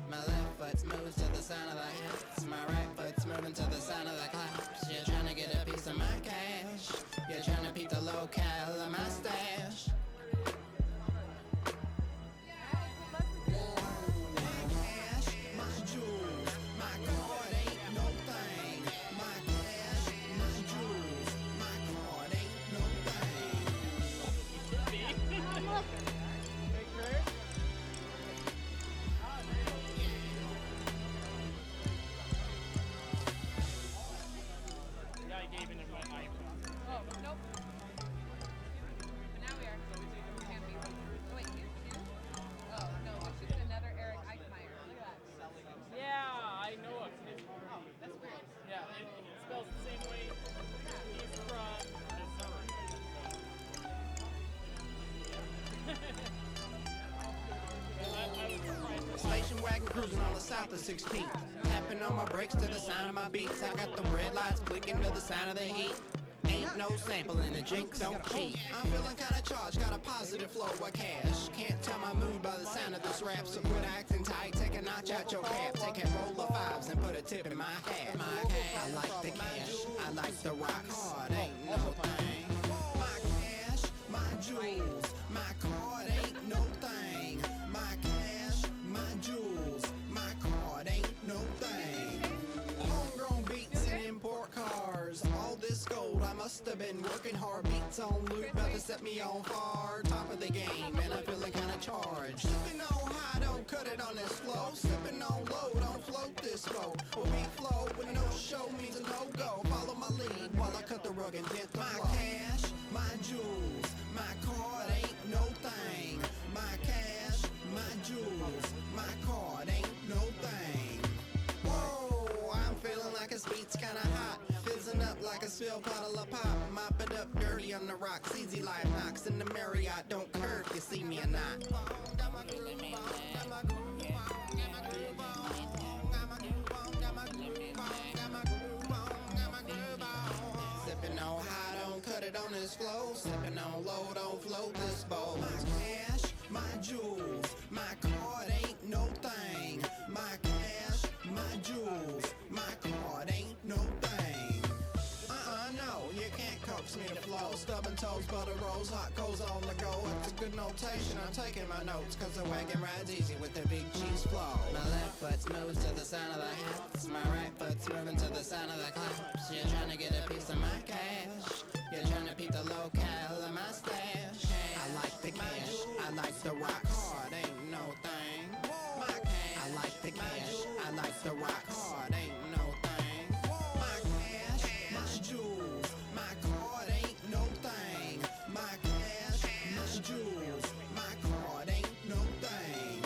My left foot's moves to the sound of the hits. My right foot's moving to the sound of the claps. You're trying to get a piece of my cash. You're trying to peep the locale of my stash. My cash, my jewels, my card ain't no thing. My cash, my jewels, my card ain't no thing. Yeah, I gave it in my iPhone. Oh, nope. But now we are. Can't be. Oh, wait, you? Oh, no, it's just another Eric Eichmeyer. Look at that. Yeah, I know it. Oh, that's weird. Yeah, it spells the same way. He's from Station wagon cruising on the south of 16th. Tapping on my brakes to the sound of my beats. I got the red lights blinking to the sound of the heat. Ain't no sampling, the jinx don't cheat. I'm feeling kinda charged, got a positive flow of cash. Can't tell my mood by the sound of this rap, so quit acting tight. Take a notch out your cap, take a roll of fives and put a tip in my hat. My cash, I like the cash, I like the rock hard, ain't no thing. My cash, my jewels, my card ain't no thing. My cash, my jewels, my card ain't no thing. Homegrown beats and import cars, all this gold, I must have been working hard. Beats on loop, about to set me on fire. Top of the game, and I'm feeling kinda charged. Sipping on high, don't cut it on this flow. Sipping on low, don't float this flow. Well, beat flow with no show means a no-go. Follow my lead while I cut the rug and dent the flow. My cash, my jewels, my card ain't no thing. My cash, my jewels, my card ain't no thing. Whoa, I'm feeling like this beat's kinda hot. Fizzing up like a spill bottle of pop. Mop it up dirty on the rocks. Easy life knocks in the Marriott. Don't care if you see me or not. Sipping on high, don't cut it on this flow. Sipping on low, don't float this bowl. My cash, my jewels, my card ain't no thing. My cash, my jewels, my card ain't no thing. No, you can't coax coax me to flow. Stubborn toes, butter rolls, hot coals on the go. It's a good notation, I'm taking my notes, cause the wagon rides easy with the big cheese flow. My left foot moves to the sound of the hats. My right foot's moving to the sound of the claps. You're trying to get a piece of my cash. You're trying to peep the locale of my stash. I like the cash, I like the rock hard, ain't no thing. I like the cash, I like the rock hard, ain't no thing. My cash, my jewels, my card ain't no thing. My cash, my jewels, my card ain't no thing.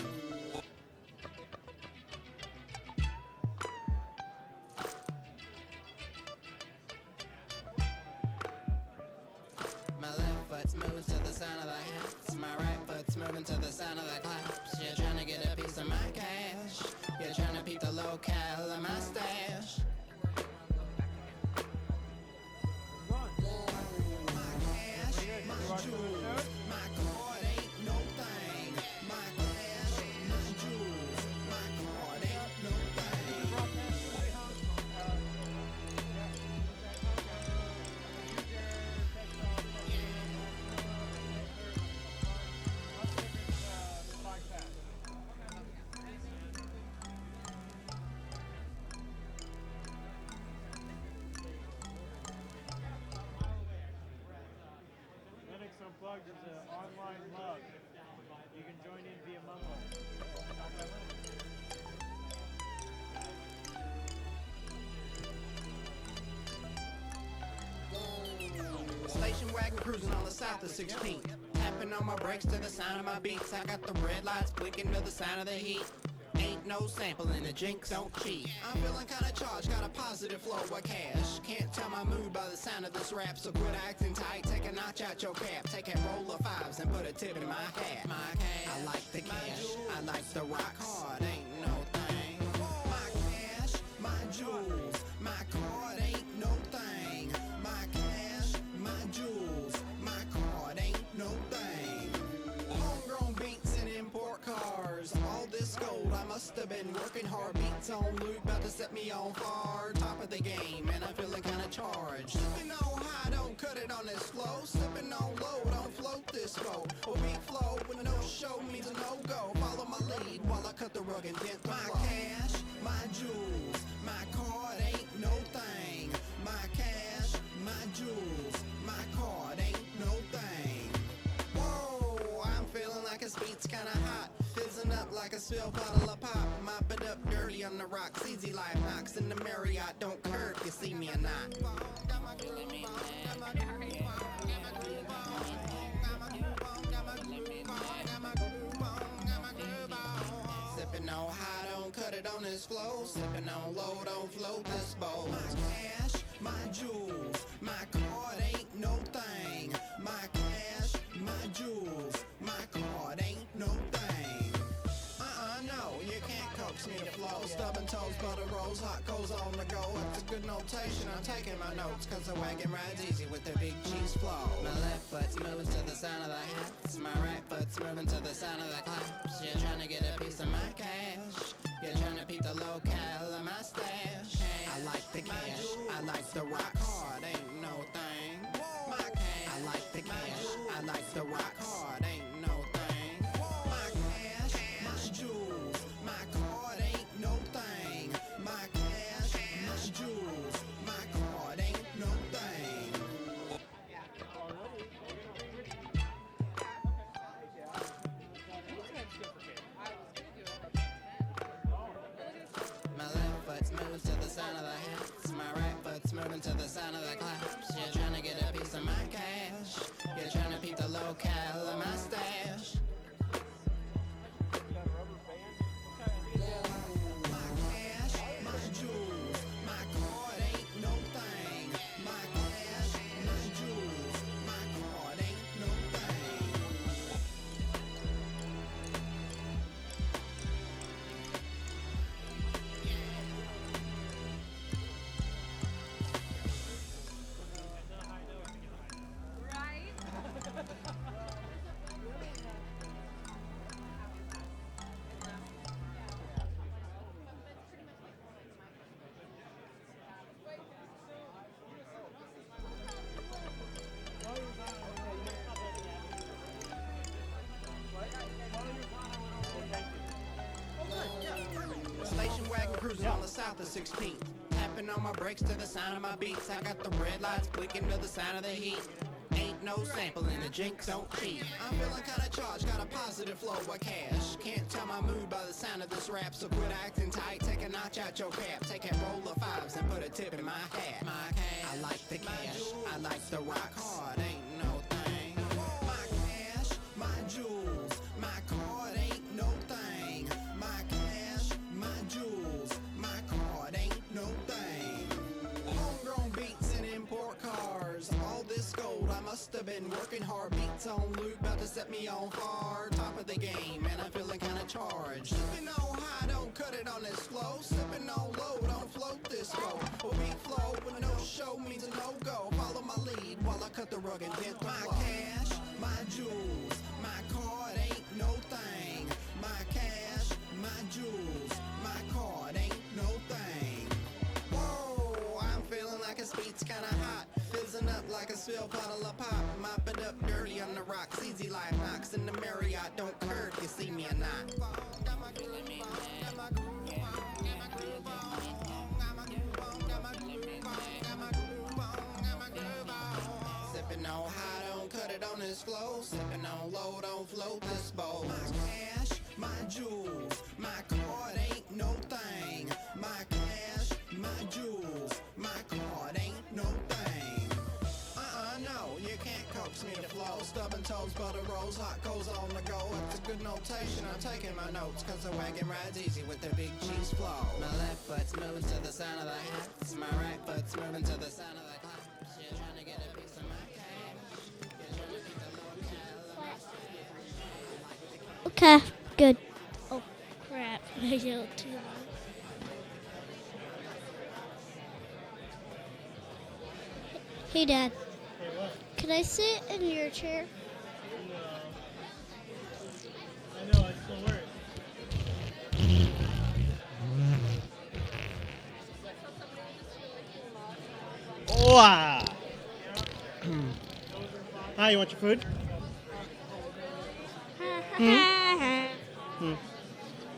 My left foot's moving to the sound of the hats. My right foot's moving to the sound of the claps. You're trying to get a piece of my cash. You're trying to peep the locale of my stash. My cash, my jewels, my card ain't no thing. My cash, my jewels, my card ain't no thing. Linux Unplugged is an online club. You can join in via Mumble. Station wagon cruising on the south of 16th. Tapping on my brakes to the sound of my beats. I got the red lights blinking to the sound of the heat. Ain't no sampling, the jinx don't cheat. I'm feeling kinda charged, got a positive flow of cash. Can't tell my mood by the sound of this rap, so quit acting tight. Take a notch out your cap, take a roll of fives and put a tip in my hat. My cash, I like the cash, I like the rock hard, ain't no thing. My cash, my jewels, my card ain't no thing. My cash, my jewels, my card ain't no thing. Homegrown beats and import cars. All this gold, I must have been working hard. Beats on loop, about to set me on fire. Top of the game, and I'm feeling kinda charged. Sipping on high, don't cut it on this flow. Sipping on low, don't float this boat. A weak flow with no show means a no-go. Follow my lead while I cut the rug and dent the flow. My cash, my jewels, my card ain't no thing. My cash, my jewels, my card ain't no thing. Whoa, I'm feeling like his beat's kinda hot. Fizzing up like a spilled bottle of pop. Mop it up dirty on the rocks. Easy life knocks in the Marriott. Don't care if you see me or not. Sipping on high, don't cut it on this flow. Sipping on low, don't float this bowl. My cash, my jewels, my card ain't no thing. My cash, my jewels, my card ain't no thing. No, you can't coax me to flow. Stubborn toes, butter rolls, hot coals on the go. It's a good notation, I'm taking my notes, cause the wagon rides easy with the big cheese flow. My left foot's moving to the sound of the hats. My right foot's moving to the sound of the claps. You're trying to get a piece of my cash. You're trying to peep the locale of my stash. I like the cash, I like the rock hard, ain't no thing. I like the cash, I like the rock hard, ain't no thing. My cash, my jewels, my card ain't no thing. My cash, my jewels, my card ain't no thing. My left foot's moving to the sound of the hats. My right foot's moving to the sound of the claps. You're trying to get a piece of my cash. You're trying to peep the locale of my stash. My cash, my jewels, my card ain't no thing. My cash, my jewels, my card ain't no thing. Right? cruising on the south of 16th. Tapping on my brakes to the sound of my beats. I got the red lights blinking to the sound of the heat. Ain't no sample in the jinx, don't cheat. I'm feeling kinda charged, got a positive flow of cash. Can't tell my mood by the sound of this rap, so quit acting tight, take a notch out your cap. Take a roll of fives and put a tip in my hat. My cash, I like the cash, I like the rock hard, ain't no thing. My cash, my jewels, my card ain't no thing. My cash, my jewels, my card ain't no thing. Homegrown beats and import cars, all this gold, I must have been working hard. Beats on loop, about to set me on fire. Top of the game, and I'm feeling kinda charged. Sipping on high, don't cut it on this flow. Sipping on low, don't float this flow. A beat flow with no show means a no-go. Follow my lead while I cut the rug and hit my cash, my jewels, my card ain't no thing. My cash, my jewels, my card ain't no thing. Whoa, I'm feeling like a beat's kinda hot. Fizzing up like a spill bottle of pop. Mop it up dirty on the rocks. Easy life knocks in the Marriott. Don't care if you see me or not. Sipping on high, don't cut it on this flow. Sipping on low, don't float this bowl. My cash, my jewels, my card ain't no thing. My cash, my jewels, my card ain't no thing. No, you can't coax me to flow. Stubborn toes, butter rolls, hot coals on the go. It's a good notation, I'm taking my notes, cause the wagon rides easy with the big cheese flow. My left foot's moving to the sound of the hats. My right foot's moving to the sound of the claps. You're trying to get a piece of my cash. You're trying to get the low Okay, good. Oh, crap. I yelled too loud. Hey, Dad. Can I sit in your chair? I know, it still works. Wow. Hi, you want your food?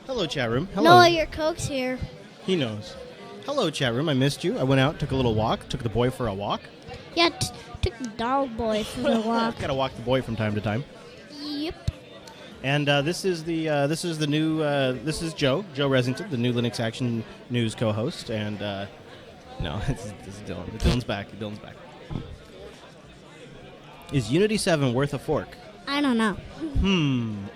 Hello, chat room. Hello. Noah, your Coke's here. He knows. Hello, chat room. I missed you. I went out, took a little walk, took the boy for a walk. Yeah, took the dog boy for the walk. Gotta walk the boy from time to time. Yep. And this is the new this is Joe Resington, the new Linux Action News co-host, and no, this is Dylan. Dylan's back. Is Unity 7 worth a fork? I don't know.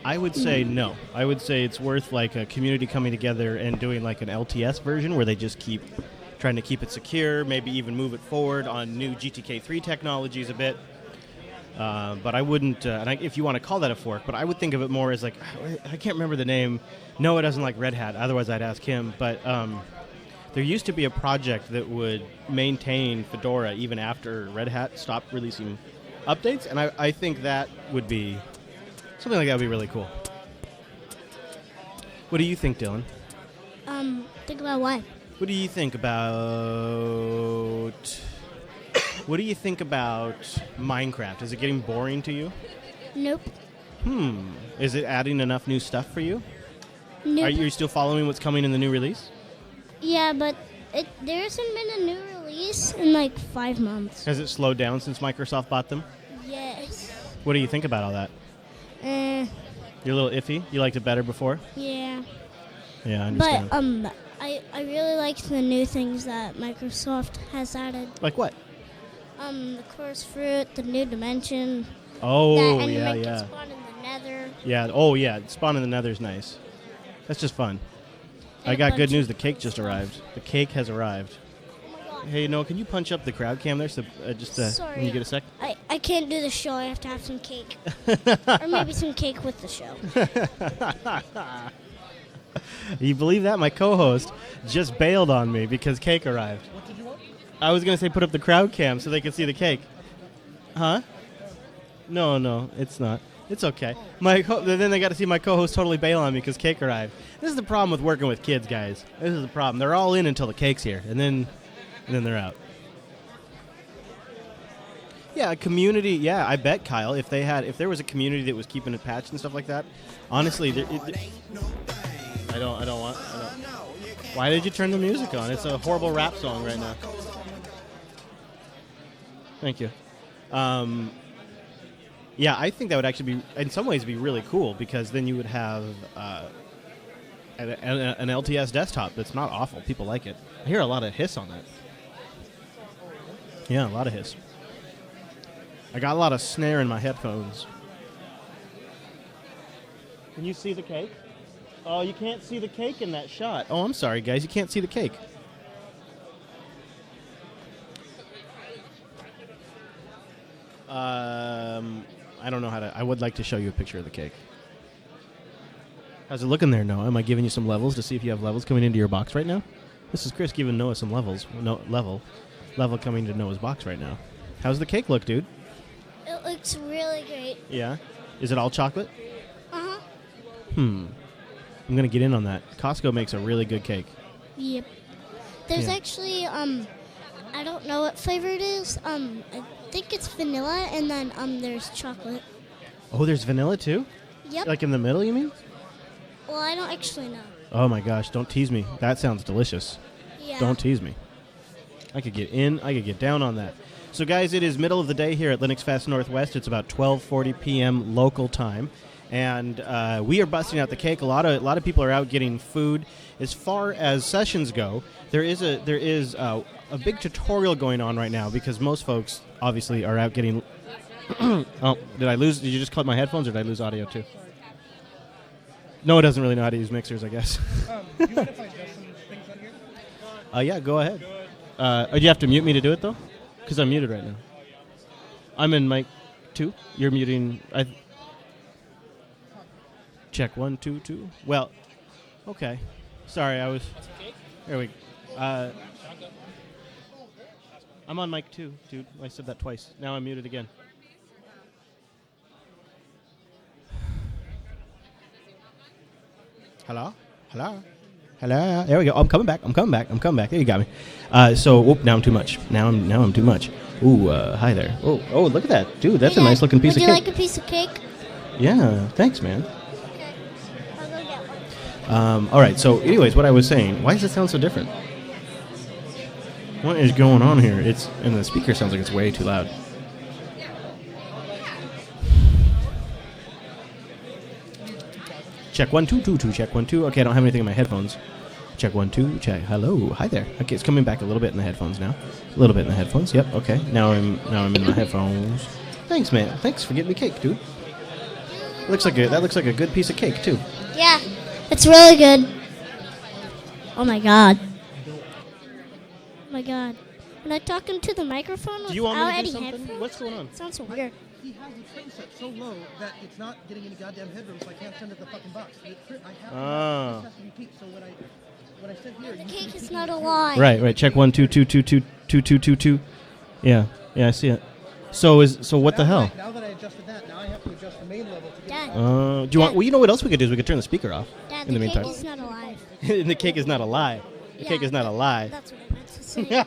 I would say no. I would say it's worth like a community coming together and doing like an LTS version where they just keep trying to keep it secure, maybe even move it forward on new GTK3 technologies a bit. But I wouldn't, if you want to call that a fork, but I would think of it more as like, I can't remember the name. Noah doesn't like Red Hat, otherwise I'd ask him. But there used to be a project that would maintain Fedora even after Red Hat stopped releasing updates, and I think that would be, something like that would be really cool. What do you think, Dylan? Think about what? What do you think about Minecraft? Is it getting boring to you? Nope. Is it adding enough new stuff for you? Nope. Are you still following what's coming in the new release? Yeah, but there hasn't been a new release in like 5 months. Has it slowed down since Microsoft bought them? Yes. What do you think about all that? You're a little iffy? You liked it better before? Yeah. Yeah, I understand. But I really liked the new things that Microsoft has added. Like what? The course fruit, the new dimension. Oh, and yeah, make yeah. it spawn in the nether. Yeah, oh yeah, spawn in the nether's nice. That's just fun. And I a got good bunch news, of the cake just arrived. The cake has arrived. Hey, Noah, can you punch up the crowd cam there, so Sorry. when you get a sec? I can't do the show. I have to have some cake. Or maybe some cake with the show. You believe that? My co-host just bailed on me because cake arrived. What did you want? I was going to say put up the crowd cam so they could see the cake. Huh? No, it's not. It's okay. Then they got to see my co-host totally bail on me because cake arrived. This is the problem with working with kids, guys. This is the problem. They're all in until the cake's here, and then they're out. Yeah, a community. Yeah, I bet, Kyle, if there was a community that was keeping it patched and stuff like that, honestly, I don't want. Why did you turn the music on? It's a horrible rap song right now. Thank you. Yeah, I think that would actually be, in some ways, be really cool because then you would have an LTS desktop that's not awful. People like it. I hear a lot of hiss on that. Yeah, a lot of hiss. I got a lot of snare in my headphones. Can you see the cake? Oh, you can't see the cake in that shot. Oh, I'm sorry, guys. You can't see the cake. I don't know how to... I would like to show you a picture of the cake. How's it looking there, Noah? Am I giving you some levels to see if you have levels coming into your box right now? This is Chris giving Noah some levels. No, level coming to Noah's box right now. How's the cake look, dude? It looks really great. Yeah? Is it all chocolate? Uh-huh. I'm going to get in on that. Costco makes a really good cake. Yep. There's Yeah. actually, I don't know what flavor it is. I think it's vanilla, and then there's chocolate. Oh, there's vanilla too? Yep. Like in the middle, you mean? Well, I don't actually know. Oh my gosh, don't tease me. That sounds delicious. Yeah. Don't tease me. I could get in, I could get down on that. So guys, it is middle of the day here at LinuxFest Northwest. It's about 12:40 p.m. local time. And we are busting out the cake. A lot of people are out getting food. As far as sessions go, there is a big tutorial going on right now because most folks obviously are out getting. Oh, did you just cut my headphones or did I lose audio too? Noah doesn't really know how to use mixers, I guess. Do you mind if I adjust some things on here? Yeah, go ahead. Do you have to mute me to do it though? Because I'm muted right now. I'm in mic 2. You're muting. Check 1, 2, 2. Well, okay. Sorry, I was. There we go. I'm on mic 2, dude. I said that twice. Now I'm muted again. Hello? Hello? Hello? There we go. I'm coming back. There you got me. Now I'm too much. Now I'm too much. Ooh, hi there. Oh, look at that. Dude, that's a nice looking piece of cake. Would you like a piece of cake? Yeah, thanks, man. Okay. I'll go get one. All right, so anyways, what I was saying, why does it sound so different? What is going on here? And the speaker sounds like it's way too loud. Check 1, 2, 2, 2. Check 1, 2. Okay, I don't have anything in my headphones. Check 1, 2. Check. Hello. Hi there. Okay, it's coming back a little bit in the headphones now. A little bit in the headphones. Yep. Okay. Now I'm in my headphones. Thanks, man. Thanks for getting me cake, dude. That looks like a good piece of cake too. Yeah, it's really good. Oh my god. Oh my god. When I talk into the microphone Do you want me to do without any something? headphones, What's going on? it sounds so weird. He has the train set so low that it's not getting any goddamn headroom, so I can't send it the fucking box. I have Ah. this has to be peaked, so when I sit here, The you cake can is peek not in a the lie. Right. Check 1, 2, 2, 2, 2, 2, 2, 2, 2. Yeah, I see it. So what the hell? Now that I adjusted that, now I have to adjust the main level to get Dad. Do you want? Well, you know what else we could do is we could turn the speaker off. Dad, in the the meantime. cake is not alive. And the cake is not a lie. The cake is not a lie. That's what I meant to say.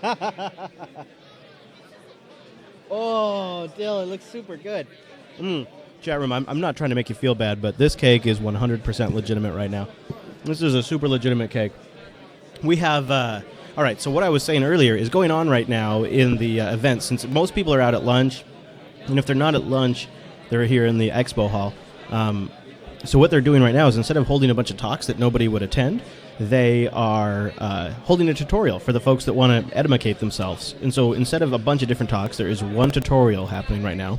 Oh, Dill, it looks super good. Chat room, I'm not trying to make you feel bad, but this cake is 100% legitimate right now. This is a super legitimate cake. We have, all right, so what I was saying earlier is going on right now in the event, since most people are out at lunch, and if they're not at lunch, they're here in the expo hall. So what they're doing right now is instead of holding a bunch of talks that nobody would attend, they are holding a tutorial for the folks that want to edumacate themselves. And so instead of a bunch of different talks, there is one tutorial happening right now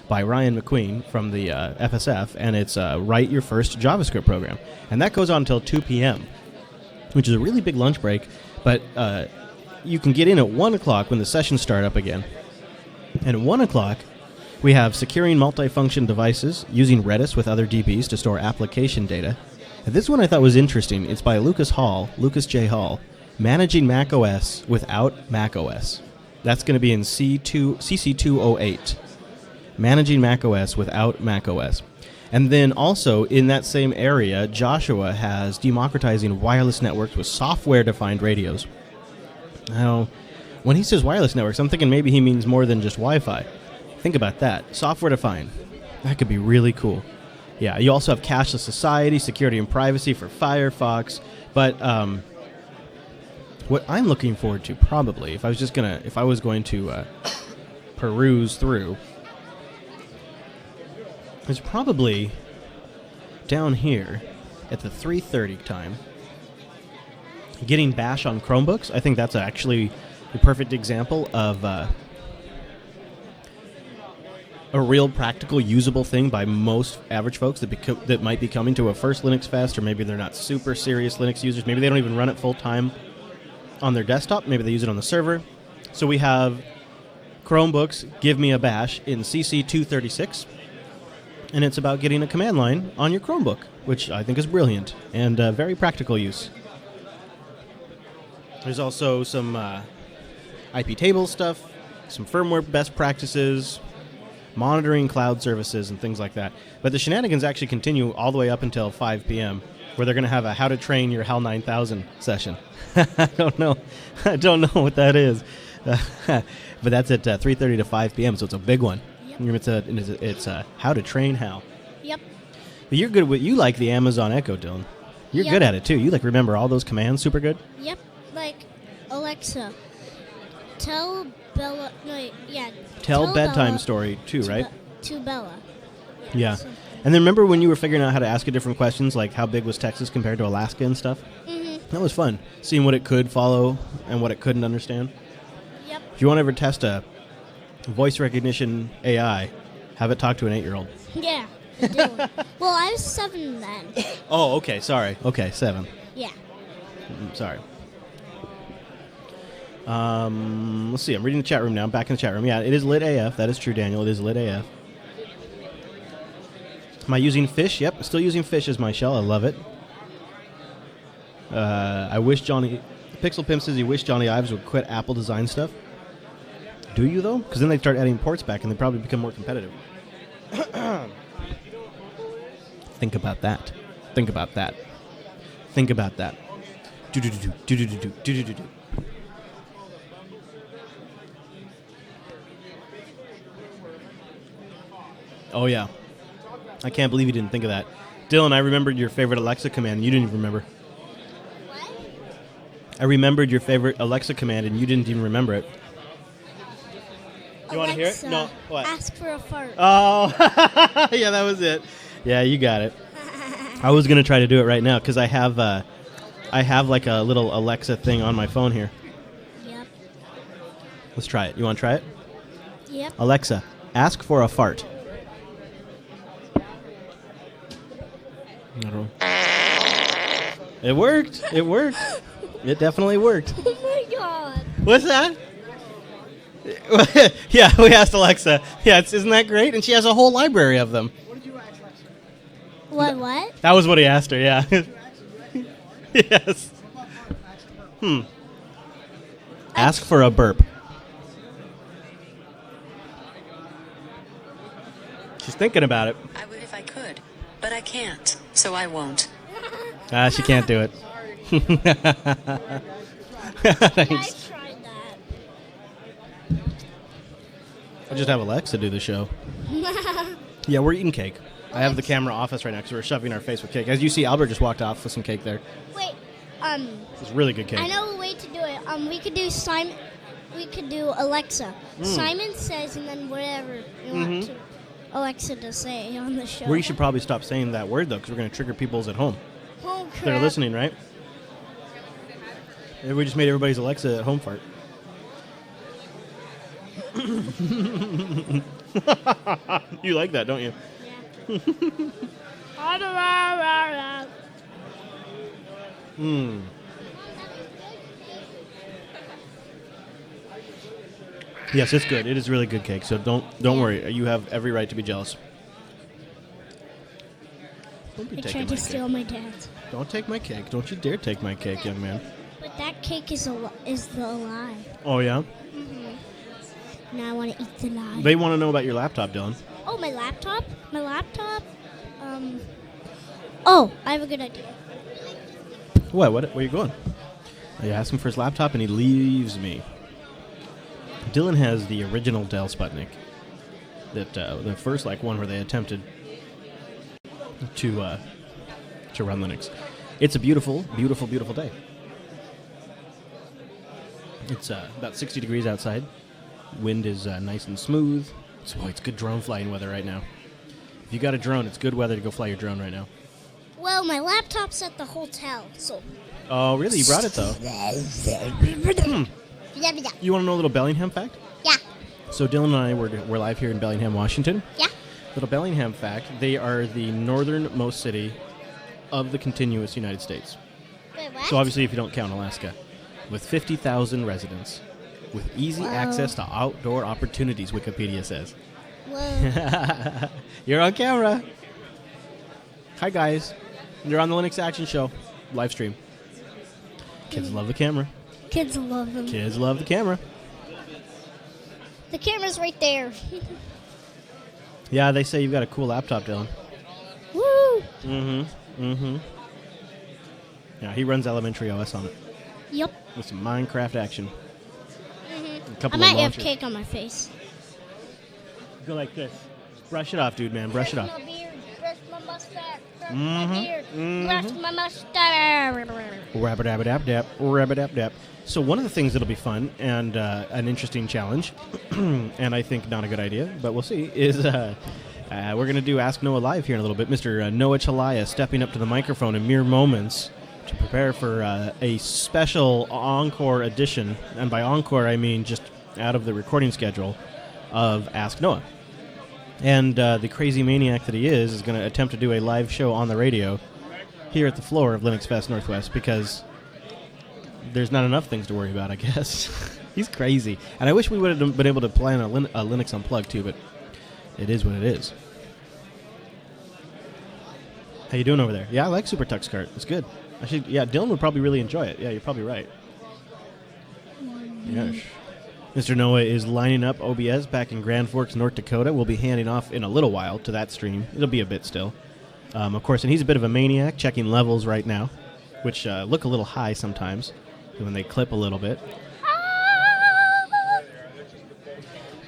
by Ryan McQueen from the FSF, and it's Write Your First JavaScript Program. And that goes on until 2 p.m., which is a really big lunch break, but you can get in at 1 o'clock when the sessions start up again. And at 1 o'clock, we have Securing Multifunction Devices Using Redis with Other DBs to Store Application Data. And this one I thought was interesting. It's by Lucas J. Hall, Managing macOS Without macOS. That's going to be in CC208. Managing macOS Without macOS. And then also in that same area, Joshua has Democratizing Wireless Networks with Software-Defined Radios. Now, when he says wireless networks, I'm thinking maybe he means more than just Wi-Fi. Think about that. Software-defined. That could be really cool. Yeah, you also have Cashless Society, Security and Privacy for Firefox. But what I'm looking forward to, probably, if I was going to peruse through, is probably down here at the 3:30 time, getting Bash on Chromebooks. I think that's actually a perfect example of a real practical, usable thing by most average folks that might be coming to a first Linux Fest, or maybe they're not super serious Linux users. Maybe they don't even run it full time on their desktop. Maybe they use it on the server. So we have Chromebooks Give Me a Bash in CC 236, and it's about getting a command line on your Chromebook, which I think is brilliant and very practical use. There's also some IP table stuff, some firmware best practices, monitoring cloud services, and things like that. But the shenanigans actually continue all the way up until 5 p.m., where they're going to have a How to Train Your HAL 9000 session. I don't know what that is. But that's at 3:30 to 5 p.m., so it's a big one. Yep. It's How to Train HAL. Yep. But you're good with, you like the Amazon Echo, Dylan. You're Yep. good at it, too. You remember all those commands super good? Yep. Like, Alexa, tell Bella... No, yeah. Tell bedtime Bella story, too, right? To Bella. Yeah. So- And then remember when you were figuring out how to ask it different questions, like how big was Texas compared to Alaska and stuff? Mhm. That was fun, seeing what it could follow and what it couldn't understand. Yep. If you want to ever test a voice recognition AI, have it talk to an 8-year-old. Yeah. I do. Well, I was 7 then. Oh, okay, sorry. Okay, 7. Yeah. Sorry. Let's see, I'm reading the chat room now. I'm back in the chat room. Yeah, it is lit AF. That is true, Daniel. It is lit AF. Am I using Fish? Yep, still using Fish as my shell. I love it. I wish Pixel Pimp says he wished Johnny Ives would quit Apple design stuff. Do you, though? Because then they start adding ports back and they probably become more competitive. Think about that. Think about that. Think about that. Do-do-do-do, do-do-do-do, do-do-do-do. Oh, yeah. I can't believe you didn't think of that. Dylan, I remembered your favorite Alexa command, and you didn't even remember. What? I remembered your favorite Alexa command, and you didn't even remember it. You want to hear it? No. What? Ask for a fart. Oh, yeah, that was it. Yeah, you got it. I was gonna try to do it right now because I have like a little Alexa thing on my phone here. Yep. Let's try it. You want to try it? Yep. Alexa, ask for a fart. It worked. It worked. It definitely worked. Oh my god. What's that? Yeah, we asked Alexa. Yeah, isn't that great? And she has a whole library of them. What? That was what he asked her, yeah. Yes. Ask for a burp. She's thinking about it. I would if I could, but I can't, so I won't. She can't do it. Thanks. Tried that. I'll just have Alexa do the show. Yeah, we're eating cake. I have the camera off us right now because we're shoving our face with cake. As you see, Albert just walked off with some cake there. Wait, It's really good cake. I know a way to do it. We could do Simon. We could do Alexa. Simon says, and then whatever you want to Alexa to say on the show. We should probably stop saying that word, though, because we're going to trigger people's at home. Oh, crap. They're listening, right? We just made everybody's Alexa at home fart. You like that, don't you? Hmm. Yes, it's good. It is really good cake. So don't worry. You have every right to be jealous. Don't be I taking tried my to steal cake. my dad's. Don't take my cake. Don't you dare take my cake, young man. But that cake is the lie. Oh yeah. Now I want to eat the lie. They want to know about your laptop, Dylan. Oh, my laptop? My laptop? Oh, I have a good idea. What? Where are you going? I asked him for his laptop, and he leaves me. Dylan has the original Dell Sputnik. That the first one where they attempted to run Linux. It's a beautiful, beautiful, beautiful day. It's about 60 degrees outside. Wind is nice and smooth. It's good drone flying weather right now. If you got a drone, it's good weather to go fly your drone right now. Well, my laptop's at the hotel, so. Oh, really? You brought it, though? You want to know a little Bellingham fact? Yeah. So Dylan and I, we're live here in Bellingham, Washington. Yeah. Little Bellingham fact, they are the northernmost city of the continuous United States. Wait, what? So obviously, if you don't count Alaska, with 50,000 residents, with easy access to outdoor opportunities, Wikipedia says. Whoa. You're on camera. Hi, guys. You're on the Linux Action Show live stream. Kids love the camera. Kids love them. Kids love the camera. The camera's right there. Yeah, they say you've got a cool laptop, Dylan. Woo! Mm-hmm. Yeah, he runs Elementary OS on it. Yep. With some Minecraft action. Mm-hmm. A couple I might of have launchers. cake on my face. Go like this. Just brush it off, dude, man. Brush it off. My beard, brush my mustache, brush Mhm, my beard, mhm. brush my mustache. Rabbit-dab-dab, rabbit-dab-dab. So one of the things that'll be fun and an interesting challenge, and I think not a good idea, but we'll see, is we're going to do Ask Noah Live here in a little bit. Mr. Noah Chalaya stepping up to the microphone in mere moments to prepare for a special encore edition, and by encore I mean just out of the recording schedule, of Ask Noah. And the crazy maniac that he is going to attempt to do a live show on the radio here at the floor of LinuxFest Northwest because there's not enough things to worry about, I guess. He's crazy. And I wish we would have been able to plan a Linux Unplugged too, but it is what it is. How you doing over there? Yeah, I like Super Tux Kart. It's good. Dylan would probably really enjoy it. Yeah, you're probably right. Yes. Mr. Noah is lining up OBS back in Grand Forks, North Dakota. We'll be handing off in a little while to that stream. It'll be a bit still. Of course, and he's a bit of a maniac, checking levels right now, which look a little high sometimes when they clip a little bit.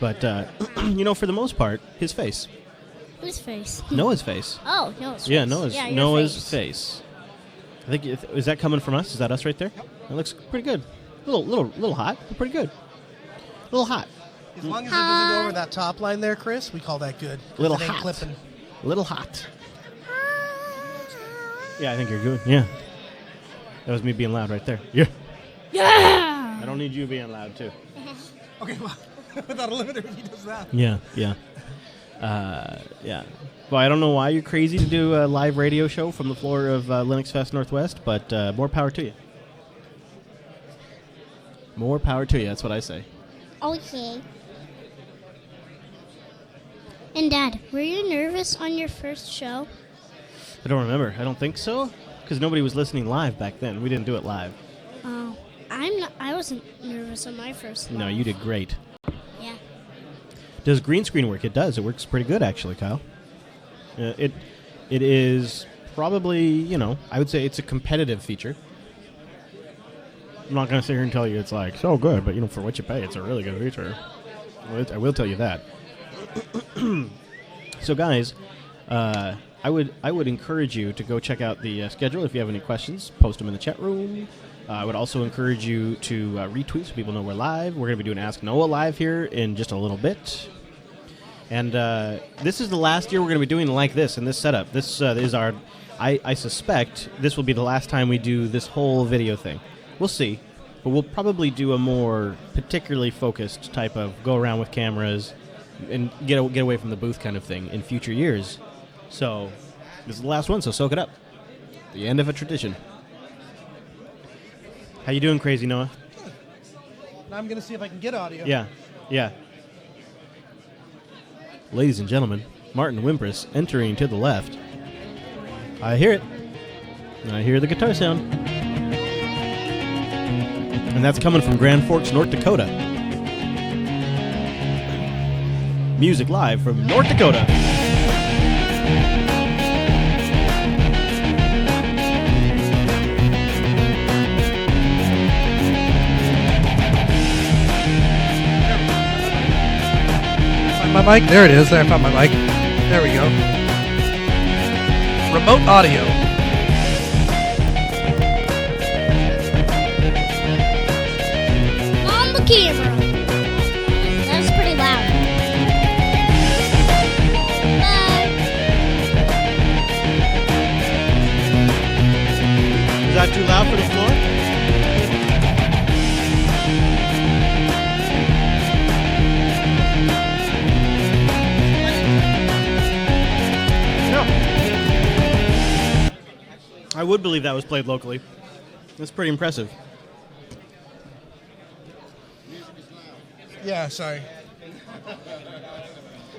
But, for the most part, his face. Whose face? Noah's face. Oh, Noah's face. Yeah, your Noah's face. face. I think is that coming from us? Is that us right there? It looks pretty good. Little hot, but pretty good. A little hot. As long as it doesn't go over that top line there, Chris, we call that good. Little it ain't hot. Clipping. Little hot. Yeah, I think you're good. Yeah. That was me being loud right there. Yeah. Yeah. I don't need you being loud too. Okay, well, without a limiter, he does that. Yeah. Well, I don't know why you're crazy to do a live radio show from the floor of LinuxFest Northwest, but more power to you. More power to you. That's what I say. Okay. And Dad, were you nervous on your first show? I don't remember. I don't think so, because nobody was listening live back then. We didn't do it live. Oh, I wasn't nervous on my first. No, you did great. Yeah. Does green screen work? It does. It works pretty good, actually, Kyle. It is probably, I would say it's a competitive feature. I'm not going to sit here and tell you it's like so good, but for what you pay, it's a really good feature. I will tell you that. So, guys, I would encourage you to go check out the schedule. If you have any questions, post them in the chat room. I would also encourage you to retweet so people know we're live. We're going to be doing Ask Noah live here in just a little bit. And this is the last year we're going to be doing like this in this setup. This is our... I suspect this will be the last time we do this whole video thing. We'll see. But we'll probably do a more particularly focused type of go around with cameras and get away from the booth kind of thing in future years. So this is the last one, so soak it up. The end of a tradition. How you doing, Crazy Noah? Now I'm going to see if I can get audio. Yeah. Ladies and gentlemen, Martin Wimpress entering to the left. I hear it. I hear the guitar sound. And that's coming from Grand Forks, North Dakota. Music live from North Dakota. Find my mic? There it is. There, I found my mic. There we go. Remote audio. camera. That was pretty loud. Is that too loud for the floor? I would believe that was played locally. That's pretty impressive. Yeah, sorry.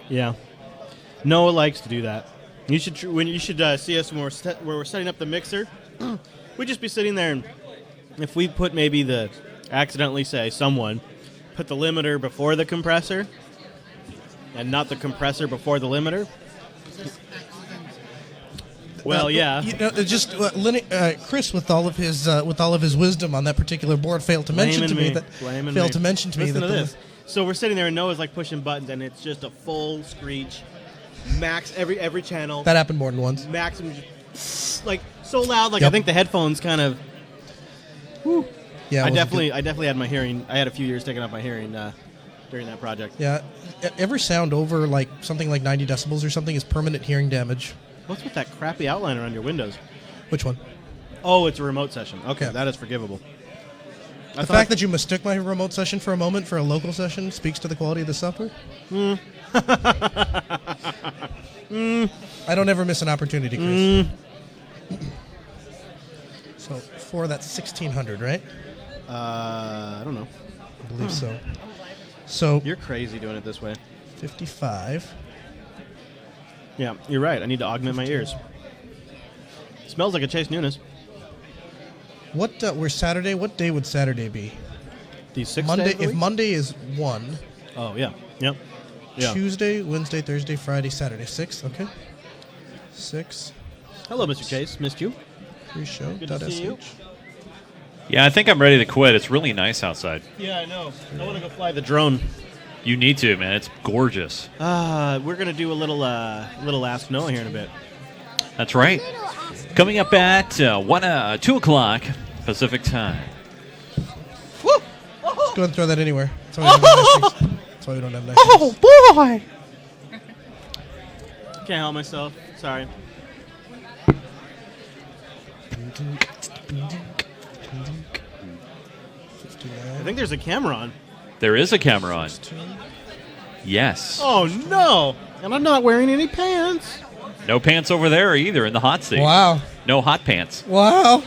Yeah. Noah likes to do that. You should see us when we're setting up the mixer. We'd just be sitting there, and if we put someone put the limiter before the compressor, and not the compressor before the limiter. Well, yeah. Chris, with all of his wisdom on that particular board, failed to mention to me that. Listen to this. So we're sitting there, and Noah's like pushing buttons, and it's just a full screech, max every channel. That happened more than once. Maximum, like so loud, like I think the headphones kind of. Whew. Yeah, I definitely had my hearing. I had a few years taking off my hearing during that project. Yeah, every sound over like something like 90 decibels or something is permanent hearing damage. What's with that crappy outliner on your windows? Which one? Oh, it's a remote session. Okay, that is forgivable. The fact that you mistook my remote session for a moment for a local session speaks to the quality of the software. I don't ever miss an opportunity, Chris. So that's 1,600, right? I don't know. I believe so. So you're crazy doing it this way. 55. Yeah, you're right. I need to augment my ears. Smells like a Chase Nunes. We're Saturday. What day would Saturday be? The 6th Monday. day of the If week? Monday is 1. Oh yeah. Yep. Yeah. Tuesday, Wednesday, Thursday, Friday, Saturday. 6. Okay. 6. Hello, Mr. Chase. Missed you. Pre-show. Good to see you. Yeah, I think I'm ready to quit. It's really nice outside. Yeah, I know. I want to go fly the drone. You need to, man. It's gorgeous. We're gonna do a little Ask Noah here in a bit. That's right. Coming up at 2 o'clock Pacific time. Just go and throw that anywhere. That's why we don't have nice things. That's why we don't have nice things. Boy! Can't help myself. Sorry. I think there's a camera on. There is a camera on. Yes. Oh no! And I'm not wearing any pants. No pants over there either in the hot seat. Wow. No hot pants. Wow.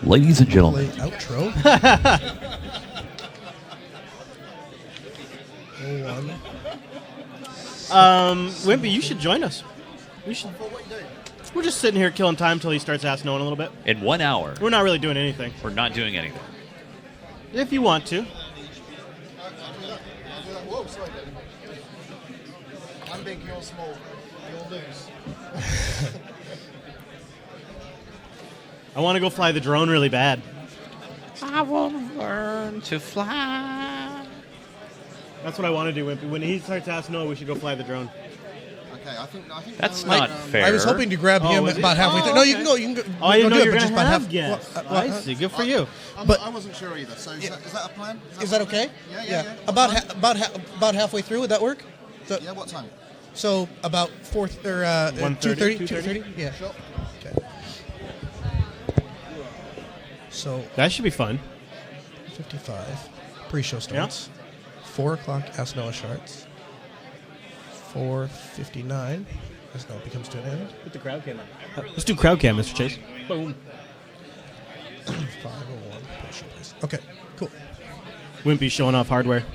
Ladies and gentlemen. Play outro. 01. Wimpy, you should join us. We're just sitting here killing time until he starts asking Noah a little bit. In 1 hour. We're not really doing anything. We're not doing anything. If you want to. Whoa, sorry. I'm big, you're small. You'll lose. I want to go fly the drone really bad. I want to learn to fly. That's what I want to do, Wimpy. When he starts asking Noah, we should go fly the drone. Okay, I think that's not fair. I was hoping to grab him about halfway through. No, you can go. You can go. Oh, I didn't know do you it, were but going just to about have half. guests. Well, I see. Good for you. I wasn't sure either. So is that a plan? Is that okay? Yeah. About halfway through. Would that work? So, Yeah, what time? So about 2:30. 2:30. Yeah. Sure. Okay. So That should be fun. 55. Pre-show starts. 4 o'clock. Ask Noah starts. 4:59. As now it becomes to an end. Put the crowd cam on. Let's do crowd cam, Mr. Chase. Boom. 5:01. Pre-show place. Okay. Cool. Wimpy showing off hardware.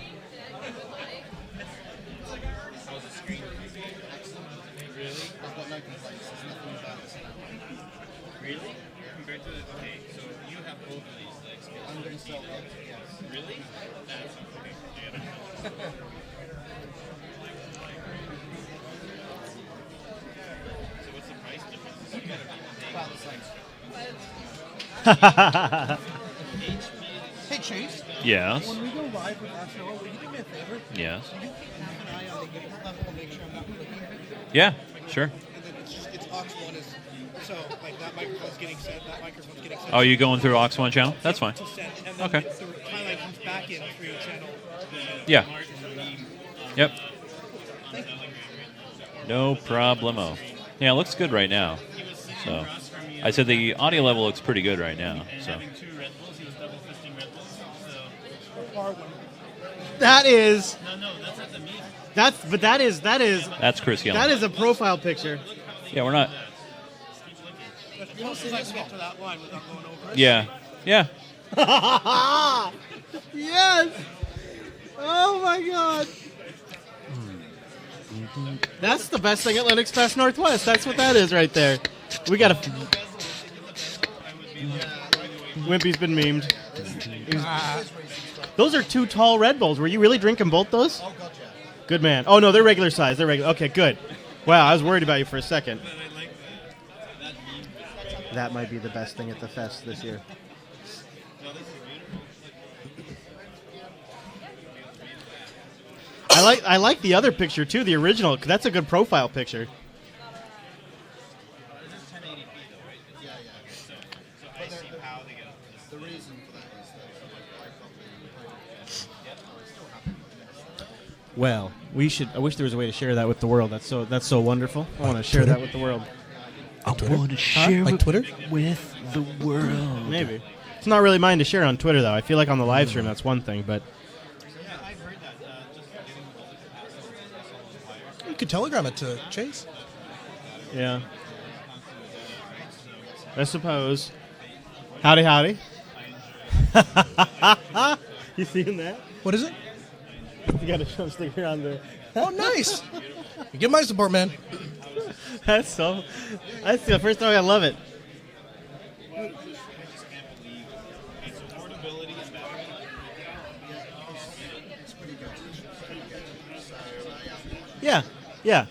Really? Compared to okay, so you have both of these legs. I'm going to sell them. Yes. Really? That's okay. So what's the price difference? About the same. Hey Chase. Yes. When we go live with Ask Noah, will you do me a favor? Yes. Will you keep half an eye on the unit level and make sure I'm not clicking? Yeah, sure. And then it's aux 1 is So, like, that microphone's getting set, that microphone's getting set. Oh, you going through aux 1 channel? That's fine. To set, and then Okay. the highlight comes back in through channel. Yeah. Yep. No problemo. Yeah, it looks good right now. So, I said the audio level looks pretty good right now. So. That is. No, that's not the me. That's Chris Young. That is a profile picture. Yeah, we're not. Close as I can get to that line without going over it. Yeah. Yeah. Yes. Oh my God. That's the best thing at LinuxFest Northwest. That's what that is right there. We got a. Wimpy's been memed. Those are 2 tall Red Bulls. Were you really drinking both those? Oh, God, yeah. Good man. Oh, no, they're regular size. They're regular. Okay, good. Wow, I was worried about you for a second. That might be the best thing at the fest this year. I like the other picture too, the original. 'Cause that's a good profile picture. The reason for that is that Well, I wish there was a way to share that with the world. That's so wonderful. I want to share that with the world. I want to share Like Twitter? with the world. Maybe. It's not really mine to share on Twitter though. I feel like on the live stream that's one thing, but You could telegram it to Chase. yeah. I suppose. Howdy, howdy. You seeing that? What is it? You got a show sticker on there. Oh, nice. You get my support, man. That's the first time I love it. Yeah, yeah.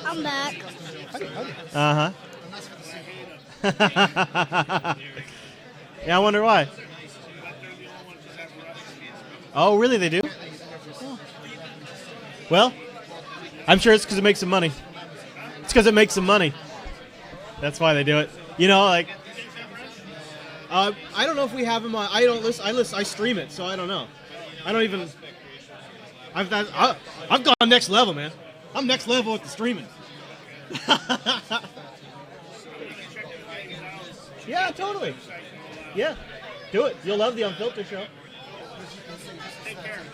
I'm back. Uh-huh. Yeah, I wonder why. Oh, really? They do? Well, I'm sure it's because it makes them money. It's because it makes them money. That's why they do it. You know, like, I don't know if we have them on. I don't listen. I stream it, so I don't know. I don't even. I've gone next level, man. I'm next level with the streaming. Yeah, totally. Yeah, do it. You'll love the Unfiltered show.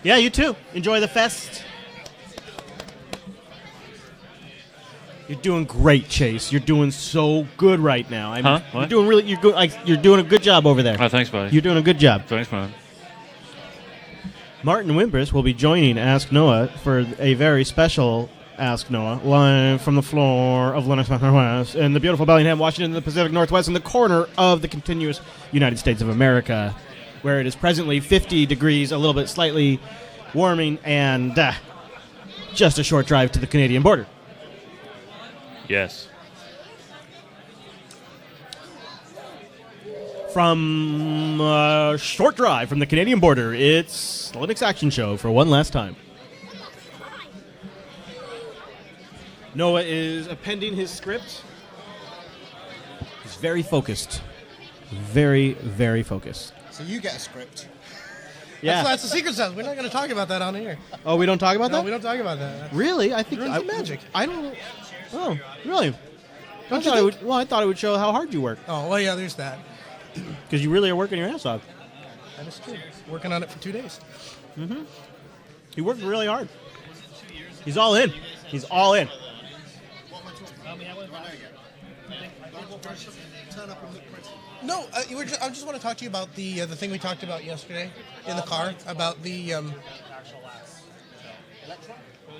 Yeah, you too. Enjoy the fest. You're doing great, Chase. You're doing so good right now. Huh? What? You're doing really. You're good. You're doing a good job over there. Oh, thanks, buddy. You're doing a good job. Thanks, man. Martin Wimpers will be joining Ask Noah for a very special Ask Noah live from the floor of Linux Northwest in the beautiful Bellingham, Washington, in the Pacific Northwest, in the corner of the continuous United States of America, where it is presently 50 degrees, a little bit slightly warming, and just a short drive to the Canadian border. Yes. From a short drive from the Canadian border, it's the Linux Action Show for one last time. Noah is appending his script. He's very focused. Very, very focused. So you get a script. Yeah. That's the secret sauce. We're not going to talk about that on here. Oh, we don't talk about that? No, we don't talk about that. Really? I think Ruins the magic. I don't. Oh, really? Don't I you thought it think? would. Well, I thought it would show how hard you work. Oh, well, yeah, there's that. Because you really are working your ass off. That is true. Working on it for 2 days. Mm-hmm. He worked really hard. He's all in. He's all in. No, I just want to talk to you about the thing we talked about yesterday in the car about the.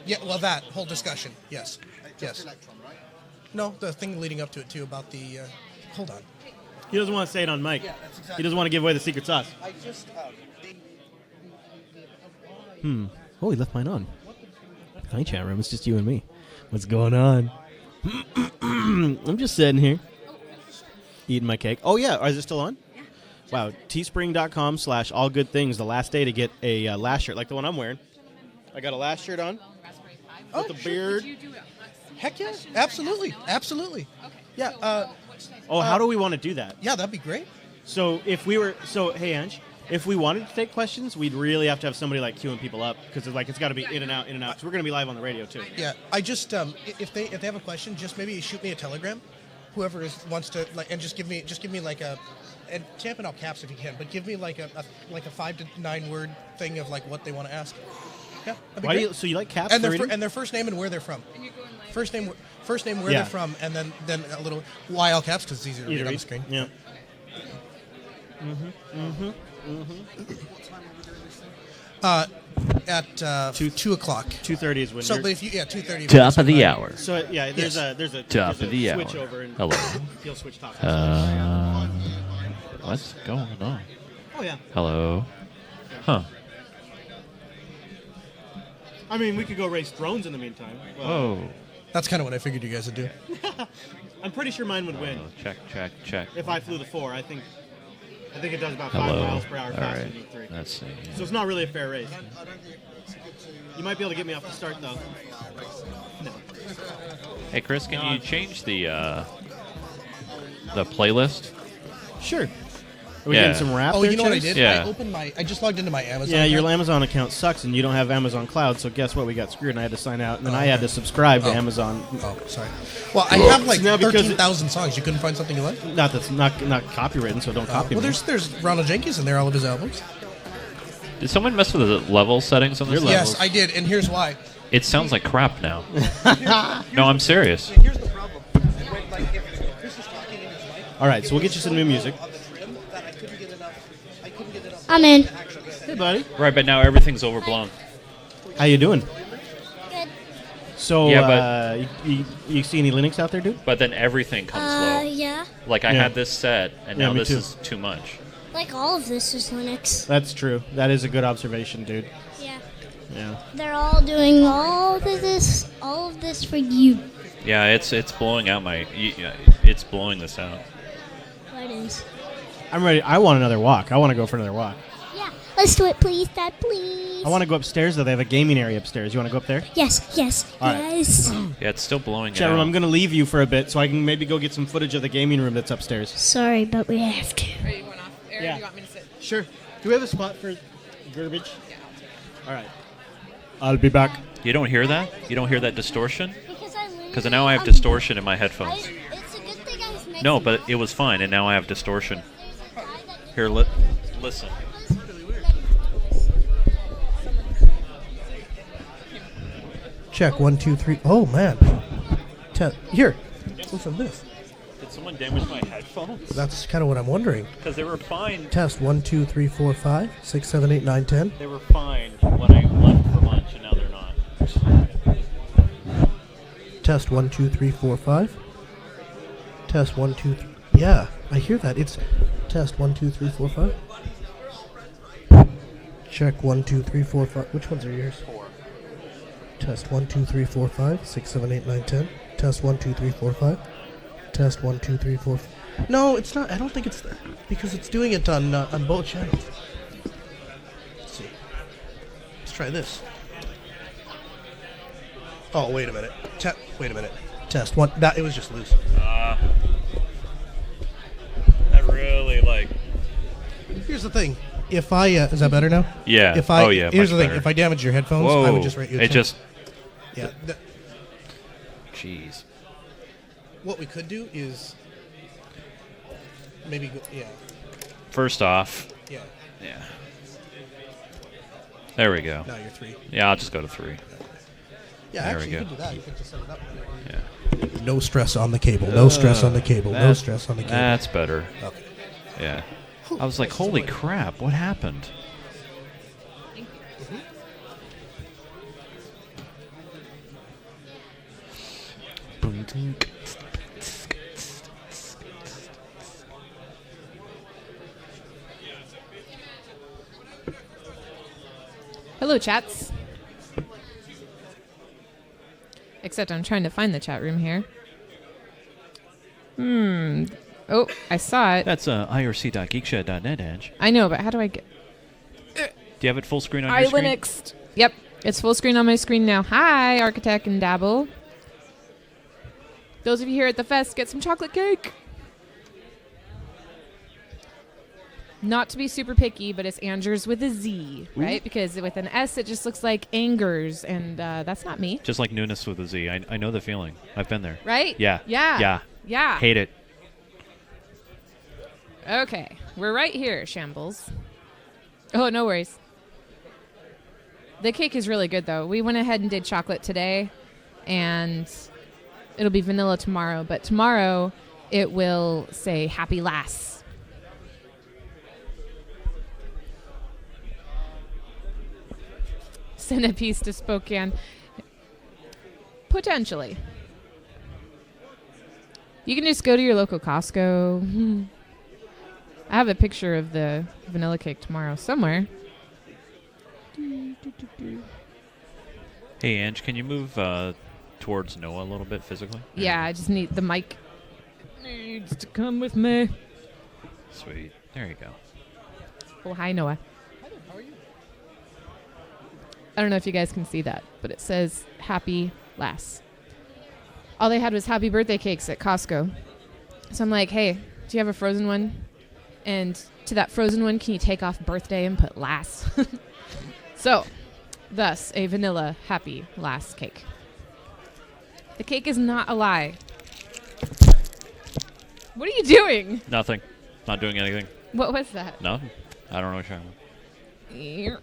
Yeah, well, that whole discussion. Yes. Yes. No, the thing leading up to it too about the. Hold on. He doesn't want to say it on mic. Yeah, that's exactly He doesn't want to give away the secret sauce. I just. Oh, he left mine on. Hi, chat room. It's just you and me. What's going on? I'm just sitting here. Eating my cake. Oh, yeah. Is it still on? Yeah. Wow. Teespring.com/allgoodthings. The last day to get a last shirt like the one I'm wearing. I got a last shirt on. With the beard. Heck yeah, absolutely, absolutely. Yeah. How do we want to do that? Yeah, that'd be great. So hey Ange, if we wanted to take questions, we'd really have to have somebody like queuing people up because it's got to be in and out. So we're gonna be live on the radio too. Yeah, I just if they have a question, just maybe shoot me a telegram, whoever wants to and just give me like a, and tamp it all caps if you can, but give me like a 5 to 9 word thing of like what they want to ask. Yeah, that'd be great. So you like caps? And their first name and where they're from. First name, where they're from, and then a little Y all caps because it's easier to read on the screen. Yeah. At 2 o'clock. 2:30 is when. So, you're but if you 2:30. Top of the hour. So yeah, there's a Top of the hour. switch over and Hello. He'll switch topics. What's going on? Oh yeah. Hello. Huh. I mean, we could go race drones in the meantime. Whoa. That's kind of what I figured you guys would do. I'm pretty sure mine would win. Check. If I flew the 4, I think it does about Hello. 5 miles per hour All faster right. than the 3. Let's see. So it's not really a fair race. You might be able to get me off the start though. No. Hey Chris, can you change the playlist? Sure. Are we getting some rap? Oh, there, you know what I Chase? did? Yeah. I just logged into my Amazon. Yeah, your account. Amazon account sucks, and you don't have Amazon Cloud. So guess what? We got screwed, and I had to sign out, and then I had to subscribe to Amazon. Oh, sorry. Well, I have like So now because 13,000 songs. You couldn't find something you like? Not that's not copywritten, so don't copy Well, me. there's Ronald Jenkins in there, all of his albums. Did someone mess with the level settings on this? Yes, I did, and here's why. It sounds like crap now. No, I'm serious. Here's the problem. If Chris is talking in his mic, All right, so we'll get you some new music. I'm in. Hey, buddy. Right, but now everything's overblown. How you doing? Good. So, Yeah, you see any Linux out there, dude? But then everything comes slow. Yeah. Like I Yeah. had this set, and Yeah, now me this too. is too much. Like all of this is Linux. That's true. That is a good observation, dude. Yeah. Yeah. They're all doing all of this for you. Yeah, it's blowing out it's blowing this out. It is. I'm ready. I want another walk. I want to go for another walk. Yeah. Let's do it, please, Dad, please. I want to go upstairs, though. They have a gaming area upstairs. You want to go up there? Yes. All right. Yes. Yeah, it's still blowing Chat it room, out. I'm going to leave you for a bit so I can maybe go get some footage of the gaming room that's upstairs. Sorry, but we have to. Are you going off? Aaron, Yeah. do you want me to sit? Sure. Do we have a spot for garbage? All right. I'll be back. You don't hear that? You don't hear that distortion? Because now I have literally- distortion in my headphones. It's a good thing I was next No, to but you. it was fine, and now I have distortion. Here, listen. Check 1, 2, 3. Oh man. Here. Listen to this. Did someone damage my headphones? That's kind of what I'm wondering. Because they were fine. Test 1, 2, 3, 4, 5, 6, 7, 8, 9, 10. They were fine when I left for lunch, and now they're not. Test 1, 2, 3, 4, 5. Test 1, 2, 3. Yeah, I hear that. It's test 1, 2, 3, 4, 5. Check 1, 2, 3, 4, 5. Which ones are yours? 4. Test 1, 2, 3, 4, 5, 6, 7, 8, 9, 10. Test 1, 2, 3, 4, 5. Test 1, 2, 3, 4. No, it's not. I don't think it's that because it's doing it on both channels. Let's see. Let's try this. Oh, wait a minute. Wait a minute. Test 1. That it was just loose. That really Here's the thing. If I is that better now? Yeah. If I yeah. here's much the thing. better. If I damage your headphones, Whoa. I would just rate you. It just. Yeah. Jeez. What we could do is maybe go. Yeah. First off. Yeah. Yeah. There we go. Now you're 3. Yeah, I'll just go to 3. Yeah, there actually, we go. you could do that. You could just set it up. Yeah. No stress on the cable. No stress on the cable. No stress on the cable. That's better. Okay. Yeah. I was like, holy crap, what happened? Hello, chats. Except I'm trying to find the chat room here. Oh, I saw it. That's irc.geekshed.net, Edge. I know, but how do I get... Do you have it full screen on your screen? Linuxed. Yep, it's full screen on my screen now. Hi, Architect and Dabble. Those of you here at the fest, get some chocolate cake. Not to be super picky, but it's Angers with a Z, right? Because with an S, it just looks like Angers, and that's not me. Just like newness with a Z. I know the feeling. I've been there. Right? Yeah. Yeah. Yeah. Yeah. Hate it. Okay. We're right here, Shambles. Oh, no worries. The cake is really good, though. We went ahead and did chocolate today, and it'll be vanilla tomorrow. But tomorrow, it will say Happy Lass. Send a piece to Spokane. Potentially. You can just go to your local Costco. I have a picture of the vanilla cake tomorrow somewhere. Hey, Ange, can you move towards Noah a little bit physically? Yeah, I just need the mic. Needs to come with me. Sweet. There you go. Oh, hi, Noah. I don't know if you guys can see that, but it says Happy Lass. All they had was happy birthday cakes at Costco. So I'm like, hey, do you have a frozen one? And to that frozen one, can you take off birthday and put Lass? So, thus, a vanilla Happy Lass cake. The cake is not a lie. What are you doing? Nothing. Not doing anything. What was that? No. I don't know what you're talking about.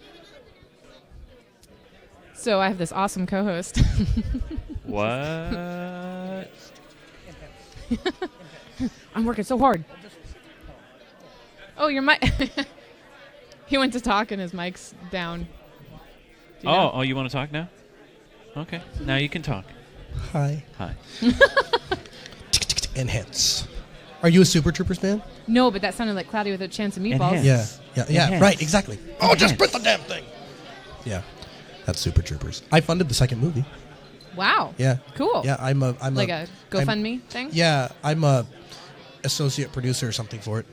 So I have this awesome co-host. What? I'm working so hard. Oh, your mic. He went to talk and his mic's down. Do you know? Oh, you want to talk now? Okay. Now you can talk. Hi. Hi. Enhance. Are you a Super Troopers fan? No, but that sounded like Cloudy with a Chance of Meatballs. Yeah, right, exactly. Oh, just print the damn thing. Yeah, that's Super Troopers. I funded the second movie. Wow. Yeah. Cool. Yeah, I'm a GoFundMe thing? Yeah, I'm a associate producer or something for it.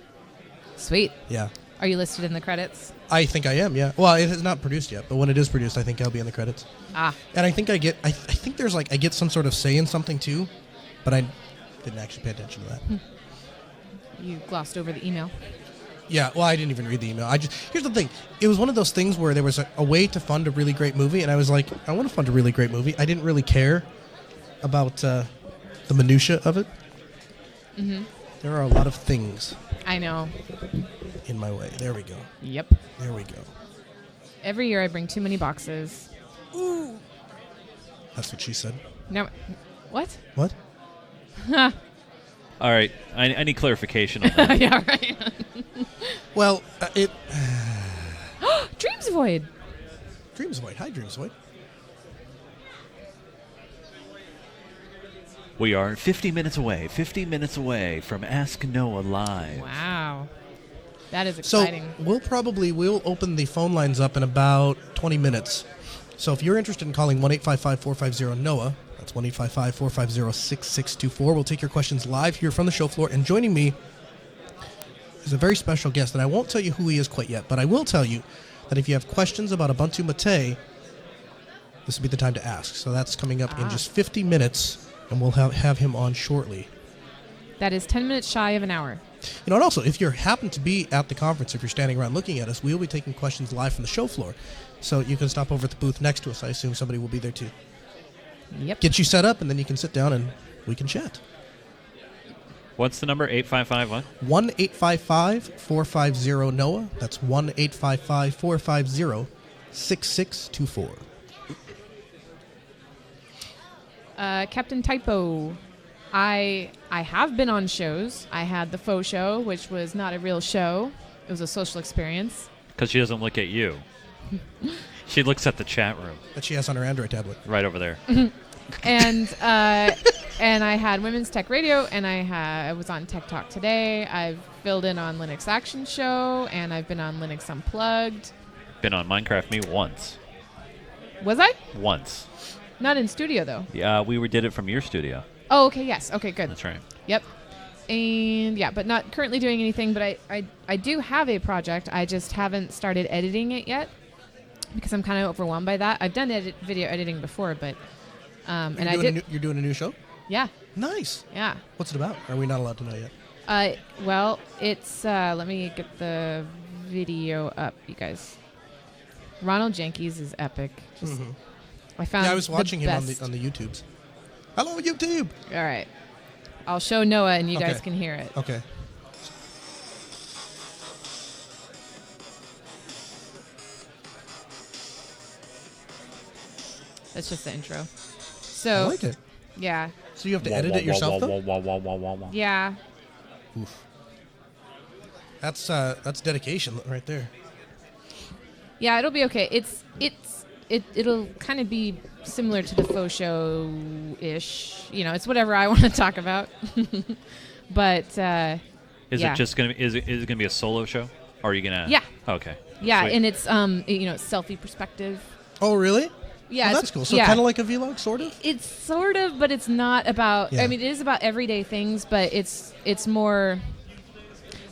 Sweet. Yeah. Are you listed in the credits? I think I am, yeah. Well, it is not produced yet, but when it is produced, I think I'll be in the credits. Ah. And I think I think there's I get some sort of say in something too, but I didn't actually pay attention to that. You glossed over the email. Yeah, well, I didn't even read the email. Here's the thing. It was one of those things where there was a way to fund a really great movie, and I was like, I want to fund a really great movie. I didn't really care about the minutia of it. Mm-hmm. There are a lot of things. I know. In my way. There we go. Yep. There we go. Every year I bring too many boxes. Ooh. That's what she said. No. What? What? All right. I need clarification on that. Yeah, right. Well, Dreams Void. Dreams Void. Hi, Dreams Void. We are 50 minutes away from Ask Noah Live. Wow. That is exciting. So we'll open the phone lines up in about 20 minutes. So if you're interested in calling 1-855-450-NOAH, that's 1-855-450-6624. We'll take your questions live here from the show floor. And joining me is a very special guest, and I won't tell you who he is quite yet, but I will tell you that if you have questions about Ubuntu Mate, this will be the time to ask. So that's coming up in just 50 minutes, and we'll have him on shortly. That is 10 minutes shy of an hour. You know, and also, if you happen to be at the conference, if you're standing around looking at us, we'll be taking questions live from the show floor. So you can stop over at the booth next to us. I assume somebody will be there too. Yep. Get you set up, and then you can sit down and we can chat. What's the number? 855 what? 1-855-450-NOAH. That's 1-855-450-6624. Captain Typo. I have been on shows. I had the faux show, which was not a real show. It was a social experience. Because she doesn't look at you. She looks at the chat room. That she has on her Android tablet. Right over there. And and I had Women's Tech Radio, and I was on Tech Talk Today. I've filled in on Linux Action Show, and I've been on Linux Unplugged. Been on Minecraft Me once. Was I? Once. Not in studio, though. Yeah, we did it from your studio. Oh, okay, yes. Okay, good. That's right. Yep. And yeah, but not currently doing anything, but I do have a project. I just haven't started editing it yet because I'm kind of overwhelmed by that. I've done video editing before, but you're doing a new show? Yeah. Nice. Yeah. What's it about? Are we not allowed to know yet? Well, it's let me get the video up, you guys. Ronald Jenkins is epic. Just, I found. Yeah, I was watching the him best. on the YouTubes. Hello, YouTube. All right, I'll show Noah, and you Okay. guys can hear it. Okay. That's just the intro. So I like it. Yeah. So you have to edit it yourself, though? Yeah. Oof. That's dedication right there. Yeah, it'll be okay. It'll kind of be similar to the faux show ish. You know, it's whatever I want to talk about. But Is yeah. it just gonna be? Is it gonna be a solo show? Or are you gonna? Yeah. Okay. Yeah, Sweet. and it's it's selfie perspective. Oh, really? Yeah, Well, it's- that's cool. So yeah. kind of like a vlog, sort of? It's sort of, but it's not about. Yeah. I mean, it is about everyday things, but it's more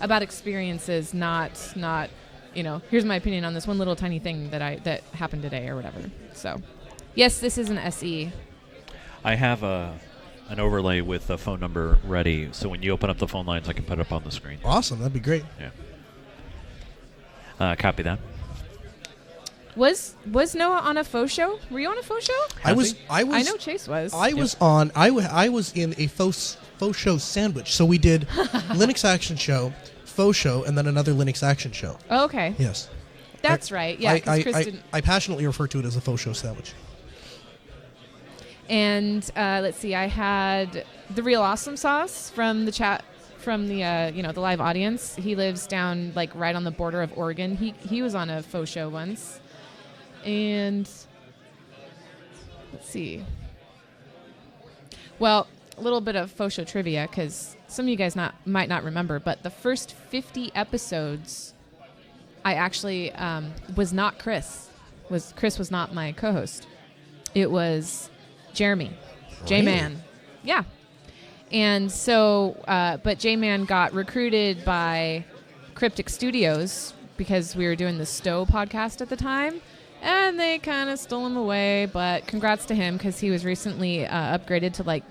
about experiences, not. Here's my opinion on this one little tiny thing that happened today or whatever. So, yes, this is an SE. I have an overlay with the phone number ready, so when you open up the phone lines, I can put it up on the screen. Awesome. That'd be great. Yeah. Copy that. Was Noah on a faux show? Were you on a faux show? I was. I know Chase was. I was on. I was in a faux show sandwich. So we did Linux Action Show, faux show, and then another Linux Action Show. Oh, okay. Yes. That's right. Yeah, because Chris didn't. I passionately refer to it as a faux show sandwich. And let's see, I had the Real Awesome Sauce from the chat, from the the live audience. He lives down like right on the border of Oregon. He was on a faux show once. And let's see. Well, a little bit of faux show trivia, because some of you guys might not remember, but the first 50 episodes, I actually was not Chris. Chris was not my co-host. It was Jeremy, J-Man. Yeah. And so, but J-Man got recruited by Cryptic Studios because we were doing the Stowe podcast at the time. And they kind of stole him away, but congrats to him because he was recently upgraded to like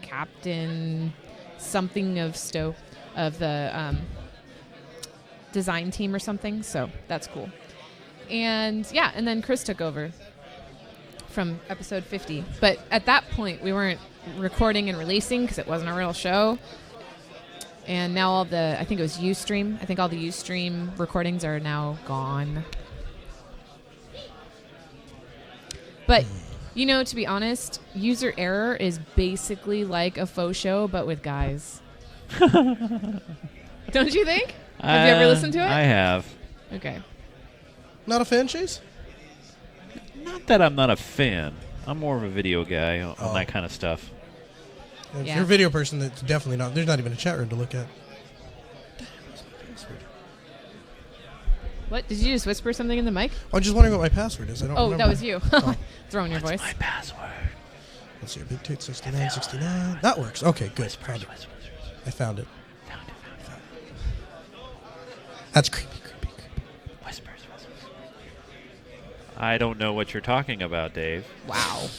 captain something of Stowe, of the design team or something. So that's cool. And yeah, and then Chris took over from episode 50. But at that point, we weren't recording and releasing because it wasn't a real show. And now I think it was Ustream. I think all the Ustream recordings are now gone. But, to be honest, User Error is basically like a faux show, but with guys. Don't you think? Have you ever listened to it? I have. Okay. Not a fan, Chase? Not that I'm not a fan. I'm more of a video guy on that kind of stuff. If you're a video person, that's definitely not. There's not even a chat room to look at. What? Did you just whisper something in the mic? I'm just wondering what my password is. I don't remember. That was you. Throwing your voice. My password. Let's see. Big Tate 6969. That works. Okay, good. Found it. I found it. That's creepy. Whispers. I don't know what you're talking about, Dave. Wow.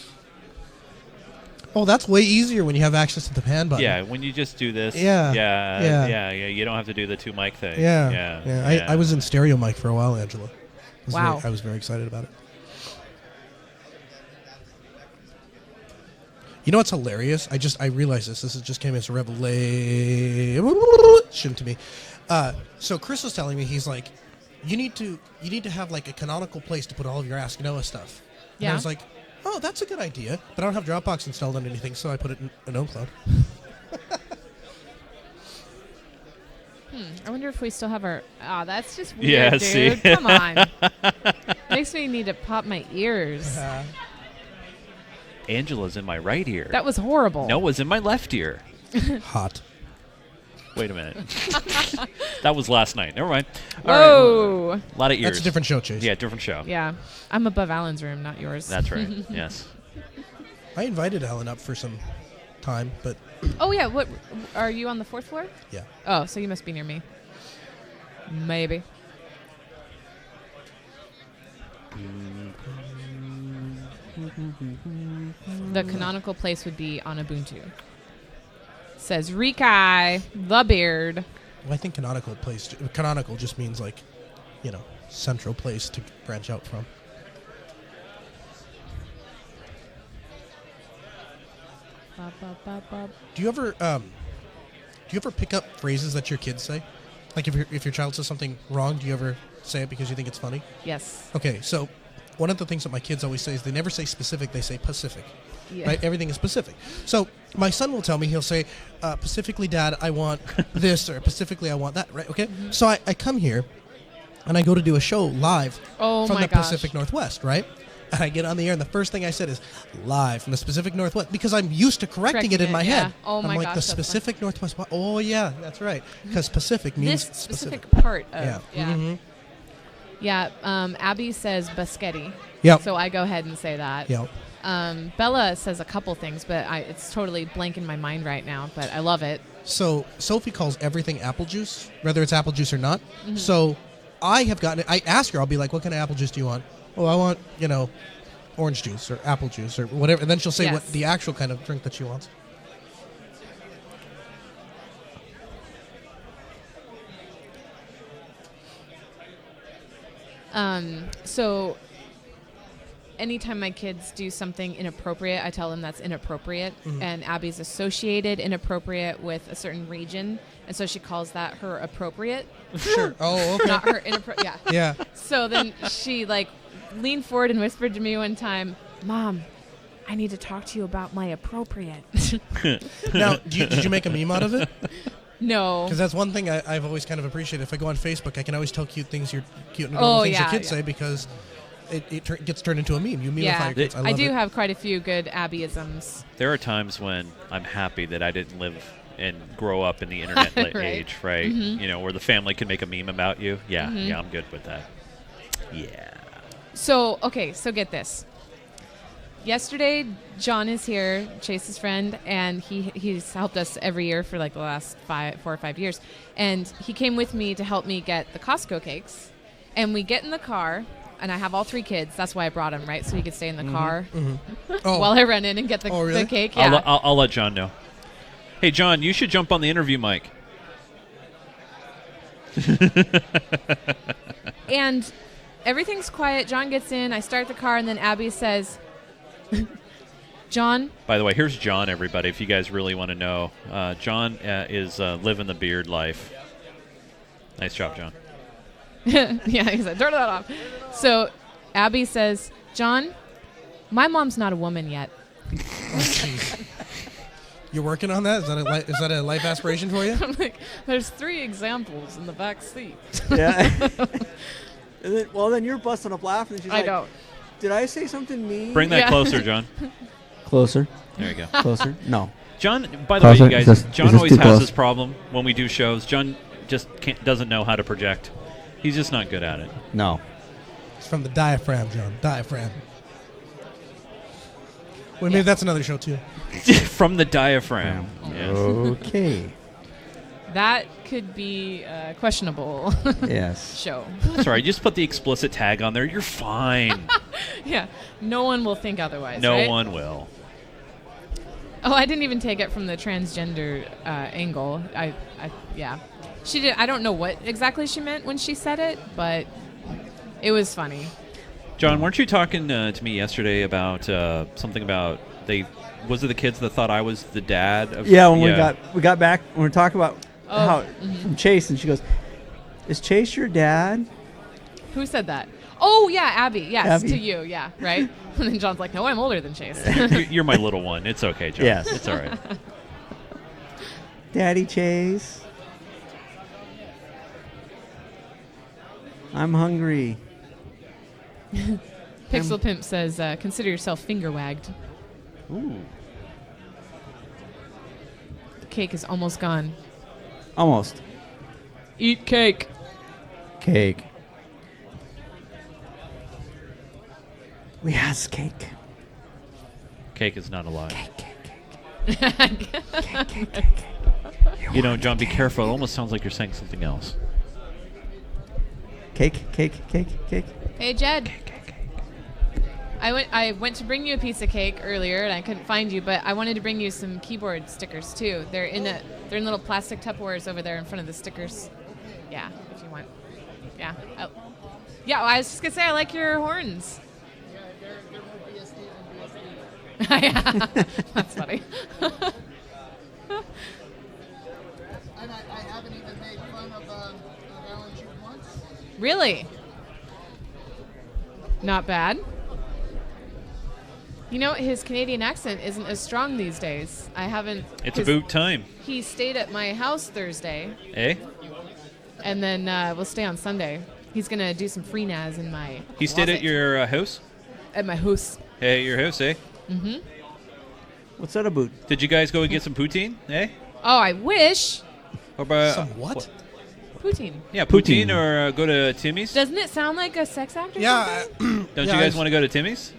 Oh, that's way easier when you have access to the pan button. Yeah, when you just do this. Yeah. You don't have to do the two mic thing. Yeah. I was in stereo mic for a while, Angela. Wow. I was very excited about it. You know what's hilarious? I realized this. This just came as a revelation to me. So Chris was telling me, he's like, you need to have like a canonical place to put all of your Ask Noah stuff. And I was like, oh, that's a good idea. But I don't have Dropbox installed on anything, so I put it in an OwnCloud. I wonder if we still have our... Oh, that's just weird, Yeah, dude. see? Come on. Makes me need to pop my ears. Angela's in my right ear. That was horrible. Noah's in my left ear. Hot. Wait a minute. That was last night. Never mind. Whoa. All right. A lot of ears. That's a different show, Chase. Yeah, different show. Yeah. I'm above Alan's room, not yours. That's right. Yes. I invited Alan up for some time, but... Oh, yeah. What? Are you on the 4th floor? Yeah. Oh, so you must be near me. Maybe. The canonical place would be on Ubuntu. says Rikai the beard. Well, I think canonical just means like, central place to branch out from. Do you ever pick up phrases that your kids say? Like if your child says something wrong, do you ever say it because you think it's funny? Yes. Okay, so one of the things that my kids always say is they never say specific, they say Pacific. Yeah. Right? Everything is Pacific. So my son will tell me, he'll say, Pacifically, Dad, I want this, or Pacifically, I want that, right? Okay? Mm-hmm. So I come here, and I go to do a show live from the Pacific Northwest, right? And I get on the air, and the first thing I said is, live from the Pacific Northwest, because I'm used to correcting it in my head. Oh I'm my like, gosh, the Pacific Northwest, oh yeah, that's right. Because Pacific means this specific part of, yeah. Mm-hmm. Yeah, Abby says Baschetti. Yep. So I go ahead and say that. Yep. Bella says a couple things, but it's totally blank in my mind right now, but I love it. So Sophie calls everything apple juice, whether it's apple juice or not. Mhm. So I have gotten it. I ask her, I'll be like, what kind of apple juice do you want? Oh, I want, orange juice or apple juice or whatever. And then she'll say what the actual kind of drink that she wants. So anytime my kids do something inappropriate, I tell them that's inappropriate. Mhm. And Abby's associated inappropriate with a certain region, and so she calls that her appropriate. Sure. Oh, okay. Not her inappropriate. Yeah. Yeah. So then she leaned forward and whispered to me one time, "Mom, I need to talk to you about my appropriate." Now, did you make a meme out of it? No. Because that's one thing I've always kind of appreciated. If I go on Facebook, I can always tell cute and adorable things your kids say because it gets turned into a meme. You memeify your kids. I love I do it. have quite a few good Abbyisms. There are times when I'm happy that I didn't live and grow up in the internet Right. age, right? Mhm. Where the family can make a meme about you. Yeah, Mhm. yeah, I'm good with that. Yeah. So get this. Yesterday, John is here, Chase's friend, and he's helped us every year for the last 4 or 5 years. And he came with me to help me get the Costco cakes. And we get in the car, and I have all 3 kids. That's why I brought him, right? So he could stay in the car while I run in and get the cake. Yeah. I'll let John know. Hey, John, you should jump on the interview mic. And everything's quiet. John gets in. I start the car, and then Abby says, John. By the way, here's John, everybody, if you guys really want to know. John is living the beard life. Nice job, John. Yeah, he said, turn that off. So Abby says, John, my mom's not a woman yet. You're working on that? Is that a life aspiration for you? I'm like, there's 3 examples in the back seat. Yeah. And then you're busting up laughing. And she's like, don't. Did I say something mean? Bring that closer, John. Closer. There you go. Closer? No. John, by the way, Closer? you guys, Is this John too always has close? this problem when we do shows. John just doesn't know how to project. He's just not good at it. No. It's from the diaphragm, John. Diaphragm. Well, maybe that's another show, too. From the diaphragm. Yes. Okay. That could be questionable. Yes. Show. That's all right. Just put the explicit tag on there. You're fine. Yeah. No one will think otherwise. No right? one will. Oh, I didn't even take it from the transgender angle. Yeah. She did. I don't know what exactly she meant when she said it, but it was funny. John, weren't you talking to me yesterday about something about was it the kids that thought I was the dad of? Yeah, when we got back, when we were talking about how mhm. from Chase, and she goes, "Is Chase your dad?" Who said that? Oh, yeah, Abby. Yes, Abby. to you. Yeah, right? And then John's like, no, I'm older than Chase. You're my little one. It's okay, John. Yes. It's all right. Daddy Chase. I'm hungry. Pixel Pimp says, consider yourself finger wagged. Ooh. The cake is almost gone. Almost. Eat cake. Cake. We has cake. Cake is not alive. Cake. John, be careful. It almost sounds like you're saying something else. Cake. Hey, Jed. I went to bring you a piece of cake earlier, and I couldn't find you, but I wanted to bring you some keyboard stickers too. They're in little plastic Tupperwares over there in front of the stickers. Yeah, if you want. Yeah. Oh. Yeah. Well, I was just gonna say I like your horns. Yeah, they're more BSD than BSD. Yeah, that's funny. And I haven't even made fun of Alan Jude once. Really? Not bad. You know, his Canadian accent isn't as strong these days. I haven't. It's about time. He stayed at my house Thursday. Eh? And then we'll stay on Sunday. He's going to do some free naz in my He stayed at closet. your house? At my house. Hey, your house, eh? Mm-hmm. What's that about? Did you guys go and get some poutine, eh? Oh, I wish. Or about, Some what? Poutine. Yeah, poutine, or go to Timmy's? Doesn't it sound like a sex act or Yeah. something? Don't Yeah, you guys I've- want to go to Timmy's?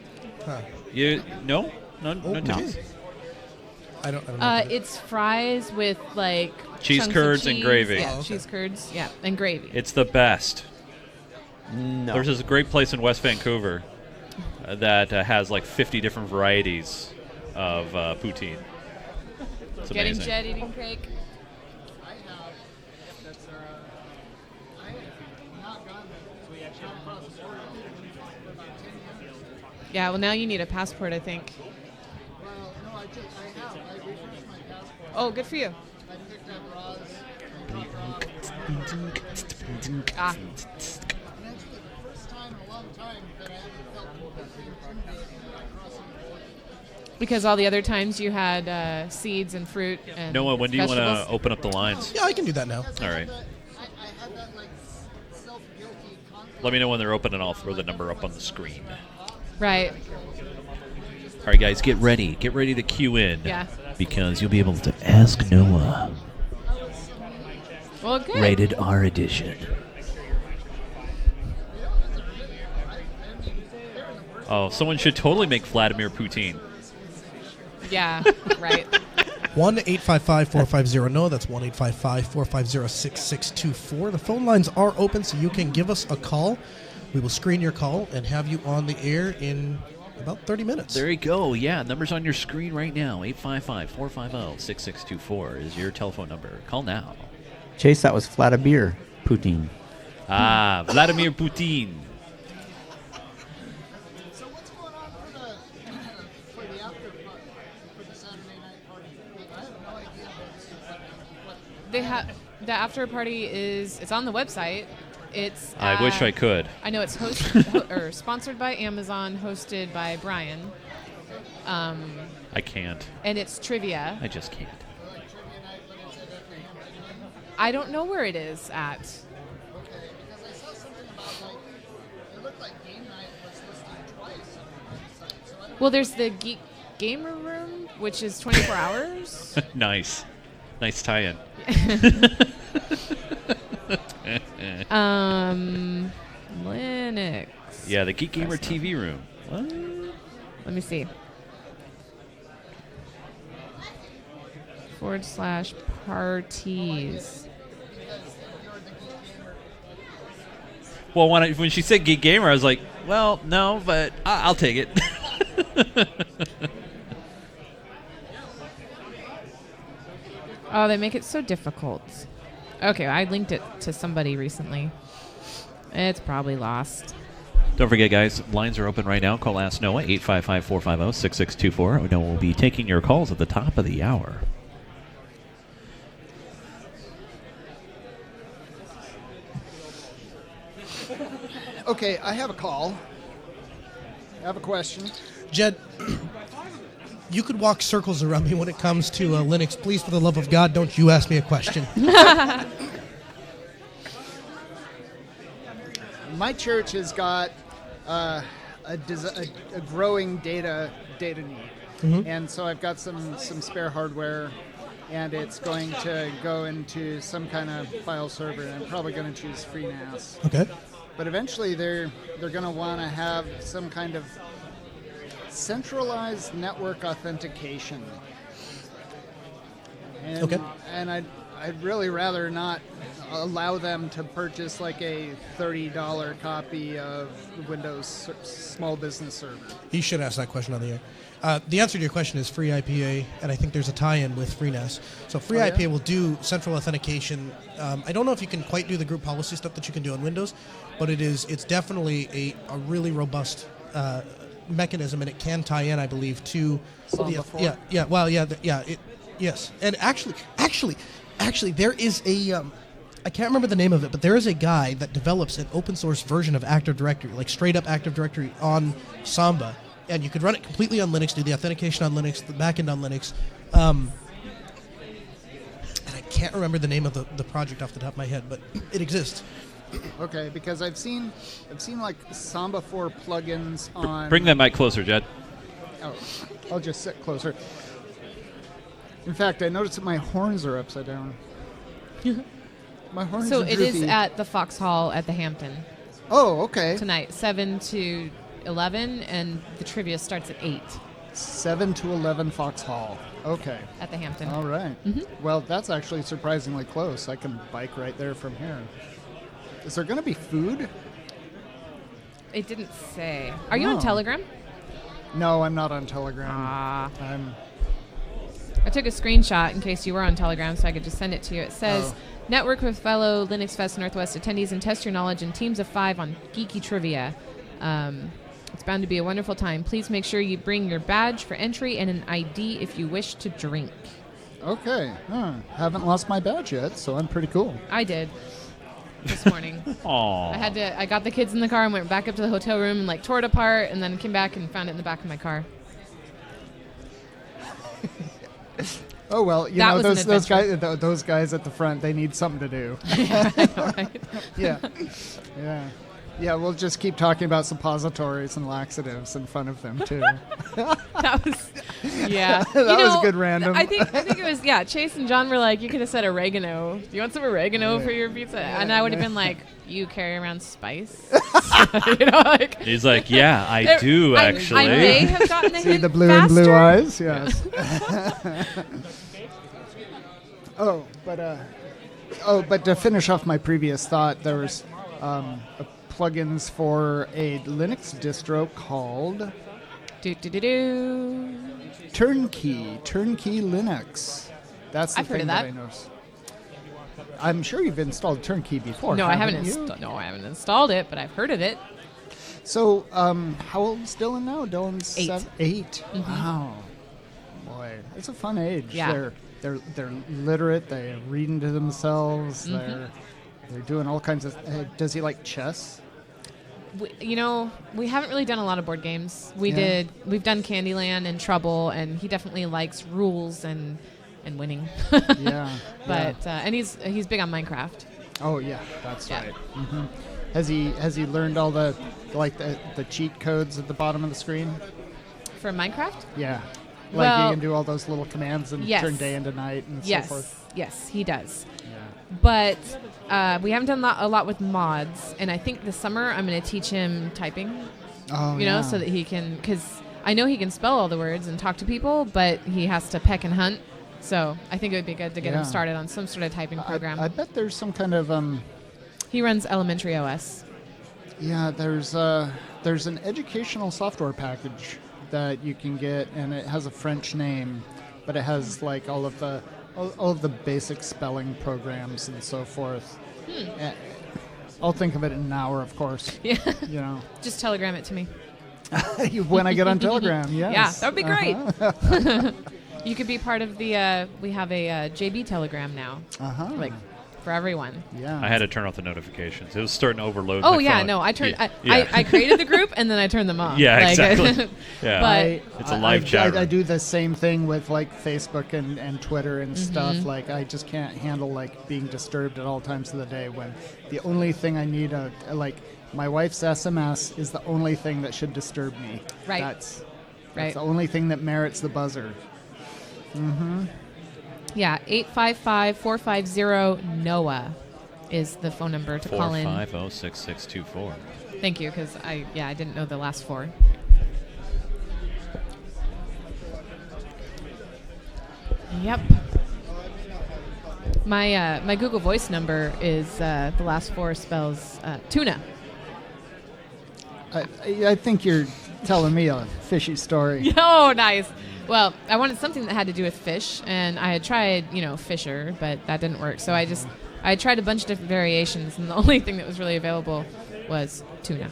Huh. You no? No Timmy's? I don't know. It's fries with like Cheese chunks of curds and cheese. gravy. Yeah, Oh, okay. cheese curds. Yeah, and gravy. It's the best. No. There's this great place in West Vancouver that has like 50 different varieties of poutine. It's Getting amazing. Jet eating cake. I have. That's I have not gone across the border for about 10 years. Yeah, well, now you need a passport, I think. Well, no, I have. I refreshed my passport. Oh, good for you. I picked up Roz. I dropped Roz. Ah. And that's the first time in a long time that I haven't felt intimidated by crossing the border. Because all the other times you had seeds and fruit and Noah, when do you want vegetables. to open up the lines? Yeah, I can do that now. All right. I had that like self-guilty conflict. Let me know when they're open, and I'll throw the number up on the screen. Right. All right, guys, get ready. Get ready to queue in. Yeah. Because you'll be able to ask Noah. Well, good. Rated R edition. Oh, someone should totally make Vladimir poutine. Yeah, right. 1-855-450-NO. That's 1-855-450-6624. The phone lines are open, so you can give us a call. We will screen your call and have you on the air in about 30 minutes. There you go. Yeah, numbers on your screen right now. 855-450-6624 is your telephone number. Call now. Chase, that was Vladimir Putin. Ah, Vladimir Putin. So what's going on for the after party, for the Saturday night party? Like, I have no idea what They have the after party it's on the website. It's I wish I could. I know it's or sponsored by Amazon, hosted by Brian. I can't. And it's trivia. I just can't. I don't know where it is at. Okay, because I saw something about like it looked like game night was listed twice on the website. So I don't Well, there's the Geek Gamer Room, which is 24 hours. Nice. Nice tie-in. Linux. Yeah, the Geek Gamer TV room. What? Let me see. /parties. Well, when she said Geek Gamer, I was like, well, no, but I'll take it. Oh, they make it so difficult. Okay, I linked it to somebody recently. It's probably lost. Don't forget, guys, lines are open right now. Call Ask Noah, 855-450-6624. Noah will be taking your calls at the top of the hour. Okay, I have a call. I have a question. Jed, you could walk circles around me when it comes to Linux. Please, for the love of God, don't you ask me a question. My church has got a growing data need, Mhm. and so I've got some spare hardware, and it's going to go into some kind of file server. And I'm probably going to choose FreeNAS. Okay. But eventually, they're going to want to have some kind of centralized network authentication. And, Okay. And I'd really rather not allow them to purchase like a $30 copy of the Windows Small Business Server? He should ask that question on the air. The answer to your question is free IPA, and I think there's a tie-in with FreeNAS. So free Oh, yeah? IPA will do central authentication. I don't know if you can quite do the group policy stuff that you can do on Windows, but it's definitely a really robust mechanism, and it can tie in, I believe, to Samba 4? Yes. And actually, there is a I can't remember the name of it, but there is a guy that develops an open source version of Active Directory, like straight up Active Directory on Samba, and you could run it completely on Linux, do the authentication on Linux, the backend on Linux. And I can't remember the name of the project off the top of my head, but it exists. Okay, because I've seen like Samba 4 plugins on. Bring that mic closer, Jed. Oh, I'll just sit closer. In fact, I noticed that my horns are upside down. My horns So are it is droopy. at the Fox Hall at the Hampton. Oh, okay. Tonight, 7 to 11, and the trivia starts at 8. 7 to 11 Fox Hall. Okay. At the Hampton. All right. Mhm. Well, that's actually surprisingly close. I can bike right there from here. Is there going to be food? It didn't say. Are you on No. Telegram? No, I'm not on Telegram. I took a screenshot in case you were on Telegram so I could just send it to you. It says, network with fellow LinuxFest Northwest attendees and test your knowledge in teams of 5 on geeky trivia. It's bound to be a wonderful time. Please make sure you bring your badge for entry and an ID if you wish to drink. Okay. Haven't lost my badge yet, so I'm pretty cool. I did. This morning. Aww. I got the kids in the car and went back up to the hotel room and like tore it apart and then came back and found it in the back of my car. Oh well, you That know was an those guys at the front, they need something to do. Yeah, I know, right? Yeah. We'll just keep talking about suppositories and laxatives in front of them too. That was, yeah. That was good random. I think it was, Chase and John were like, you could have said oregano. Do you want some oregano for your pizza? And I would have been like, you carry around spice? He's like, yeah, I do actually. I may have gotten a See hint the blue faster. and blue eyes? Yes. But to finish off my previous thought, there was plugins for a Linux distro called Turnkey Linux. That's the I've heard thing of that that. I noticed. I'm sure you've installed Turnkey before. No, I haven't. you? No, I haven't installed it, but I've heard of it. So, how old is Dylan now? Dylan's 8. 8. Mhm. Wow, boy, it's a fun age. Yeah. They're literate. They're reading to themselves. Mhm. They're doing all kinds of. Does he like chess? We haven't really done a lot of board games. We've done Candyland and Trouble, and he definitely likes rules and winning. Yeah. But and he's big on Minecraft. Oh yeah, that's right. Mm-hmm. Has he learned all the cheat codes at the bottom of the screen? For Minecraft? Yeah. Like Well, you can do all those little commands and yes. turn day into night and so forth. Yes, he does. Yeah. But we haven't done a lot with mods, and I think this summer I'm going to teach him typing. Oh, you know, so that he can, because I know he can spell all the words and talk to people, but he has to peck and hunt. So I think it would be good to get him started on some sort of typing program. I bet there's some kind of He runs Elementary OS. Yeah, there's an educational software package that you can get, and it has a French name, but it has like all of the basic spelling programs and so forth. I'll think of it in an hour, of course. Yeah. You know. Just telegram it to me. When I get on Telegram, yes. Yeah, that would be great. Uh-huh. You could be part of the. We have a JB Telegram now. Like for everyone. Yeah. I had to turn off the notifications. It was starting to overload. Oh my yeah, phone. no, I turned. Yeah. I created the group and then I turned them off. Yeah, like, exactly. Yeah. But it's a live chat. I do the same thing with like Facebook and Twitter and stuff. Like I just can't handle like being disturbed at all times of the day when the only thing I need like my wife's SMS is the only thing that should disturb me. Right. That's right. the only thing that merits the buzzer. Mm-hmm. Yeah, 855-450-NOAH is the phone number to call in. 450-6624. Thank you, because I didn't know the last 4. Yep. My Google Voice number is the last 4 spells tuna. I think you're telling me a fishy story. Oh, nice. Well, I wanted something that had to do with fish, and I had tried, Fisher, but that didn't work. So I tried a bunch of different variations, and the only thing that was really available was tuna,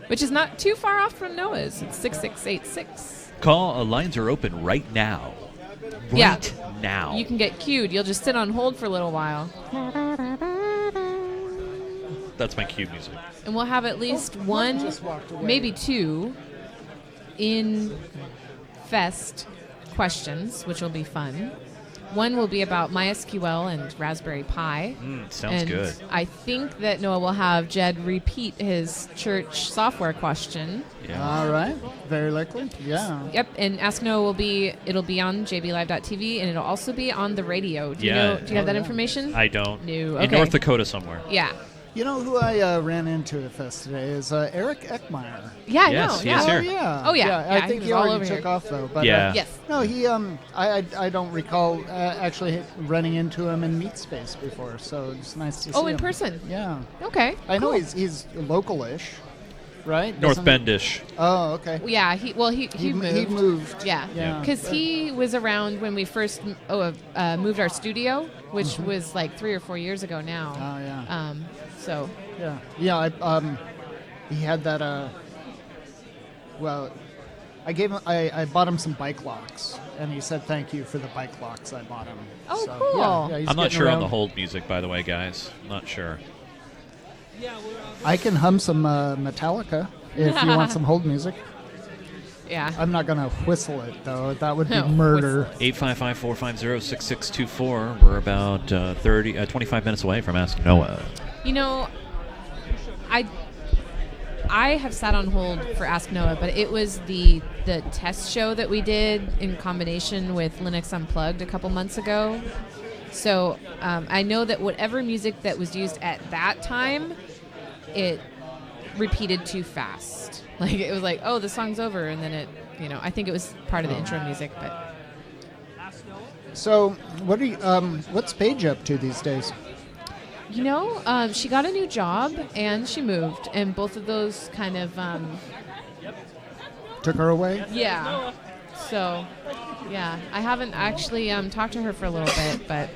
which is not too far off from Noah's. It's 6686. Lines are open right now. Yeah. Now. You can get queued. You'll just sit on hold for a little while. That's my cue music. And we'll have at least one, maybe 2 in Fest questions, which will be fun. One will be about MySQL and Raspberry Pi. Sounds good. I think that Noah will have Jed repeat his church software question. Yeah. All right. Very likely. Yeah. Yep. And Ask Noah it'll be on jblive.tv, and it'll also be on the radio. Do you have that information? I don't. No. In Okay. North Dakota somewhere. Yeah. You know who I ran into at Fest today is Eric Eckmeyer. Yeah, I Yes, know. he Yeah. is here. Yeah. Oh, yeah. I think he he was all already over took here. off though. But Yeah. Yes. no, he I don't recall actually running into him in Meat Space before, so it's nice to see Oh, in him. person? Yeah. Okay. I know cool. he's local-ish, right? North Doesn't- Bendish. Oh, okay. Yeah, he moved. He moved. Yeah, Yeah. because he was around when we first moved our studio, which was like 3 or 4 years ago now. Oh yeah. So Yeah. He had that. Well, I bought him some bike locks, and he said thank you for the bike locks I bought him. Oh, So, cool. Yeah, he's I'm not getting sure on around. the hold music, by the way, guys. I'm not sure. I can hum some Metallica if you want some hold music. yeah. I'm not gonna whistle it though. That would be No, murder. 855-450-6624. We're about 25 minutes away from Ask Noah. I have sat on hold for Ask Noah, but it was the test show that we did in combination with Linux Unplugged a couple months ago. So I know that whatever music that was used at that time, it repeated too fast. Like it was like, oh, the song's over, and then I think it was part of the intro music, but. So, what's Paige up to these days? She got a new job and she moved, and both of those kind of, Took her away? yeah. So, yeah, I haven't actually talked to her for a little bit, but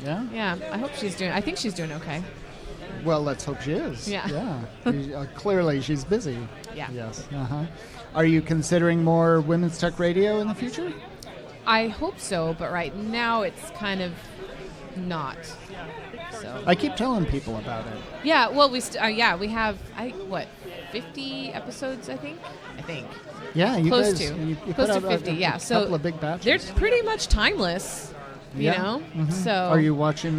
Yeah. I think she's doing okay. Well, let's hope she is. Yeah. Yeah. Clearly, she's busy. Yeah. Yes. Uh-huh. Are you considering more women's tech radio in the future? I hope so, but right now it's kind of not. So. I keep telling people about it. Yeah, well, we have 50 episodes, I think. Yeah, you close guys, to you close put to out 50. a So couple of big batches. they're pretty much timeless. You know. Mhm. So are you watching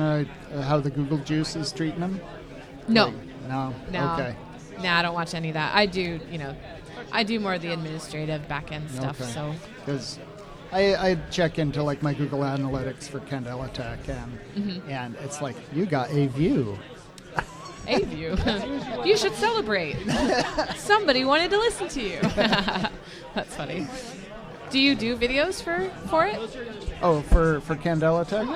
how the Google Juice is treating them? No. Like, no. No. Okay. Nah, I don't watch any of that. I do more of the administrative back-end stuff. Okay. So because I check into like my Google Analytics for Candela Tech, and it's like you got a view. A view. You should celebrate. Somebody wanted to listen to you. That's funny. Do you do videos for it? Oh, for Candela Tech?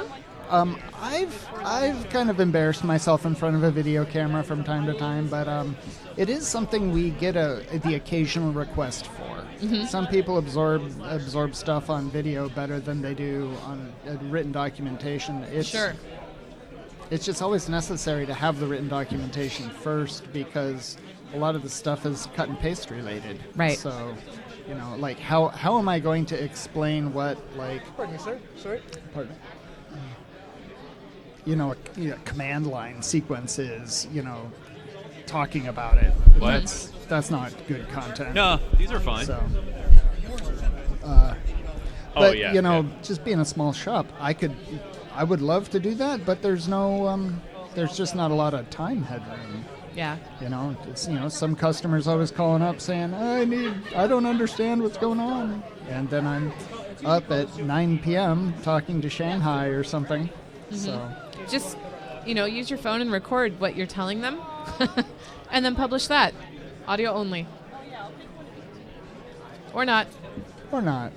I've kind of embarrassed myself in front of a video camera from time to time, but it is something we get the occasional request for. Mm-hmm. Some people absorb stuff on video better than they do on written documentation. Sure. It's just always necessary to have the written documentation first because a lot of the stuff is cut and paste related. Right. So, like how am I going to explain what like? Pardon me, sir. Sorry. Pardon. A command line sequence is, talking about it. What? That's not good content. No, these are fine. So, Oh, yeah. Just being a small shop, I would love to do that, but there's no, there's just not a lot of time headroom. Yeah. It's, some customers always calling up saying, I don't understand what's going on. And then I'm up at 9 p.m. talking to Shanghai or something. Mm-hmm. So Just, use your phone and record what you're telling them and then publish that. Audio only. Or not. Or not.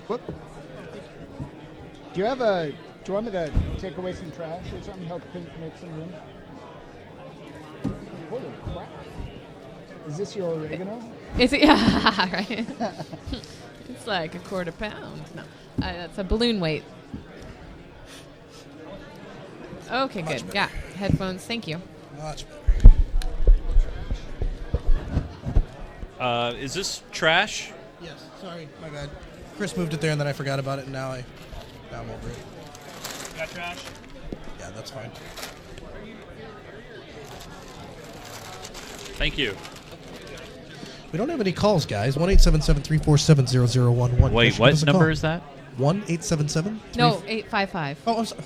Whoop. Do you want me to take away some trash or something? Help make some room? Holy crap! Is this your oregano? It's yeah, right. It's like a quarter pound. No, that's a balloon weight. Okay, good. Yeah, headphones. Thank you. Much Is this trash? Yes. Sorry, my bad. Chris moved it there, and then I forgot about it, and now I'm over it. Got trash? Yeah, that's fine. Thank you. We don't have any calls, guys. 1-877-347-0011. Wait, what number is that? 1-877? No, 855. Oh, I'm sorry.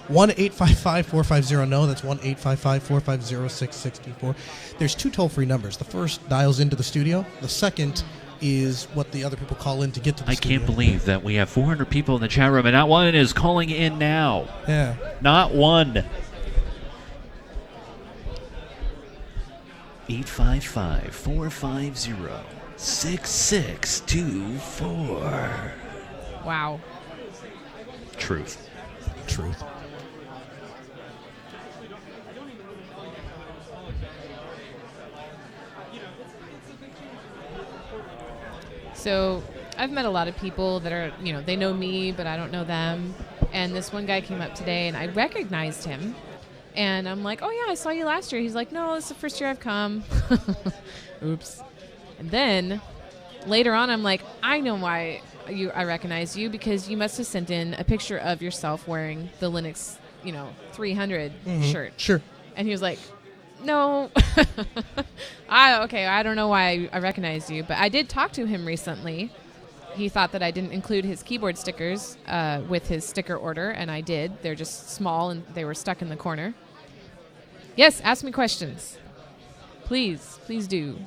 1-855-450-NO. That's 1-855-450-6664. There's two toll-free numbers. The first dials into the studio. The second is what the other people call in to get to the studio. I can't believe that we have 400 people in the chat room and not one is calling in now. Yeah. Not one. 855-450-6624. Wow. Truth. Truth. So I've met a lot of people that are, they know me, but I don't know them. And this one guy came up today, and I recognized him. And I'm like, oh, yeah, I saw you last year. He's like, no, this is the first year I've come. Oops. And then later on, I'm like, I know why I recognize you, because you must have sent in a picture of yourself wearing the Linux, 300 shirt. Sure. And he was like, no. I don't know why I recognized you, but I did talk to him recently. He thought that I didn't include his keyboard stickers with his sticker order, and I did. They're just small, and they were stuck in the corner. Yes, ask me questions. Please do.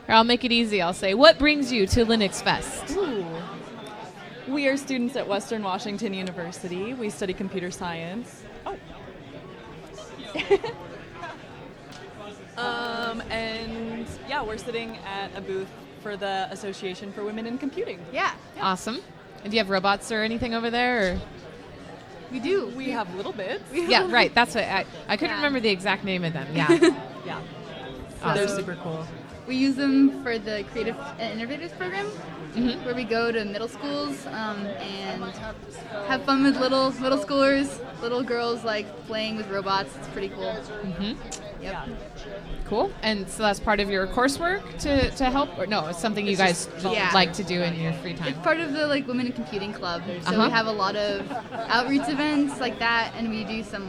Or I'll make it easy. I'll say, what brings you to LinuxFest? Ooh. We are students at Western Washington University. We study computer science. And yeah, we're sitting at a booth for the Association for Women in Computing. Yeah. Awesome. And do you have robots or anything over there? Or? We do. We have little bits. Yeah, right. That's what I couldn't remember the exact name of them. Yeah. Yeah. Awesome. They're super cool. We use them for the Creative and Innovators program, where we go to middle schools and have fun with little schoolers, little girls playing with robots. It's pretty cool. Yep. Cool. And so that's part of your coursework to help, or no, it's something you guys like to do in your free time. It's part of the Women in Computing Club. So we have a lot of outreach events like that, and we do some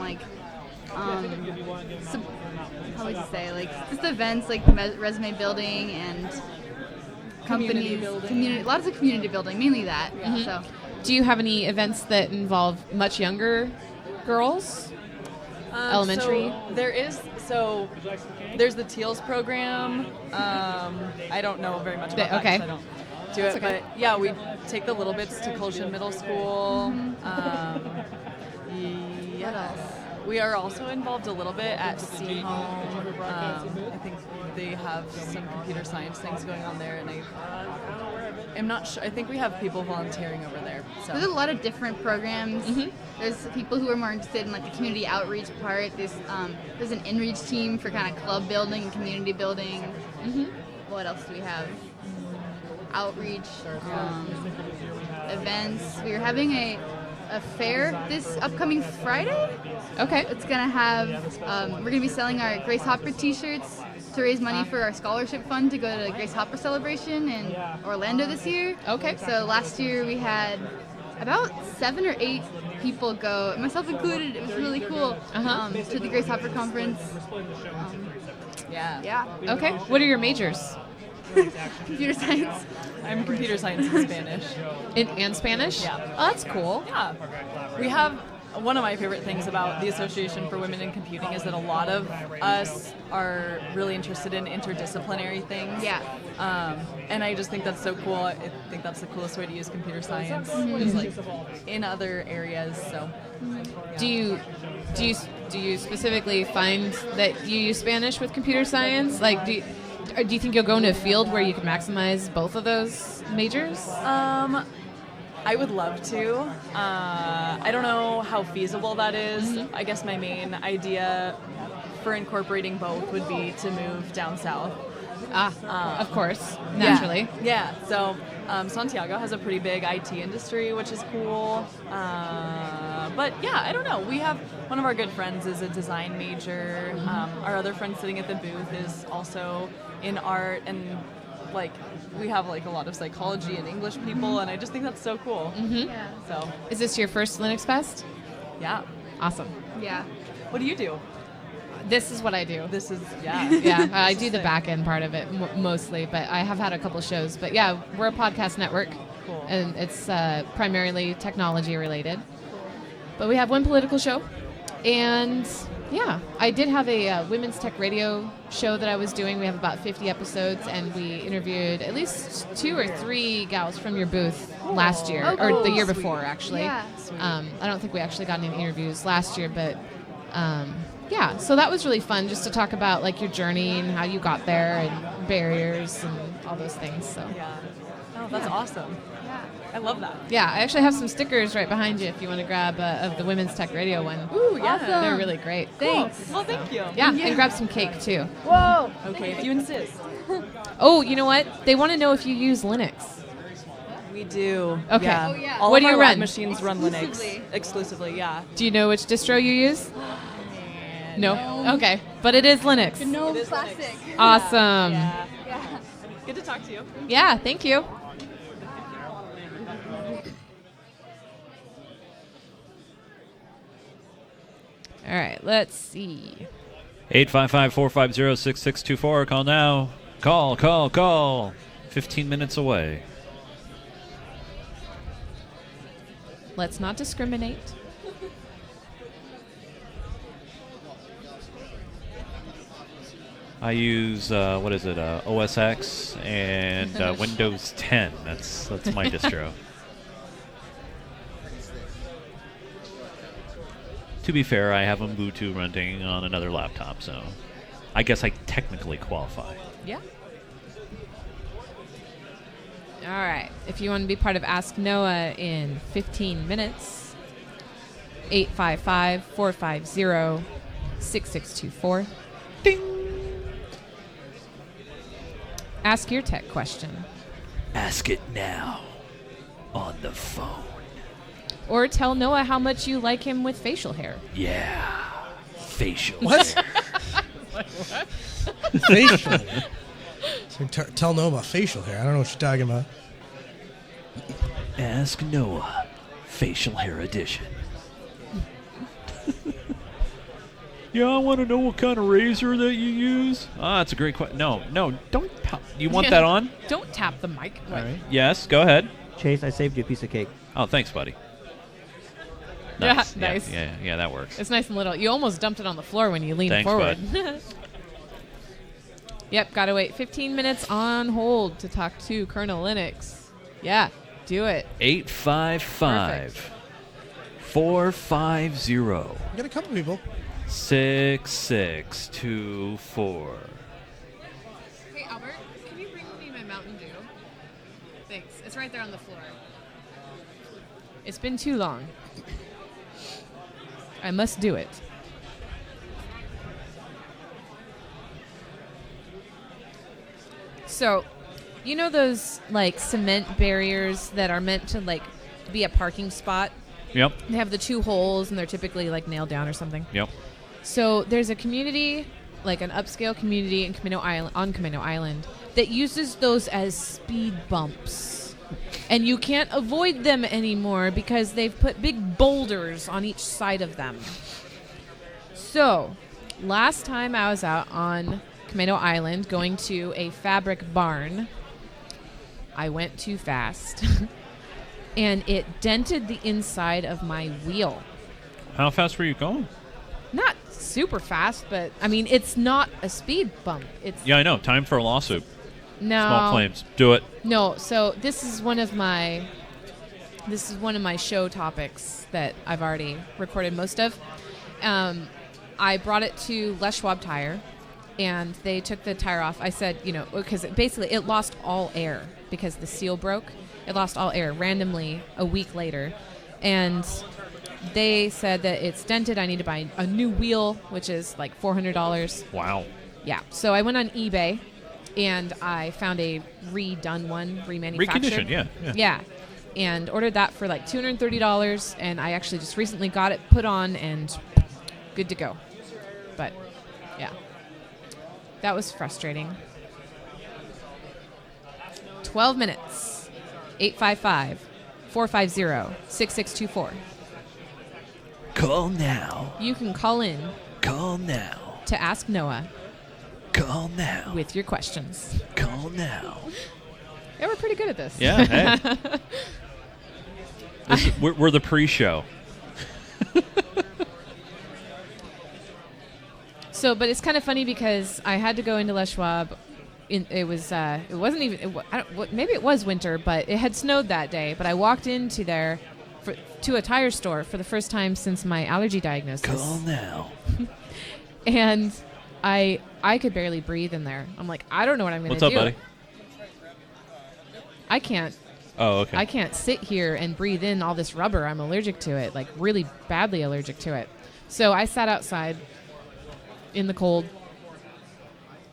how would you say, just events like resume building and companies, lots of community building, mainly that. Mhm. So, do you have any events that involve much younger girls? Elementary? So there's the Teals program. I don't know very much about that 'cause I don't do That's it, okay. but yeah, we take the little bits to Colshan Middle School. What else? We are also involved a little bit at C Home. I think they have some computer science things going on there, and I'm not sure. I think we have people volunteering over there. So. There's a lot of different programs. There's people who are more interested in the community outreach part. There's an in-reach team for kind of club building and community building. What else do we have? Outreach, events. We are having a fair this upcoming Friday. Okay. It's gonna have we're gonna be selling our Grace Hopper T-shirts to raise money for our scholarship fund to go to the Grace Hopper celebration in Orlando this year. Okay. So last year we had about 7 or 8 people go, myself included. It was really cool. To the Grace Hopper conference. Yeah. Okay. What are your majors? Computer science. I'm computer science and Spanish. And Spanish? Yeah. Oh, that's cool. Yeah. We have one of my favorite things about the Association for Women in Computing is that a lot of us are really interested in interdisciplinary things. Yeah. And I just think that's so cool. I think that's the coolest way to use computer science Mhm. is like in other areas. So, Do you specifically find that you use Spanish with computer science? Like, do you think you'll go into a field where you can maximize both of those majors? I would love to. I don't know how feasible that is. I guess my main idea for incorporating both would be to move down south. Of course, naturally. Yeah. So Santiago has a pretty big IT industry, which is cool. But yeah, I don't know. We have one of our good friends is a design major. Our other friend sitting at the booth is also in art, and like we have like a lot of psychology and English people, and I just think that's so cool. Yeah. So Is this your first LinuxFest? yeah. Awesome. Yeah. What do you do? This is what I do. This is yeah. Yeah, I do the back end part of it mostly, but I have had a couple shows. But yeah, we're a podcast network, Cool. and it's primarily technology related. But we have one political show, and yeah, I did have a women's tech radio show that I was doing. We have about 50 episodes, and we interviewed at least 2 or 3 gals from your booth last year, Oh, or cool. the year Sweet. before, actually. Yeah. I don't think we actually got any interviews last year, but yeah, so that was really fun just to talk about like your journey and how you got there and barriers and all those things. So Yeah. Oh, that's awesome. Yeah. I love that. yeah, I actually have some stickers right behind you if you want to grab of the Women's Tech Radio one. Ooh, yeah. Awesome. They're really great. Thanks. Well, thank you. Yeah, and grab some cake too. Whoa. Okay, if you insist. Oh, you know what? They want to know if you use Linux. We do. Okay. Yeah. Oh, yeah. All What of do you our lab run? machines run Linux Exclusively. exclusively. Yeah. Do you know which distro you use? No. Okay, but it is Linux. No It is plastic. Linux. Awesome. Yeah. Yeah. Good to talk to you. Yeah, thank you. All right, let's see. 855-450-6624. Call now. Call. 15 minutes away. Let's not discriminate. I use what is it? OS X and Windows 10. That's my distro. To be fair, I have Ubuntu running on another laptop, so I guess I technically qualify. Yeah. All right. If you want to be part of Ask Noah in 15 minutes, 855-450-6624. Ding. Ask your tech question. Ask it now on the phone. Or tell Noah how much you like him with facial hair. Yeah. Facial What? hair. Facial hair? So tell Noah about facial hair. I don't know what you're talking about. Ask Noah. Facial hair edition. Yeah, I want to know what kind of razor that you use. That's a great question. No, don't. You want that on? Don't tap the mic. All right. Yes, go ahead. Chase, I saved you a piece of cake. Oh, thanks, buddy. Yeah, Nice. nice. Yeah, that works. It's nice and little. You almost dumped it on the floor when you leaned Thanks, forward. Yep, gotta wait 15 minutes on hold to talk to Colonel Linux. Yeah, do it. 855-450. You got a couple people. 6624. Hey, Albert, can you bring me my Mountain Dew? Thanks. It's right there on the floor. It's been too long. I must do it. So, you know those like cement barriers that are meant to like be a parking spot? Yep. They have the 2 holes and they're typically like nailed down or something. Yep. So there's a community, like an upscale community in Camino Island, that uses those as speed bumps. And you can't avoid them anymore because they've put big boulders on each side of them. So, last time I was out on Camino Island going to a fabric barn, I went too fast. And it dented the inside of my wheel. How fast were you going? Not super fast, but I mean, it's not a speed bump. It's Yeah, I know. Time for a lawsuit. no Small claims. Do it. No, so this is one of my show topics that I've already recorded most of. I brought it to Les Schwab Tire, and they took the tire off. I said, because basically it lost all air because the seal broke. It lost all air randomly a week later, and they said that it's dented. I need to buy a new wheel, which is like $400. Wow. Yeah. So I went on eBay, and I found a redone one, remanufactured. Reconditioned, yeah. Yeah. And ordered that for like $230, and I actually just recently got it put on and good to go. But, yeah. That was frustrating. 12 minutes. 855-450-6624. Call now. You can call in. Call now. To Ask Noah. Call now. With your questions. Call now. Yeah, we're pretty good at this. Yeah, hey. We're the pre-show. So, but it's kind of funny because I had to go into Les Schwab. It wasn't even. Maybe it was winter, but it had snowed that day. But I walked into there to a tire store for the first time since my allergy diagnosis. Call now. And I could barely breathe in there. I'm like, I don't know what I'm going to do. What's up, buddy? I can't. Oh, okay. I can't sit here and breathe in all this rubber. I'm allergic to it, like really badly allergic to it. So I sat outside in the cold.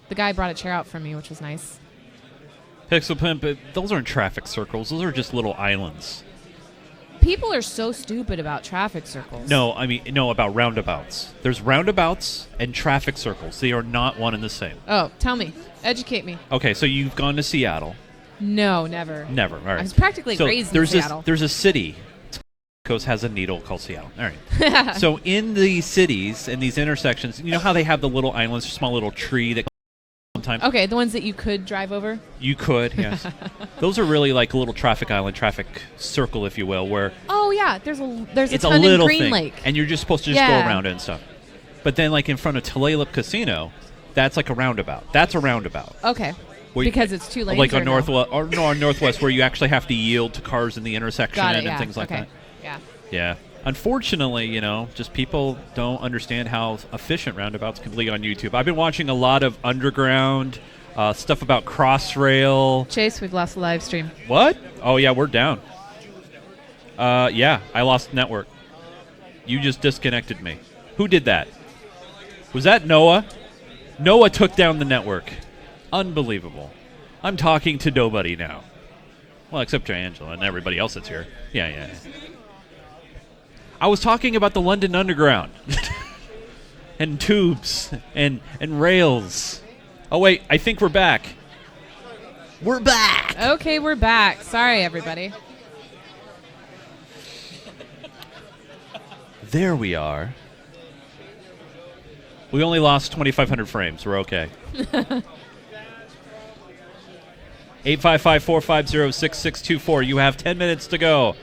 The guy brought a chair out for me, which was nice. Pixel Pimp, those aren't traffic circles. Those are just little islands. People are so stupid about traffic circles. No, about roundabouts. There's roundabouts and traffic circles. They are not one and the same. Oh, tell me. Educate me. Okay, so you've gone to Seattle. No, never. Never. All right. I was practically raised in Seattle. There's a city. Coast has a needle called Seattle. All right. So in these cities, in these intersections, you know how they have the little islands, small little tree that sometimes. Okay, the ones that you could drive over. You could, yes. Those are really like a little traffic island, traffic circle, if you will, where. Oh yeah, there's it's a ton a little in Green thing, Lake, and you're just supposed to just go around it and stuff. But then, like in front of Tulalip Casino, that's like a roundabout. That's a roundabout. Okay. Because it's 2 lanes. Like on Northwest, on Northwest, where you actually have to yield to cars in the intersection and things like that. Yeah. Yeah. Unfortunately, just people don't understand how efficient roundabouts can be on YouTube. I've been watching a lot of underground stuff about Crossrail. Chase, we've lost the live stream. What? Oh yeah, we're down. Yeah, I lost network. You just disconnected me. Who did that? Was that Noah? Noah took down the network. Unbelievable. I'm talking to nobody now. Well, except to Angela and everybody else that's here. Yeah. I was talking about the London Underground. And tubes and rails. Oh, wait. I think we're back. We're back. Okay, we're back. Sorry, everybody. There we are. We only lost 2,500 frames. We're okay. 855-450-6624. You have 10 minutes to go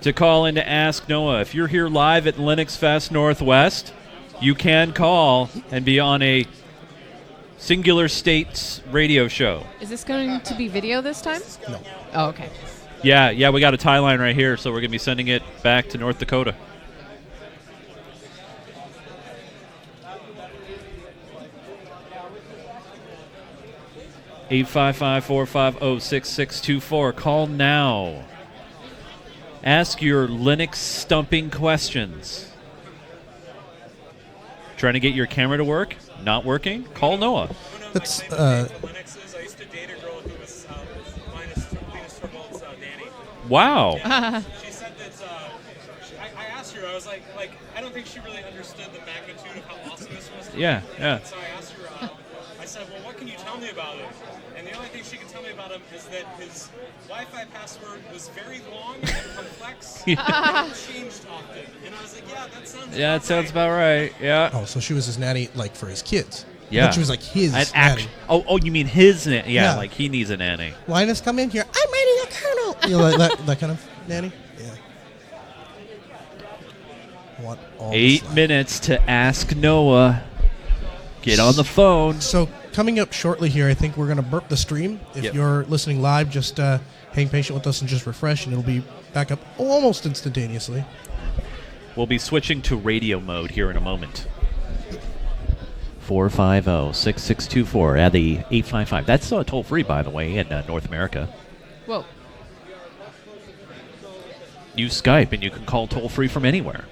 to call in to Ask Noah. If you're here live at LinuxFest Northwest, you can call and be on a Singular States radio show. Is this going to be video this time? No. Oh, okay. Yeah, we got a tie line right here, so we're going to be sending it back to North Dakota. (855-450-6624). Call now. Ask your Linux stumping questions. Trying to get your camera to work? Not working? Call Noah. That's Linux is. I used to date a girl who was Linus Torvalds' nanny. Wow. She said that. I asked her. I was like, I don't think she really understood the magnitude of how awesome this was. Yeah. So I asked her. I said, well, what can you tell me about it? And the only thing she could tell me about him is that his Wi-Fi password was very long and complex and changed often. And I was like, yeah, that sounds. Yeah, it sounds about right. Yeah. Oh, so she was his nanny, like for his kids. Yeah. But she was like his nanny. Oh, you mean his nanny? Yeah, like he needs a nanny. Linus, come in here. I'm reading a kernel. You know, that kind of nanny. Yeah. want all the 8 slack. minutes to ask Noah. Get on the phone. So coming up shortly here, I think we're going to burp the stream. If Yep. you're listening live, just hang patient with us and just refresh, and it'll be back up almost instantaneously. We'll be switching to radio mode here in a moment. 450-6624. Add the 855. That's toll free, by the way, in North America. Whoa. Use Skype and you can call toll free from anywhere.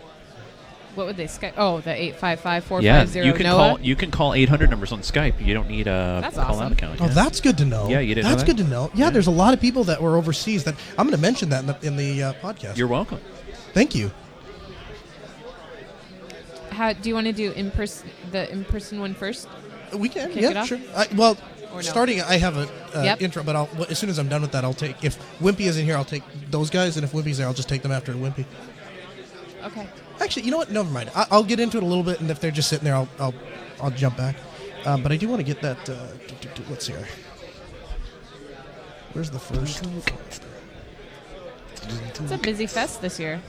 What would they Skype? Oh, the 855-450 Yeah, you can Noah? call. You can call 800 numbers on Skype. You don't need a That's call-out awesome. account. Oh, that's good to know. Yeah, you didn't That's know that? good to know. Yeah, there's a lot of people that were overseas that I'm going to mention that in the podcast. You're welcome. Thank you. How do you want to do the in-person one first? We can. Kick it Yeah, off? sure. Or no? Starting, I have a Yep. intro, but as soon as I'm done with that, I'll take. If Wimpy isn't here, I'll take those guys, and if Wimpy's there, I'll just take them after Wimpy. Okay. Actually, you know what? Never mind. I'll get into it a little bit, and if they're just sitting there, I'll jump back. But I do want to get that. Let's see here. Where's the first? It's a busy fest this year.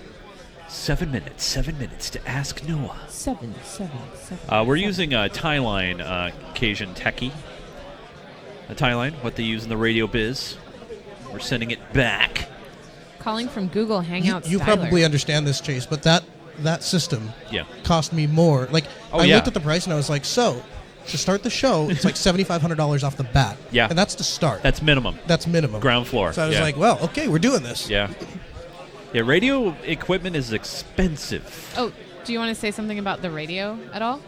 7 minutes. 7 minutes to ask Noah. Seven. We're using a tie line Cajun Techie. A tie line, what they use in the radio biz. We're sending it back. Calling from Google Hangouts. You Tyler. probably understand this, Chase, but that system Yeah. cost me more. Like Oh, I yeah. looked at the price and I was like, so to start the show, it's like $7,500 off the bat. Yeah. and that's the start. That's minimum. That's minimum. Ground floor. So I was yeah. like, well, okay, we're doing this. Yeah. Yeah, radio equipment is expensive. Oh, do you want to say something about the radio at all?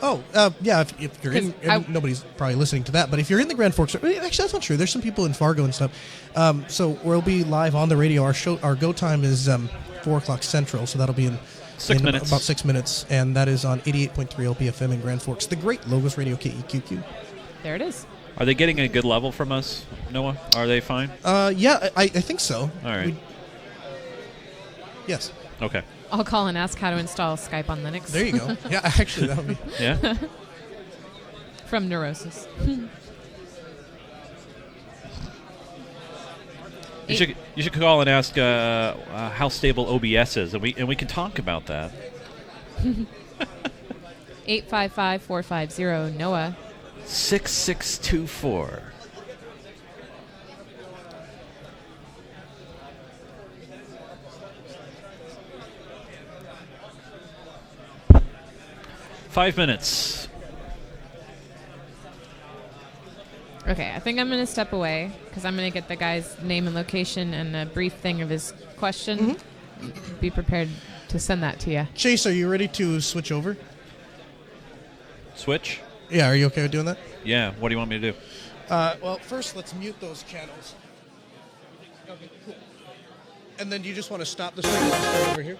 Oh, yeah. If you're in, 'Cause and nobody's probably listening to that, but if you're in the Grand Forks, actually that's not true. There's some people in Fargo and stuff. So we'll be live on the radio. Our go time is 4:00 Central, so that'll be in 6 minutes. about 6 minutes, and that is on 88.3 LPFM in Grand Forks, the great Logos Radio KEQQ. There it is. Are they getting a good level from us, Noah? Are they fine? Yeah, I think so. All right. Yes. Okay. I'll call and ask how to install Skype on Linux. There you go. Yeah, actually, that would be. Yeah. From Neurosis. You should call and ask how stable OBS is, and we can talk about that. 855-450 Noah. 6624. Five minutes. Okay, I think I'm going to step away because I'm going to get the guy's name and location and a brief thing of his question. Be prepared to send that to you. Chase, are you ready to switch over? Switch? Yeah, are you okay with doing that? Yeah, what do you want me to do? Well, first let's mute those channels. Okay, cool. And then you just want to stop the stream and start over here?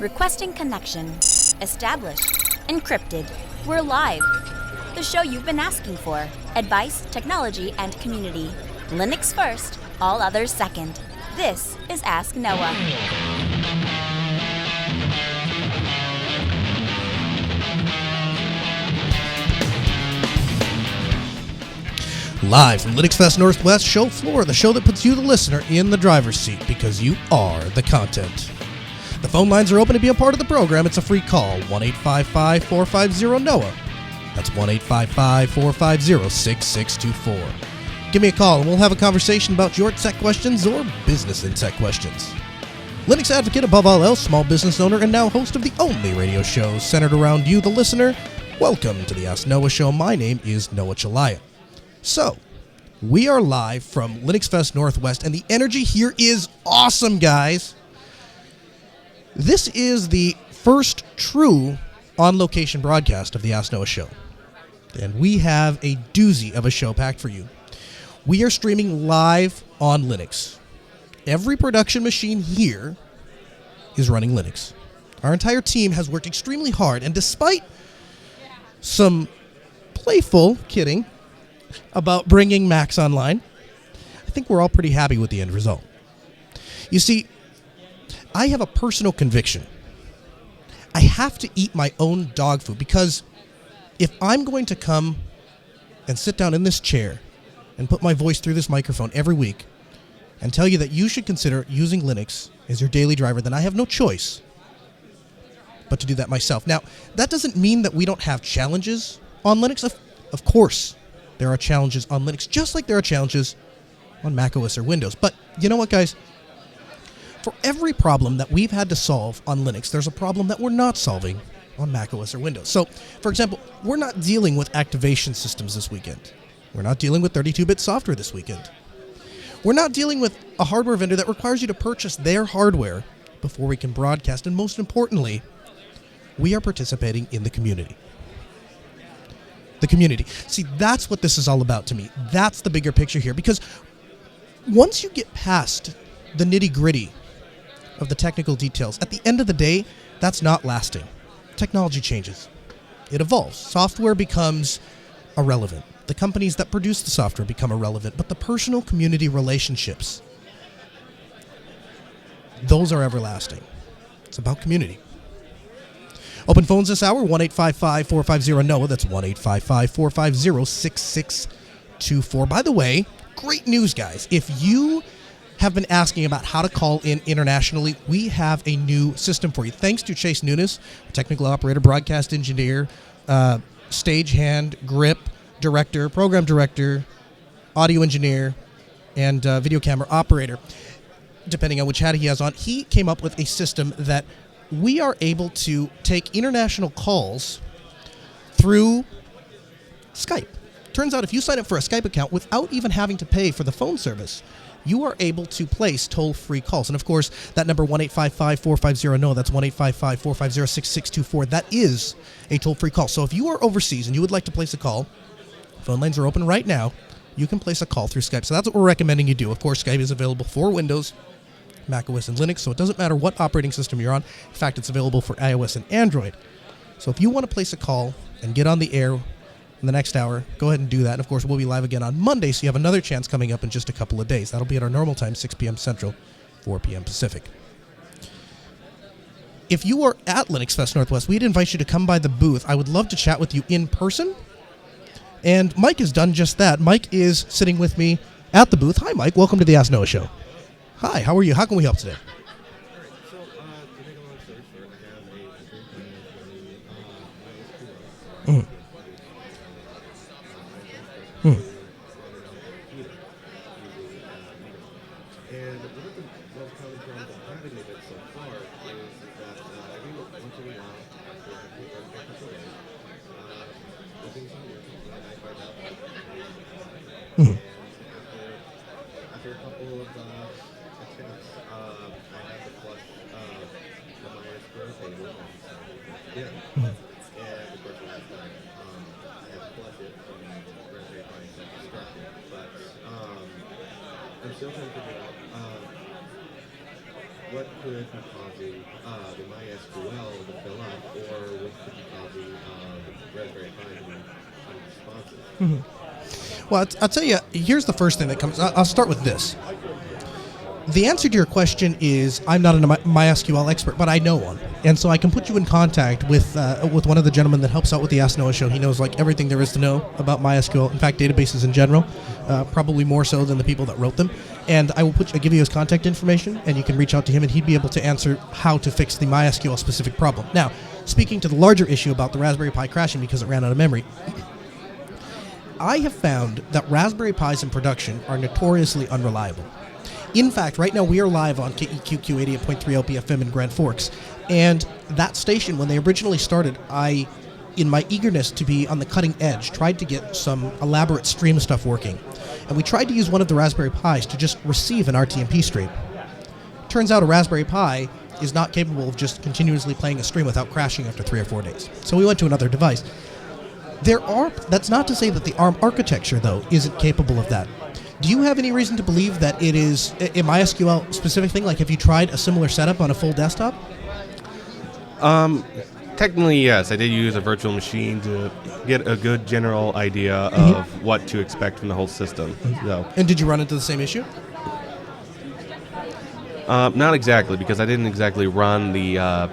Requesting connection. Established. Encrypted. We're live. The show you've been asking for. Advice, technology, and community. Linux first, all others second. This is Ask Noah. Live from LinuxFest Northwest show floor, the show that puts you, the listener, in the driver's seat because you are the content. The phone lines are open to be a part of the program. It's a free call, 1-855-450-NOAH. That's 1-855-450-6624. Give me a call and we'll have a conversation about your tech questions or business and tech questions. Linux advocate above all else, small business owner, and now host of the only radio show centered around you, the listener. Welcome to the Ask Noah Show. My name is Noah Chalaya. So, we are live from LinuxFest Northwest, and the energy here is awesome, guys. This is the first true on-location broadcast of the Ask Noah Show, and we have a doozy of a show packed for you. We are streaming live on Linux. Every production machine here is running Linux. Our entire team has worked extremely hard, and despite some playful kidding about bringing Macs online, I think we're all pretty happy with the end result. You see, I have a personal conviction. I have to eat my own dog food because if I'm going to come and sit down in this chair and put my voice through this microphone every week and tell you that you should consider using Linux as your daily driver, then I have no choice but to do that myself. Now, that doesn't mean that we don't have challenges on Linux. Of course, there are challenges on Linux, just like there are challenges on macOS or Windows. But you know what, guys? For every problem that we've had to solve on Linux, there's a problem that we're not solving on macOS or Windows. So, for example, we're not dealing with activation systems this weekend. We're not dealing with 32-bit software this weekend. We're not dealing with a hardware vendor that requires you to purchase their hardware before we can broadcast. And most importantly, we are participating in the community. The community. See, that's what this is all about to me. That's the bigger picture here. Because once you get past the nitty-gritty of the technical details, at the end of the day, that's not lasting. Technology changes. It evolves. Software becomes irrelevant. The companies that produce the software become irrelevant. But the personal community relationships, those are everlasting. It's about community. Open phones this hour, 1-855-450-NOAH. That's 1-855-450-6624. By the way, great news, guys. If you have been asking about how to call in internationally, we have a new system for you. Thanks to Chase Nunes, technical operator, broadcast engineer, stagehand, grip, director, program director, audio engineer, and video camera operator, depending on which hat he has on. He came up with a system that we are able to take international calls through Skype. Turns out if you sign up for a Skype account without even having to pay for the phone service, you are able to place toll-free calls. And of course, that number 1-855-450-NOAH, that's 1-855-450-6624, that is a toll-free call. So if you are overseas and you would like to place a call, phone lines are open right now. You can place a call through Skype. So that's what we're recommending you do. Of course, Skype is available for Windows, macOS, and Linux, so it doesn't matter what operating system you're on. In fact, it's available for iOS and Android. So if you want to place a call and get on the air in the next hour, go ahead and do that. And of course, we'll be live again on Monday, so you have another chance coming up in just a couple of days. That'll be at our normal time, 6 p.m. Central, 4 p.m. Pacific. If you are at LinuxFest Northwest, we'd invite you to come by the booth. I would love to chat with you in person. And Mike has done just that. Mike is sitting with me at the booth. Hi, Mike. Welcome to the Ask Noah Show. Hi, how are you? How can we help today? Mm. Mm. Mm. After a couple of attempts, I had to flush the minus growth table. Yeah. And of course, last time I had to flush it from verifying self-destruction. But I'm still trying to figure out what could be causing the MySQL to fill up, or what could be causing the Raspberry Pi to be unresponsive? Well, I'll tell you, here's the first thing that comes. I'll start with this. The answer to your question is I'm not a MySQL expert, but I know one. And so I can put you in contact with one of the gentlemen that helps out with the Ask Noah show. He knows like everything there is to know about MySQL. In fact, databases in general, probably more so than the people that wrote them. And I will give you his contact information, and you can reach out to him, and he'd be able to answer how to fix the MySQL specific problem. Now, speaking to the larger issue about the Raspberry Pi crashing because it ran out of memory, I have found that Raspberry Pis in production are notoriously unreliable. In fact, right now we are live on KEQQ 88.3 LPFM in Grand Forks, and that station, when they originally started, I, in my eagerness to be on the cutting edge, tried to get some elaborate stream stuff working. And we tried to use one of the Raspberry Pis to just receive an RTMP stream. Turns out a Raspberry Pi is not capable of just continuously playing a stream without crashing after 3 or 4 days. So we went to another device. That's not to say that the ARM architecture, though, isn't capable of that. Do you have any reason to believe that it is a MySQL specific thing? Like, have you tried a similar setup on a full desktop? Technically, yes. I did use a virtual machine to get a good general idea of what to expect from the whole system. So. And did you run into the same issue? Not exactly, because I didn't exactly run the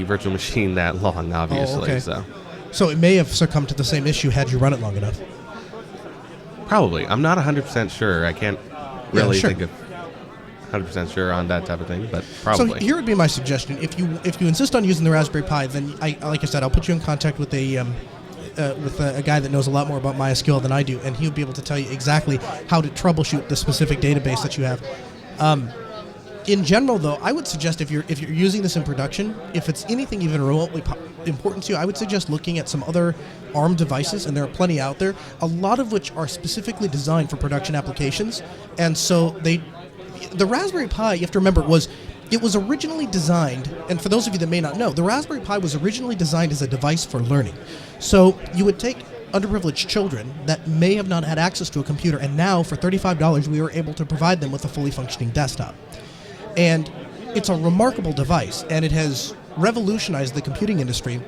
virtual machine that long, obviously. Oh, okay. So it may have succumbed to the same issue had you run it long enough. Probably. I'm not 100% sure. I can't really think of 100% sure on that type of thing, but probably. So here would be my suggestion. If you insist on using the Raspberry Pi, then like I said, I'll put you in contact with a guy that knows a lot more about MySQL than I do, and he'll be able to tell you exactly how to troubleshoot the specific database that you have. In general, though, I would suggest if you're using this in production, if it's anything even remotely important to you, I would suggest looking at some other ARM devices, and there are plenty out there, a lot of which are specifically designed for production applications. And so the Raspberry Pi, you have to remember, it was originally designed, and for those of you that may not know, the Raspberry Pi was originally designed as a device for learning. So you would take underprivileged children that may have not had access to a computer, and now for $35 we were able to provide them with a fully functioning desktop. And it's a remarkable device, and it has revolutionized the computing industry.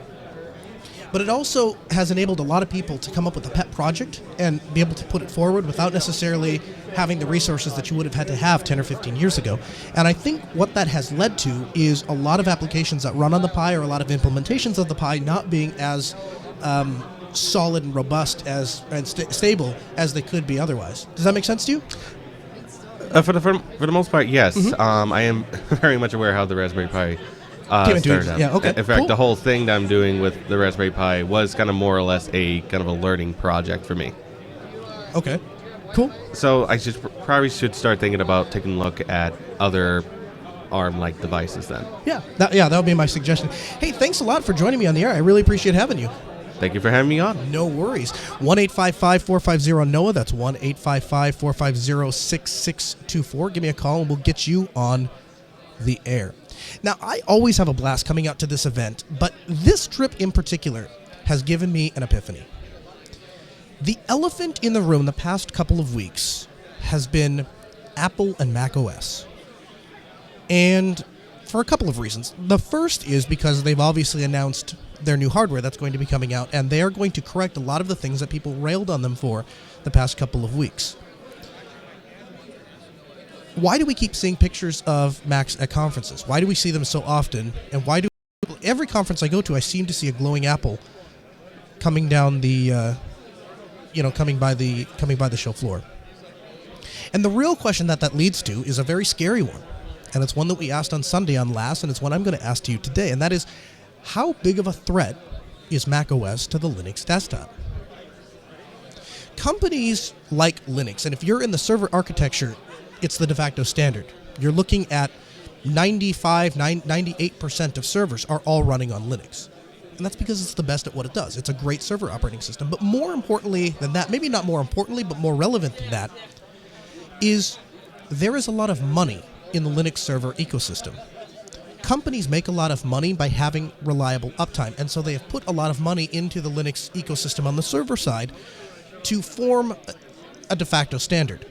But it also has enabled a lot of people to come up with a pet project and be able to put it forward without necessarily having the resources that you would have had to have 10 or 15 years ago. And I think what that has led to is a lot of applications that run on the Pi, or a lot of implementations of the Pi, not being as solid and robust and stable as they could be otherwise. Does that make sense to you? For the most part, yes. I am very much aware how the Raspberry Pi started out. Yeah, okay. In fact, the whole thing that I'm doing with the Raspberry Pi was kind of more or less a kind of a learning project for me. Okay, cool. So I probably should start thinking about taking a look at other ARM-like devices then. Yeah, that would be my suggestion. Hey, thanks a lot for joining me on the air. I really appreciate having you. Thank you for having me on. No worries. 1-855-450-NOAH. That's 1-855-450-6624. Give me a call and we'll get you on the air. Now, I always have a blast coming out to this event, but this trip in particular has given me an epiphany. The elephant in the room the past couple of weeks has been Apple and Mac OS. And for a couple of reasons. The first is because they've obviously announced their new hardware that's going to be coming out, and they are going to correct a lot of the things that people railed on them for the past couple of weeks. Why do we keep seeing pictures of Macs at conferences? Why do we see them so often? And why do every conference I go to, I seem to see a glowing Apple coming down the, coming by the show floor? And the real question that leads to is a very scary one, and it's one that we asked on Sunday on Last, and it's one I'm going to ask to you today, and that is, how big of a threat is Mac OS to the Linux desktop? Companies like Linux, and if you're in the server architecture, it's the de facto standard. You're looking at 98% of servers are all running on Linux. And that's because it's the best at what it does. It's a great server operating system. But more importantly than that, maybe not more importantly, but more relevant than that, is there is a lot of money in the Linux server ecosystem. Companies make a lot of money by having reliable uptime, and so they have put a lot of money into the Linux ecosystem on the server side to form a de facto standard.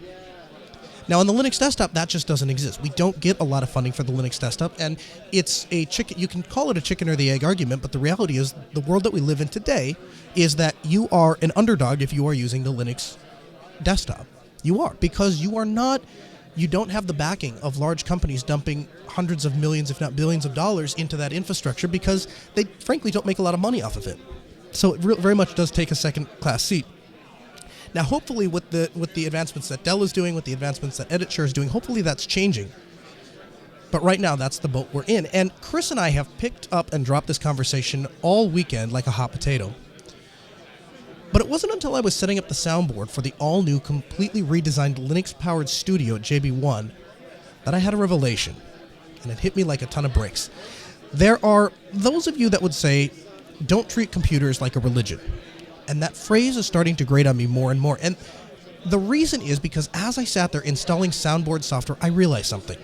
Now, on the Linux desktop, that just doesn't exist. We don't get a lot of funding for the Linux desktop, and it's a chicken. You can call it a chicken or the egg argument, but the reality is the world that we live in today is that you are an underdog if you are using the Linux desktop. You are, because you don't have the backing of large companies dumping hundreds of millions, if not billions of dollars into that infrastructure because they frankly don't make a lot of money off of it. So it very much does take a second-class seat. Now, hopefully, with the advancements that Dell is doing, with the advancements that EditShare is doing, hopefully that's changing. But right now, that's the boat we're in. And Chris and I have picked up and dropped this conversation all weekend like a hot potato. But it wasn't until I was setting up the soundboard for the all-new, completely redesigned Linux-powered studio at JB1 that I had a revelation. And it hit me like a ton of bricks. There are those of you that would say, don't treat computers like a religion. And that phrase is starting to grate on me more and more. And the reason is because as I sat there installing soundboard software, I realized something.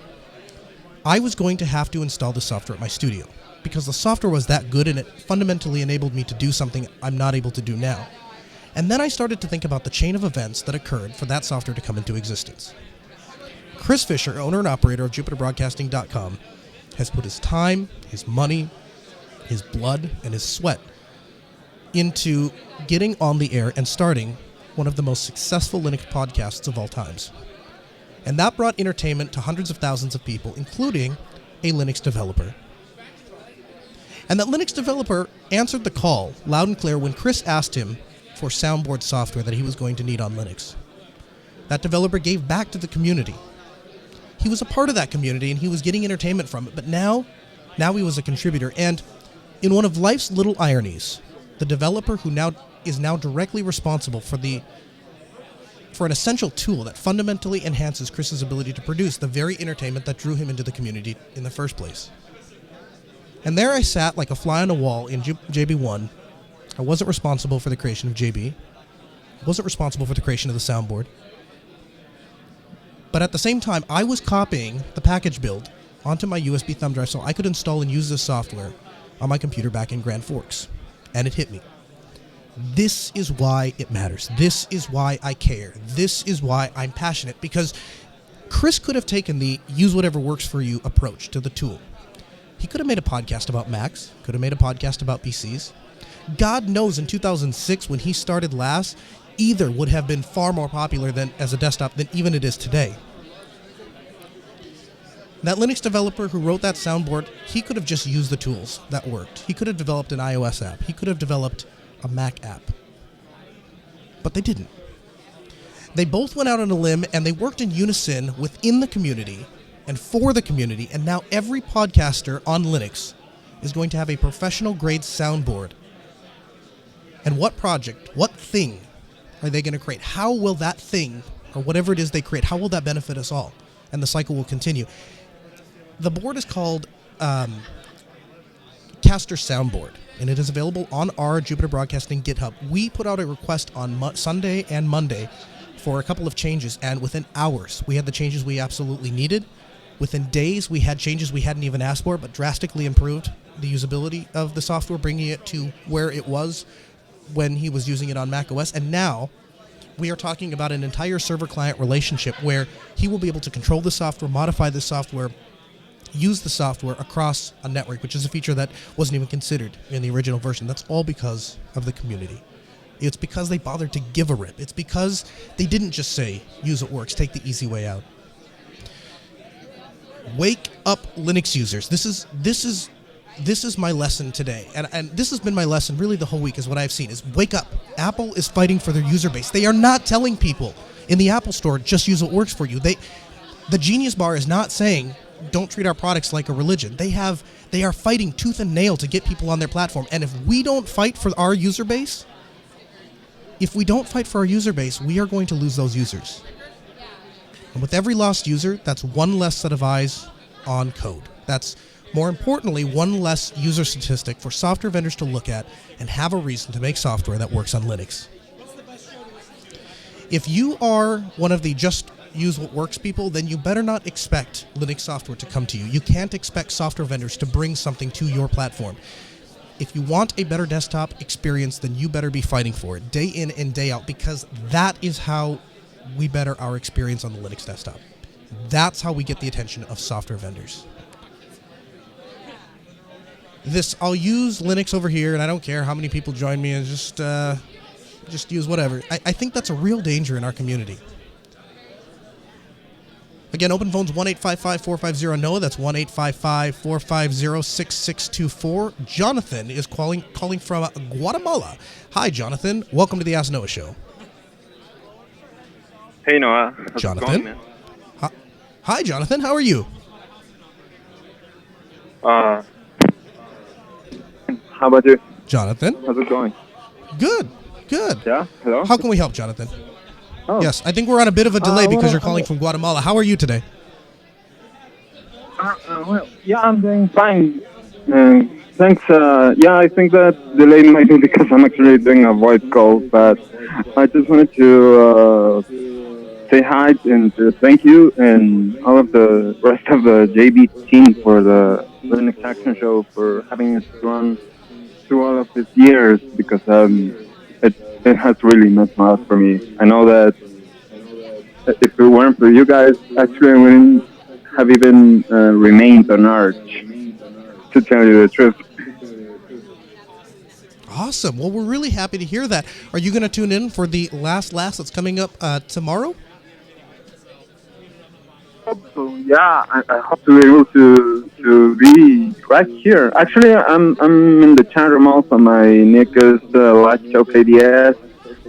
I was going to have to install the software at my studio because the software was that good and it fundamentally enabled me to do something I'm not able to do now. And then I started to think about the chain of events that occurred for that software to come into existence. Chris Fisher, owner and operator of JupiterBroadcasting.com, has put his time, his money, his blood, and his sweat into getting on the air and starting one of the most successful Linux podcasts of all times. And that brought entertainment to hundreds of thousands of people, including a Linux developer. And that Linux developer answered the call loud and clear when Chris asked him for soundboard software that he was going to need on Linux. That developer gave back to the community. He was a part of that community and he was getting entertainment from it, but now he was a contributor. And in one of life's little ironies, the developer who is now directly responsible for an essential tool that fundamentally enhances Chris's ability to produce the very entertainment that drew him into the community in the first place. And there I sat like a fly on a wall in JB1. I wasn't responsible for the creation of JB. I wasn't responsible for the creation of the soundboard. But at the same time, I was copying the package build onto my USB thumb drive so I could install and use this software on my computer back in Grand Forks. And it hit me. This is why it matters. This is why I care. This is why I'm passionate. Because Chris could have taken the use whatever works for you approach to the tool. He could have made a podcast about Macs. Could have made a podcast about PCs. God knows in 2006 when he started last, either would have been far more popular than as a desktop than even it is today. That Linux developer who wrote that soundboard, he could have just used the tools that worked. He could have developed an iOS app. He could have developed a Mac app. But they didn't. They both went out on a limb and they worked in unison within the community and for the community, and now every podcaster on Linux is going to have a professional grade soundboard. And what project, what thing are they going to create? How will that thing, or whatever it is they create, how will that benefit us all? And the cycle will continue. The board is called Caster Soundboard, and it is available on our Jupiter Broadcasting GitHub. We put out a request on Sunday and Monday for a couple of changes, and within hours, we had the changes we absolutely needed. Within days, we had changes we hadn't even asked for, but drastically improved the usability of the software, bringing it to where it was when he was using it on macOS. And now, we are talking about an entire server-client relationship where he will be able to control the software, modify the software, use the software across a network, which is a feature that wasn't even considered in the original version. That's all because of the community. It's because they bothered to give a rip. It's because they didn't just say, use what works, take the easy way out. Wake up, Linux users. This is my lesson today. And this has been my lesson really the whole week, is what I've seen, is wake up. Apple is fighting for their user base. They are not telling people in the Apple Store, just use what works for you. The Genius Bar is not saying, don't treat our products like a religion. They are fighting tooth and nail to get people on their platform. And if we don't fight for our user base, we are going to lose those users. And with every lost user, that's one less set of eyes on code. That's, more importantly, one less user statistic for software vendors to look at and have a reason to make software that works on Linux. If you are one of the just use what works people, then you better not expect Linux software to come to you. You can't expect software vendors to bring something to your platform. If you want a better desktop experience, then you better be fighting for it day in and day out, because that is how we better our experience on the Linux desktop. That's how we get the attention of software vendors. I'll use Linux over here, and I don't care how many people join me, and just use whatever. I think that's a real danger in our community. Again, open phones 1-855-450-NOAH. That's 1-855-450-6624. Jonathan is calling from Guatemala. Hi, Jonathan. Welcome to the Ask Noah Show. Hey, Noah. How's Jonathan. it going, man? Hi, Jonathan. How are you? How about you? Jonathan. How's it going? Good. Yeah? Hello? How can we help, Jonathan? Oh. Yes, I think we're on a bit of a delay because you're calling from Guatemala. How are you today? Well, yeah, I'm doing fine. Thanks. I think that delay might be because I'm actually doing a voice call, but I just wanted to say hi and thank you and all of the rest of the JB team for the Linux Action Show for having us run through all of these years, because it has really meant a lot for me. I know that if it weren't for you guys, actually I wouldn't have even remained on Arch, to tell you the truth. Awesome. Well, we're really happy to hear that. Are you going to tune in for the last that's coming up tomorrow? So, yeah, I hope to be able to be right here. Actually, I'm in the chat room also. My nick is Last Show KDS.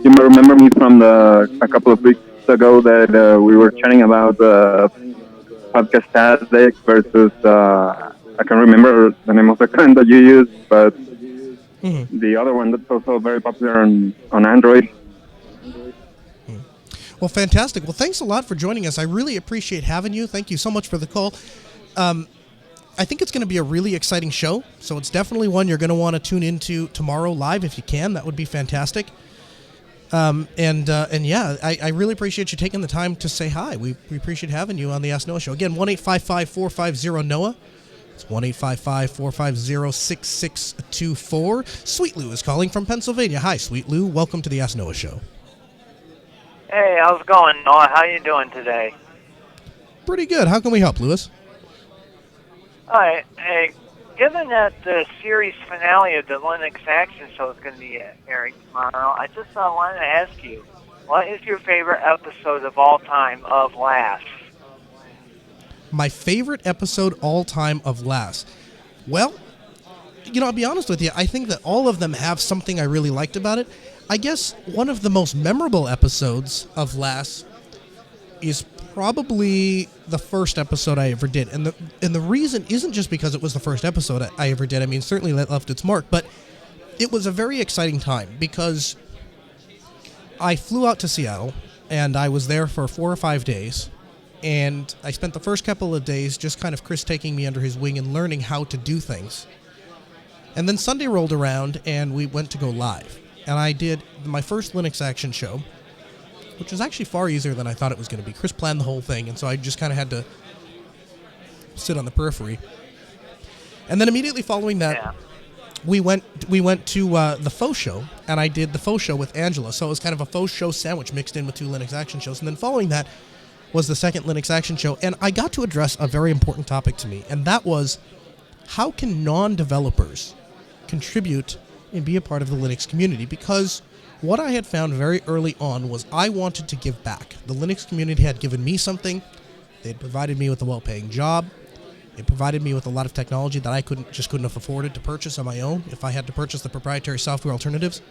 You may remember me from a couple of weeks ago that we were chatting about podcast Addict versus I can't remember the name of the kind that you use, but the other one that's also very popular on Android. Well, fantastic. Well, thanks a lot for joining us. I really appreciate having you. Thank you so much for the call. I think it's going to be a really exciting show, so it's definitely one you're going to want to tune into tomorrow live if you can. That would be fantastic. I really appreciate you taking the time to say hi. We appreciate having you on the Ask Noah Show. Again, 1-855-450-NOAH. It's 1-855-450-6624. Sweet Lou is calling from Pennsylvania. Hi, Sweet Lou. Welcome to the Ask Noah Show. Hey, how's it going, Noah? How you doing today? Pretty good. How can we help, Lewis? All right. Hey, given that the series finale of the Linux Action Show is going to be airing tomorrow, I just wanted to ask you, what is your favorite episode of all time of Last? My favorite episode all time of Last? Well, I'll be honest with you. I think that all of them have something I really liked about it. I guess one of the most memorable episodes of Last is probably the first episode I ever did. And the reason isn't just because it was the first episode I ever did. I mean, certainly that left its mark, but it was a very exciting time because I flew out to Seattle and I was there for 4 or 5 days. And I spent the first couple of days just kind of Chris taking me under his wing and learning how to do things. And then Sunday rolled around and we went to go live. And I did my first Linux Action Show, which was actually far easier than I thought it was going to be. Chris planned the whole thing, and so I just kind of had to sit on the periphery. And then immediately following that, we went to the faux show, and I did the faux show with Angela. So it was kind of a faux show sandwich mixed in with 2 Linux Action Shows. And then following that was the second Linux Action Show, and I got to address a very important topic to me, and that was how can non-developers contribute and be a part of the Linux community? Because what I had found very early on was I wanted to give back. The Linux community had given me something. They had provided me with a well-paying job. It provided me with a lot of technology that I couldn't have afforded to purchase on my own if I had to purchase the proprietary software alternatives.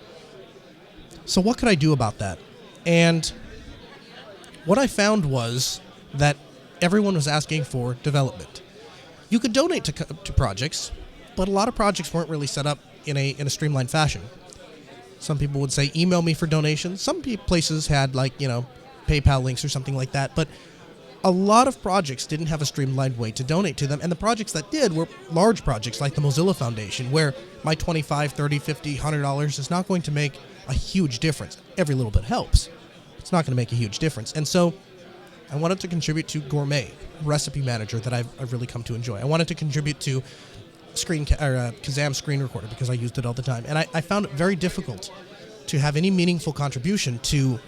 So what could I do about that? And what I found was that everyone was asking for development. You could donate to projects, but a lot of projects weren't really set up in a streamlined fashion. Some people would say email me for donations. Some places had PayPal links or something like that, but a lot of projects didn't have a streamlined way to donate to them, and the projects that did were large projects like the Mozilla Foundation, where my $25, $30, $50, $100 is not going to make a huge difference. Every little bit helps. It's not going to make a huge difference. And so I wanted to contribute to Gourmet, Recipe Manager, that I've really come to enjoy. I wanted to contribute to Kazam Screen Recorder because I used it all the time. And I found it very difficult to have any meaningful contribution to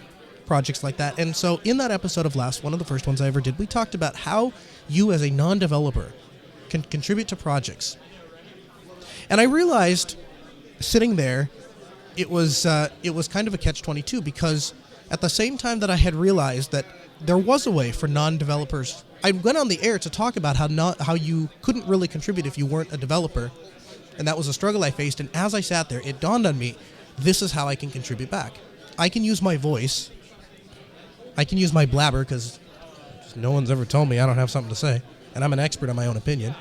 projects like that. And so in that episode of Last, one of the first ones I ever did, we talked about how you as a non-developer can contribute to projects. And I realized, sitting there, it was kind of a catch-22, because at the same time that I had realized that there was a way for non-developers, I went on the air to talk about how you couldn't really contribute if you weren't a developer, and that was a struggle I faced. And as I sat there, it dawned on me, this is how I can contribute back. I can use my voice. I can use my blabber, because no one's ever told me I don't have something to say, and I'm an expert on my own opinion.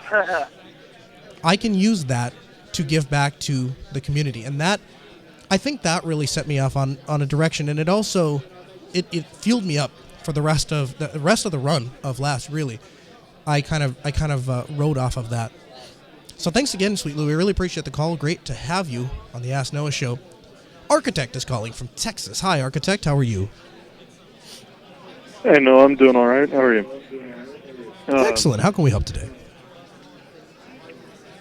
I can use that to give back to the community, and that, I think that really set me off on a direction, and it also it fueled me up for the rest of the run of Last. Really, I kind of rode off of that. So thanks again, Sweet Lou. We really appreciate the call. Great to have you on the Ask Noah show. Architect is calling from Texas. Hi, Architect. How are you? Hey, no, I'm doing all right. How are you? Excellent. How can we help today?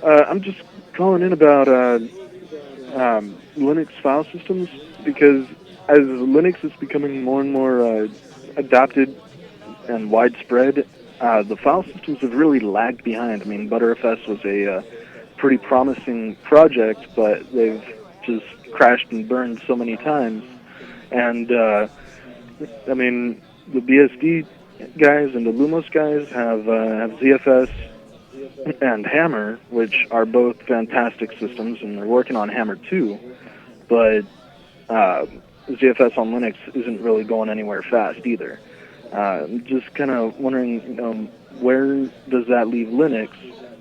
I'm just calling in about Linux file systems, because as Linux is becoming more and more adopted and widespread, the file systems have really lagged behind. I mean, ButterFS was a pretty promising project, but they've just crashed and burned so many times. And, I mean, the BSD guys and the Lumos guys have ZFS and Hammer, which are both fantastic systems, and they're working on Hammer 2, but ZFS on Linux isn't really going anywhere fast either. I'm just kind of wondering, where does that leave Linux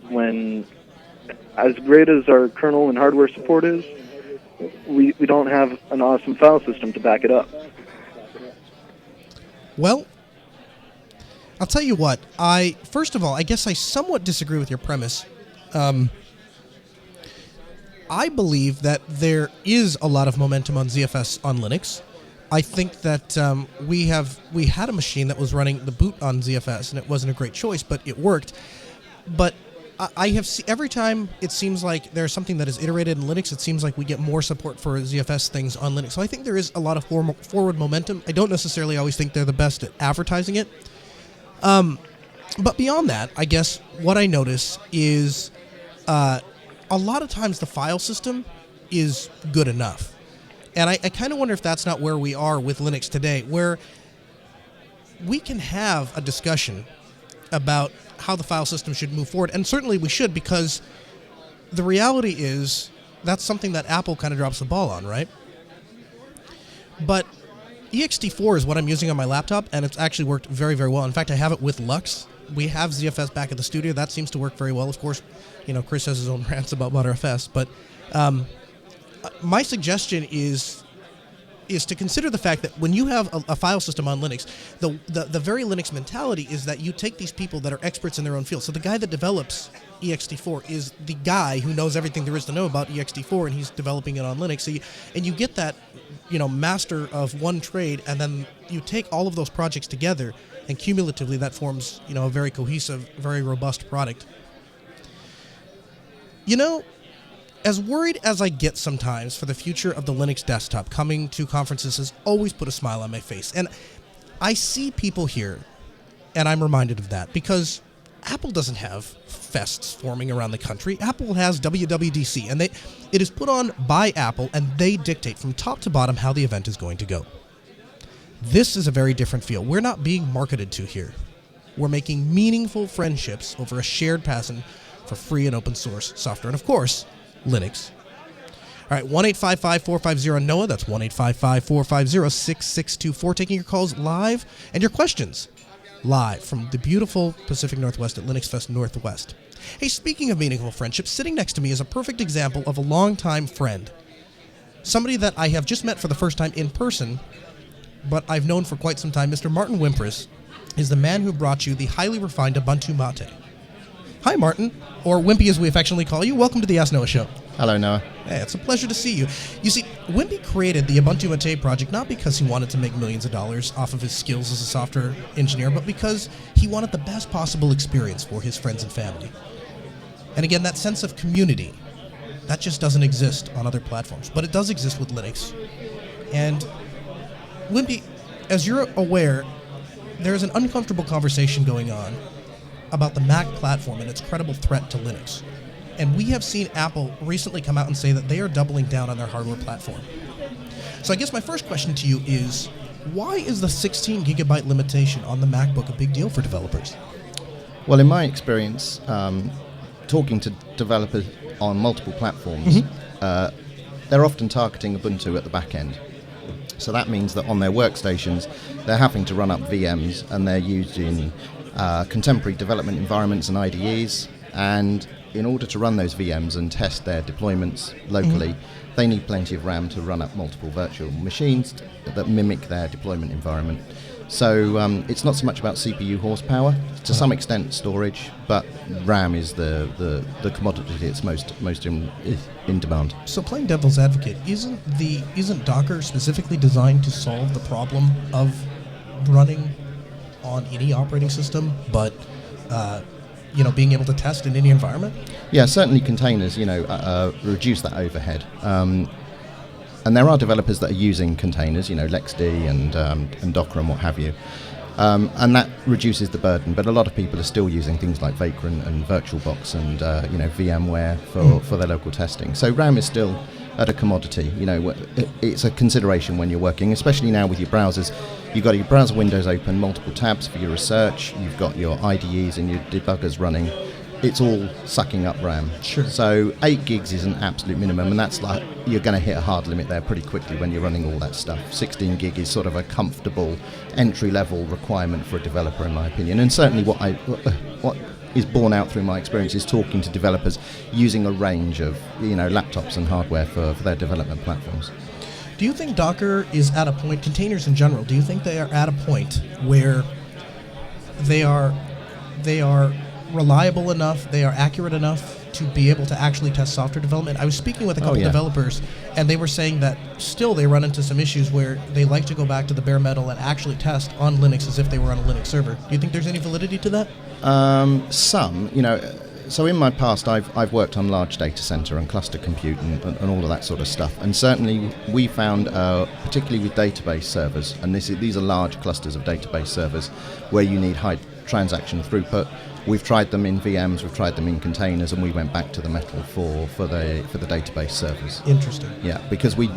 when, as great as our kernel and hardware support is, we don't have an awesome file system to back it up? Well, I'll tell you what. First of all, I guess I somewhat disagree with your premise. I believe that there is a lot of momentum on ZFS on Linux. I think that we had a machine that was running the boot on ZFS, and it wasn't a great choice, but it worked. But I have every time it seems like there's something that is iterated in Linux, it seems like we get more support for ZFS things on Linux. So I think there is a lot of forward momentum. I don't necessarily always think they're the best at advertising it. But beyond that, I guess what I notice is a lot of times the file system is good enough. And I kind of wonder if that's not where we are with Linux today, where we can have a discussion about how the file system should move forward. And certainly we should, because the reality is that's something that Apple kind of drops the ball on, right? But ext4 is what I'm using on my laptop, and it's actually worked very, very well. In fact, I have it with Lux. We have ZFS back at the studio. That seems to work very well. Of course, Chris has his own rants about ButterFS, but my suggestion is to consider the fact that when you have a file system on Linux, the very Linux mentality is that you take these people that are experts in their own field. So the guy that develops ext4 is the guy who knows everything there is to know about ext4, and he's developing it on Linux. So you get that, master of one trade, and then you take all of those projects together, and cumulatively that forms, a very cohesive, very robust product. As worried as I get sometimes for the future of the Linux desktop, coming to conferences has always put a smile on my face. And I see people here, and I'm reminded of that, because Apple doesn't have fests forming around the country. Apple has WWDC, and it is put on by Apple, and they dictate from top to bottom how the event is going to go. This is a very different feel. We're not being marketed to here. We're making meaningful friendships over a shared passion for free and open source software. And of course, Linux. All right, 1-855-450-NOAH. That's 1-855-450-6624. Taking your calls live and your questions live from the beautiful Pacific Northwest at LinuxFest Northwest. Hey, speaking of meaningful friendships, sitting next to me is a perfect example of a longtime friend. Somebody that I have just met for the first time in person, but I've known for quite some time. Mr. Martin Wimpers is the man who brought you the highly refined Ubuntu Mate. Hi, Martin, or Wimpy as we affectionately call you. Welcome to the Ask Noah Show. Hello, Noah. Hey, it's a pleasure to see you. You see, Wimpy created the Ubuntu Mate project not because he wanted to make millions of dollars off of his skills as a software engineer, but because he wanted the best possible experience for his friends and family. And again, that sense of community, that just doesn't exist on other platforms, but it does exist with Linux. And Wimpy, as you're aware, there's an uncomfortable conversation going on about the Mac platform and its credible threat to Linux. And we have seen Apple recently come out and say that they are doubling down on their hardware platform. So I guess my first question to you is, why is the 16 gigabyte limitation on the MacBook a big deal for developers? Well, in my experience, talking to developers on multiple platforms, they're often targeting Ubuntu at the back end. So that means that on their workstations, they're having to run up VMs, and they're using contemporary development environments and IDEs. And in order to run those VMs and test their deployments locally, they need plenty of RAM to run up multiple virtual machines that mimic their deployment environment. So it's not so much about CPU horsepower, to some extent storage, but RAM is the commodity that's most in demand. So playing devil's advocate, isn't Docker specifically designed to solve the problem of running on any operating system, but being able to test in any environment? Yeah, certainly containers, reduce that overhead. And there are developers that are using containers, LexD and Docker and what have you. And that reduces the burden, but a lot of people are still using things like Vagrant and VirtualBox and VMware for their local testing. So RAM is still at a commodity. It's a consideration when you're working, especially now with your browsers. You've got your browser windows open, multiple tabs for your research. You've got your IDEs and your debuggers running. It's all sucking up RAM. Sure. So 8 gigs is an absolute minimum, and that's like you're going to hit a hard limit there pretty quickly when you're running all that stuff. 16 gig is sort of a comfortable entry-level requirement for a developer, in my opinion. And certainly what is borne out through my experience is talking to developers using a range of laptops and hardware for their development platforms. Do you think Docker is at a point, containers in general, do you think they are at a point where they are reliable enough, they are accurate enough to be able to actually test software development? I was speaking with a couple developers, and they were saying that still they run into some issues where they like to go back to the bare metal and actually test on Linux as if they were on a Linux server. Do you think there's any validity to that? Some, so in my past I've worked on large data center and cluster compute and all of that sort of stuff, and certainly we found, particularly with database servers, and these are large clusters of database servers where you need high transaction throughput. We've tried them in VMs, we've tried them in containers, and we went back to the metal for the database servers. Interesting. Yeah, because we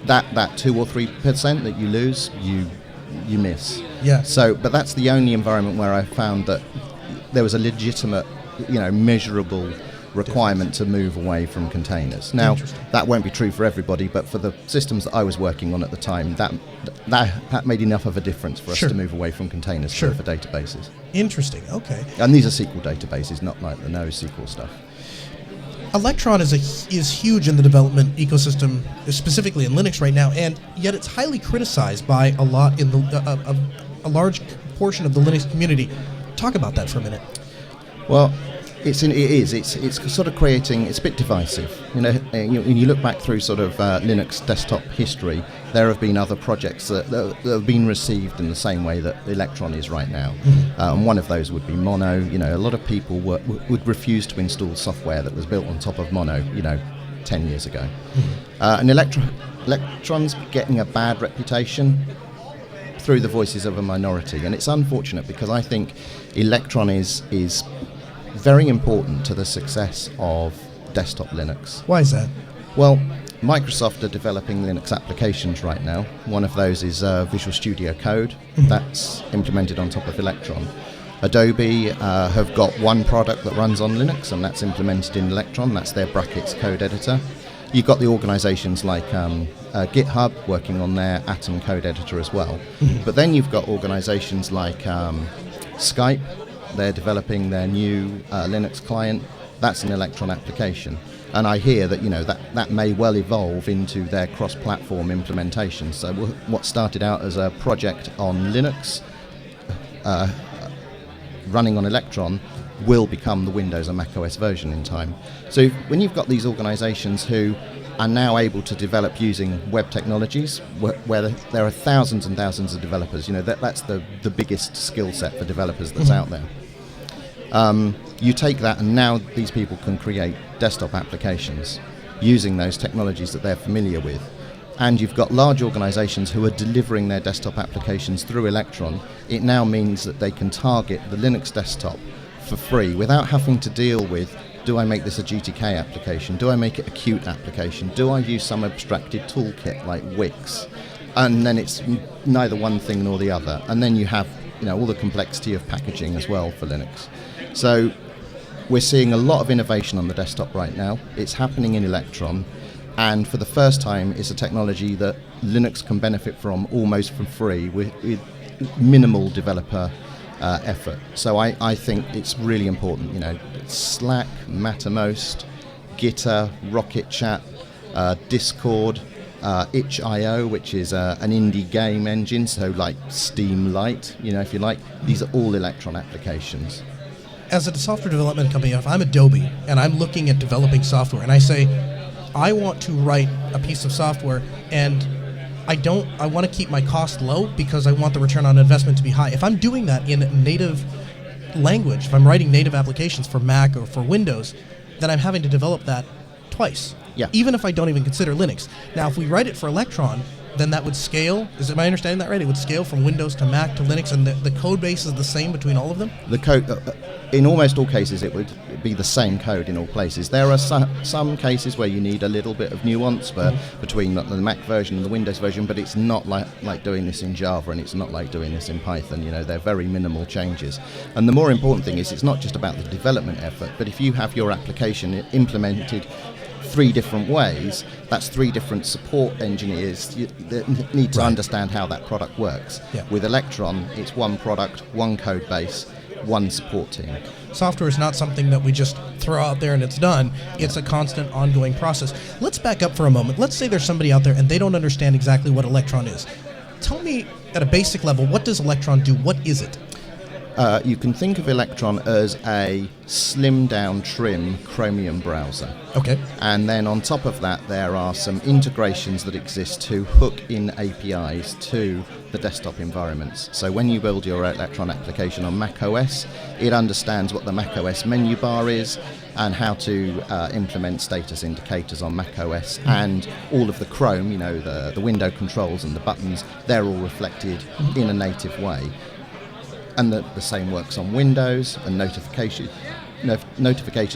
that 2 or 3% that you lose, you miss. Yeah. So, but that's the only environment where I found that there was a legitimate, measurable requirement to move away from containers. Now, that won't be true for everybody, but for the systems that I was working on at the time, that made enough of a difference for us to move away from containers for databases. Interesting, okay. And these are SQL databases, not like the NoSQL stuff. Electron is huge in the development ecosystem, specifically in Linux right now, and yet it's highly criticized by a large portion of the Linux community. Talk about that for a minute. Well, it's sort of creating, it's a bit divisive. When you look back through sort of Linux desktop history, there have been other projects that have been received in the same way that Electron is right now. And one of those would be Mono. A lot of people would refuse to install software that was built on top of Mono, 10 years ago. And Electron's getting a bad reputation through the voices of a minority, and it's unfortunate because I think Electron is very important to the success of desktop Linux. Why is that? Well, Microsoft are developing Linux applications right now. One of those is Visual Studio Code. That's implemented on top of Electron. Adobe have got one product that runs on Linux, and that's implemented in Electron. That's their Brackets code editor. You've got the organizations like GitHub working on their Atom code editor as well. But then you've got organizations like Skype. They're developing their new Linux client. That's an Electron application. And I hear that that may well evolve into their cross-platform implementation. So what started out as a project on Linux running on Electron will become the Windows and macOS version in time. So when you've got these organizations who are now able to develop using web technologies, where there are thousands and thousands of developers, that's the biggest skill set for developers that's out there. You take that, and now these people can create desktop applications using those technologies that they're familiar with. and you've got large organizations who are delivering their desktop applications through Electron, it now means that they can target the Linux desktop for free without having to deal with, do I make this a GTK application? Do I make it a Qt application? Do I use some abstracted toolkit like Wix? And then it's neither one thing nor the other. And then you have all the complexity of packaging as well for Linux. So we're seeing a lot of innovation on the desktop right now. It's happening in Electron. And for the first time, it's a technology that Linux can benefit from almost for free with minimal developer effort. So I think it's really important. Slack, Mattermost, Gitter, Rocket Chat, Discord, itch.io, which is an indie game engine, so like Steam Lite, if you like. These are all Electron applications. As a software development company, if I'm Adobe and I'm looking at developing software and I say, I want to write a piece of software and I want to keep my cost low because I want the return on investment to be high. If I'm doing that in native language, if I'm writing native applications for Mac or for Windows, then I'm having to develop that twice. Yeah. Even if I don't even consider Linux. Now, if we write it for Electron, then that would scale. Am I understanding that right? It would scale from Windows to Mac to Linux, and the code base is the same between all of them? The code, in almost all cases, it would be the same code in all places. There are some cases where you need a little bit of nuance between the Mac version and the Windows version, but it's not like doing this in Java, and it's not like doing this in Python. They're very minimal changes. And the more important thing is it's not just about the development effort, but if you have your application implemented 3 different ways, that's 3 different support engineers that need to understand how that product works. Yeah. With Electron, it's one product, one code base, one support team. Software is not something that we just throw out there and it's done. It's a constant, ongoing process. Let's back up for a moment. Let's say there's somebody out there and they don't understand exactly what Electron is. Tell me at a basic level, what does Electron do? What is it? You can think of Electron as a slimmed-down, trim Chromium browser. Okay. And then on top of that, there are some integrations that exist to hook in APIs to the desktop environments. So when you build your Electron application on Mac OS, it understands what the Mac OS menu bar is and how to implement status indicators on Mac OS. And all of the Chrome, the window controls and the buttons, they're all reflected in a native way. And the same works on Windows, and notifications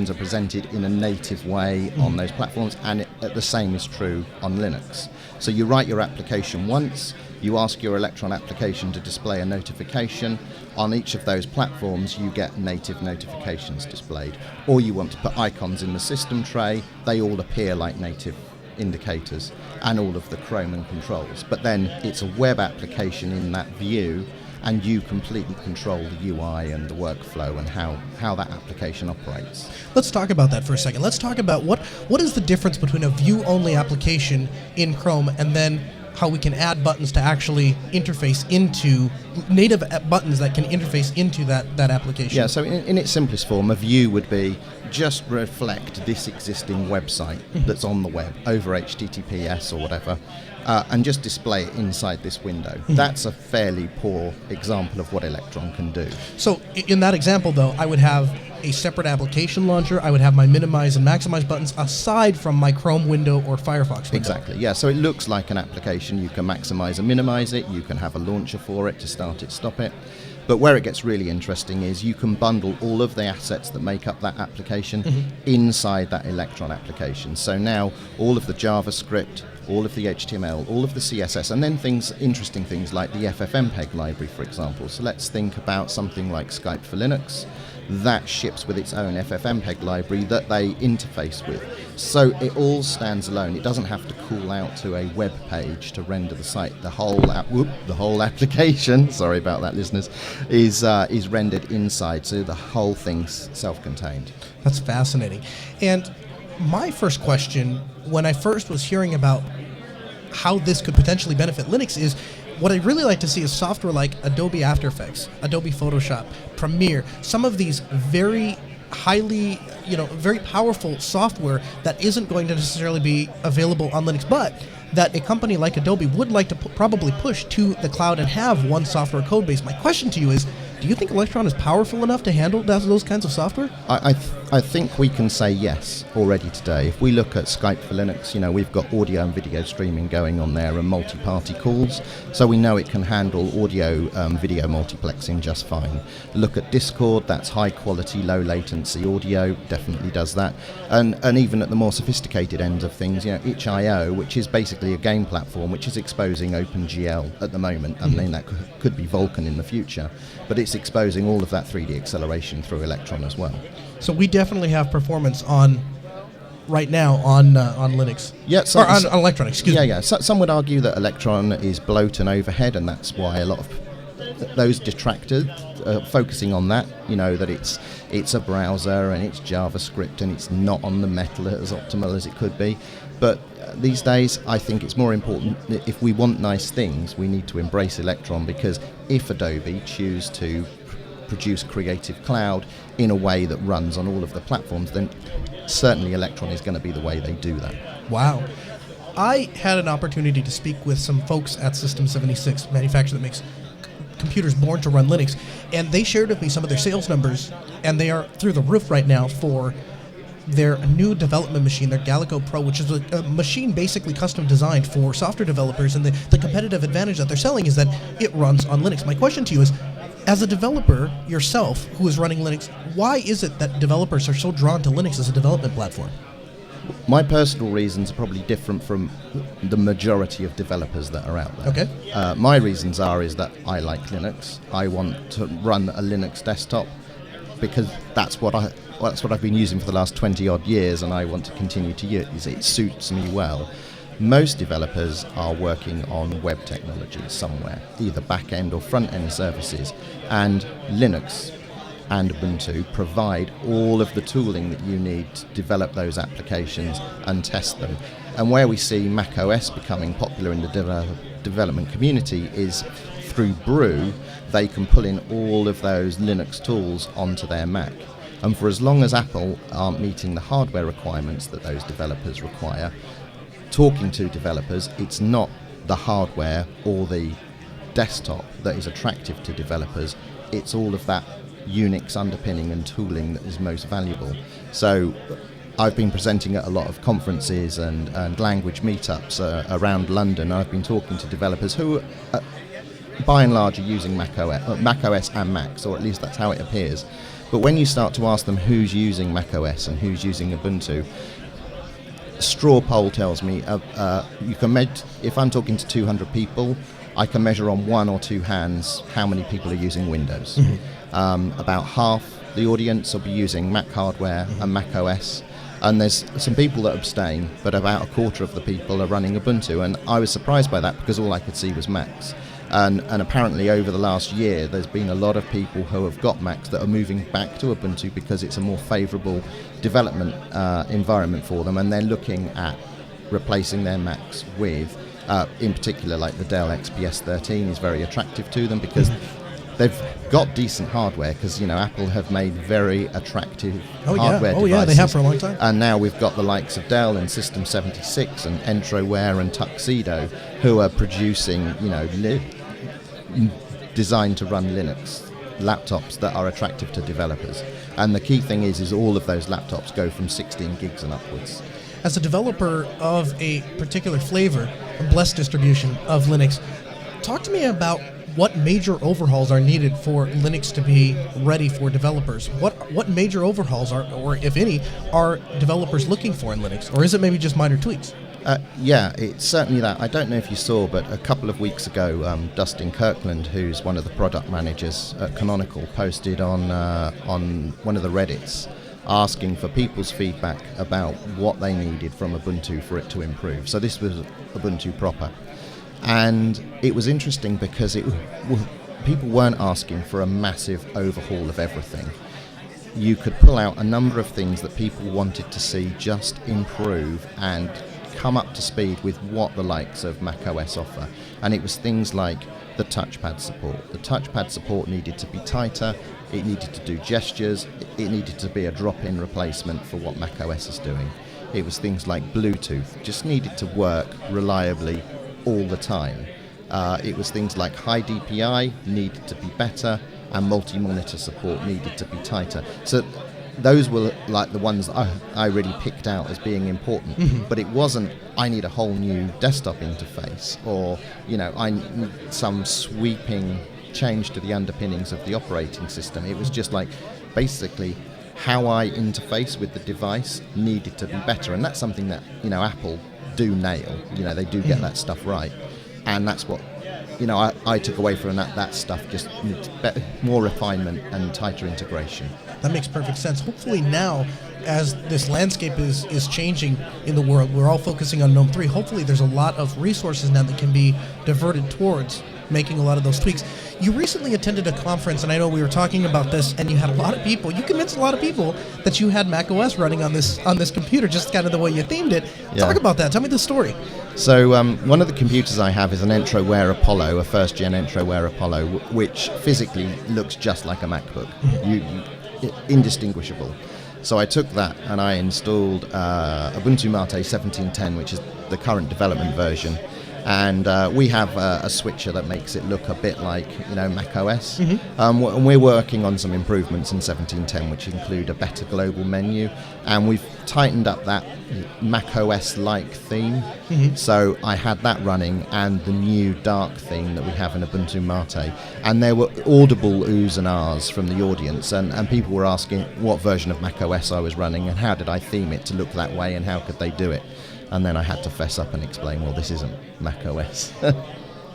are presented in a native way on those platforms, and the same is true on Linux. So you write your application once, you ask your Electron application to display a notification. On each of those platforms, you get native notifications displayed. Or you want to put icons in the system tray, they all appear like native indicators, and all of the Chrome and controls. But then it's a web application in that view, and you completely control the UI and the workflow and how that application operates. Let's talk about that for a second. Let's talk about what is the difference between a view-only application in Chrome and then how we can add buttons to actually interface into native buttons that can interface into that application. Yeah, so in its simplest form, a view would be just reflect this existing website that's on the web over HTTPS or whatever, and just display it inside this window. That's a fairly poor example of what Electron can do. So in that example, though, I would have a separate application launcher. I would have my minimize and maximize buttons aside from my Chrome window or Firefox window. Exactly, yeah. So it looks like an application. You can maximize and minimize it. You can have a launcher for it to start it, stop it. But where it gets really interesting is you can bundle all of the assets that make up that application inside that Electron application. So now all of the JavaScript, all of the HTML, all of the CSS, and then interesting things like the FFmpeg library, for example. So let's think about something like Skype for Linux. That ships with its own FFmpeg library that they interface with. So it all stands alone. It doesn't have to call out to a web page to render the site. The whole application, sorry about that, listeners, is rendered inside. So the whole thing's self-contained. That's fascinating. And my first question, when I first was hearing about how this could potentially benefit Linux, is what I'd really like to see is software like Adobe After Effects, Adobe Photoshop, Premiere, some of these very highly, very powerful software that isn't going to necessarily be available on Linux, but that a company like Adobe would like to probably push to the cloud and have one software code base. My question to you is, do you think Electron is powerful enough to handle those kinds of software? I I think we can say yes already today. If we look at Skype for Linux, we've got audio and video streaming going on there and multi-party calls, so we know it can handle audio video multiplexing just fine. Look at Discord, that's high quality, low latency audio, definitely does that. And even at the more sophisticated ends of things, itch.io, which is basically a game platform which is exposing OpenGL at the moment, and then that could be Vulkan in the future, but it's exposing all of that 3D acceleration through Electron as well. So we definitely have performance on right now on Linux. Yeah, or on Electron, excuse me. Yeah. Some would argue that Electron is bloat and overhead, and that's why a lot of those detractors are focusing on that. That it's a browser and it's JavaScript and it's not on the metal as optimal as it could be. But these days, I think it's more important that if we want nice things, we need to embrace Electron, because if Adobe choose to produce Creative Cloud in a way that runs on all of the platforms, then certainly Electron is going to be the way they do that. Wow. I had an opportunity to speak with some folks at System 76, manufacturer that makes computers born to run Linux, and they shared with me some of their sales numbers, and they are through the roof right now for their new development machine, their Gallico Pro, which is a machine basically custom designed for software developers, and the competitive advantage that they're selling is that it runs on Linux. My question to you is, as a developer yourself who is running Linux, why is it that developers are so drawn to Linux as a development platform? My personal reasons are probably different from the majority of developers that are out there. Okay. My reasons is that I like Linux. I want to run a Linux desktop because that's what I've been using for the last 20 odd years, and I want to continue to use it. It suits me well. Most developers are working on web technologies somewhere, either back-end or front-end services, and Linux and Ubuntu provide all of the tooling that you need to develop those applications and test them. And where we see macOS becoming popular in the development community is through Brew. They can pull in all of those Linux tools onto their Mac. And for as long as Apple aren't meeting the hardware requirements that those developers require, talking to developers, it's not the hardware or the desktop that is attractive to developers, it's all of that Unix underpinning and tooling that is most valuable. So I've been presenting at a lot of conferences and language meetups around London. I've been talking to developers who by and large are using macOS and Macs, or at least that's how it appears. But when you start to ask them who's using macOS and who's using Ubuntu, straw poll tells me you can if I'm talking to 200 people, I can measure on one or two hands how many people are using Windows. About half the audience will be using Mac hardware and Mac OS, and there's some people that abstain, but about a quarter of the people are running Ubuntu, and I was surprised by that because all I could see was Macs. And apparently over the last year there's been a lot of people who have got Macs that are moving back to Ubuntu because it's a more favourable development environment for them, and they're looking at replacing their Macs with, in particular, like the Dell XPS 13 is very attractive to them because they've got decent hardware, because Apple have made very attractive hardware devices. Yeah, they have for a long time. And now we've got the likes of Dell and System 76 and Entroware and Tuxedo who are producing, designed to run Linux laptops that are attractive to developers. And the key thing is all of those laptops go from 16 gigs and upwards. As a developer of a particular flavor, a blessed distribution of Linux, talk to me about what major overhauls are needed for Linux to be ready for developers. What major overhauls are, or if any, are developers looking for in Linux? Or is it maybe just minor tweaks? Yeah, it's certainly that. I don't know if you saw, but a couple of weeks ago, Dustin Kirkland, who's one of the product managers at Canonical, posted on one of the Reddits asking for people's feedback about what they needed from Ubuntu for it to improve. So this was Ubuntu proper. And it was interesting because people weren't asking for a massive overhaul of everything. You could pull out a number of things that people wanted to see just improve and come up to speed with what the likes of macOS offer. And it was things like the touchpad support. The touchpad support needed to be tighter, it needed to do gestures, it needed to be a drop-in replacement for what macOS is doing. It was things like Bluetooth, just needed to work reliably all the time. It was things like high DPI needed to be better, and multi-monitor support needed to be tighter. So those were like the ones that I really picked out as being important. Mhm. But it wasn't, I need a whole new desktop interface, or, I need some sweeping change to the underpinnings of the operating system. It was just like, basically, how I interface with the device needed to be better. And that's something that, Apple do nail. They do get that stuff right. And that's what, I took away from that stuff, just needs more refinement and tighter integration. That makes perfect sense. Hopefully now, as this landscape is changing in the world, we're all focusing on GNOME 3. Hopefully there's a lot of resources now that can be diverted towards making a lot of those tweaks. You recently attended a conference, and I know we were talking about this, and you had a lot of people. You convinced a lot of people that you had Mac OS running on this computer, just kind of the way you themed it. Yeah. Talk about that. Tell me the story. So one of the computers I have is an Entroware Apollo, a first-gen Entroware Apollo, which physically looks just like a MacBook, indistinguishable. So I took that and I installed Ubuntu Mate 17.10, which is the current development version. And we have a switcher that makes it look a bit like, Mac OS. Mm-hmm. And we're working on some improvements in 17.10, which include a better global menu. And we've tightened up that Mac OS-like theme. Mm-hmm. So I had that running, and the new dark theme that we have in Ubuntu Mate. And there were audible oohs and ahs from the audience. And people were asking what version of Mac OS I was running, and how did I theme it to look that way, and how could they do it. And then I had to fess up and explain, well, this isn't Mac OS.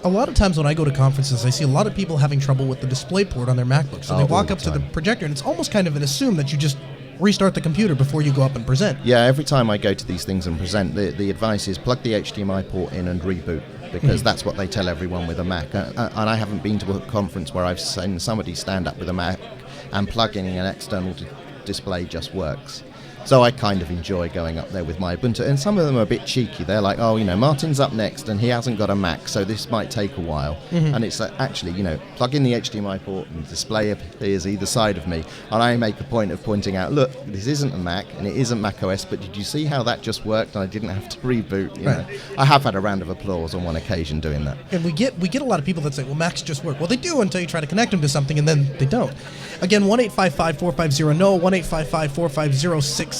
A lot of times when I go to conferences, I see a lot of people having trouble with the DisplayPort on their MacBook. So they walk up to the projector, and it's almost kind of an assume that you just restart the computer before you go up and present. Yeah, every time I go to these things and present, the advice is plug the HDMI port in and reboot, because that's what they tell everyone with a Mac. And I haven't been to a conference where I've seen somebody stand up with a Mac and plugging in an external display just works. So I kind of enjoy going up there with my Ubuntu, and some of them are a bit cheeky. They're like, Martin's up next, and he hasn't got a Mac, so this might take a while. Mhm. And it's actually, plug in the HDMI port, and the display appears either side of me, and I make a point of pointing out, look, this isn't a Mac, and it isn't Mac OS, but did you see how that just worked, and I didn't have to reboot? Right. I have had a round of applause on one occasion doing that. And we get a lot of people that say, well, Macs just work. Well, they do until you try to connect them to something, and then they don't. Again, 1-855-450-NO, 1-855-450-6624.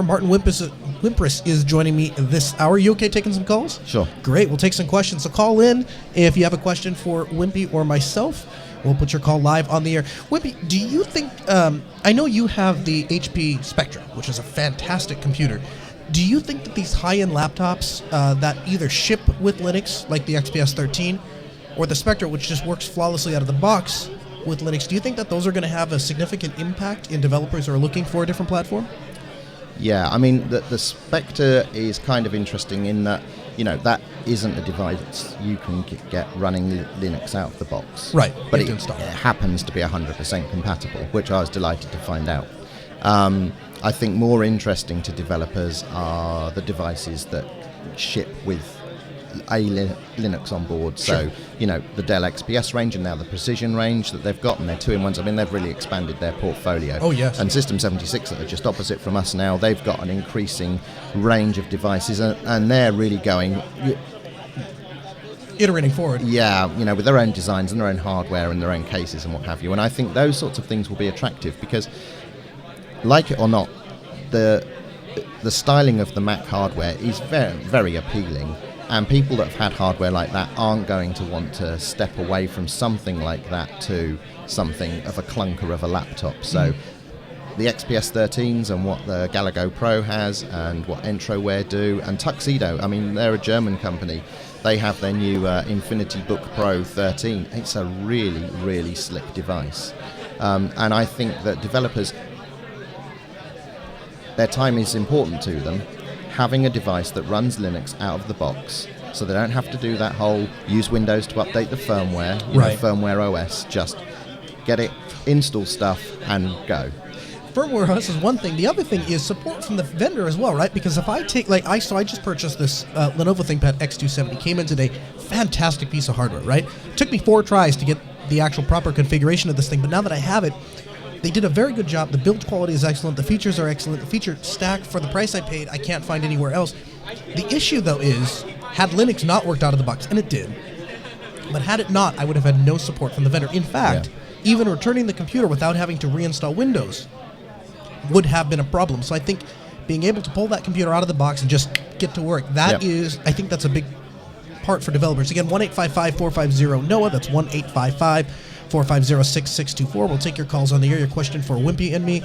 Martin Wimpress is joining me this hour. You okay taking some calls? Sure. Great. We'll take some questions. So call in if you have a question for Wimpy or myself. We'll put your call live on the air. Wimpy, do you think, I know you have the HP Spectra, which is a fantastic computer. Do you think that these high-end laptops that either ship with Linux, like the XPS 13, or the Spectra, which just works flawlessly out of the box with Linux, do you think that those are going to have a significant impact in developers who are looking for a different platform? Yeah, I mean, the Spectre is kind of interesting in that, that isn't a device you can get running Linux out of the box. Right, But you it can install it. happens to be 100% compatible, which I was delighted to find out. I think more interesting to developers are the devices that ship with Linux on board. So, the Dell XPS range and now the Precision range that they've got, and they're 2-in-1s. I mean, they've really expanded their portfolio. Oh, yes. And System 76 that are just opposite from us now, they've got an increasing range of devices, and they're really going... iterating forward. Yeah, with their own designs and their own hardware and their own cases and what have you. And I think those sorts of things will be attractive because, like it or not, the styling of the Mac hardware is very, very appealing. And people that have had hardware like that aren't going to want to step away from something like that to something of a clunker of a laptop. So the XPS 13s and what the Galago Pro has and what Entroware do, and Tuxedo, I mean, they're a German company. They have their new Infinity Book Pro 13. It's a really, really slick device. And I think that developers, their time is important to them. Having a device that runs Linux out of the box, so they don't have to do that whole use Windows to update the firmware, firmware OS, just get it, install stuff, and go. Firmware OS is one thing. The other thing is support from the vendor as well, right? Because if I take, I just purchased this Lenovo ThinkPad X270, came in today, fantastic piece of hardware, right? Took me 4 tries to get the actual proper configuration of this thing, but now that I have it, they did a very good job. The build quality is excellent. The features are excellent. The feature stack for the price I paid, I can't find anywhere else. The issue, though, is had Linux not worked out of the box, and it did, but had it not, I would have had no support from the vendor. In fact, even returning the computer without having to reinstall Windows would have been a problem. So I think being able to pull that computer out of the box and just get to work, that is, I think that's a big part for developers. Again, 1-855-450-NOAH. That's 1-855-450-6624. We'll take your calls on the air. Your question for Wimpy and me.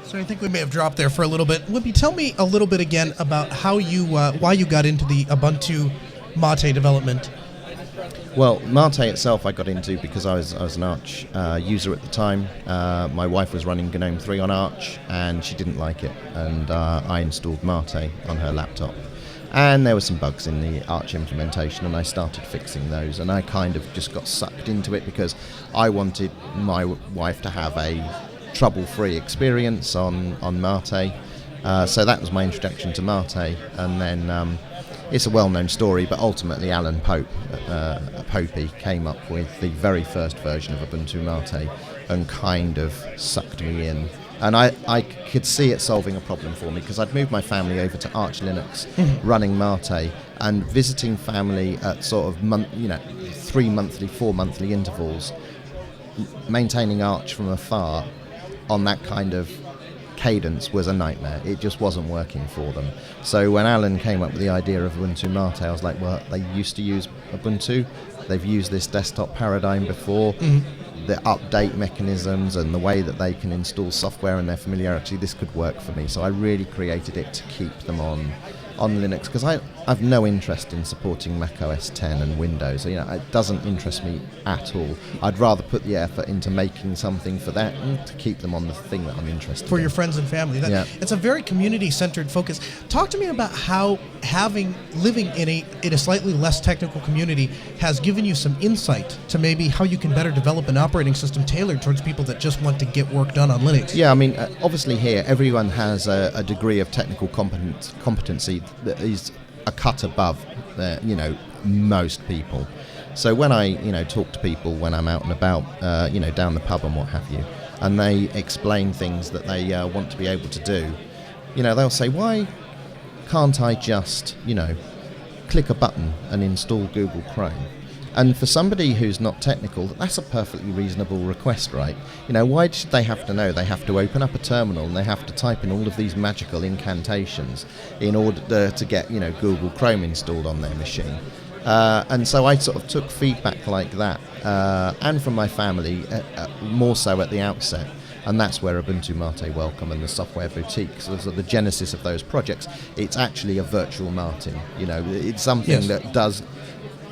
So I think we may have dropped there for a little bit. Wimpy, tell me a little bit again about how you, why you got into the Ubuntu Mate development. Well, Mate itself I got into because I was an Arch user at the time. My wife was running GNOME 3 on Arch, and she didn't like it, and I installed Mate on her laptop. And there were some bugs in the Arch implementation, and I started fixing those, and I kind of just got sucked into it because I wanted my wife to have a trouble-free experience on Mate. So that was my introduction to Mate, and then it's a well-known story, but ultimately Alan Popey came up with the very first version of Ubuntu Mate and kind of sucked me in. And I could see it solving a problem for me because I'd moved my family over to Arch Linux, running Mate, and visiting family at sort of 3 monthly, 4 monthly intervals, maintaining Arch from afar on that kind of cadence was a nightmare. It just wasn't working for them. So when Alan came up with the idea of Ubuntu Mate, I was like, well, they used to use Ubuntu. They've used this desktop paradigm before. The update mechanisms and the way that they can install software and their familiarity, this could work for me. So I really created it to keep them on Linux, because I've no interest in supporting Mac OS X and Windows. It doesn't interest me at all. I'd rather put the effort into making something for that and to keep them on the thing that I'm interested in. For your friends and family. It's a very community-centered focus. Talk to me about how living in a slightly less technical community has given you some insight to maybe how you can better develop an operating system tailored towards people that just want to get work done on Linux. Yeah, I mean, obviously here everyone has a degree of technical competency that is a cut above most people. So when I talk to people when I'm out and about down the pub and what have you, and they explain things that they want to be able to do, they'll say, why can't I just click a button and install Google Chrome? And for somebody who's not technical, that's a perfectly reasonable request, right? Why should they have to know? They have to open up a terminal and they have to type in all of these magical incantations in order to get, Google Chrome installed on their machine. And so I sort of took feedback like that, and from my family, more so at the outset. And that's where Ubuntu Mate Welcome and the Software Boutique, so the genesis of those projects, it's actually a virtual Martin. It's something that does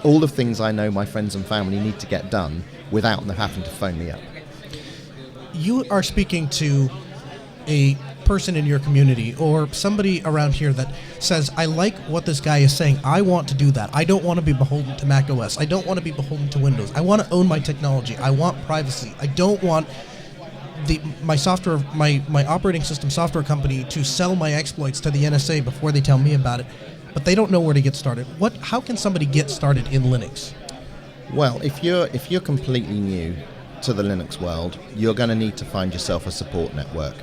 all the things I know my friends and family need to get done without them having to phone me up. You are speaking to a person in your community or somebody around here that says, I like what this guy is saying. I want to do that. I don't want to be beholden to Mac OS. I don't want to be beholden to Windows. I want to own my technology. I want privacy. I don't want my operating system software company to sell my exploits to the NSA before they tell me about it. But they don't know where to get started. How can somebody get started in Linux? Well, if you're completely new to the Linux world, you're going to need to find yourself a support network.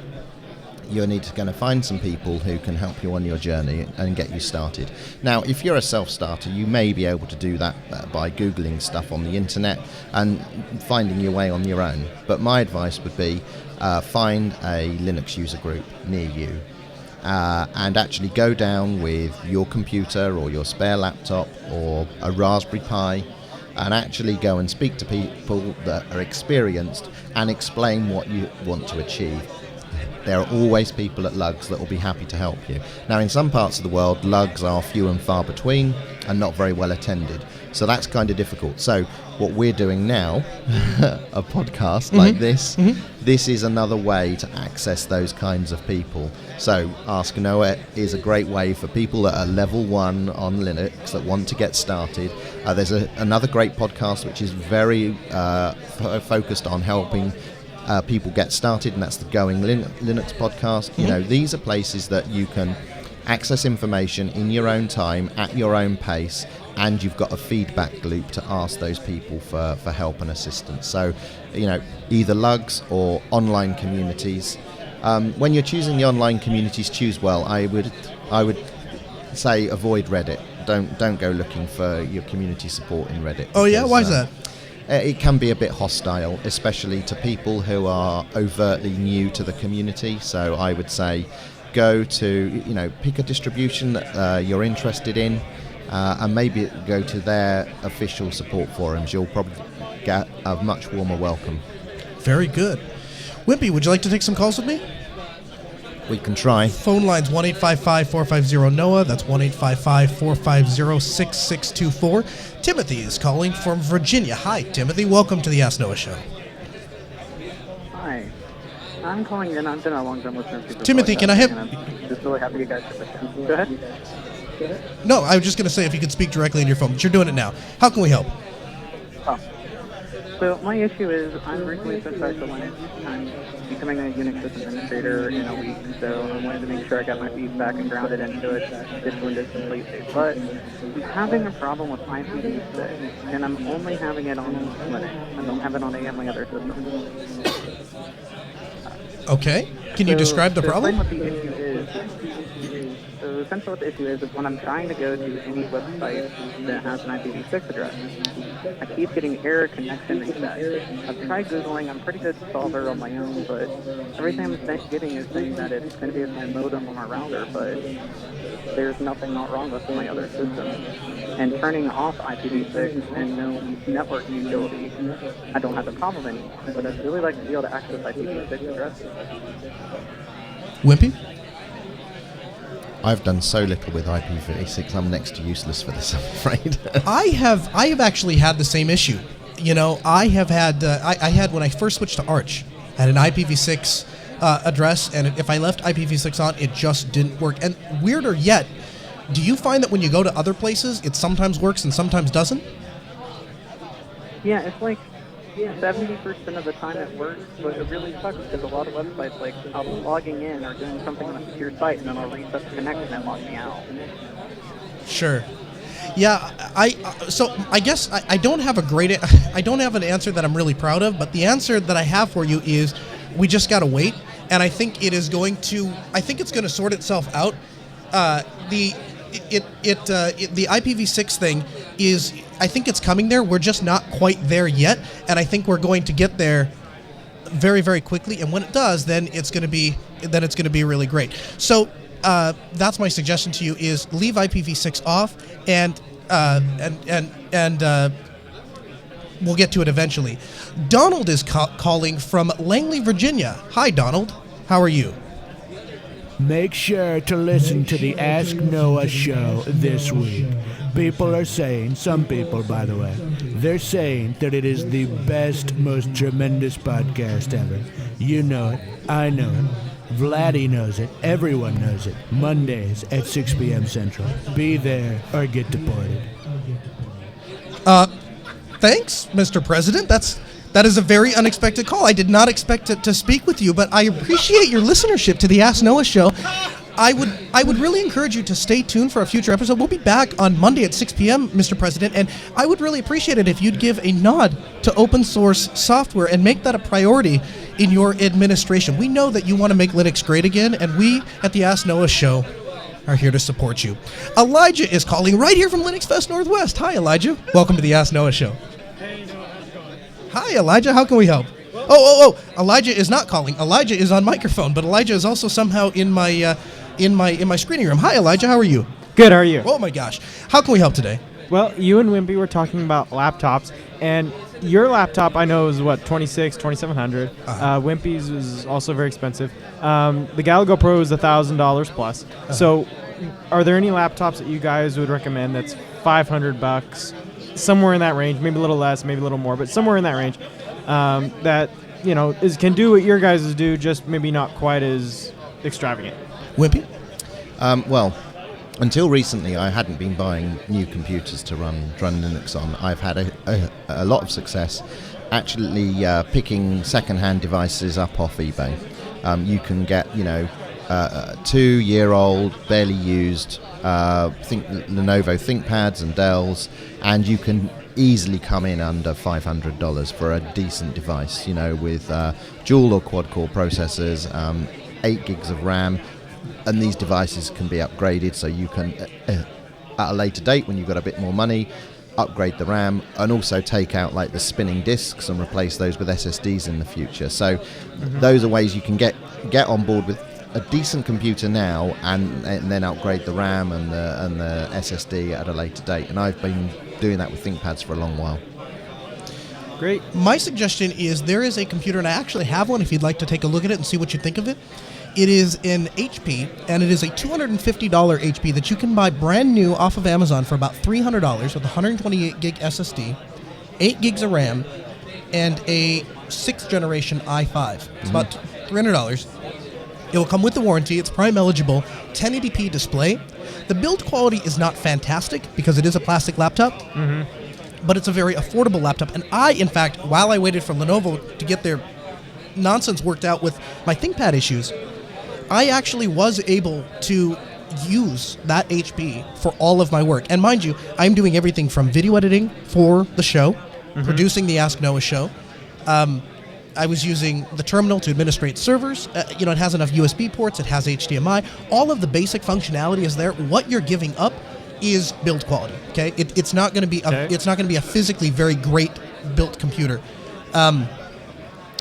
you're going to find some people who can help you on your journey and get you started. Now, if you're a self-starter, you may be able to do that by Googling stuff on the internet and finding your way on your own. But my advice would be find a Linux user group near you and actually go down with your computer or your spare laptop or a Raspberry Pi and actually go and speak to people that are experienced and explain what you want to achieve. There are always people at LUGs that will be happy to help you. Now, in some parts of the world, LUGs are few and far between and not very well attended. So that's kind of difficult. So what we're doing now, a podcast like this, this is another way to access those kinds of people. So Ask Noah is a great way for people that are level 1 on Linux that want to get started. There's another great podcast which is very focused on helping people get started, and that's the Going Linux podcast. You know, these are places that you can access information in your own time, at your own pace, and you've got a feedback loop to ask those people for help and assistance. So, you know, either LUGs or online communities. When you're choosing the online communities, choose well. I would say avoid Reddit. Don't go looking for your community support in Reddit. Oh yeah, why is that? It can be a bit hostile, especially to people who are overtly new to the community. So I would say go to, pick a distribution that you're interested in and maybe go to their official support forums. You'll probably get a much warmer welcome. Very good. Wimpy, would you like to take some calls with me? We can try. Phone line's 1-855-450-NOAH. That's 1-855-450-6624. Timothy is calling from Virginia. Hi, Timothy. Welcome to the Ask Noah Show. Hi. I'm calling in. I've been a long-time listener to this Timothy, podcast, can I have... and I'm just really happy you guys took the chance. Go ahead. No, I was just going to say if you could speak directly in your phone, but you're doing it now. How can we help? Oh. So my issue is I'm recently switched back to Linux. I'm becoming a Unix system administrator in a week, so I wanted to make sure I got my feet back and grounded into it, did Windows completely. But I'm having a problem with IPv6, and I'm only having it on Linux. I don't have it on any of my other systems. Okay. Can you describe the problem? What the issue is. So essentially what the issue is when I'm trying to go to any website that has an IPv6 address, I keep getting error connection reset. I've tried Googling, I'm pretty good solver on my own, but everything I'm getting is saying that it's going to be my modem on my router, but there's nothing not wrong with my other systems. And turning off IPv6 and no network utility, I don't have the problem anymore, but I'd really like to be able to access IPv6 addresses. Wimpy? I've done so little with IPv6, I'm next to useless for this, I'm afraid. I have actually had the same issue. I have had, I had when I first switched to Arch, I had an IPv6 address, and if I left IPv6 on, it just didn't work. And weirder yet, do you find that when you go to other places, it sometimes works and sometimes doesn't? Yeah, it's like 70% of the time it works, but it really sucks because a lot of websites, like, I'll be logging in or doing something on a secure site, and then I'll reset the connection and log me out. Sure. Yeah, so I guess I don't have I don't have an answer that I'm really proud of, but the answer that I have for you is we just got to wait, and I think it's going to sort itself out. The IPv6 thing is, I think it's coming there. We're just not quite there yet, and I think we're going to get there very, very quickly. And when it does, then it's going to be really great. So that's my suggestion to you: is leave IPv6 off, and we'll get to it eventually. Donald is calling from Langley, Virginia. Hi, Donald. How are you? Make sure to listen to the Ask Noah show this week. People are saying, some people by the way, they're saying that it is the best, most tremendous podcast ever. You know it, I know it, Vladdy knows it, everyone knows it. Mondays at 6 p.m. Central. Be there or get deported. Thanks, Mr. President. That is a very unexpected call. I did not expect to speak with you, but I appreciate your listenership to the Ask Noah show. I would really encourage you to stay tuned for a future episode. We'll be back on Monday at 6 p.m., Mr. President, and I would really appreciate it if you'd give a nod to open source software and make that a priority in your administration. We know that you want to make Linux great again, and we at the Ask Noah Show are here to support you. Elijah is calling right here from LinuxFest Northwest. Hi, Elijah. Welcome to the Ask Noah Show. Hey, Noah, how's it going? Hi, Elijah. How can we help? Oh! Elijah is not calling. Elijah is on microphone, but Elijah is also somehow in my screening room. Hi, Elijah. How are you? Good. How are you? Oh my gosh. How can we help today? Well, you and Wimpy were talking about laptops, and your laptop I know is what, $2,700. Wimpy's is also very expensive. The Galago Pro is $1,000 plus. So, are there any laptops that you guys would recommend that's $500, somewhere in that range? Maybe a little less, maybe a little more, but somewhere in that range. That can do what your guys do, just maybe not quite as extravagant. Wimpy? Well, until recently, I hadn't been buying new computers to run Linux on. I've had a lot of success actually picking second-hand devices up off eBay. You can get, 2-year-old, barely used, Lenovo ThinkPads and Dells, and you can easily come in under $500 for a decent device, with dual or quad-core processors, 8 gigs of RAM, and these devices can be upgraded, so you can, at a later date when you've got a bit more money, upgrade the RAM and also take out like the spinning disks and replace those with SSDs in the future. So those are ways you can get on board with a decent computer now and then upgrade the RAM and the SSD at a later date. And I've been doing that with ThinkPads for a long while. Great. My suggestion is there is a computer, and I actually have one if you'd like to take a look at it and see what you think of it. It is an HP, and it is a $250 HP that you can buy brand new off of Amazon for about $300 with 128 gig SSD, 8 gigs of RAM, and a 6th generation i5. It's about $300. It will come with the warranty. It's Prime eligible, 1080p display. The build quality is not fantastic because it is a plastic laptop, but it's a very affordable laptop. And I, in fact, while I waited for Lenovo to get their nonsense worked out with my ThinkPad issues, I actually was able to use that HP for all of my work. And mind you, I'm doing everything from video editing for the show, producing the Ask Noah show. I was using the terminal to administrate servers. It has enough USB ports. It has HDMI. All of the basic functionality is there. What you're giving up is build quality. Okay, it's not going to be a physically very great built computer.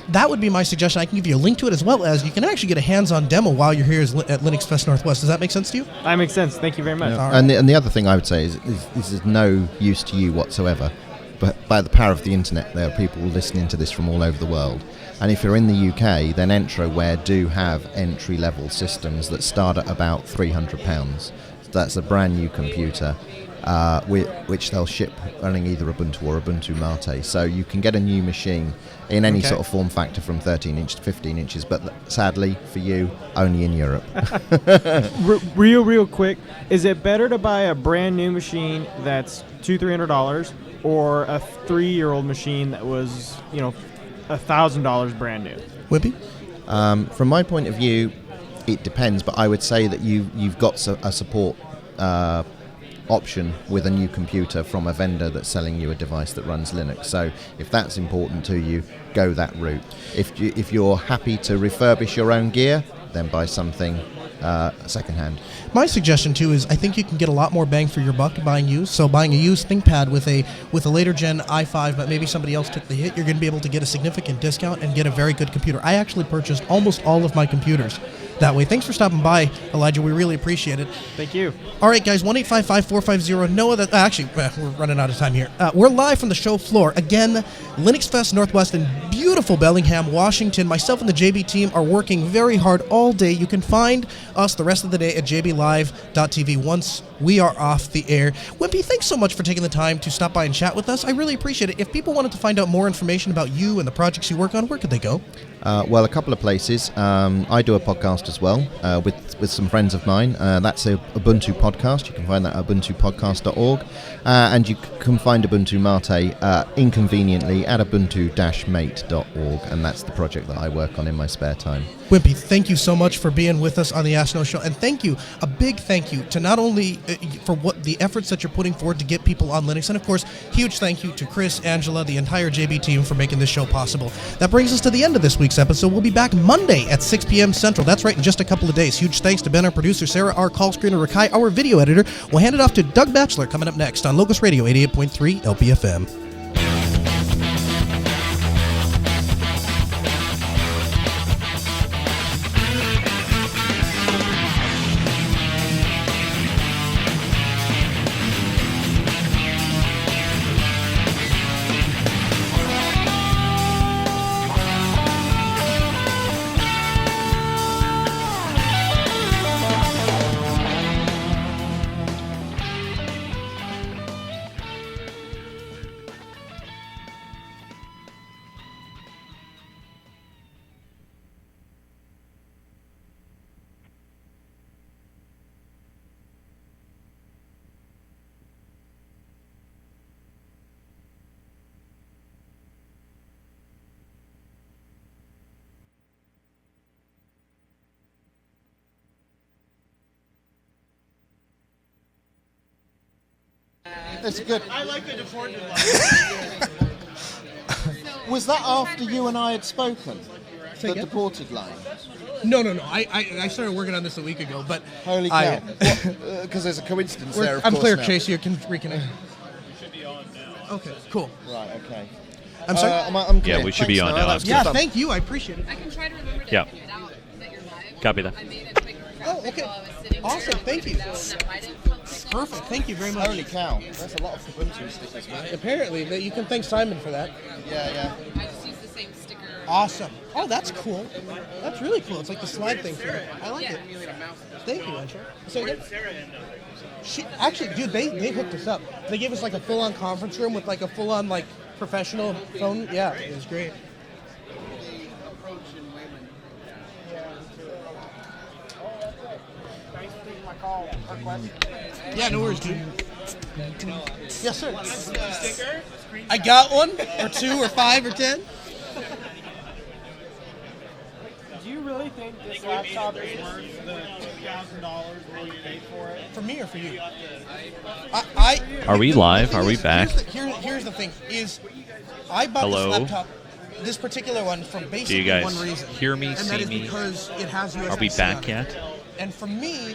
That would be my suggestion. I can give you a link to it, as well as you can actually get a hands-on demo while you're here at LinuxFest Northwest. Does that make sense to you? That makes sense. Thank you very much. Yeah. And the other thing I would say is this is no use to you whatsoever. But by the power of the internet, there are people listening to this from all over the world. And if you're in the UK, then Entroware do have entry-level systems that start at about £300. So that's a brand new computer, which they'll ship running either Ubuntu or Ubuntu Mate. So you can get a new machine in any sort of form factor from 13 inch to 15 inches, but sadly for you, only in Europe. Real quick, is it better to buy a brand new machine that's $200-300 or a 3-year-old machine that was, $1,000 brand new? Wimpy? From my point of view, it depends, but I would say that you've got a support option with a new computer from a vendor that's selling you a device that runs Linux. So if that's important to you, go that route. If you're happy to refurbish your own gear, then buy something secondhand. My suggestion too is I think you can get a lot more bang for your buck buying used. So buying a used ThinkPad with a later gen i5, but maybe somebody else took the hit, you're going to be able to get a significant discount and get a very good computer. I actually purchased almost all of my computers that way. Thanks for stopping by, Elijah. We really appreciate it. Thank you. All right, guys, 1-855-450-NOAH. Actually, we're running out of time here. We're live from the show floor. Again, LinuxFest Northwest in beautiful Bellingham, Washington. Myself and the JB team are working very hard all day. You can find us the rest of the day at jblive.tv once we are off the air. Wimpy, thanks so much for taking the time to stop by and chat with us. I really appreciate it. If people wanted to find out more information about you and the projects you work on, where could they go? Well, a couple of places. I do a podcast as well with some friends of mine. That's a Ubuntu podcast. You can find that at ubuntupodcast.org. And you can find Ubuntu Mate inconveniently at ubuntu-mate.com. linuxfest.org, and that's the project that I work on in my spare time. Wimpy, thank you so much for being with us on the Ask Noah Show, and a big thank you to not only for what the efforts that you're putting forward to get people on Linux, and of course, huge thank you to Chris, Angela, the entire JB team for making this show possible. That brings us to the end of this week's episode. We'll be back Monday at 6 p.m. Central. That's right, in just a couple of days. Huge thanks to Ben, our producer, Sarah, our call screener, Rakai, our video editor. We'll hand it off to Doug Batchelor coming up next on Locust Radio 88.3 LPFM. That's good. I like the deported line. Was that after you and I had spoken? The again? deported line? No. I started working on this a week ago, but Holy cow. Because there's a coincidence there, of I'm course, clear, now. Chase. You can reconnect. Okay, cool. Right, okay. I'm sorry? I'm clear. Yeah, we should be Thanks, on Noah. now. That's Yeah, good. thank you. I appreciate it. I can try to remember to Yeah. figure it out that you're live. Copy that. I made it quick. Oh, okay. Awesome. Thank you. Perfect. Thank you very much. Holy cow. That's a lot of Ubuntu stickers, man. Apparently, you can thank Simon for that. Yeah. I just use the same sticker. Awesome. Oh, that's cool. That's really cool. It's like the slide thing for it. I like it. Thank you, Angela. Say again? Actually, dude, they hooked us up. They gave us like a full-on conference room with like a full-on like professional phone. Yeah, it was great. Yeah, no worries, dude. Yes, sir. I got one, or 2, or 5, or 10. Do you really think this laptop is worth the $2,000 when you paid for it? For me or for you? Are we live? Are we back? Here's the thing: is I bought Hello? this laptop, this particular one, for Do basically you guys one reason. hear me, and see that is me? because it has USB-C Are we back on it. yet? And for me,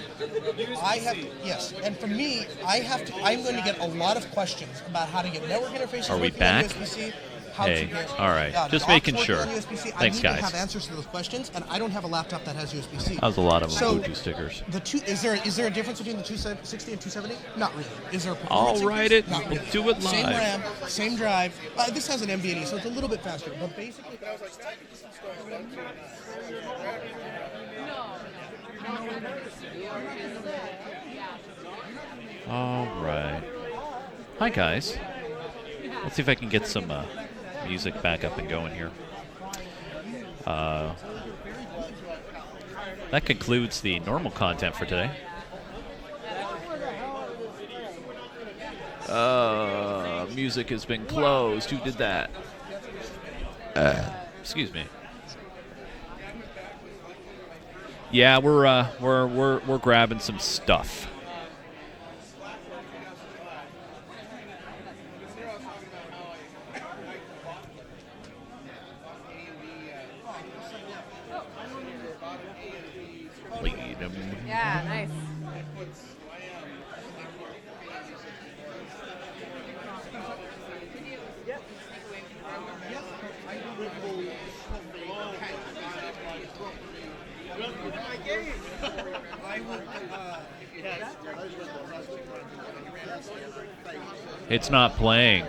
I have to, yes. And for me, I'm going to get a lot of questions about how to get network interfaces Are we working back? on USB-C. How Hey, to get, all right. Just docks making working sure. on USB-C. I Thanks, need guys. to have answers to those questions, and I don't have a laptop that has USB-C. That was a lot of So, Ubuntu stickers. Is there a difference between the 260 and 270? Not really. Is there a I'll performance write increase? it. Not We'll really. do it Same live. RAM, same drive. This has an NVMe, so it's a little bit faster. But basically, All right. Hi, guys. Let's see if I can get some music back up and going here. That concludes the normal content for today. Music has been closed. Who did that? Excuse me. Yeah, we're grabbing some stuff. Yeah, nice. It's not playing.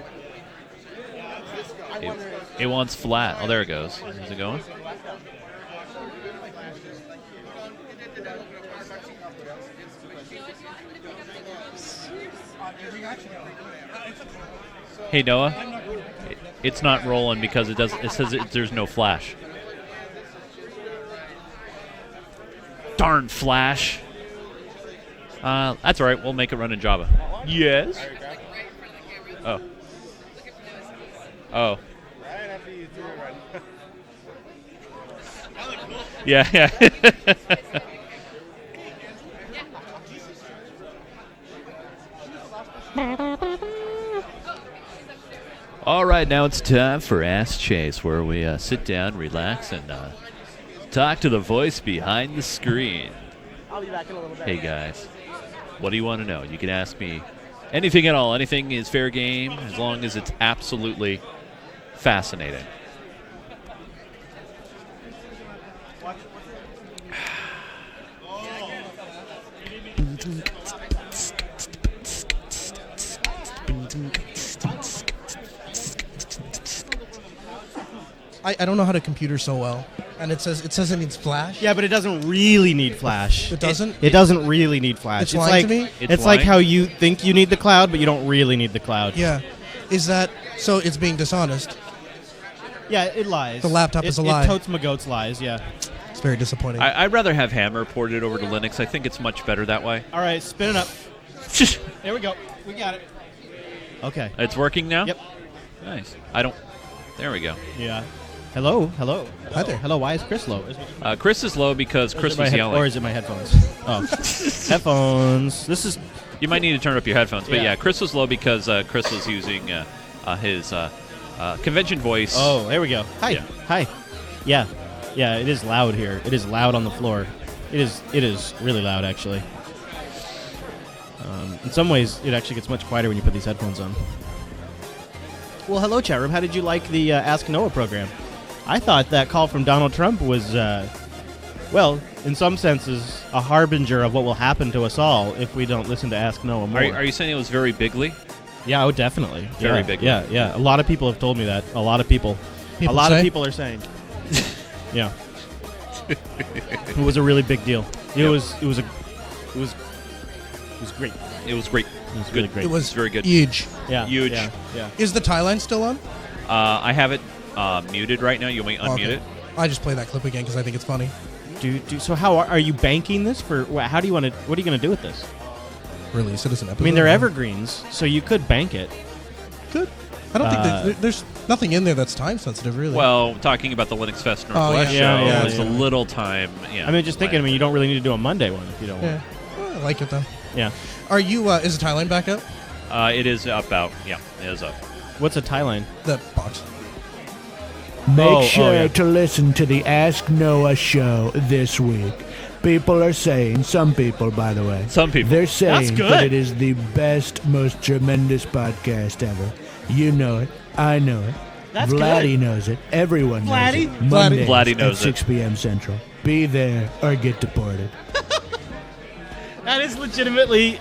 It wants flat. Oh, there it goes. Is it going? Hey Noah, it's not rolling because it says there's no flash. Darn flash. That's all right. We'll make it run in Java. Yes. Oh. Oh. Yeah. All right, now it's time for Ask Chase, where we sit down, relax, and talk to the voice behind the screen. I'll be back in a little bit. Hey, guys, what do you want to know? You can ask me anything at all. Anything is fair game, as long as it's absolutely fascinating. I don't know how to computer so well, and it says it needs flash. Yeah, but it doesn't really need flash. It doesn't? It doesn't really need flash. It's lying like to me? It's like how you think you need the cloud, but you don't really need the cloud. Yeah. Is that so? It's being dishonest. Yeah, it lies. The laptop is a lie. It totes my goats lies. Yeah. It's very disappointing. I'd rather have Hammer ported over to Linux. I think it's much better that way. All right, spin it up. There we go. We got it. Okay. It's working now? Yep. Nice. There we go. Yeah. Hello. Hi there. Hello. Why is Chris low? Chris is low because Chris was yelling. Or is it my headphones? Oh. Headphones. This is... You might need to turn up your headphones. But Yeah. yeah, Chris was low because Chris was using his convention voice. Oh, there we go. Hi. Yeah. Hi. Yeah. Yeah, it is loud here. It is loud on the floor. It is really loud, actually. In some ways, it actually gets much quieter when you put these headphones on. Well, hello, chat room. How did you like the Ask Noah program? I thought that call from Donald Trump was, well, in some senses, a harbinger of what will happen to us all if we don't listen to Ask Noah more. Are you saying it was very bigly? Yeah, oh, definitely. Very yeah, big. Yeah. A lot of people have told me that. A lot of people. People a lot say? of people are saying. Yeah. It was a really big deal. It was great. It was great. It was really great. It was very good. Huge. Yeah. Huge. Yeah. Is the tie line still on? I have it muted right now. You want me to unmute Okay. it? I just play that clip again because I think it's funny. So how are you banking this for? How do you want to? What are you going to do with this? Release it as an episode. I mean, they're evergreens, so you could bank it. Good. I don't think there's nothing in there that's time sensitive, really. Well, talking about the LinuxFest Oh, Northwest yeah. show, it's a little time. Yeah. I mean, just thinking. I mean, you don't really need to do a Monday one if you don't Yeah. want. I like it though. Yeah. Are you? Is the tie line back up? It is about. Yeah, it is up. What's a tie line? The box. Make sure yeah. to listen to the Ask Noah show this week. People are saying, some people, by the way, Some people. they're saying good. that it is the best, most tremendous podcast ever. You know it. I know it. That's Vladdy good. knows it. Everyone knows Vladdy? it. Mondays Vladdy knows at 6 p.m. Central. Be there or get deported. That is legitimately.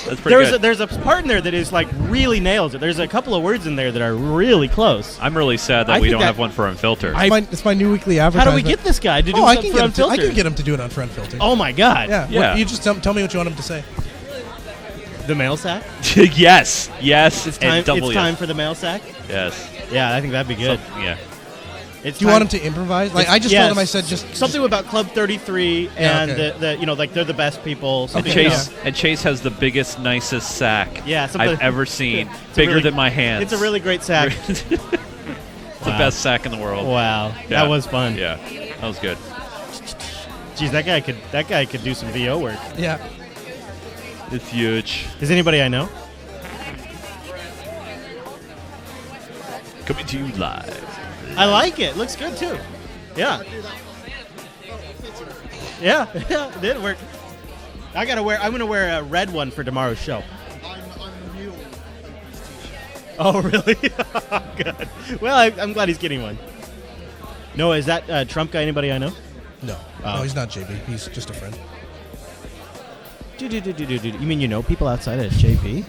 That's pretty good. There's a part in there that is like really nails it. There's a couple of words in there that are really close. I'm really sad that I we think don't that- have one for Unfiltered. It's my new weekly How advertisement. do we get this guy to do I something can for get him to, I Unfiltered? can get him to do it on Unfiltered. Oh my god. Yeah. Yeah. You just tell me what you want him to say. The mail sack? Yes. It's time, and double it's time for the mail sack? Yes. Yeah, I think that'd be good. Yeah. It's Do you want him to improvise? Like I just told him, I said just something about Club 33 Yeah, and okay. the you know, like they're the best people. And something Chase else. and Chase has the biggest, nicest sack Yeah, something- I've ever seen. It's a Bigger really- than my hands. It's a really great sack. It's the best sack in the world. Wow, Yeah. that was fun. Yeah, that was good. Jeez, that guy could do some VO work. Yeah. It's huge. Is anybody I know? Coming to you live. I like it. Looks good too. Yeah. Yeah, it did work. I'm gonna wear a red one for tomorrow's show. Oh, really? Good. Well, I'm glad he's getting one. No, is that Trump guy anybody I know? No. Oh. No, he's not JB. He's just a friend. You mean you know people outside of JP?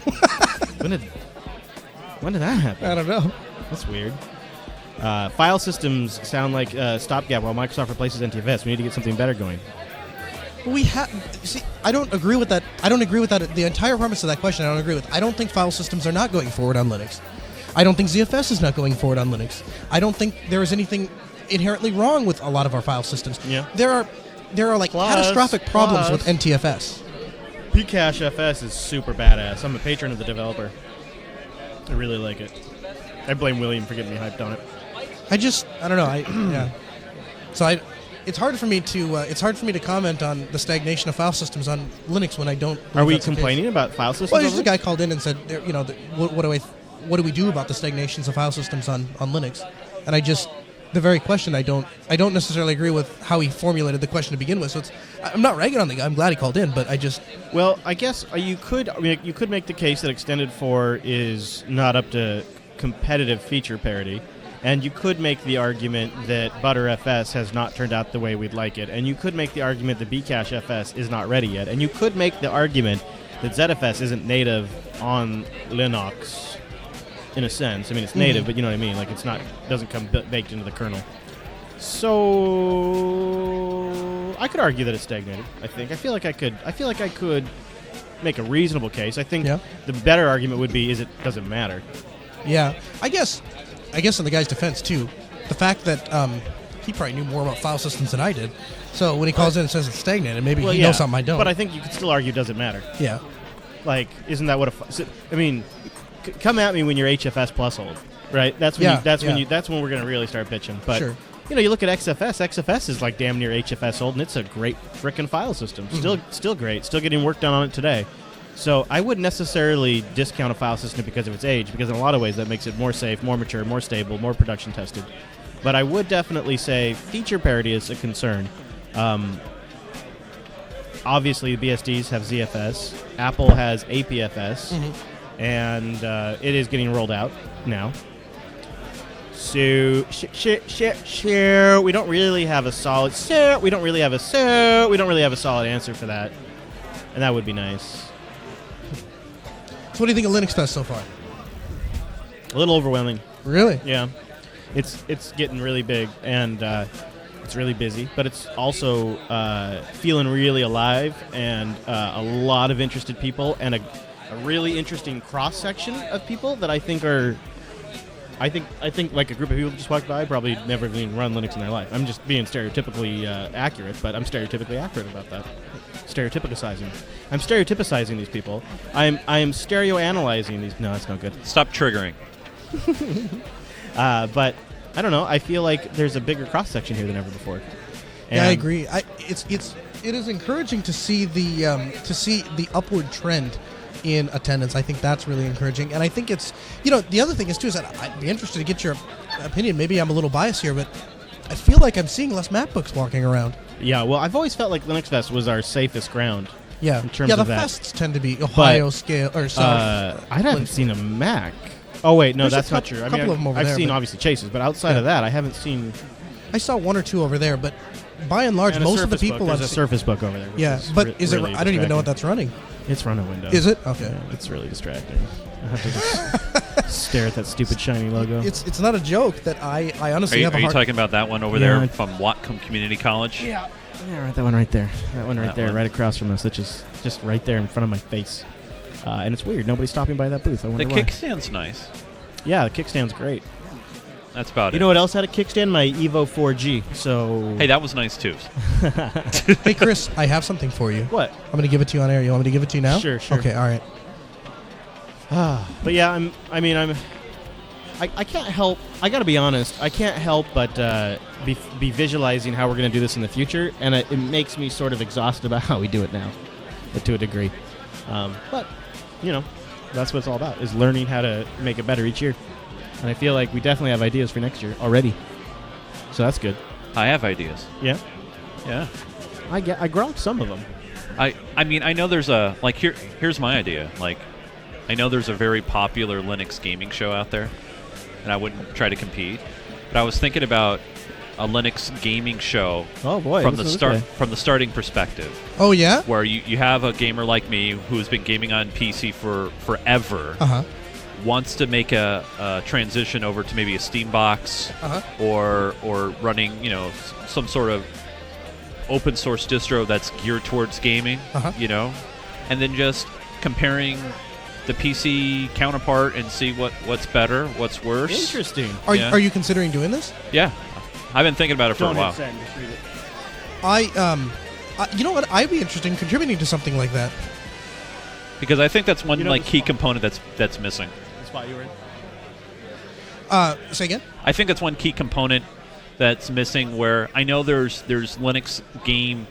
when did that happen? I don't know. That's weird. File systems sound like stopgap while Microsoft replaces NTFS. We need to get something better going. We have. See, I don't agree with that. I don't agree with that. The entire premise of that question, I don't agree with. I don't think file systems are not going forward on Linux. I don't think ZFS is not going forward on Linux. I don't think there is anything inherently wrong with a lot of our file systems. Yeah. There are like catastrophic problems with NTFS. Pcache FS is super badass. I'm a patron of the developer. I really like it. I blame William for getting me hyped on it. I don't know. Yeah. So it's hard for me to comment on the stagnation of file systems on Linux when I don't. Are we that's the case. complaining about file systems? Well, just over a guy called in and said, what do we do about the stagnations of file systems on Linux? And the very question I don't necessarily agree with how he formulated the question to begin with. So I'm not ragging on the guy. I'm glad he called in, but Well, I guess you could make the case that Extended 4 is not up to competitive feature parity, and you could make the argument that ButterFS has not turned out the way we'd like it, and you could make the argument that Bcache is not ready yet, and you could make the argument that ZFS isn't native on Linux. In a sense, I mean it's native, but you know what I mean. Like doesn't come baked into the kernel. So I could argue that it's stagnated. I feel like I could make a reasonable case. I think the better argument would be does it matter? Yeah, I guess in the guy's defense too, the fact that he probably knew more about file systems than I did. So when he calls in and says it's stagnated, maybe he knows something I don't. But I think you could still argue it doesn't matter. Yeah. Like, isn't that what come at me when you're HFS plus old, right? That's when that's when we're gonna really start bitching. But sure. You look at XFS. XFS is like damn near HFS old, and it's a great frickin' file system. Still great. Still getting work done on it today. So I wouldn't necessarily discount a file system because of its age, because in a lot of ways that makes it more safe, more mature, more stable, more production tested. But I would definitely say feature parity is a concern. Obviously, the BSDs have ZFS. Apple has APFS. And it is getting rolled out now. So, we don't really have a solid answer for that, and that would be nice. So, what do you think of LinuxFest so far? A little overwhelming. Really? Yeah, it's getting really big, and it's really busy, but it's also feeling really alive, and a lot of interested people, and a really interesting cross section of people that I think like a group of people just walked by probably never even run Linux in their life. I'm just being stereotypically accurate, but I'm stereotypically accurate about that. I'm stereotypicizing these people. I am stereo-analyzing these. No, that's not good. Stop triggering. But I don't know. I feel like there's a bigger cross section here than ever before. And yeah, I agree. It is encouraging to see the upward trend in attendance. I think that's really encouraging, and I think it's the other thing is too is that I'd be interested to get your opinion. Maybe I'm a little biased here, but I feel like I'm seeing less MacBooks walking around. Yeah, well, I've always felt like LinuxFest was our safest ground. Yeah, in terms of the that. fests tend to be Ohio scale or South. I haven't seen a Mac. Oh wait, no, There's that's not true. I couple mean, of them over I've there, seen but- obviously Chase's, but outside of that, I haven't seen. I saw one or two over there, but by and large, And a most of the Surface Book. people There's I've a seen- Surface Book over there. Which Yeah, is but is really it? I don't even know what distracting. that's running. It's run a window. Is it? Okay. Yeah, it's really distracting. I have to just stare at that stupid shiny logo. It's not a joke that I honestly have a Are you hard. talking about that one over Yeah. there from Whatcom Community College? Yeah. Yeah, right, that one right there. That one right That there, one. right across from us, which is just right there in front of my face. And it's weird. Nobody's stopping by that booth. I wonder The why. kickstand's nice. Yeah, the kickstand's great. That's about You it. know what else had a kickstand? My Evo 4G. So Hey, that was nice too. Hey, Chris, I have something for you. What? I'm going to give it to you on air. You want me to give it to you now? Sure. Okay, all right. But yeah, I can't help. I got to be honest. I can't help but be visualizing how we're going to do this in the future, and it makes me sort of exhausted about how we do it now, to a degree. But that's what it's all about: is learning how to make it better each year. And I feel like we definitely have ideas for next year already. So that's good. I have ideas. Yeah. Yeah. I grokked some of them. I mean, I know there's a here's my idea. Like, I know there's a very popular Linux gaming show out there, and I wouldn't try to compete. But I was thinking about a Linux gaming show. Oh boy! From the starting perspective. Oh yeah. Where you have a gamer like me who's been gaming on PC for forever. Wants to make a transition over to maybe a Steam box or running some sort of open source distro that's geared towards gaming, and then just comparing the PC counterpart and see what's better, what's worse. Interesting. Are you considering doing this? Yeah, I've been thinking about it for Don't a while. hit send, just read it. You know what? I'd be interested in contributing to something like that. Because I think that's one key component that's missing. The spot you were in. Say again? I think that's one key component that's missing. Where I know there's Linux game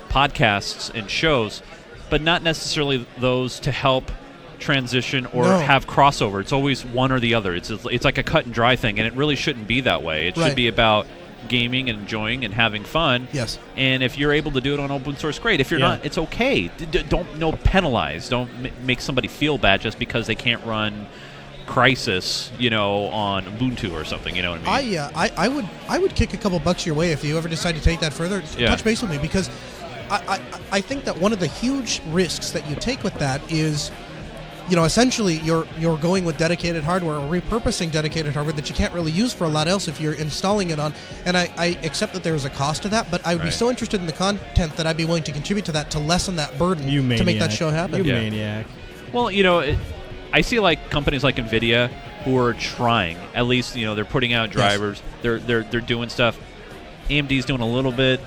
podcasts and shows, but not necessarily those to help transition or have crossover. It's always one or the other. It's like a cut and dry thing, and it really shouldn't be that way. It should be about gaming and enjoying and having fun. Yes. And if you're able to do it on open source, great. If you're not, it's okay. Don't penalize. Don't make somebody feel bad just because they can't run Crisis, on Ubuntu or something. You know what I mean? I would kick a couple bucks your way if you ever decide to take that further. Touch base with me, because I think that one of the huge risks that you take with that is, essentially you're going with dedicated hardware or repurposing dedicated hardware that you can't really use for a lot else if you're installing it on. And I accept that there is a cost to that, but I would be so interested in the content that I'd be willing to contribute to that to lessen that burden to make that show happen. You maniac. Well, I see like companies like NVIDIA who are trying. At least they're putting out drivers. Yes. They're doing stuff. AMD's doing a little bit,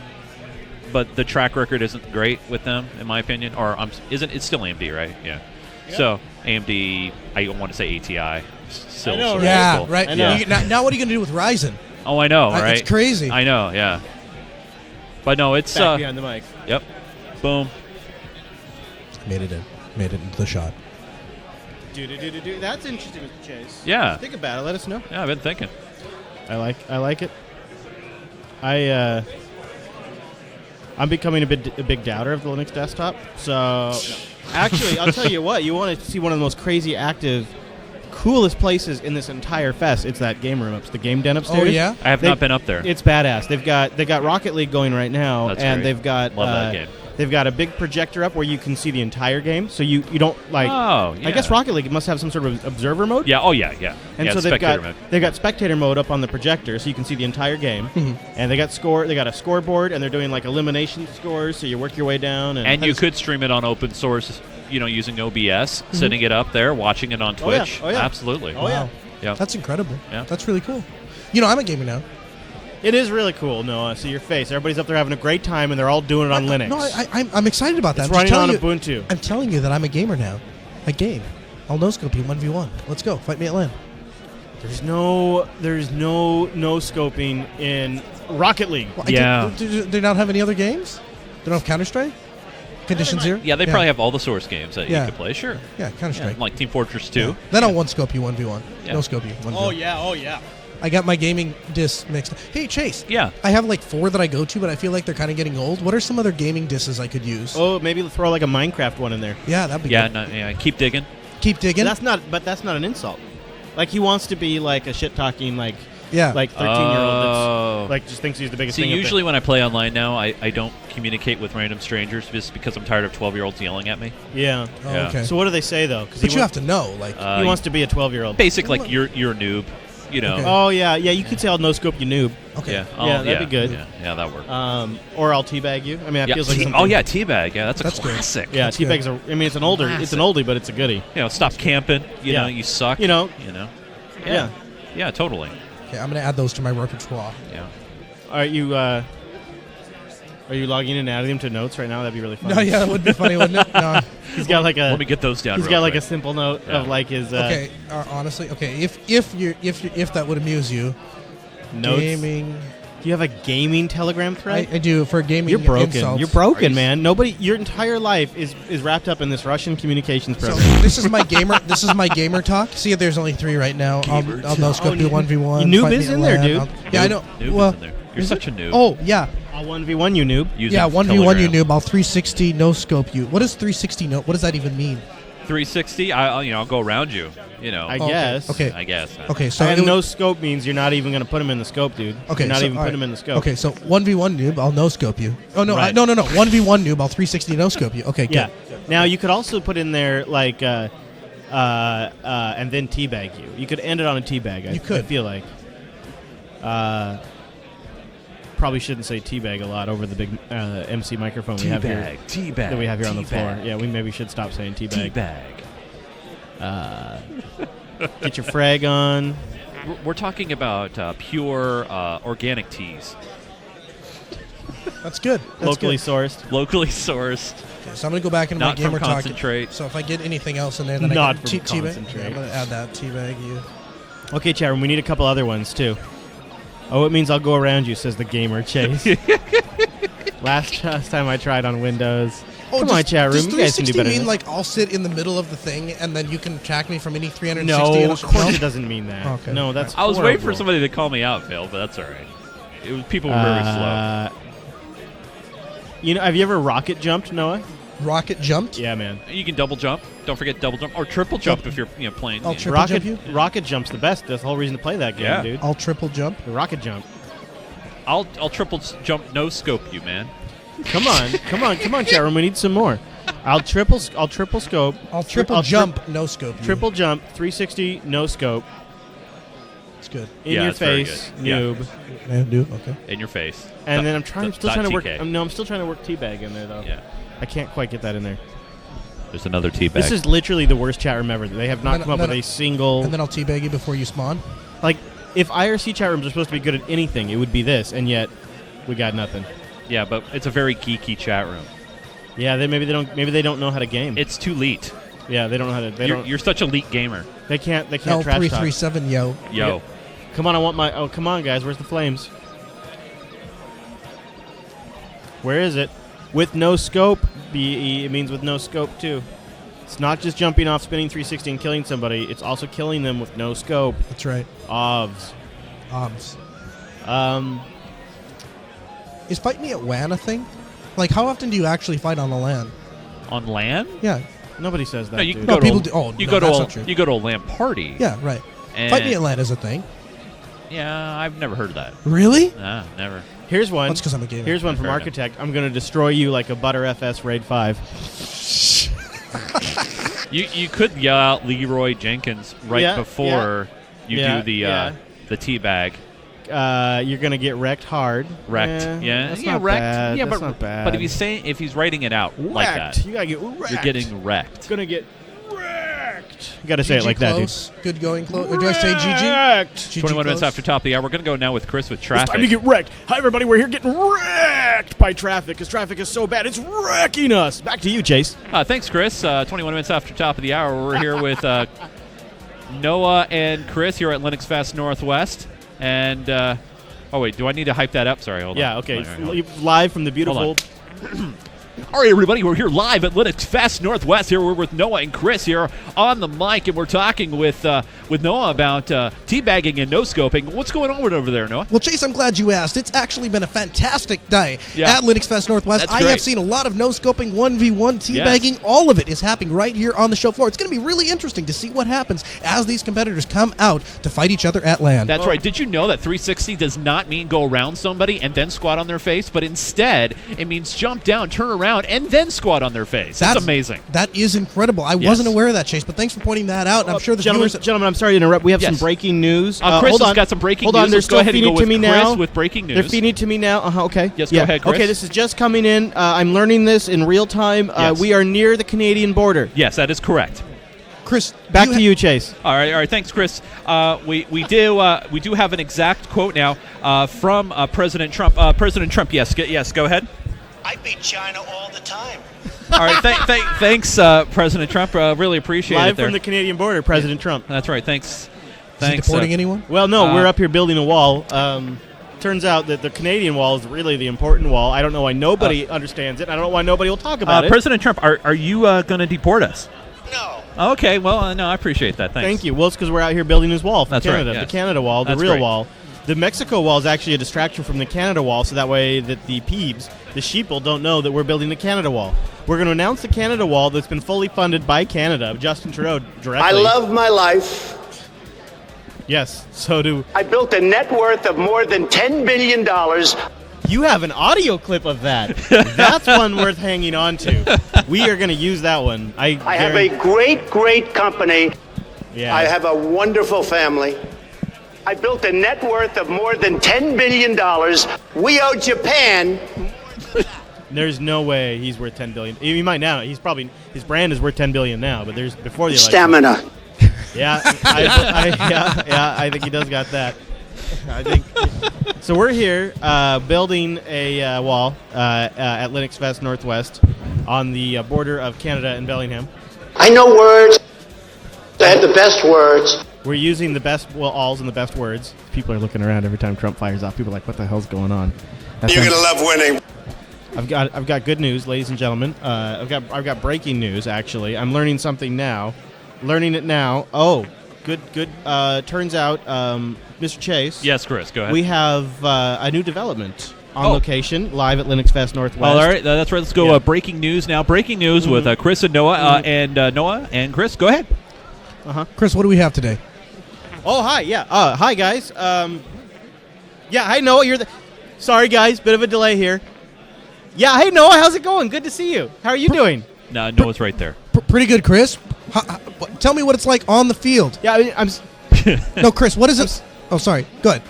but the track record isn't great with them, in my opinion. Or it's still AMD, right? Yeah. So AMD, I want to say ATI. Still, I know, right? Right. I know. Now what are you going to do with Ryzen? Oh, I know, right? It's crazy. I know, yeah. But no, it's back behind the mic. Yep. Boom. Made it into the shot. That's interesting, Mr. Chase. Yeah. Think about it. Let us know. Yeah, I've been thinking. I like it. I'm becoming a big doubter of the Linux desktop. So, actually, I'll tell you what. You want to see one of the most crazy, active, coolest places in this entire fest? It's that game room. It's the game den upstairs. Oh yeah. I have not been up there. It's badass. They've got Rocket League going right now, That's and great. they've got Love that game. They've got a big projector up where you can see the entire game, so you don't like. Oh, yeah. I guess Rocket League must have some sort of observer mode. Yeah. Oh, yeah. And so they've got spectator mode up on the projector, so you can see the entire game. And they got a scoreboard, and they're doing like elimination scores, so you work your way down. And you could stream it on open source, using OBS, sitting it up there, watching it on Twitch. Oh, yeah. Absolutely. Oh, yeah. Yeah. That's incredible. Yeah. That's really cool. I'm a gamer now. It is really cool, Noah. I see your face. Everybody's up there having a great time, and they're all doing it on Linux. No, I'm excited about that. It's running on Ubuntu. I'm telling you that I'm a gamer now. I game. I'll no-scope you 1v1. Let's go. Fight me at LAN. There's no scoping in Rocket League. Well, do they not have any other games? They don't have Counter-Strike? Condition Zero? Yeah, they probably have all the source games that you could play. Sure. Yeah, Counter-Strike. Like Team Fortress 2. Yeah. Then I'll one-scope you 1v1. Yeah. No-scope you 1v1. Oh, yeah. I got my gaming discs mixed. Hey, Chase. Yeah. I have like 4 that I go to, but I feel like they're kind of getting old. What are some other gaming discs I could use? Oh, maybe throw like a Minecraft one in there. Yeah, that'd be good. Keep digging. Keep digging? That's not an insult. Like, he wants to be like a shit-talking, like 13-year-old that's like just thinks he's the biggest thing. See, usually when I play online now, I don't communicate with random strangers just because I'm tired of 12-year-olds yelling at me. Yeah. Oh, okay. So what do they say, though? But you have to know. Like he wants to be a 12-year-old. Basic, like, you're a noob. Okay. Oh, yeah. You could say I'll no-scope you noob. Okay. Yeah, that'd be good. Yeah, that works. Or I'll teabag you. I mean, that feels like something. Oh, yeah, teabag. Yeah, that's a classic. Yeah, teabag's it's an oldie, but it's a goodie. Stop camping. You suck. Yeah. Yeah, totally. Okay, I'm going to add those to my repertoire. Yeah. Are you logging in and adding them to notes right now? That'd be really fun. No, yeah, that would be funny, wouldn't it? No. He's got like a. Let me get those down. He's got like a simple note of like his. Okay, honestly, okay. If that would amuse you, notes. Gaming. Do you have a gaming Telegram thread? I do for gaming. You're broken. Insults. You're broken, man. Your entire life is wrapped up in this Russian communications program. So this is my gamer. This is my gamer talk. See, if there's only 3 right now. I'll no-scope you 1v1. Noob is in there, dude. I know. Noob is in there. You're such a noob. Oh yeah. I'll 1v1 you, noob. Yeah, 1v1 you, noob. I'll 360 no-scope you. What does 360 no? What does that even mean? 360. I'll go around you. I guess. Okay. I guess. Okay. So and no scope means you're not even going to put him in the scope, dude. Okay. You're not so, even putting him in the scope. Okay. So 1v1 noob, I'll no-scope you. Oh no, Right. no. 1v1 noob, I'll 360 no-scope you. Okay. Good. Yeah. Now you could also put in there like, and then teabag you. You could end it on a teabag. I feel like. Probably shouldn't say teabag a lot over the big MC microphone we have here. Teabag. That we have here on the floor. Teabag. Yeah, we maybe should stop saying teabag. Teabag. Get your frag on. We're talking about pure organic teas. That's good. Locally sourced. Locally sourced. Okay, so I'm gonna go back into Not my gamer from talk. concentrate. So if I get anything else in there, then Not I from can teabag. concentrate. Yeah, I'm gonna add that teabag you. Okay, chat room. We need a couple other ones too. Oh, it means I'll go around you, says the gamer Chase. Last time I tried on Windows. Come on, chat room. Does You guys can do 360 better. mean than like I'll sit in the middle of the thing and then you can track me from any 360? No, of course it doesn't mean that. Okay. No, that's I was waiting for horrible. somebody to call me out, Phil, but that's all right. It was people were very slow. You know, have you ever rocket jumped, Noah? Rocket jumped? Yeah, man. You can double jump. Don't forget double jump or triple jump if you're playing. I'll triple rocket, jump you? Rocket jump's the best. That's the whole reason to play that game, Yeah. dude. I'll triple jump. The rocket jump. I'll triple jump no scope you, man. Come on, chat room. We need some more. I'll triple scope. I'll triple jump, no scope. You. Triple jump, 360, no scope. It's good. In Yeah, your it's very face, good. Yeah. noob. Noob. Okay. In your face. And then I'm still trying to work. TK. I'm still trying to work teabag in there though. Yeah. I can't quite get that in there. There's another teabag. This is literally the worst chat room ever. They have not come up with a single. And then I'll teabag you before you spawn. Like, if IRC chat rooms are supposed to be good at anything, it would be this, and yet we got nothing. Yeah, but it's a very geeky chat room. Yeah, maybe they don't know how to game. It's too elite. Yeah, they don't know how to. You're such a elite gamer. They can't trash talk. L337, yo. Yo. Come on, I want my. Oh, come on, guys. Where's the flames? Where is it? With no scope. It means with no scope too. It's not just jumping off, spinning 360 and killing somebody. It's also killing them with no scope. That's right. OBS. Is fight me at WAN a thing? Like, how often do you actually fight on the LAN? On LAN? Yeah. Nobody says that. No, you can dude. go to people a, do- oh, you no, go to that's a, not true. you go to a LAN party. Yeah, right. And Fight me at LAN is a thing. Yeah, I've never heard of that. Really? Nah, never. Here's one. That's 'cause I'm a gamer. Here's one from Fair enough. Architect. I'm going to destroy you like a Butter FS Raid 5. You could yell out Leroy Jenkins right Yeah, before you Yeah, do yeah. the teabag. You're going to get wrecked hard. Wrecked. Yeah, That's yeah, not wrecked. bad. Yeah, That's but not bad. but if he's writing it out like Wrecked. that, You got to get wrecked. you're getting wrecked. Going to get wrecked. You got to say it GG like that, dude. close. Good going close. Or do I say GG? Wrecked. GG 21 minutes close. after top of the hour. We're going to go now with Chris with It's time to traffic. get wrecked. Hi, everybody. We're here getting wrecked by traffic because traffic is so bad. It's wrecking us. Back to you, Chase. Thanks, Chris. 21 minutes after top of the hour. We're here with Noah and Chris here at LinuxFest Northwest. And, oh, wait, do I need to hype that up? Sorry, hold on. Yeah, okay. Hold on. Live from the beautiful. All right, everybody, we're here live at LinuxFest Northwest. Here we're with Noah and Chris here on the mic, and we're talking with Noah about teabagging and no-scoping. What's going on over there, Noah? Well, Chase, I'm glad you asked. It's actually been a fantastic day Yeah. at LinuxFest Northwest. That's I great. have seen a lot of no-scoping, 1v1 teabagging. Yes. All of it is happening right here on the show floor. It's going to be really interesting to see what happens as these competitors come out to fight each other at LAN. That's right. Did you know that 360 does not mean go around somebody and then squat on their face, but instead it means jump down, turn around, and then squat on their face. That's amazing. That is incredible. I Yes. wasn't aware of that, Chase, but thanks for pointing that out. And I'm sure the viewers... Gentlemen, I'm sorry to interrupt. We have some Yes. breaking news. Chris hold has on. got some breaking Hold news. on, they're Let's go still ahead and feeding go to with me Chris now. with breaking They're news. feeding to me now. Okay. Yes, go ahead, Chris. Okay, this is just coming in. I'm learning this in real time. Yes. We are near the Canadian border. Yes, that is correct. Chris, back to you, Chase. All right. Thanks, Chris. We do have an exact quote now from President Trump. President Trump, yes, go ahead. I beat China all the time. All right, thanks, President Trump. Really appreciate it. Live there. from the Canadian border, President Trump. That's right. Thanks. Is he deporting anyone? Well, no, we're up here building a wall. Turns out that the Canadian wall is really the important wall. I don't know why nobody understands it. I don't know why nobody will talk about it. President Trump, are you going to deport us? No. Okay, well, no, I appreciate that. Thanks. Thank you. Well, it's because we're out here building this wall for That's right, Canada. yes. The Canada wall, the That's real great. wall. The Mexico wall is actually a distraction from the Canada wall, so that way that the peebs, the sheeple, don't know that we're building the Canada wall. We're going to announce the Canada wall that's been fully funded by Canada, Justin Trudeau directly. I love my life. Yes, so do... I built a net worth of more than $10 billion. You have an audio clip of that. That's one worth hanging on to. We are going to use that one. I have a great company. Yeah. I have a wonderful family. I built a net worth of more than $10 billion. We owe Japan. There's no way he's worth $10 billion. He might now. He's probably, his brand is worth $10 billion now, but there's before the election. Stamina. Yeah, I think he does got that. I think. So we're here building a wall at LinuxFest Northwest on the border of Canada and Bellingham. I know words. I have the best words. We're using the best alls and the best words. People are looking around every time Trump fires off. People are like, what the hell's going on? You're gonna love winning. I've got good news, ladies and gentlemen. I've got breaking news. Actually, I'm learning something now. Learning it now. Oh, good. Turns out, Mr. Chase. Yes, Chris. Go ahead. We have a new development on location, live at LinuxFest Northwest. All right, that's right. Let's go. Yeah. Breaking news now. Breaking news with Chris and Noah. And Noah and Chris, go ahead. Chris, what do we have today? Oh, hi. Yeah. Hi, guys. Yeah. Hey, Noah. You're the. Sorry, guys. Bit of a delay here. Yeah. Hey, Noah. How's it going? Good to see you. How are you doing? No, Noah's right there. Pretty good, Chris. Tell me what it's like on the field. Yeah. I mean, I'm. No, Chris. What is it? Oh, sorry. Go ahead.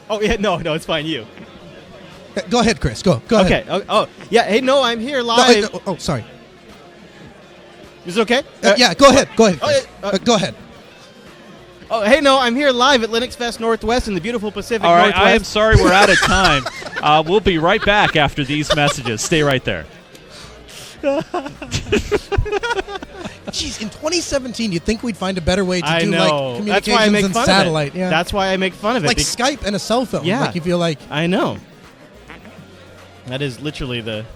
Oh yeah. No. It's fine. You. Go ahead, Chris. Go ahead. Okay. Oh. Yeah. Hey, Noah. I'm here live. No, sorry. Is it okay? Yeah. Go ahead. Go ahead. Chris. Go ahead. Oh, hey, no, I'm here live at LinuxFest Northwest in the beautiful Pacific All right, Northwest. I am sorry we're out of time. We'll be right back after these messages. Stay right there. Jeez, in 2017, you'd think we'd find a better way to I do know. like That's why I communications make and fun satellite. of it. Yeah. That's why I make fun of it. Like Skype and a cell phone. Yeah. Like you feel like. I know. That is literally the.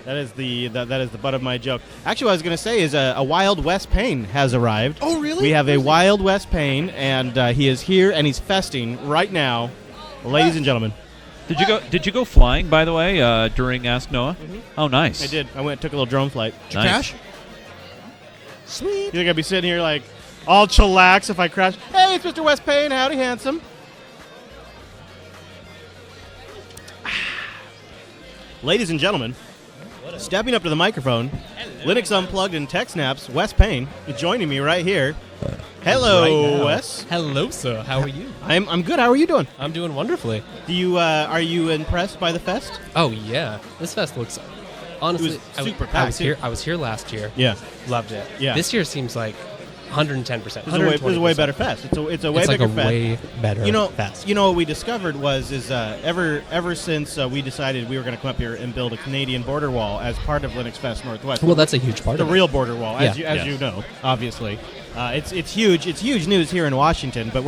That is the butt of my joke. Actually, what I was going to say is a Wild West Pain has arrived. Oh, really? We have a Wild West Pain, and he is here, and he's festing right now, ladies and gentlemen. Did you go flying, by the way, during Ask Noah? Oh, nice. I did. I took a little drone flight. Did you crash? Sweet. You think I'd be sitting here like, all chillax if I crash? Hey, it's Mr. West Payne. Howdy, handsome. Ladies and gentlemen, stepping up to the microphone, Linux Unplugged and Tech Snaps, Wes Payne, joining me right here. Hello, Right Wes. Hello, sir. How are you? I'm good. How are you doing? I'm doing wonderfully. Do you are you impressed by the fest? Oh yeah, this fest looks honestly super I was packed, here. too. I was here last year. Yeah. Loved it. Yeah. This year seems like 110%. This is a way better fest. It's a way like bigger a fest. way better fest. You know what we discovered was ever since we decided we were going to come up here and build a Canadian border wall as part of LinuxFest Northwest. Well, that's a huge part the of it. real border wall, as Yeah. you know, obviously. It's huge. It's huge news here in Washington, but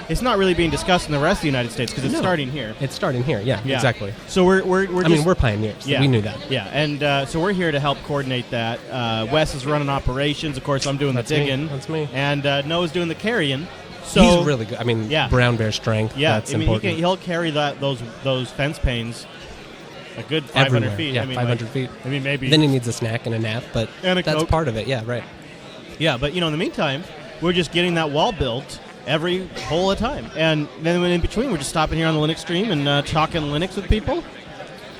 it's not really being discussed in the rest of the United States because it's No. starting here. It's starting here. Yeah, exactly. So we're I mean, we're pioneers. Yeah, We knew that. Yeah, and so we're here to help coordinate that. Wes is running operations. Of course, I'm doing That's the me. digging. That's me. And Noah's doing the carrying. So He's really good. I mean, brown bear strength. Yeah, That's I mean, important. he'll carry those fence panes a good 500 Everywhere. feet. Yeah, I mean, 500 like, feet. I mean, maybe. Then he needs a snack and a nap, but And a that's Coke. part of it. Yeah, right. Yeah, but in the meantime, we're just getting that wall built every whole time, and then in between, we're just stopping here on the Linux stream and talking Linux with people.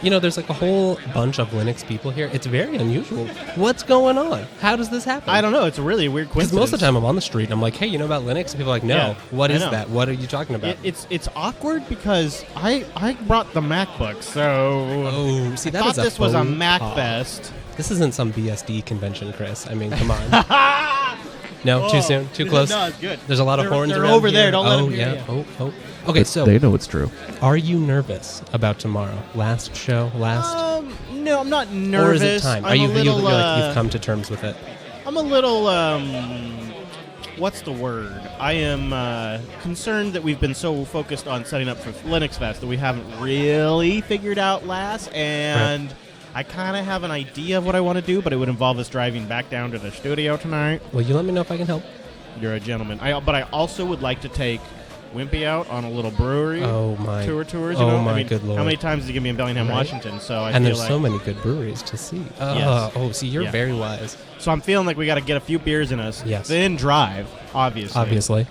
You know, there's like a whole bunch of Linux people here. It's very unusual. What's going on? How does this happen? I don't know. It's a really weird Because coincidence. most of the time I'm on the street and I'm like, hey, you know about Linux? And people are like, no. Yeah, What I is know. that? What are you talking about? It's awkward because I brought the MacBook, so oh, see, that I is thought a this was a faux Mac pas. Fest. This isn't some BSD convention, Chris. I mean, come on. No, too soon, too close. No, it's good. There's a lot of They're- horns they're around over there. here. Don't let oh, them hear yeah. you. Oh. Okay, so they know it's true. Are you nervous about tomorrow? Last show, last. No, I'm not nervous. Or is it time? I'm Are you a little, feel like you've come to terms with it? I'm a little, what's the word? I am concerned that we've been so focused on setting up for Linux Fest that we haven't really figured out last, and Right. I kind of have an idea of what I want to do, but it would involve us driving back down to the studio tonight. Well, you let me know if I can help. You're a gentleman. But I also would like to take Wimpy out on a little brewery Oh, my- tours. You oh, know? my I mean, good Lord. How many times did you give me in Bellingham, Right. Washington? So I and feel there's like, so many good breweries to see. Yes. Oh, see, you're Yeah. very wise. So I'm feeling like we got to get a few beers in us. Yes. Then drive, obviously. Obviously.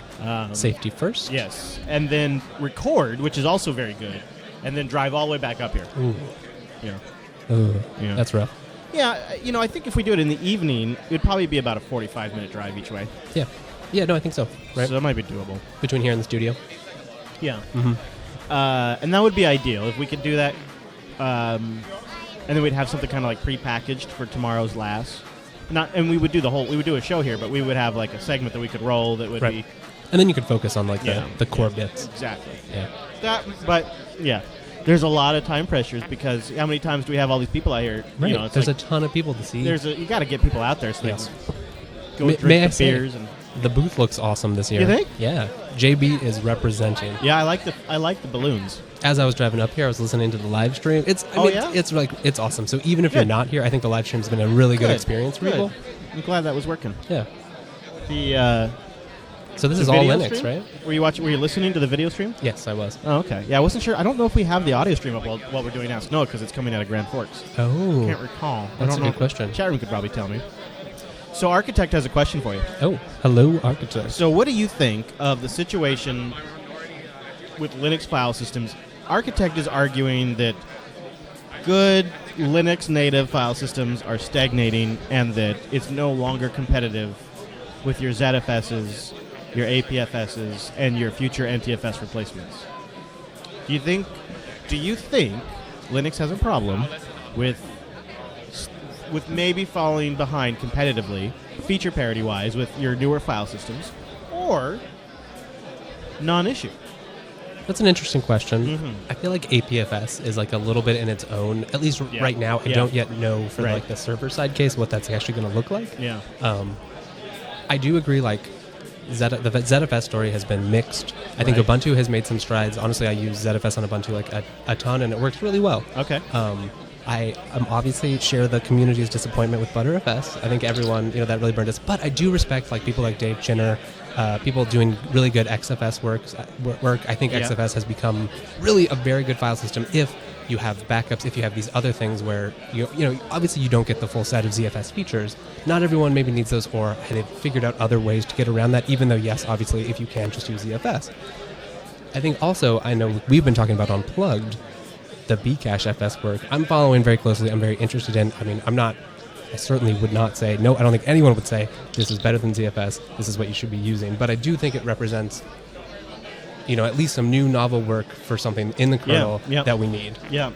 Safety first. Yes. And then record, which is also very good. And then drive all the way back up here. Ooh. Yeah. Ooh, Yeah. that's rough. Yeah, I think if we do it in the evening, it would probably be about a 45-minute drive each way. Yeah. Yeah, no, I think so. Right. So that might be doable. Between here and the studio. Yeah. Mm-hmm. And that would be ideal if we could do that. And then we'd have something kind of like prepackaged for tomorrow's last. And we would do a show here, but we would have like a segment that we could roll that would Right. be. And then you could focus on like Yeah. the core bits. Exactly. Yeah. But yeah, there's a lot of time pressures because how many times do we have all these people out here? Right. It's There's like, a ton of people to see. You got to get people out there so Yes. they can go May drink I the say, beers and. The booth looks awesome this year. You think? Yeah. JB is representing. Yeah, I like the balloons. As I was driving up here, I was listening to the live stream. It's awesome. So even if you're not here, I think the live stream's been a really good experience for people. I'm glad that was working. Yeah. So this is all Linux, stream? Right? Were you listening to the video stream? Yes, I was. Oh, okay. Yeah, I wasn't sure. I don't know if we have the audio stream up while we're doing Ask Noah because it's coming out of Grand Forks. Oh. Can't recall. That's a good question. Chat room could probably tell me. So Architect has a question for you. Oh, hello, Architect. So what do you think of the situation with Linux file systems? Architect is arguing that good Linux native file systems are stagnating and that it's no longer competitive with your ZFSs, your APFSs, and your future NTFS replacements. Do you think Linux has a problem with maybe falling behind competitively, feature parity-wise, with your newer file systems, or non-issue? That's an interesting question. Mm-hmm. I feel like APFS is like a little bit in its own, at least right now. I don't yet know for like the server-side case what that's actually going to look like. Yeah. I do agree, like, the ZFS story has been mixed. I think Ubuntu has made some strides. Honestly, I use ZFS on Ubuntu like a ton, and it works really well. Okay. I obviously share the community's disappointment with ButterFS. I think everyone, that really burned us. But I do respect like people like Dave Chinner, people doing really good XFS work. I think XFS has become really a very good file system if you have backups, if you have these other things where, obviously you don't get the full set of ZFS features. Not everyone maybe needs those, or they've figured out other ways to get around that, even though, yes, obviously, if you can, just use ZFS. I think also, I know we've been talking about Unplugged, the Bcache FS work. I'm following very closely. I'm very interested in. I certainly would not say, no, I don't think anyone would say this is better than ZFS, this is what you should be using. But I do think it represents, at least some new novel work for something in the kernel that we need. Yeah.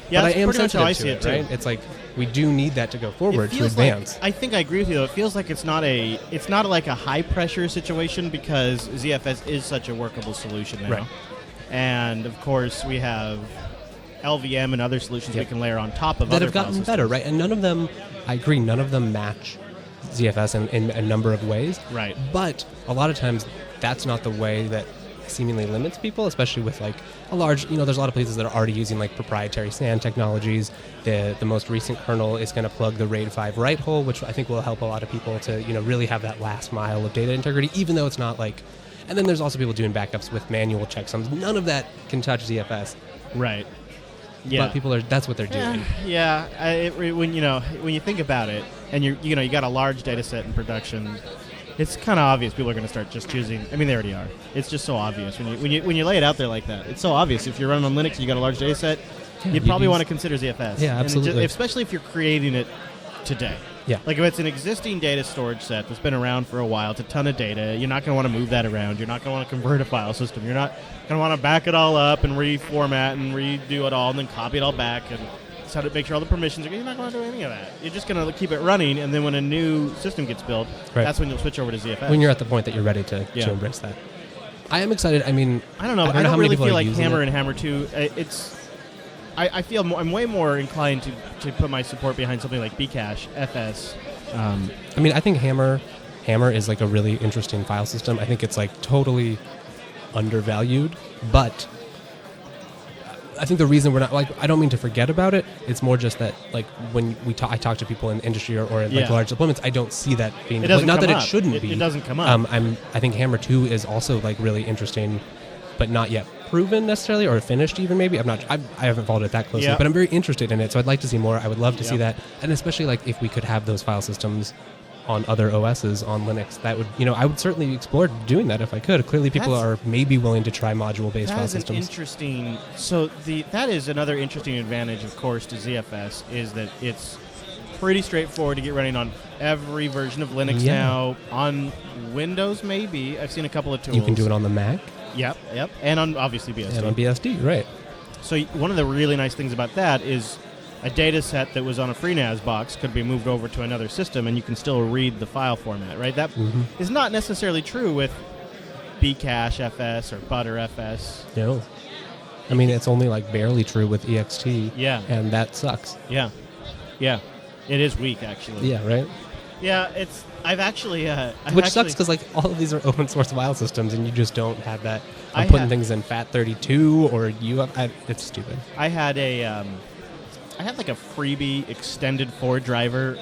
Yeah, but I am pretty much how I sensitive see to it, it, right? It's like we do need that to go forward, to feels advance. Like, I think I agree with you, though. It feels like it's not like a high-pressure situation because ZFS is such a workable solution now. Right. And, of course, we have LVM and other solutions we can layer on top of that other have gotten file better, systems. right? And none of them, I agree, none of them match ZFS in a number of ways. Right. But a lot of times, that's not the way that seemingly limits people, especially with like a large, there's a lot of places that are already using like proprietary SAN technologies. The most recent kernel is going to plug the RAID 5 write hole, which I think will help a lot of people to, really have that last mile of data integrity, even though it's not like, and then there's also people doing backups with manual checksums. None of that can touch ZFS. Right. Yeah. But people that's what they're doing. Yeah. When you think about it, and you got a large data set in production, it's kind of obvious people are going to start just choosing. I mean, they already are. It's just so obvious when you lay it out there like that. It's so obvious. If you're running on Linux and you got a large data set, you'd probably want to consider ZFS. Yeah, absolutely. Especially if you're creating it today. Yeah. Like if it's an existing data storage set that's been around for a while, it's a ton of data. You're not going to want to move that around. You're not going to want to convert a file system. You're not going to want to back it all up and reformat and redo it all and then copy it all back and how to make sure all the permissions are. You're not going to do any of that. You're just going to keep it running, and then when a new system gets built, that's when you'll switch over to ZFS. When you're at the point that you're ready to embrace that. I am excited. I mean, I don't know. I don't really feel like Hammer and Hammer 2. I feel I'm way more inclined to put my support behind something like Bcache FS. I think Hammer is like a really interesting file system. I think it's like totally undervalued, but I think the reason we're not I don't mean to forget about it. It's more just that when I talk to people in industry or in large deployments, I don't see that being not that it shouldn't be. It doesn't come up. I think Hammer 2 is also really interesting, but not yet proven necessarily or finished even maybe. I haven't followed it that closely, but I'm very interested in it. So I'd like to see more. I would love to see that, and especially if we could have those file systems on other OSs on Linux, that would I would certainly explore doing that if I could. Clearly, people are maybe willing to try module-based file systems. Interesting. So that is another interesting advantage, of course, to ZFS is that it's pretty straightforward to get running on every version of Linux now. On Windows, maybe I've seen a couple of tools. You can do it on the Mac. Yep, and on obviously BSD. And on BSD, right. So one of the really nice things about that is a data set that was on a FreeNAS box could be moved over to another system, and you can still read the file format, right? That is not necessarily true with Bcache FS or ButterFS. No. I mean, it's only barely true with EXT. Yeah. And that sucks. Yeah. Yeah. It is weak, actually. Yeah, right? Yeah, I've actually. Which sucks because like all of these are open source file systems, and you just don't have that. I I'm putting had- things in FAT32 or it's stupid. I had like a freebie extended 3 driver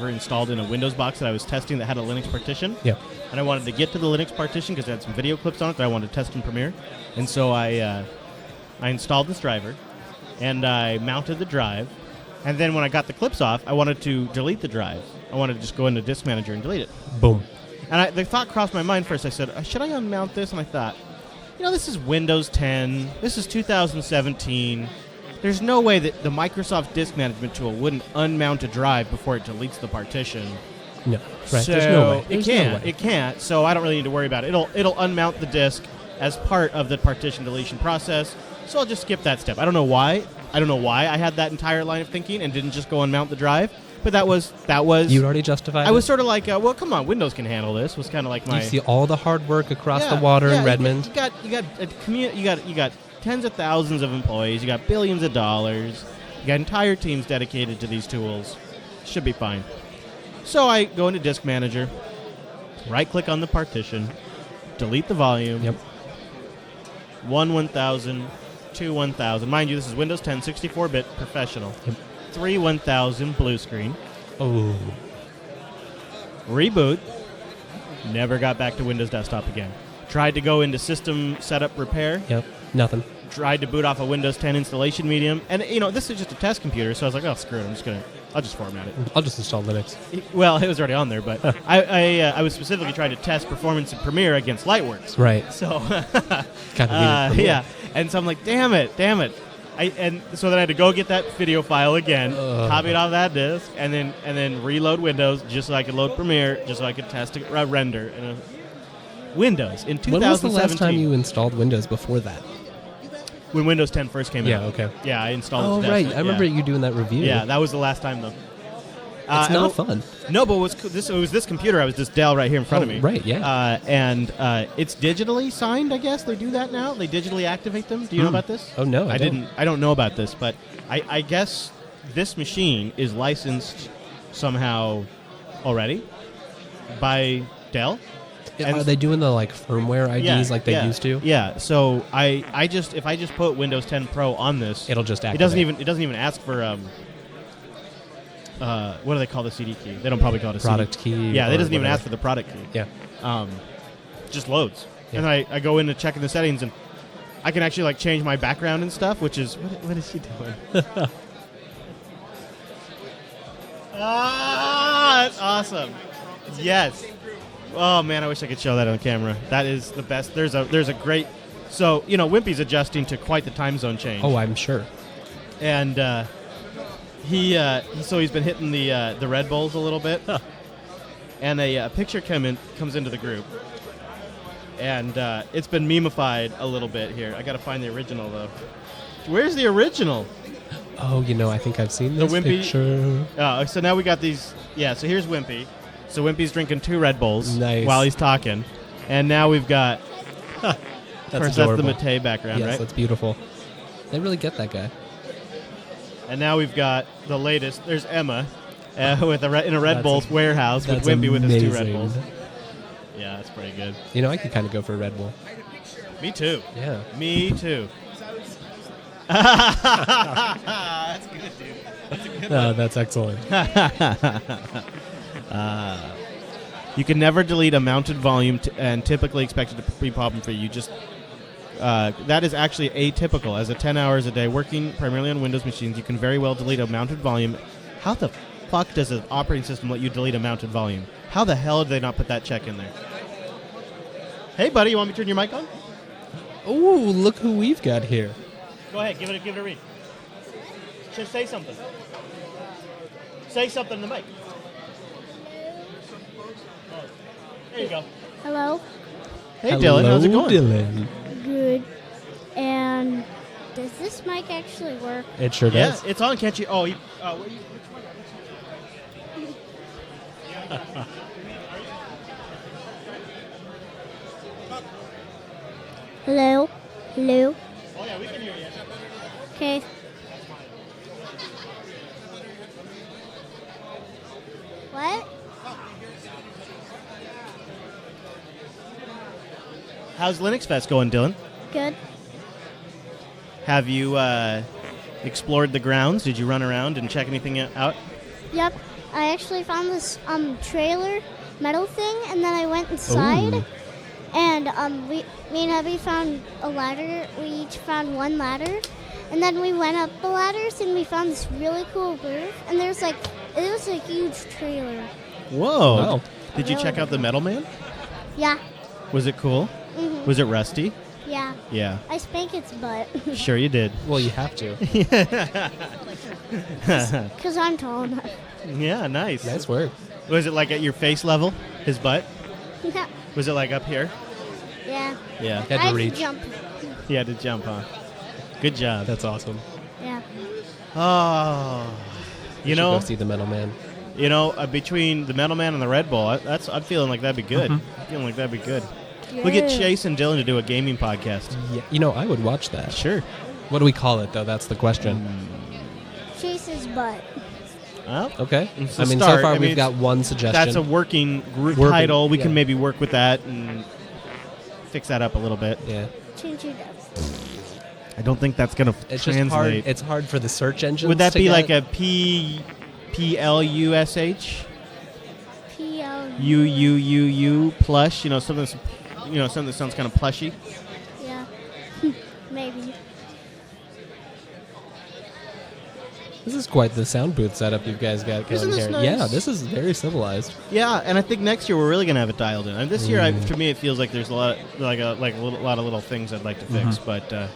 installed in a Windows box that I was testing that had a Linux partition. Yeah. And I wanted to get to the Linux partition because it had some video clips on it that I wanted to test in Premiere. And so I installed this driver, and I mounted the drive. And then when I got the clips off, I wanted to delete the drive. I wanted to just go into Disk Manager and delete it. Boom. And the thought crossed my mind first. I said, should I unmount this? And I thought, this is Windows 10. This is 2017. There's no way that the Microsoft Disk Management tool wouldn't unmount a drive before it deletes the partition. No, right. So There's no way. It can't. It can't. So I don't really need to worry about it. It'll unmount the disk as part of the partition deletion process. So I'll just skip that step. I don't know why. I had that entire line of thinking and didn't just go unmount the drive. But that was. You'd already justified. I was sort of like, well, come on, Windows can handle this. Was kind of like my. You see all the hard work across the water in Redmond. You got tens of thousands of employees. You got billions of dollars. You got entire teams dedicated to these tools. Should be fine. So I go into Disk Manager, right-click on the partition, delete the volume. Yep. 1000, 1000. Mind you, this is Windows 10 64-bit professional. Yep. 1000 blue screen. Oh. Reboot. Never got back to Windows Desktop again. Tried to go into System Setup Repair. Yep. Nothing. Tried to boot off a Windows 10 installation medium. And, this is just a test computer, so I was like, oh, screw it. I'll just format it. I'll just install Linux. Well, it was already on there, but I was specifically trying to test performance in Premiere against Lightworks. Right. So, yeah. And so I'm like, damn it. And so then I had to go get that video file again, copy it off that disk, and then reload Windows just so I could load Premiere, just so I could test a render. Windows in 2017. When was the last time you installed Windows before that? When Windows 10 first came out. Yeah, okay. Yeah, I installed it. Oh, right. I remember you doing that review. Yeah, that was the last time, though. It's not fun. No, but it was this computer. I was this Dell right here in front of me. Right, yeah. And it's digitally signed, I guess. They do that now. They digitally activate them. Do you know about this? Oh, no, I didn't. I don't know about this, but I guess this machine is licensed somehow already by Dell. Are they doing the firmware IDs like they used to? Yeah. So if I just put Windows 10 Pro on this, it'll just activate. It doesn't even ask for what do they call the CD key? They don't probably call it a product CD key. Yeah, they doesn't even ask for the product key. Yeah. Just loads. Yeah. And then I go in to check in the settings, and I can actually change my background and stuff, which is what is she doing? That's awesome. Yes. Oh man, I wish I could show that on camera. That is the best. There's a great. So Wimpy's adjusting to quite the time zone change. Oh, I'm sure. And he's been hitting the Red Bulls a little bit, and a picture comes into the group, and it's been memeified a little bit here. I got to find the original though. Where's the original? Oh, I think I've seen this Wimpy picture. Oh, so now we got these. Yeah, so here's Wimpy. So Wimpy's drinking 2 Red Bulls while he's talking, and now we've got. That's the Matei background, yes, right? That's beautiful. They really get that guy. And now we've got the latest. There's Emma in a Red Bull warehouse with Wimpy with his 2 Red Bulls. Yeah, that's pretty good. I could kind of go for a Red Bull. Me too. Yeah. Me too. That's good, dude. That's a good one. That's excellent. You can never delete a mounted volume and typically expect it to be problem-free. You just that is actually atypical. As a 10 hours a day working primarily on Windows machines, you can very well delete a mounted volume. How the fuck does an operating system let you delete a mounted volume? How the hell did they not put that check in there? Hey, buddy, you want me to turn your mic on? Ooh, look who we've got here. Go ahead, give it a read. Just say something. Say something to the mic. Oh, there you go. Hello. Hey, Dylan, how's it going? Dylan. Good. And does this mic actually work? It sure does. Yeah, it's on. Can't you? Oh, Hello? Hello? Oh, yeah, we can hear you. Okay. What? How's LinuxFest going, Dylan? Good. Have you explored the grounds? Did you run around and check anything out? Yep. I actually found this trailer metal thing, and then I went inside. Ooh. And me and Abby found a ladder. We each found one ladder, and then we went up the ladders, and we found this really cool booth. And it was a huge trailer. Whoa! Wow. Did you check out the Metal Man? Yeah. Was it cool? Mhm. Was it rusty? Yeah. Yeah. I spank its butt. Sure you did. Well, you have to. Because I'm tall enough. Yeah, nice. Nice work. Was it like at your face level, his butt? Yeah. Was it like up here? Yeah. Yeah. I had to jump. He had to jump, huh? Good job. That's awesome. Yeah. Oh. You should go see the Metal Man. You know, between the Metal Man and the Red Bull, I'm feeling like that'd be good. Mhm. I'm feeling like that'd be good. We get Chase and Dylan to do a gaming podcast. Yeah, you know, I would watch that. Sure. What do we call it, though? That's the question. Chase's butt. Well, Okay. it's a I mean, start. so far I mean, we've got one suggestion. That's a working group Working, title. We yeah. can maybe work with that and fix that up a little bit. Yeah. Change it up. I don't think that's going to It's translate. just hard. It's hard for the search engines. Would that to be get. like a PLUSH? PLU. Plush? You know, something that sounds kind of plushy. Yeah. Maybe. This is quite the sound booth setup you guys got going Isn't this here. nice? Yeah, this is very civilized. Yeah, and I think next year we're really gonna have it dialed in. And this year, to me, it feels like there's a lot, lot of little things I'd like to fix. Mhm.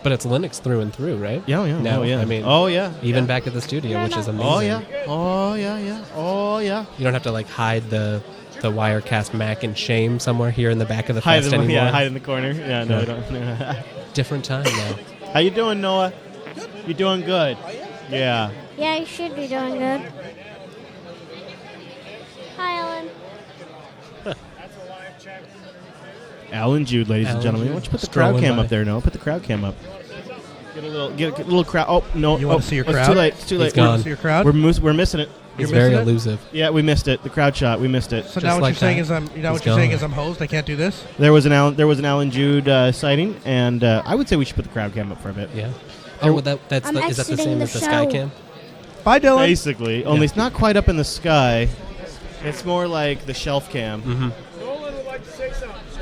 But it's Linux through and through, right? Yeah, yeah. Now, Oh, yeah. I mean, Oh, yeah. Even Yeah. back at the studio, which is amazing. Oh yeah. Oh yeah. Yeah. Oh yeah. You don't have to like hide the Wirecast Mac in shame somewhere here in the back of the Hide fest them, anymore. yeah, hide in the corner. Yeah, no, we don't. Different time now. How you doing, Noah? You doing good? Yeah. Yeah, you should be doing good. Hi, Ellen. Alan Jude, ladies and Alan gentlemen. Jude. Why don't you put the Strolling crowd cam by. up there, Noah? Put the crowd cam up. Get a little crowd. Oh no! You wanna see your It's crowd? too late. It's too He's late. gone. See your crowd? We're missing it. He's You're very missing it? elusive. Yeah, we missed it. The crowd shot. We missed it. So now what you're saying is I'm host. I can't do this. There was an Alan Jude sighting, and I would say we should put the crowd cam up for a bit. Yeah. Oh, well, that's I'm is that the exiting same the as the Sky show. Cam? Bye, Dylan. Basically, only it's not quite up in the sky. It's more like the shelf cam. Mm-hmm.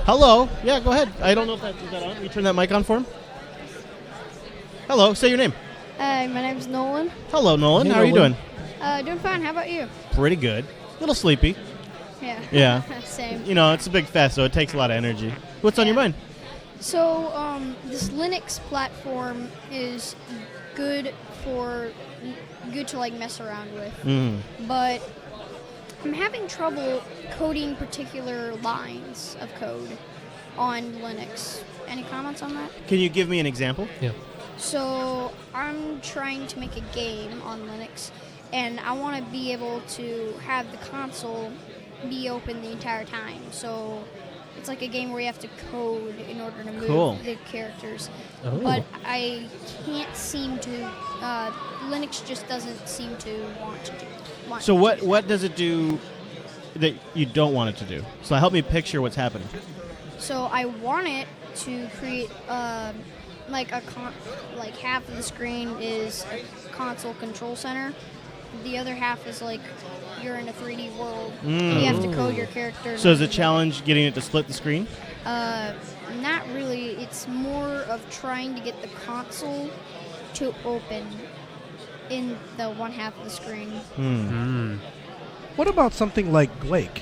Hello. Yeah, go ahead. I don't know if is that on. Will you turn that mic on for him? Hello. Say your name. My name's Nolan. Hello, Nolan. Hey, How are you Nolan. doing? Doing fine. How about you? Pretty good. A little sleepy. Yeah. Yeah. Same. You know, it's a big fest, so it takes a lot of energy. What's on your mind? So, this Linux platform is good to like mess around with, Mm. but I'm having trouble coding particular lines of code on Linux. Any comments on that? Can you give me an example? Yeah. So I'm trying to make a game on Linux, and I want to be able to have the console be open the entire time. So it's like a game where you have to code in order to move Cool. the characters. Oh. But I can't seem to. Linux just doesn't seem to want to do. So what does it do that you don't want it to do? So help me picture what's happening. So I want it to create like half of the screen is a console control center. The other half is like you're in a 3D world. And you have to code your character. So is the challenge getting it to split the screen? Not really. It's more of trying to get the console to open in the one half of the screen. What about something like Quake?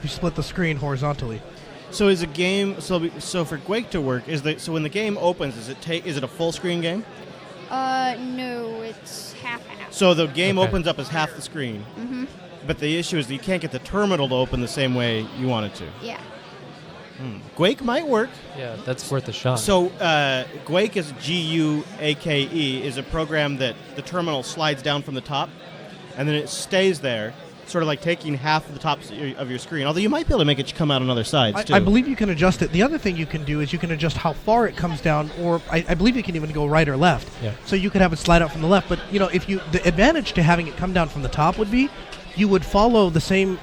You split the screen horizontally. So is a game so for Quake to work so when the game opens is it a full screen game? No, it's half. So the game Okay. opens up as half the screen. Mm-hmm. But the issue is that you can't get the terminal to open the same way you want it to. Yeah. Quake might work. Yeah, that's worth a shot. So Quake is G-U-A-K-E is a program that the terminal slides down from the top, and then it stays there, sort of like taking half of the top of your screen. Although you might be able to make it come out on other sides too. I believe you can adjust it. The other thing you can do is you can adjust how far it comes down, or I believe you can even go right or left. Yeah. So you could have it slide out from the left. But the advantage to having it come down from the top would be you would follow the same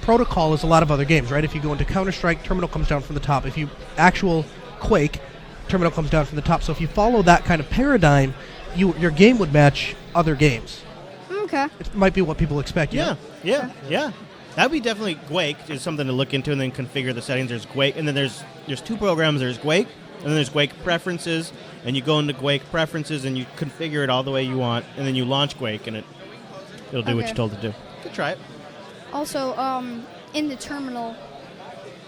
protocol as a lot of other games, right? If you go into Counter-Strike, terminal comes down from the top. If you actual Quake, terminal comes down from the top. So if you follow that kind of paradigm, your game would match other games. Okay. It might be what people expect. You know? Yeah. That'd be definitely Quake is something to look into and then configure the settings. There's Quake, and then there's two programs. There's Quake, and then there's Quake Preferences, and you go into Quake Preferences and you configure it all the way you want, and then you launch Quake, and it'll do what you're told to do. Good, try it. Also, in the terminal,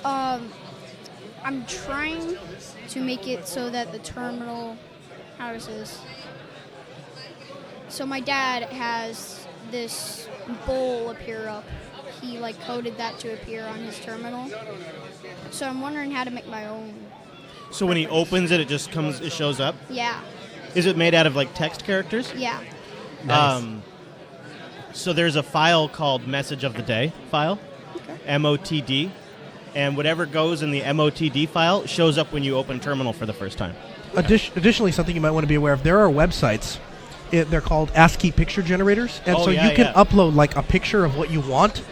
I'm trying to make it so that the terminal, how is this? So my dad has this bowl appear up. He coded that to appear on his terminal. So I'm wondering how to make my own. So when he opens it, it shows up? Yeah. Is it made out of text characters? Yeah. Nice. So there's a file called Message of the Day file, MOTD, and whatever goes in the MOTD file shows up when you open terminal for the first time. Additionally, something you might want to be aware of, there are websites. They're called ASCII picture generators, and so you can upload a picture of what you want,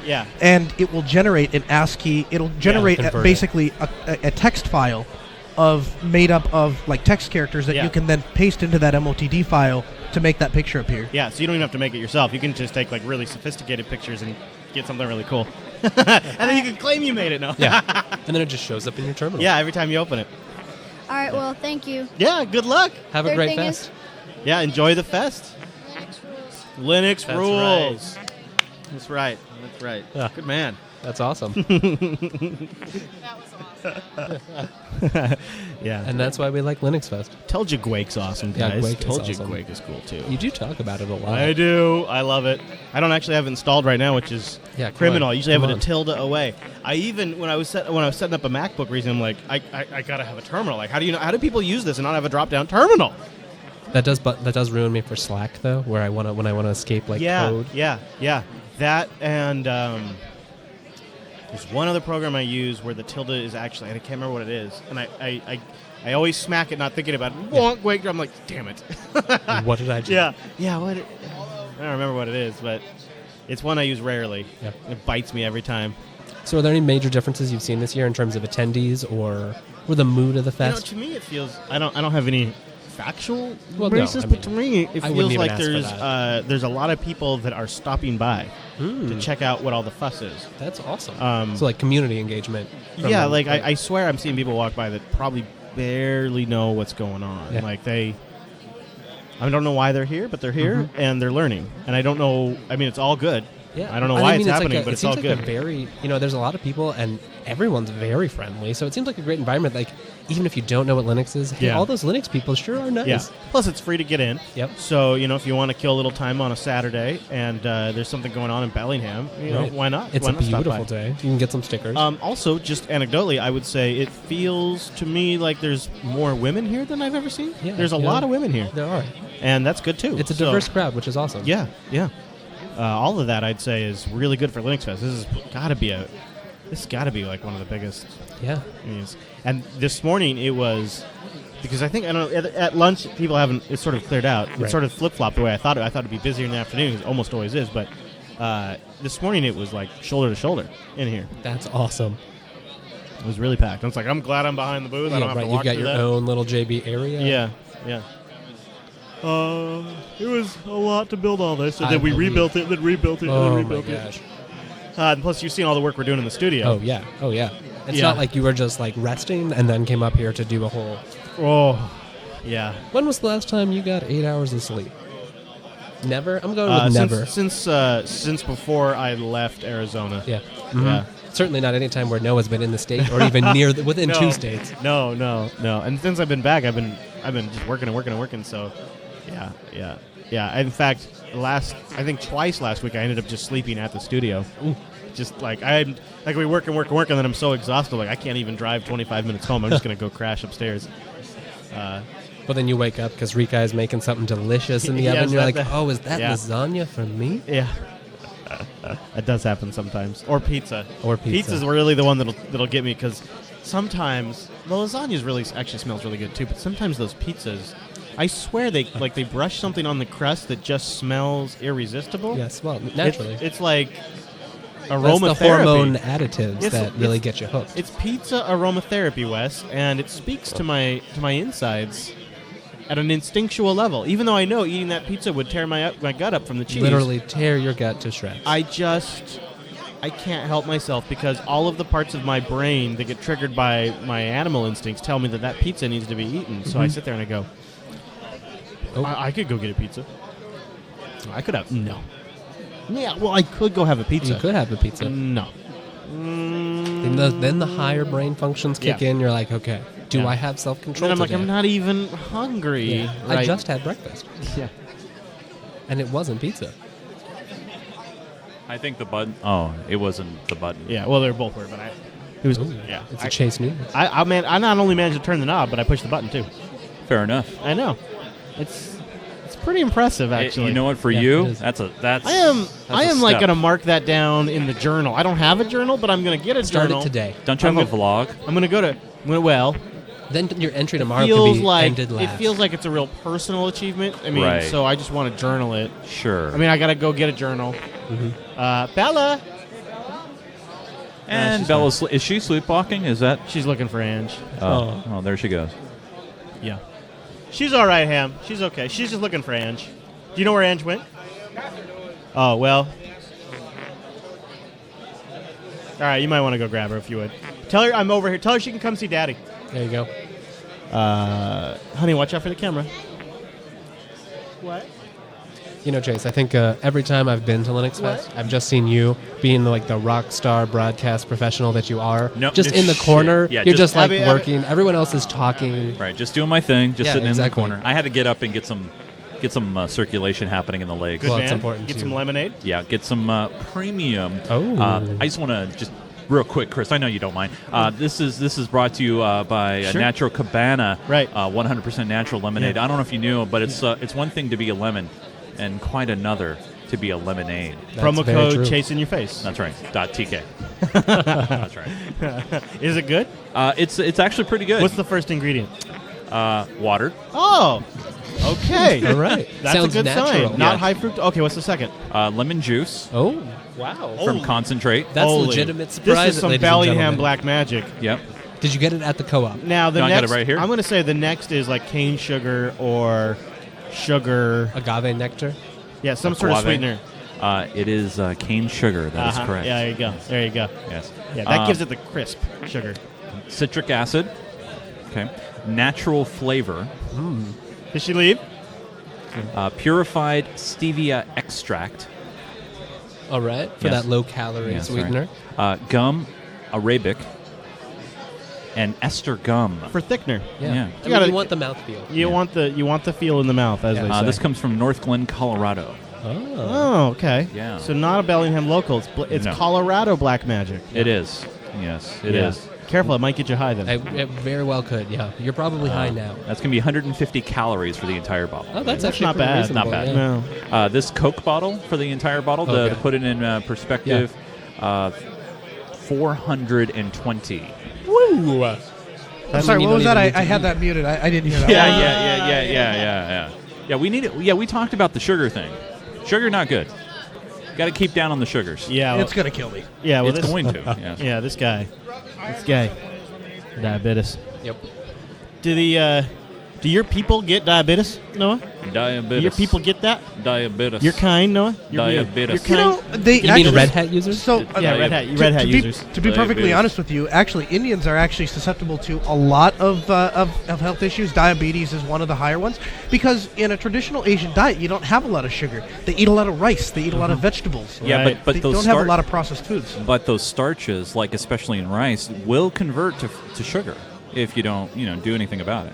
and it will generate an ASCII. It'll generate basically a text file made up of text characters that you can then paste into that MOTD file to make that picture appear. Yeah, so you don't even have to make it yourself. You can just take really sophisticated pictures and get something really cool, and then you can claim you made it. No, and then it just shows up in your terminal. Yeah, every time you open it. All right. Well, thank you. Yeah. Good luck. Have a great fest. Yeah, enjoy the fest. Linux rules. Right. That's right. That's right. Yeah. Good man. That's awesome. Yeah. And that's why we like LinuxFest. Told you Quake's awesome, guys. Quake Told you awesome. Quake is cool, too. You do talk about it a lot. I do. I love it. I don't actually have it installed right now, which is criminal. I usually have it a tilde away. I even, when I was setting up a MacBook recently, I'm like, I got to have a terminal. How do people use this and not have a drop-down terminal? That does ruin me for Slack though, when I want to escape code. Yeah. That and there's one other program I use where the tilde is actually, I can't remember what it is, and I always smack it, not thinking about it. Wait, I'm like, damn it. What did I do? Yeah. What? I don't remember what it is, but it's one I use rarely. Yeah. It bites me every time. So, are there any major differences you've seen this year in terms of attendees or the mood of the fest? To me, it feels I don't have any factual Well, basis, no, but to me, it I feels wouldn't even like ask there's a lot of people that are stopping by to check out what all the fuss is. That's awesome. So community engagement. Yeah, I swear I'm seeing people walk by that probably barely know what's going on. Yeah. I don't know why they're here, but they're here and they're learning. And I don't know. I mean, it's all good. Yeah. I don't know why it's happening, but it's all good. There's a lot of people and everyone's very friendly. So it seems like a great environment. Even if you don't know what Linux is, all those Linux people sure are nice. Yeah. Plus, it's free to get in. Yep. So, if you want to kill a little time on a Saturday and there's something going on in Bellingham, why not? It's why a not stop beautiful by? day. You can get some stickers. Also, just anecdotally, I would say it feels to me like there's more women here than I've ever seen. Yeah, there's a lot of women here. There are. And that's good, too. It's a diverse crowd, which is awesome. Yeah. All of that, I'd say, is really good for LinuxFest. This has got to be one of the biggest. Yeah. Meetings. And this morning it was because I don't know, at lunch people it's sort of cleared out. It sort of flip-flopped the way I thought it. I thought it'd be busier in the afternoon. It almost always is, but this morning it was shoulder to shoulder in here. That's awesome. It was really packed. I was like, I'm glad I'm behind the booth. I don't have to walk You've got through your that. own little JB area. Yeah. It was a lot to build all this, and then we believe. rebuilt it, then rebuilt it, and then rebuilt my gosh. it. And plus, you've seen all the work we're doing in the studio. Oh yeah. It's not like you were just resting and then came up here to do a whole. Oh, yeah. When was the last time you got 8 hours of sleep? Never. I'm going with never. Since before I left Arizona. Yeah. Mm-hmm. Yeah. Certainly not any time where Noah's been in the state or even within 2 states. No. And since I've been back, I've been just working and working. So, yeah. In fact, I think twice last week I ended up just sleeping at the studio. Ooh. Just we work and then I'm so exhausted, I can't even drive 25 minutes home. I'm just gonna go crash upstairs. But then you wake up because Rika is making something delicious in the oven. You're like, is that lasagna for me? Yeah. It does happen sometimes. Or pizza. Pizza's really the one that'll get me, because sometimes the lasagna actually smells really good too. But sometimes those pizzas, I swear they brush something on the crust that just smells irresistible. Yes, well, naturally. It's like aromatherapy. That's the hormone additives It's- that really it's- get you hooked. It's pizza aromatherapy, Wes, and it speaks to my insides at an instinctual level. Even though I know eating that pizza would tear my gut up from the cheese. Literally tear your gut to shreds. I can't help myself because all of the parts of my brain that get triggered by my animal instincts tell me that pizza needs to be eaten. So I Mhm. sit there and I go, Oh. I could go get a pizza. I could have no. Yeah, well, I could go have a pizza. You could have a pizza. No. Then the higher brain functions kick Yeah. in. You're like, okay, do Yeah. I have self-control? And I'm like, today? I'm not even hungry. Yeah. Right? I just had breakfast. Yeah. And it wasn't pizza. I think the button. Oh, it wasn't the button. Yeah, well, they were both were, but it was. Ooh, Yeah, it's a Chase News. I not only managed to turn the knob, but I pushed the button too. Fair enough. I know. It's pretty impressive, actually. You know what? For Yeah, you, it is. that's. I am like step. gonna mark that down in the journal. I don't have a journal, but I'm gonna get a Start journal it today. Don't you have a vlog? I'm gonna go to. Well, Then your entry tomorrow feels could be like ended last. it feels like it's a real personal achievement. I mean, Right. so I just want to journal it. Sure. I mean, I gotta go get a journal. Mm-hmm. Bella. And she's Bella's is she sleepwalking? Is that? She's looking for Ange. Oh, there she goes. Yeah. She's all right, Ham. She's okay. She's just looking for Ange. Do you know where Ange went? Oh, well. All right, you might want to go grab her if you would. Tell her I'm over here. Tell her she can come see Daddy. There you go. Honey, watch out for the camera. What? You know, Chase, I think every time I've been to Linux Fest, I've just seen you being like the rock star broadcast professional that you are. No, just no in the shit. corner. Yeah, you're just like Abby- working. Everyone else is talking. Right, just doing my thing, just Yeah, sitting exactly. in the corner. I had to get up and get some circulation happening in the legs. Good man. Get some lemonade. Yeah, get some premium. Oh. I just want to just real quick, Chris. I know you don't mind. This is brought to you by Sure. Natural Cabana. Right. 100% natural lemonade. Yeah. I don't know if you knew, but it's one thing to be a lemon, and quite another to be a lemonade. Promo code Chase in your face. That's right. .tk. That's right. Is it good? It's actually pretty good. What's the first ingredient? Water. Oh. Okay. All right. That's Sounds a good natural. sign. Not Yeah. high fructose. Okay, what's the second? Lemon juice. Oh, wow. From concentrate. That's Holy. legitimate surprise. This is some ladies and Bellingham gentlemen. black magic. Yep. Did you get it at the co-op? Now the No, I got next, it right here. I'm going to say the next is like cane sugar or sugar. Agave nectar? Yeah, some sort of Guave. sweetener. It is cane sugar. That is correct. Yeah, there you go. There you go. Yes. Yeah, that gives it the crisp sugar. Citric acid. Okay. Natural flavor. Did she leave? Purified stevia extract. All right. For Yes. that low-calorie Yes, sweetener. right. Gum arabic. And ester gum. For thickener. Yeah. I mean, you want the mouthfeel. You want the feel in the mouth, as they say. This comes from North Glen, Colorado. Oh, okay. Yeah. So not a Bellingham local. It's No. Colorado black magic. It is. Yes, it Yeah. is. Careful, it might get you high then. It very well could, yeah. You're probably high now. That's going to be 150 calories for the entire bottle. Oh, that's That's actually not pretty bad. reasonable, Not bad. yeah. No. This Coke bottle for the entire bottle, Okay. to put it in perspective, 420. Woo! I'm sorry, what was that? I had that muted. I didn't hear that. Yeah, we need it. Yeah, we talked about the sugar thing. Sugar, not good. Got to keep down on the sugars. Yeah, It's going to kill me. Yeah, well, It's this, going to, yes. Yeah, this guy, diabetes. Yep. Do your people get diabetes, Noah? Diabetes. Do your people get that? Diabetes. You're kind, Noah. Diabetes. You're You know, kind. they You mean actually, Red Hat users? So Yeah, Red Hat to users. To be perfectly Diabetes. honest with you, actually, Indians are actually susceptible to a lot of health issues. Diabetes is one of the higher ones because in a traditional Asian diet, you don't have a lot of sugar. They eat a lot of rice. They eat a lot of vegetables. Yeah, Right. but They those don't have a lot of processed foods. But those starches, like especially in rice, will convert to sugar if you don't do anything about it.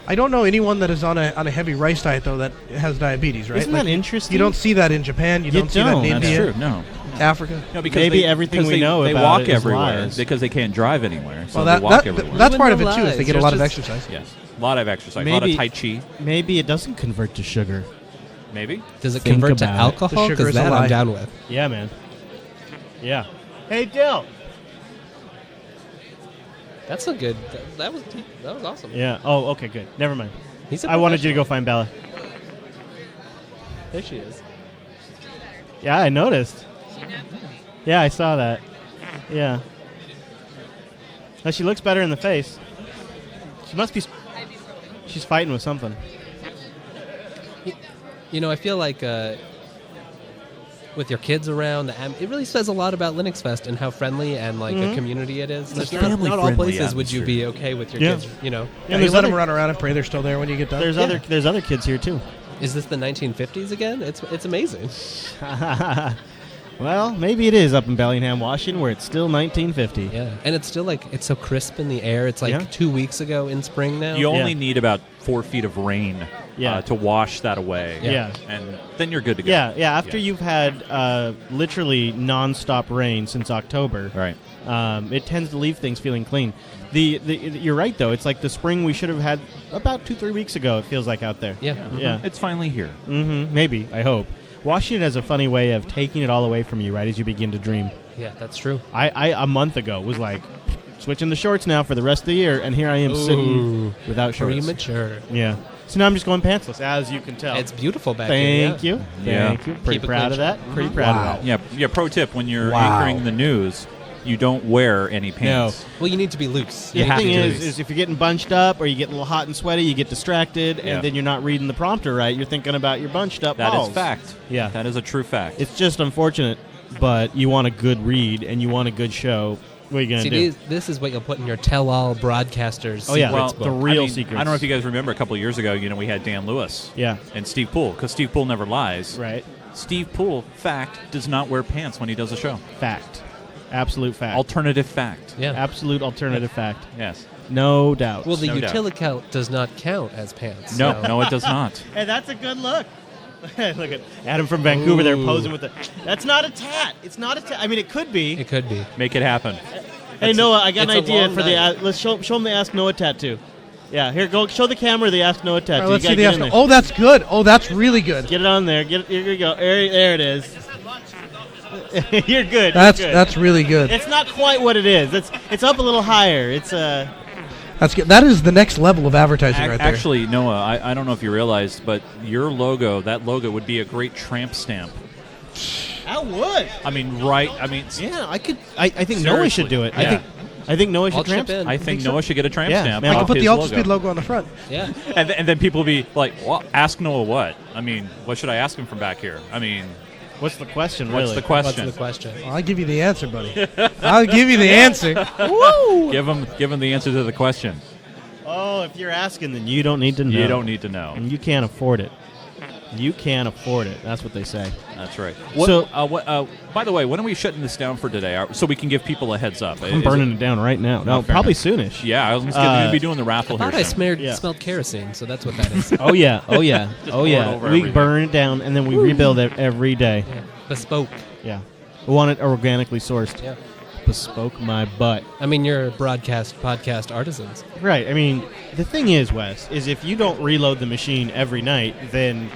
I don't know anyone that is on a heavy rice diet though that has diabetes, right? Isn't that interesting? You don't see that in Japan. You don't see that in don't. That's India, true. No. Africa. No, because Maybe they, everything because we know they about walk it is everywhere lies. because they can't drive anywhere. So Well, they walk that everywhere. that's part of it Living too. their Is they get a lives. lot of There's just- exercise. Yes, a lot of exercise, a lot of Maybe- Tai Chi. Maybe it doesn't convert to sugar. Maybe. Does it Think convert to about it. alcohol? The sugar Because is a that lie. I'm down with. Yeah, man. Yeah. Hey, Dill. That's a good. That was awesome. Yeah. Oh, okay, good. Never mind. He's a I wanted you to go find Bella. There she is. Yeah, I noticed. Yeah, I saw that. Yeah. Now she looks better in the face. She must be. She's fighting with something. You know, I feel like with your kids around, it really says a lot about LinuxFest and how friendly and like a community it is. It's Not all family-friendly places would you be okay with your kids, you know. Yeah, you let them run around and pray they're still there when you get done. There's other kids here too. Is this the 1950s again? It's amazing. Well, maybe it is up in Bellingham, Washington, where it's still 1950. Yeah, and it's still like it's so crisp in the air. It's like 2 weeks ago in spring now. You only need about 4 feet of rain Yeah. to wash that away. Yeah. And then you're good to go. Yeah. After you've had literally nonstop rain since October, right? It tends to leave things feeling clean. You're right though. It's like the spring we should have had about 2-3 weeks ago. It feels like out there. Yeah. Yeah. It's finally here. Mm-hmm. Maybe. I hope. Washington has a funny way of taking it all away from you right as you begin to dream. Yeah, that's true. I a month ago was like switching the shorts now for the rest of the year, and here I am sitting without shorts. Premature. Yeah. So now I'm just going pantsless, as you can tell. It's beautiful back here. Thank you. Yeah. Thank you. Pretty Keep it proud clean. of that. Pretty proud of that. Yeah. Pro tip: when you're Wow. anchoring the news, you don't wear any pants. No. Well, you need to be loose. The thing is if you're getting bunched up or you get a little hot and sweaty, you get distracted, Yeah. and then you're not reading the prompter right. You're thinking about your bunched up That balls. is fact. Yeah. That is a true fact. It's just unfortunate, but you want a good read and you want a good show. What are you going to do? This is what you'll put in your tell-all broadcasters. Oh, yeah. secrets Well, book. the real I mean, secrets. I don't know if you guys remember a couple of years ago, we had Dan Lewis. Yeah. And Steve Poole, because Steve Poole never lies. Right. Steve Poole, fact, does not wear pants when he does a show. Fact. Absolute fact. Alternative fact. Yeah. Absolute alternative fact. Yes. No doubt. Well, the No doubt. utility does not count as pants. No, so- no, it does not. Hey, that's a good look. Look at Adam from Vancouver there Ooh. posing with the. That's not a tat. It's not a tat. I mean, it could be. It could be. Make it happen. Hey, Noah, I got an it's a idea long for night. the. Let's show him the Ask Noah tattoo. Yeah, here, go show the camera the Ask Noah tattoo. All right, let's You see gotta the get in Ask. there. Oh, that's good. Oh, that's really good. Get it on there. Here you go. There it is. You're good. That's You're good. that's really good. It's not quite what it is. It's up a little higher. It's That's good. That is the next level of advertising right there. Actually, Noah, I don't know if you realized, but your logo, that logo would be a great tramp stamp. I would. I mean, right? I mean, Yeah, I could. I think Noah should do it. Yeah. I think Noah I'll should tramp. chip in. I think so? Noah should get a tramp Yeah, stamp. man, I off can put his the Altispeed logo. logo on the front. Yeah. And then people will be like, well, ask Noah what? I mean, what should I ask him from back here? I mean, What's the question? what's really? the question? What's the question? Well, I'll give you the answer, buddy. I'll give you the answer. Woo! Give him the answer to the question. Oh, if you're asking, then you don't need to know. You don't need to know. And you can't afford it. You can't afford it. That's what they say. That's right. So- By the way, when are we shutting this down for today? So we can give people a heads up. I'm burning it down right now. No, fair probably enough. soonish. Yeah, I was going to be doing the I raffle thought here. I soon. smelled kerosene, so that's what that is. Oh yeah. Oh yeah. Just Oh pour it yeah. over We everything. burn it down and then we rebuild it every day. Yeah. Bespoke. Yeah. We want it organically sourced. Yeah. Bespoke my butt. I mean, you're podcast artisans. Right. I mean, the thing is, Wes, is if you don't reload the machine every night, then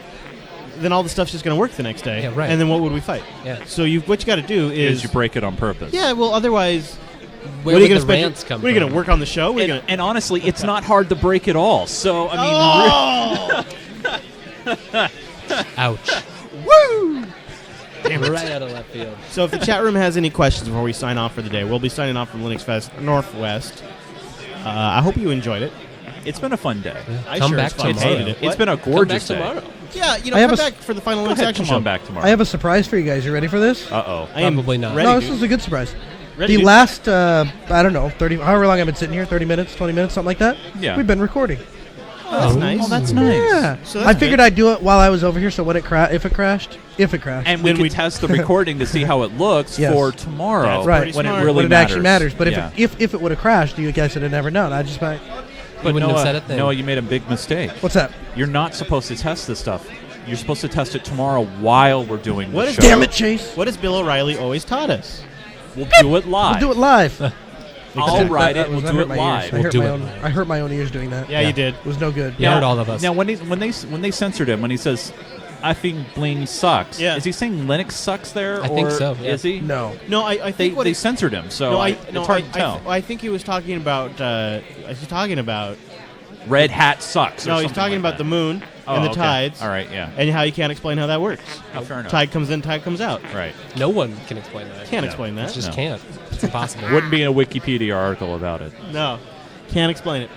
all the stuff's just going to work the next day. Yeah, right. And then what would we fight? Yeah. So what you got to do Is is you break it on purpose. Yeah. Well, otherwise, Where what are you would gonna the spend? rants come What are you from? going to work on the show? What are you And, gonna, and honestly, it's not hard to break it all. So I mean, Ouch. Woo! Right out of left field. So if the chat room has any questions before we sign off for the day, we'll be signing off from LinuxFest Northwest. I hope you enjoyed it. it's been a fun day. I Come sure back as fuck tomorrow. hated it. It's been a Come back gorgeous day. tomorrow. Yeah, you I know, have come a back for the final Go Linux ahead, Action come on Show. back tomorrow. I have a surprise for you guys. You ready for this? Uh-oh. I am Probably not. ready, No, this dude. is a good surprise. Ready, The dude. last, I don't know, however long I've been sitting here, 30 minutes, 20 minutes, something like that. Yeah. We've been recording. Oh, that's nice. Oh, that's nice. Yeah. So that's I figured good. I'd do it while I was over here, so when it if it crashed. And we Then can we- test the recording to see how it looks Yes. for tomorrow That's Right. pretty when it smart. really when it actually matters. But Yeah. if it would have crashed, you guys would have never known. I just might. But wouldn't have Noah, said a thing. Noah, you made a big mistake. What's that? You're not supposed to test this stuff. You're supposed to test it tomorrow while we're doing What the is show. Damn it, Chase. What has Bill O'Reilly always taught us? We'll do it live. We'll do it live. I'll write it. We'll That do hurt it my live. ears. We'll do it live. I hurt my own ears doing that. Yeah, you did. It was no good. You heard all of us. Now, when they censored him, when he says, "I think Bling sucks," Yeah. is he saying Linux sucks there? I think or so, yeah. Is he? No. No, I They, think what they he- censored him, so no, it's hard to tell. I think he was talking about. Red Hat sucks. or No, he's something talking like about that. the moon Oh, and the okay. tides. All right, yeah. And how you can't explain how that works. Oh, fair enough. Tide comes in, tide comes out. Right. No one can explain that. Can't explain that. It just No. can't. It's impossible. Wouldn't be a Wikipedia article about it. No, can't explain it.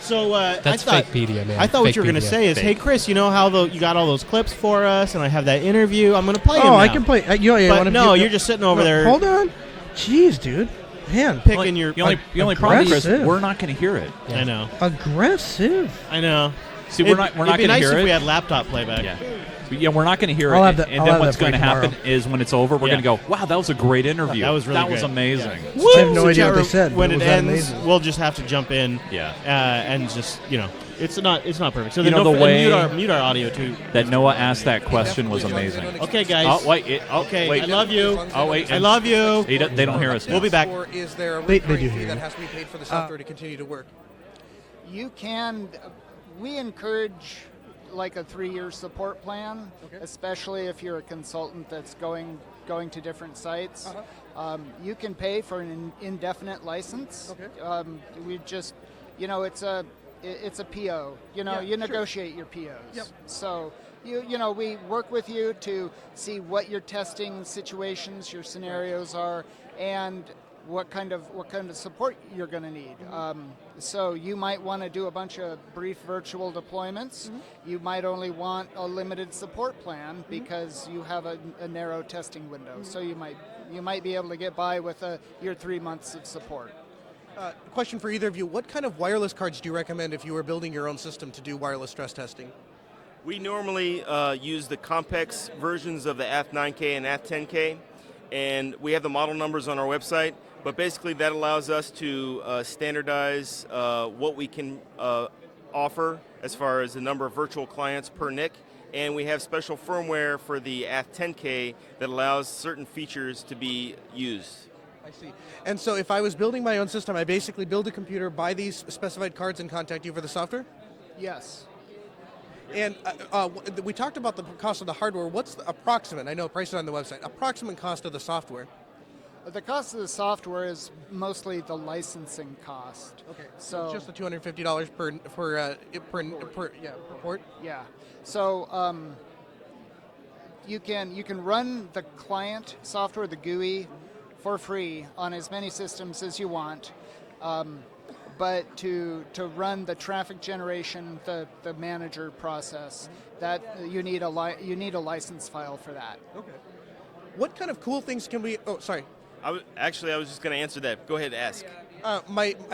So That's I thought, Fakepedia, man. I thought what you were going to Fakepedia. say is, hey Chris, you know how you got all those clips for us, and I have that interview. I'm going to play them Oh, I now. can play. But no, you're just sitting over there. Hold on. Jeez, dude. Man, picking your. The only problem, Chris, we're not going to hear it. I know. Aggressive. I know. See, we're not It'd going be to nice hear if it. we had laptop playback. Yeah. But yeah, we're not going to hear I'll it. have that- and I'll then have what's that for going to you happen tomorrow. is when it's over, we're Yeah. going to go, wow, that was a great interview. That was really was great. amazing. Yeah. I have no So idea what they Jared, said, When but it was that ends, amazing? we'll just have to jump in. Yeah. And just it's not perfect. So You then know, don't the and way mute our audio too. that Noah asked that question was amazing. Okay, guys. Oh, wait. Okay, wait. I love you. Oh, wait. I love you. They don't hear us now. We'll be back. Or is there a They recurring do fee hear that you. has to be paid for the software to continue to work? You can. We encourage like a 3-year support plan, especially if you're a consultant that's going to different sites. You can pay for an indefinite license. We just, it's a PO. You negotiate your POs. Yep. So we work with you to see what your testing situations, your scenarios are, and what kind of support you're going to need. So you might want to do a bunch of brief virtual deployments. You might only want a limited support plan because you have a narrow testing window. So you might be able to get by with your 3 months of support. Question for either of you: what kind of wireless cards do you recommend if you were building your own system to do wireless stress testing? We normally use the Compex versions of the AF9K and AF10K, and we have the model numbers on our website. But basically, that allows us to standardize what we can offer as far as the number of virtual clients per NIC. And we have special firmware for the AF10K that allows certain features to be used. I see. And so if I was building my own system, I basically build a computer, buy these specified cards, and contact you for the software? Yes. And we talked about the cost of the hardware. What's the approximate? I know prices on the website. Approximate cost of the software? The cost of the software is mostly the licensing cost. Okay. So it's just the $250 per port. Yeah. So you can run the client software, the GUI, for free on as many systems as you want. But to run the traffic generation, the manager process, that you need a license file for that. Okay. What kind of cool things can we? Oh, sorry. I was just going to answer that. Go ahead, ask. I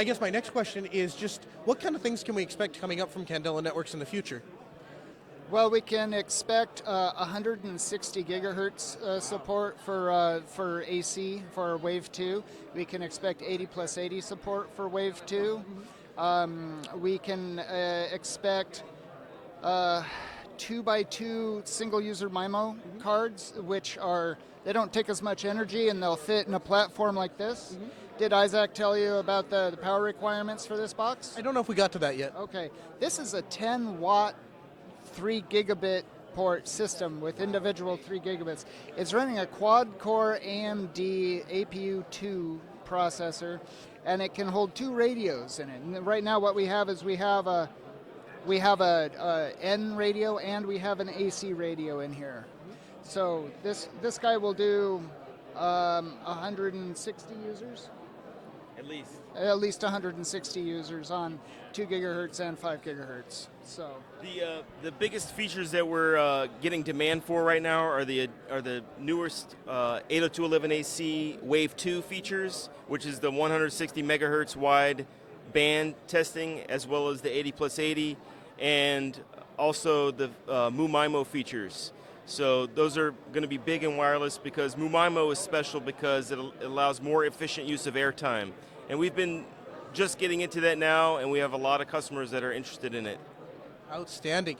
guess my next question is just what kind of things can we expect coming up from Candela Networks in the future? Well, we can expect 160 gigahertz support for AC for Wave 2. We can expect 80+80 support for Wave 2. We can expect 2x2 single-user MIMO cards, which they don't take as much energy and they'll fit in a platform like this. Did Isaac tell you about the power requirements for this box? I don't know if we got to that yet. Okay. This is a 10-watt, 3 gigabit port system with individual 3 gigabits. It's running a quad-core AMD APU2 processor, and it can hold 2 radios in it. And right now what we have is we have a N radio and we have an AC radio in here. So this guy will do 160 users? At least. At least 160 users on 2 gigahertz and 5 gigahertz. So the biggest features that we're getting demand for right now are the newest 802.11ac Wave 2 features, which is the 160 megahertz wide band testing, as well as the 80+80, and also the MU-MIMO features. So those are going to be big in wireless because MU-MIMO is special because it allows more efficient use of airtime. And we've been just getting into that now, and we have a lot of customers that are interested in it. Outstanding.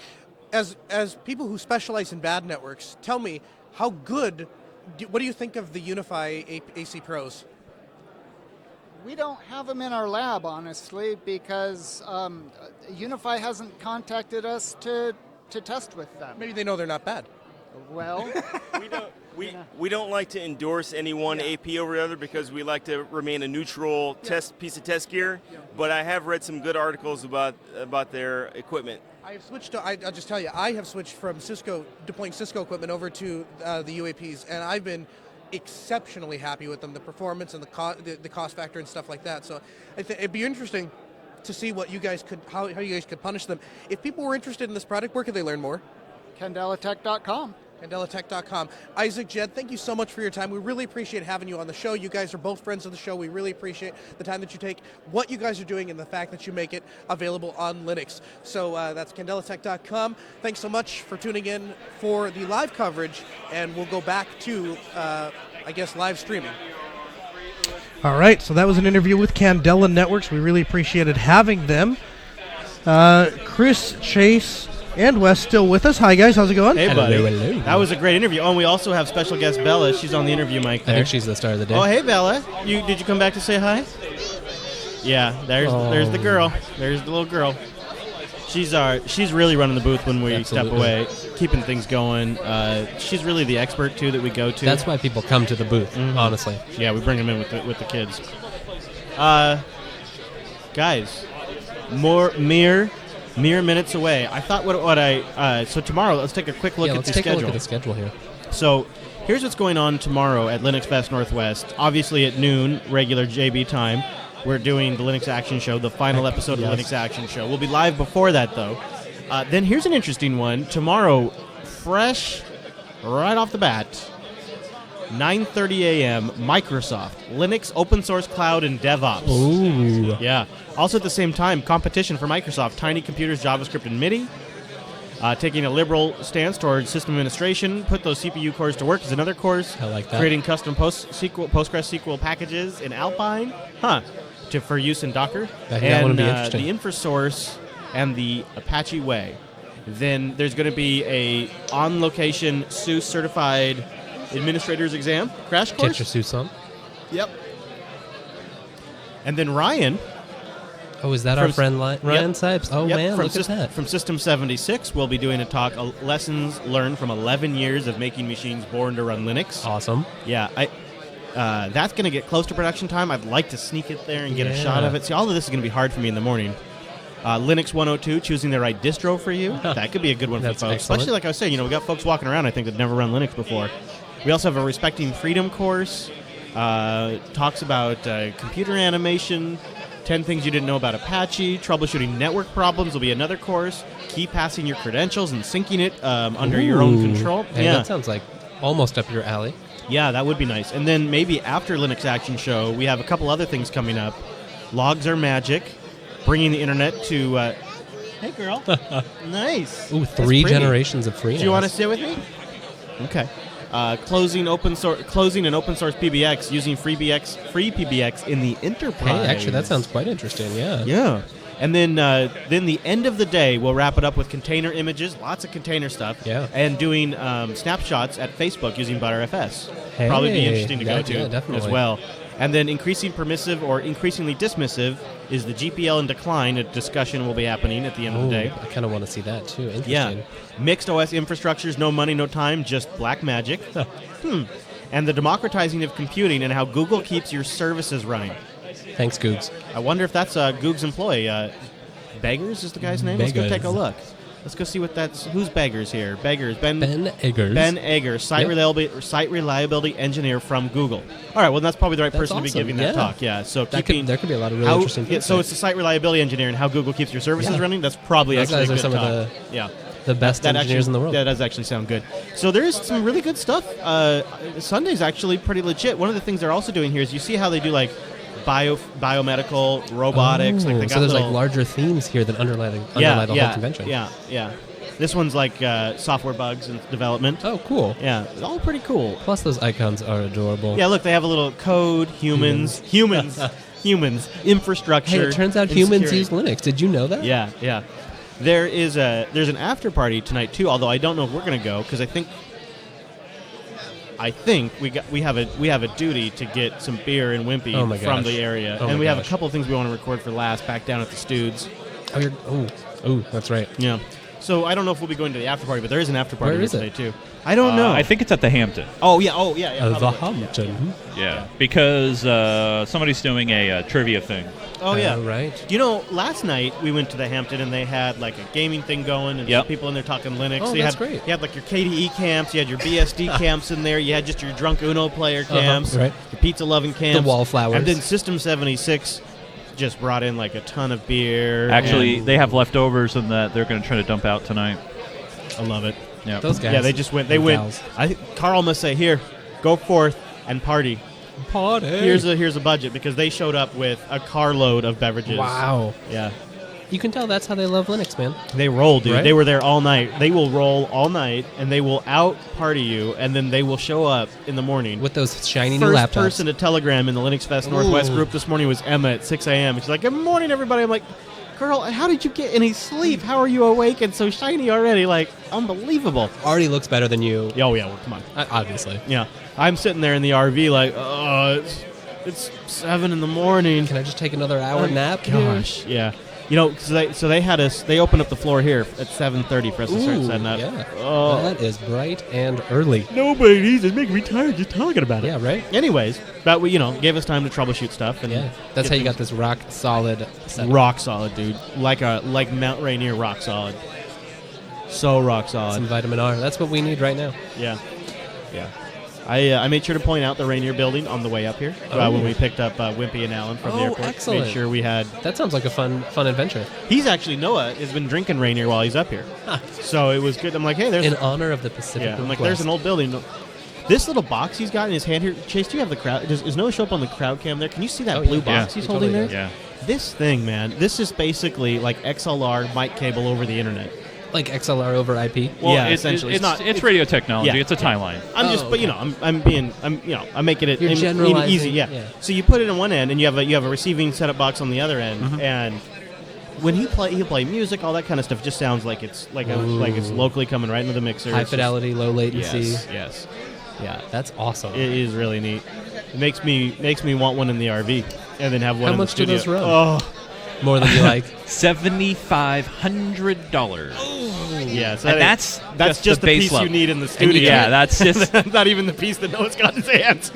As people who specialize in bad networks, tell me, what do you think of the Unify AC Pros? we don't have them in our lab, honestly, because Unify hasn't contacted us to test with them. Maybe they know they're not bad. Well, We don't like to endorse any one AP over the other because we like to remain a neutral piece of test gear. But I have read some good articles about their equipment. I have switched to, I'll just tell you, I have switched from Cisco, deploying Cisco equipment over to the UAPs, and I've been exceptionally happy with them, the performance and the cost factor and stuff like that. So it'd be interesting to see what you guys could, how you guys could punish them. If people were interested in this product, where could they learn more? CandelaTech.com. CandelaTech.com. Isaac, Jed, thank you so much for your time. We really appreciate having you on the show. You guys are both friends of the show. We really appreciate the time that you take, what you guys are doing, and the fact that you make it available on Linux. So that's CandelaTech.com. Thanks so much for tuning in for the live coverage, and we'll go back to, live streaming. All right, so that was an interview with Candela Networks. We really appreciated having them. Chris, Chase, and Wes still with us. Hi, guys. How's it going? Hey, buddy. Hello. That was a great interview. Oh, and we also have special guest Bella. She's on the interview mic there. I think she's the star of the day. Oh, hey, Bella. Did you come back to say hi? Yeah, there's the girl. There's the little girl. She's really running the booth when we step away, keeping things going. She's really the expert, too, that we go to. That's why people come to the booth, honestly. Yeah, we bring them in with the kids. Guys, mere minutes away. I thought so tomorrow, let's take a quick look at the schedule. Let's take a look at the schedule here. So here's what's going on tomorrow at LinuxFest Northwest. Obviously at noon, regular JB time, we're doing the Linux Action Show, the final episode of the Linux Action Show. We'll be live before that, though. Then here's an interesting one. Tomorrow, fresh, right off the bat, 9:30 a.m., Microsoft, Linux, Open Source Cloud, and DevOps. Ooh. Yeah. Also at the same time, competition for Microsoft, Tiny Computers, JavaScript, and MIDI. Taking a liberal stance towards system administration, put those CPU cores to work is another course. I like that. Creating custom PostgreSQL packages in Alpine, for use in Docker. That one would be interesting. The InfraSource and the Apache Way. Then there's going to be a on-location SUSE certified administrator's exam crash course. Get your SUSE on. Yep. And then Ryan. Oh, is that our friend Ryan Sipes? Oh, man, look at that. From System 76, we'll be doing a talk, lessons learned from 11 years of making machines born to run Linux. Awesome. Yeah, that's going to get close to production time. I'd like to sneak it there and get a shot of it. See, all of this is going to be hard for me in the morning. Linux 102, choosing the right distro for you. That could be a good one for folks. Excellent. Especially, like I was saying, we got folks walking around, I think, that never run Linux before. We also have a Respecting Freedom course. Talks about computer animation, 10 things you didn't know about Apache, troubleshooting network problems will be another course, key passing your credentials and syncing it under your own control. Hey, that sounds like almost up your alley. Yeah, that would be nice. And then maybe after Linux Action Show, we have a couple other things coming up. Logs are magic, bringing the internet to... hey, girl. Nice. Ooh, 3 generations of free. Do you want to sit with me? Okay. Closing and open source PBX using free PBX in the enterprise. Hey, actually, that sounds quite interesting. Yeah. Yeah. And then the end of the day, we'll wrap it up with container images, lots of container stuff. Yeah. And doing snapshots at Facebook using ButterFS. Hey, probably be interesting to go to definitely. as well. And then increasing permissive or increasingly dismissive is the GPL in decline. A discussion will be happening at the end of the day. I kind of want to see that too. Interesting. Yeah. Mixed OS infrastructures, no money, no time, just black magic. And the democratizing of computing and how Google keeps your services running. Thanks, Googs. I wonder if that's a Googs employee. Beggars is the guy's name? Let's go take a look. Let's go see what that's... Who's Beggars here? Beggars. Ben Eggers. Ben Eggers, site reliability engineer from Google. All right, well, that's probably the right person to be giving that talk. Yeah, so there could be a lot of really interesting things. So it's the site reliability engineer and how Google keeps your services running. That's probably actually a good talk. The best engineers in the world. That does actually sound good. So there is some really good stuff. Sunday's actually pretty legit. One of the things they're also doing here is you see how they do like biomedical, robotics. Like they got there's like larger themes here that underlie the whole convention. Yeah. This one's like software bugs and development. Oh, cool. Yeah, it's all pretty cool. Plus those icons are adorable. Yeah, look, they have a little code, humans, infrastructure. Hey, it turns out humans use Linux. Did you know that? Yeah. There's an after party tonight too, although I don't know if we're going to go because I think we have a duty to get some beer and Wimpy from the area, and we have a couple of things we want to record for last back down at the Studs. Oh, that's right. Yeah. So I don't know if we'll be going to the after party, but there is an after party Where here is today it? too. I don't know. I think it's at the Hampton. Oh yeah. The probably. Hampton. Yeah, because somebody's doing a trivia thing. Oh yeah, right. You know, last night we went to the Hampton and they had like a gaming thing going, and some people in there talking Linux. Oh, so you that's had, great. You had like your KDE camps, you had your BSD camps in there, you had just your drunk Uno player camps, right. your pizza loving camps, The wallflowers. and then System 76 just brought in like a ton of beer. Actually, and they have leftovers and that they're going to try to dump out tonight. I love it. Yeah, Those guys. Yeah, they just went. They And went. gals. I think Carl must say, "Here, go forth and party." Party. Here's a budget because they showed up with a carload of beverages. Wow. Yeah. You can tell that's how they love Linux, man. They roll, dude. Right? They were there all night. They will roll all night, and they will out party you, and then they will show up in the morning with those shiny new First laptops. person to Telegram in the LinuxFest Northwest Ooh. group this morning was Emma at 6 a.m. She's like, "Good morning, everybody." I'm like, "Girl, how did you get any sleep? How are you awake and so shiny already? Like, unbelievable." Already looks better than you. Oh yeah, well, come on. Obviously. Yeah, I'm sitting there in the RV like, it's 7 in the morning. Can I just take another hour nap? Gosh, yeah. You know, so they had us. They opened up the floor here at 7:30 for us to start Ooh, setting up. yeah. Oh, That is bright and early. nobody needs it. Making me tired just talking about it. Yeah, right? Anyways, but we, gave us time to troubleshoot stuff. And Yeah. That's how you got this rock solid setup. rock solid, dude. Like Mount Rainier, rock solid. So rock solid. Some vitamin R. That's what we need right now. Yeah, yeah. I made sure to point out the Rainier building on the way up here when we picked up Wimpy and Alan from the airport. Excellent. Made sure we had. That sounds like a fun adventure. Noah has been drinking Rainier while he's up here, so it was good. I'm like, hey, there's In honor of the Pacific I'm like, Northwest. there's an old building. This little box he's got in his hand here. Chase, do you have the crowd? Does Noah show up on the crowd cam there? Can you see that Oh, blue yeah. box Yeah, he's he holding totally there? Yeah. This thing, man. This is basically like XLR mic cable over the internet. Like XLR over IP? Well, yeah, it's essentially. it's radio technology. Yeah, It's a tie line. I'm just, but I'm making it You're even generalizing, easy. Yeah. yeah. So you put it in one end, and you have a receiving setup box on the other end, and when he'll play music, all that kind of stuff. Just sounds like it's like it's locally coming right into the mixer. High It's fidelity, low latency. Yes. Yeah, that's awesome. It is really neat. It makes me want one in the RV, and then have one. How in much the studio. do those run? Oh, More than you like? $7,500. yeah. So And that's that's just the the base piece level. you need in the And studio. yeah, that's just not even the piece that Noah's got in his hands.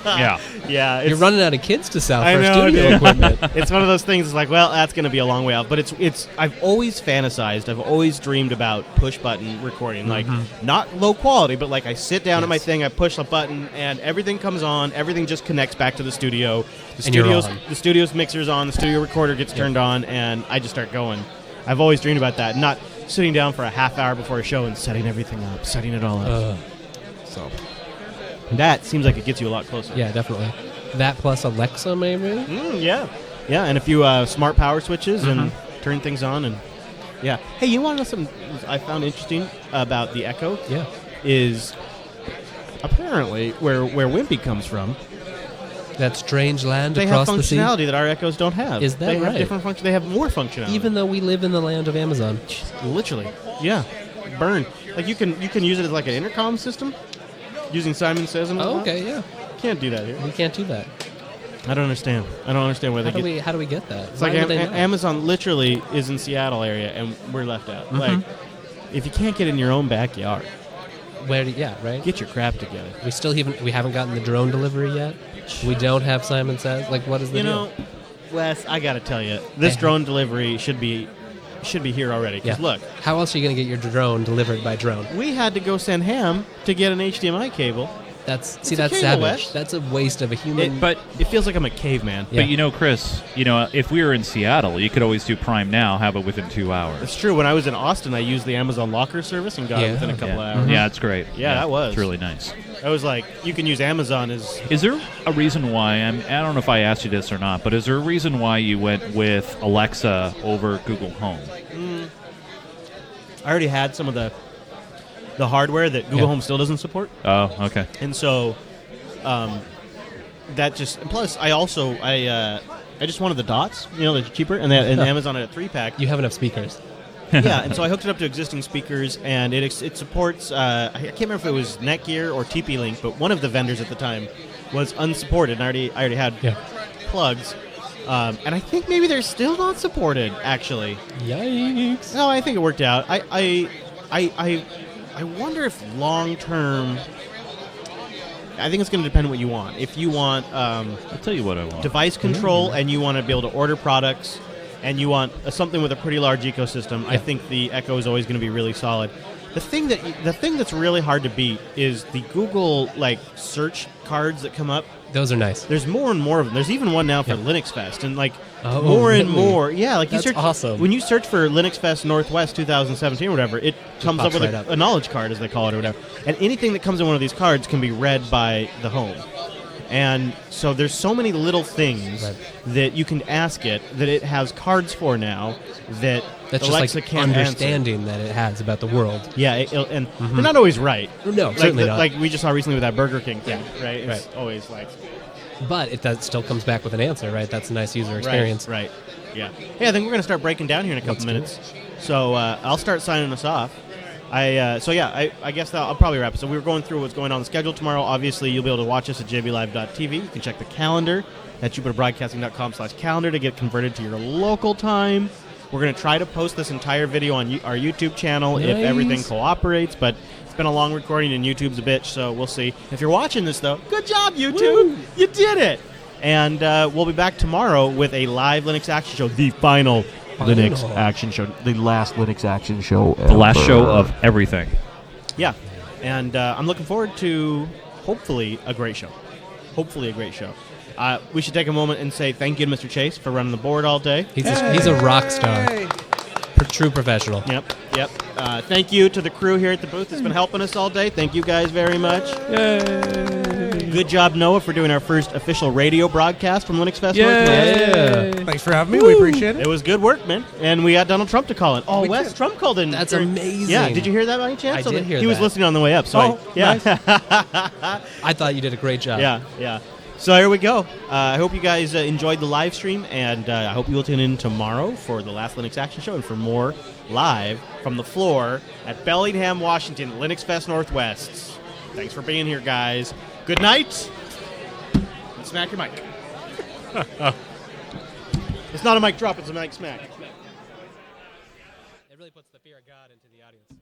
yeah. Yeah, You're running out of kids to sell I for know, studio dude. equipment. It's one of those things. It's like, well, that's going to be a long way out. But it's. I've always fantasized. I've always dreamed about push button recording, like not low quality, but like I sit down at my thing, I push a button, and everything comes on. Everything just connects back to the studio. And you're on. The studio's mixer's on. The studio recorder gets turned on, and I just start going. I've always dreamed about that. Not sitting down for a half hour before a show and setting everything up, setting it all up. So that seems like it gets you a lot closer. Yeah, definitely. That plus Alexa, maybe? Yeah, and a few smart power switches and turn things on and yeah. Hey, you want to know something I found interesting about the Echo? Yeah, is apparently where Wimpy comes from. That strange land They across have the sea. functionality that our Echoes don't have. Is that they right? have different functions. They have more functionality. Even though we live in the land of Amazon. Literally, yeah. Burn. Like you can use it as like an intercom system using Simon Says and whatnot. Okay, yeah. Can't do that here. We can't do that. I don't understand. where How they do get. how do we get that? It's Why like would they know? Amazon literally is in Seattle area, and we're left out. Like, if you can't get in your own backyard, right? Get your crap together. We haven't gotten the drone delivery yet. We don't have Simon Says. Like, what is the deal? Wes, I gotta tell you, this drone delivery should be here already. Because look, how else are you gonna get your drone delivered by drone? we had to go send Ham to get an HDMI cable. That's a that's cable, savage. Wes. That's a waste of a human. But it feels like I'm a caveman. Yeah. But Chris, if we were in Seattle, you could always do Prime Now, have it within 2 hours. It's true. When I was in Austin, I used the Amazon Locker service and got it within a couple of hours. Yeah, it's great. Yeah, that was. It's really nice. I was like, you can use Amazon as. Is there a reason why, I don't know if I asked you this or not, but is there a reason why you went with Alexa over Google Home? I already had some of the hardware that Google Home still doesn't support. Oh, okay. And so, that just. And plus, I just wanted the dots. They're cheaper, and Amazon had a 3-pack. You have enough speakers. Yeah, and so I hooked it up to existing speakers, and it supports. I can't remember if it was Netgear or TP-Link, but one of the vendors at the time was unsupported. And I already had plugs. And I think maybe they're still not supported, actually. Yikes. No, I think it worked out. I wonder if long-term... I think it's going to depend on what you want. If you want... I'll tell you what I want. Device control, and you want to be able to order products, and you want something with a pretty large ecosystem, I think the Echo is always going to be really solid. The thing that's really hard to beat is the Google search cards that come up. Those are nice. There's more and more of them. There's even one now for LinuxFest, and more and more. Yeah, That's you search. awesome. When you search for LinuxFest Northwest 2017 or whatever, it comes up with right up. a knowledge card, as they call it, or whatever. And anything that comes in one of these cards can be read by the home. And so there's so many little things that you can ask it that it has cards for now that That's Alexa just can't understanding that it has about the world. Yeah, and they're not always right. No, certainly not. Like we just saw recently with that Burger King thing, right? It's always But that still comes back with an answer, right? That's a nice user experience. Right. Yeah. Hey, I think we're going to start breaking down here in a couple minutes. So I'll start signing us off. I guess I'll probably wrap it. So we were going through what's going on the schedule tomorrow. Obviously, you'll be able to watch us at jblive.tv. You can check the calendar at jupiterbroadcasting.com/calendar to get converted to your local time. We're going to try to post this entire video on our YouTube channel if everything cooperates, but it's been a long recording and YouTube's a bitch, so we'll see. If you're watching this, though, good job, YouTube! Woo! You did it! And we'll be back tomorrow with a live Linux Action Show, the final Linux Action Show, the last Linux Action Show ever. The last show of everything. Yeah, and I'm looking forward to hopefully a great show. We should take a moment and say thank you to Mr. Chase for running the board all day. He's a rock star. True professional. Yep. Thank you to the crew here at the booth that's been helping us all day. Thank you guys very much. Yay. Good job, Noah, for doing our first official radio broadcast from LinuxFest Northwest. Thanks for having me. We appreciate it. It was good work, man. And we got Donald Trump to call in. Oh, Wes Trump called in. That's amazing. Yeah, did you hear that by any chance? I did hear that. He was listening on the way up. So nice. I thought you did a great job. Yeah. So here we go. I hope you guys enjoyed the live stream, and I hope you will tune in tomorrow for the last Linux Action Show and for more live from the floor at Bellingham, Washington, LinuxFest Northwest. Thanks for being here, guys. Good night. And smack your mic. It's not a mic drop, it's a mic smack. It really puts the fear of God into the audience.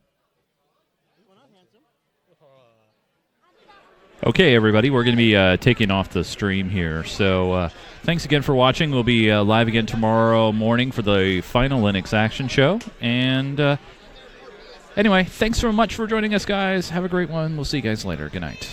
Okay, everybody, we're going to be taking off the stream here. So thanks again for watching. We'll be live again tomorrow morning for the final Linux Action Show. And anyway, thanks so much for joining us, guys. Have a great one. We'll see you guys later. Good night.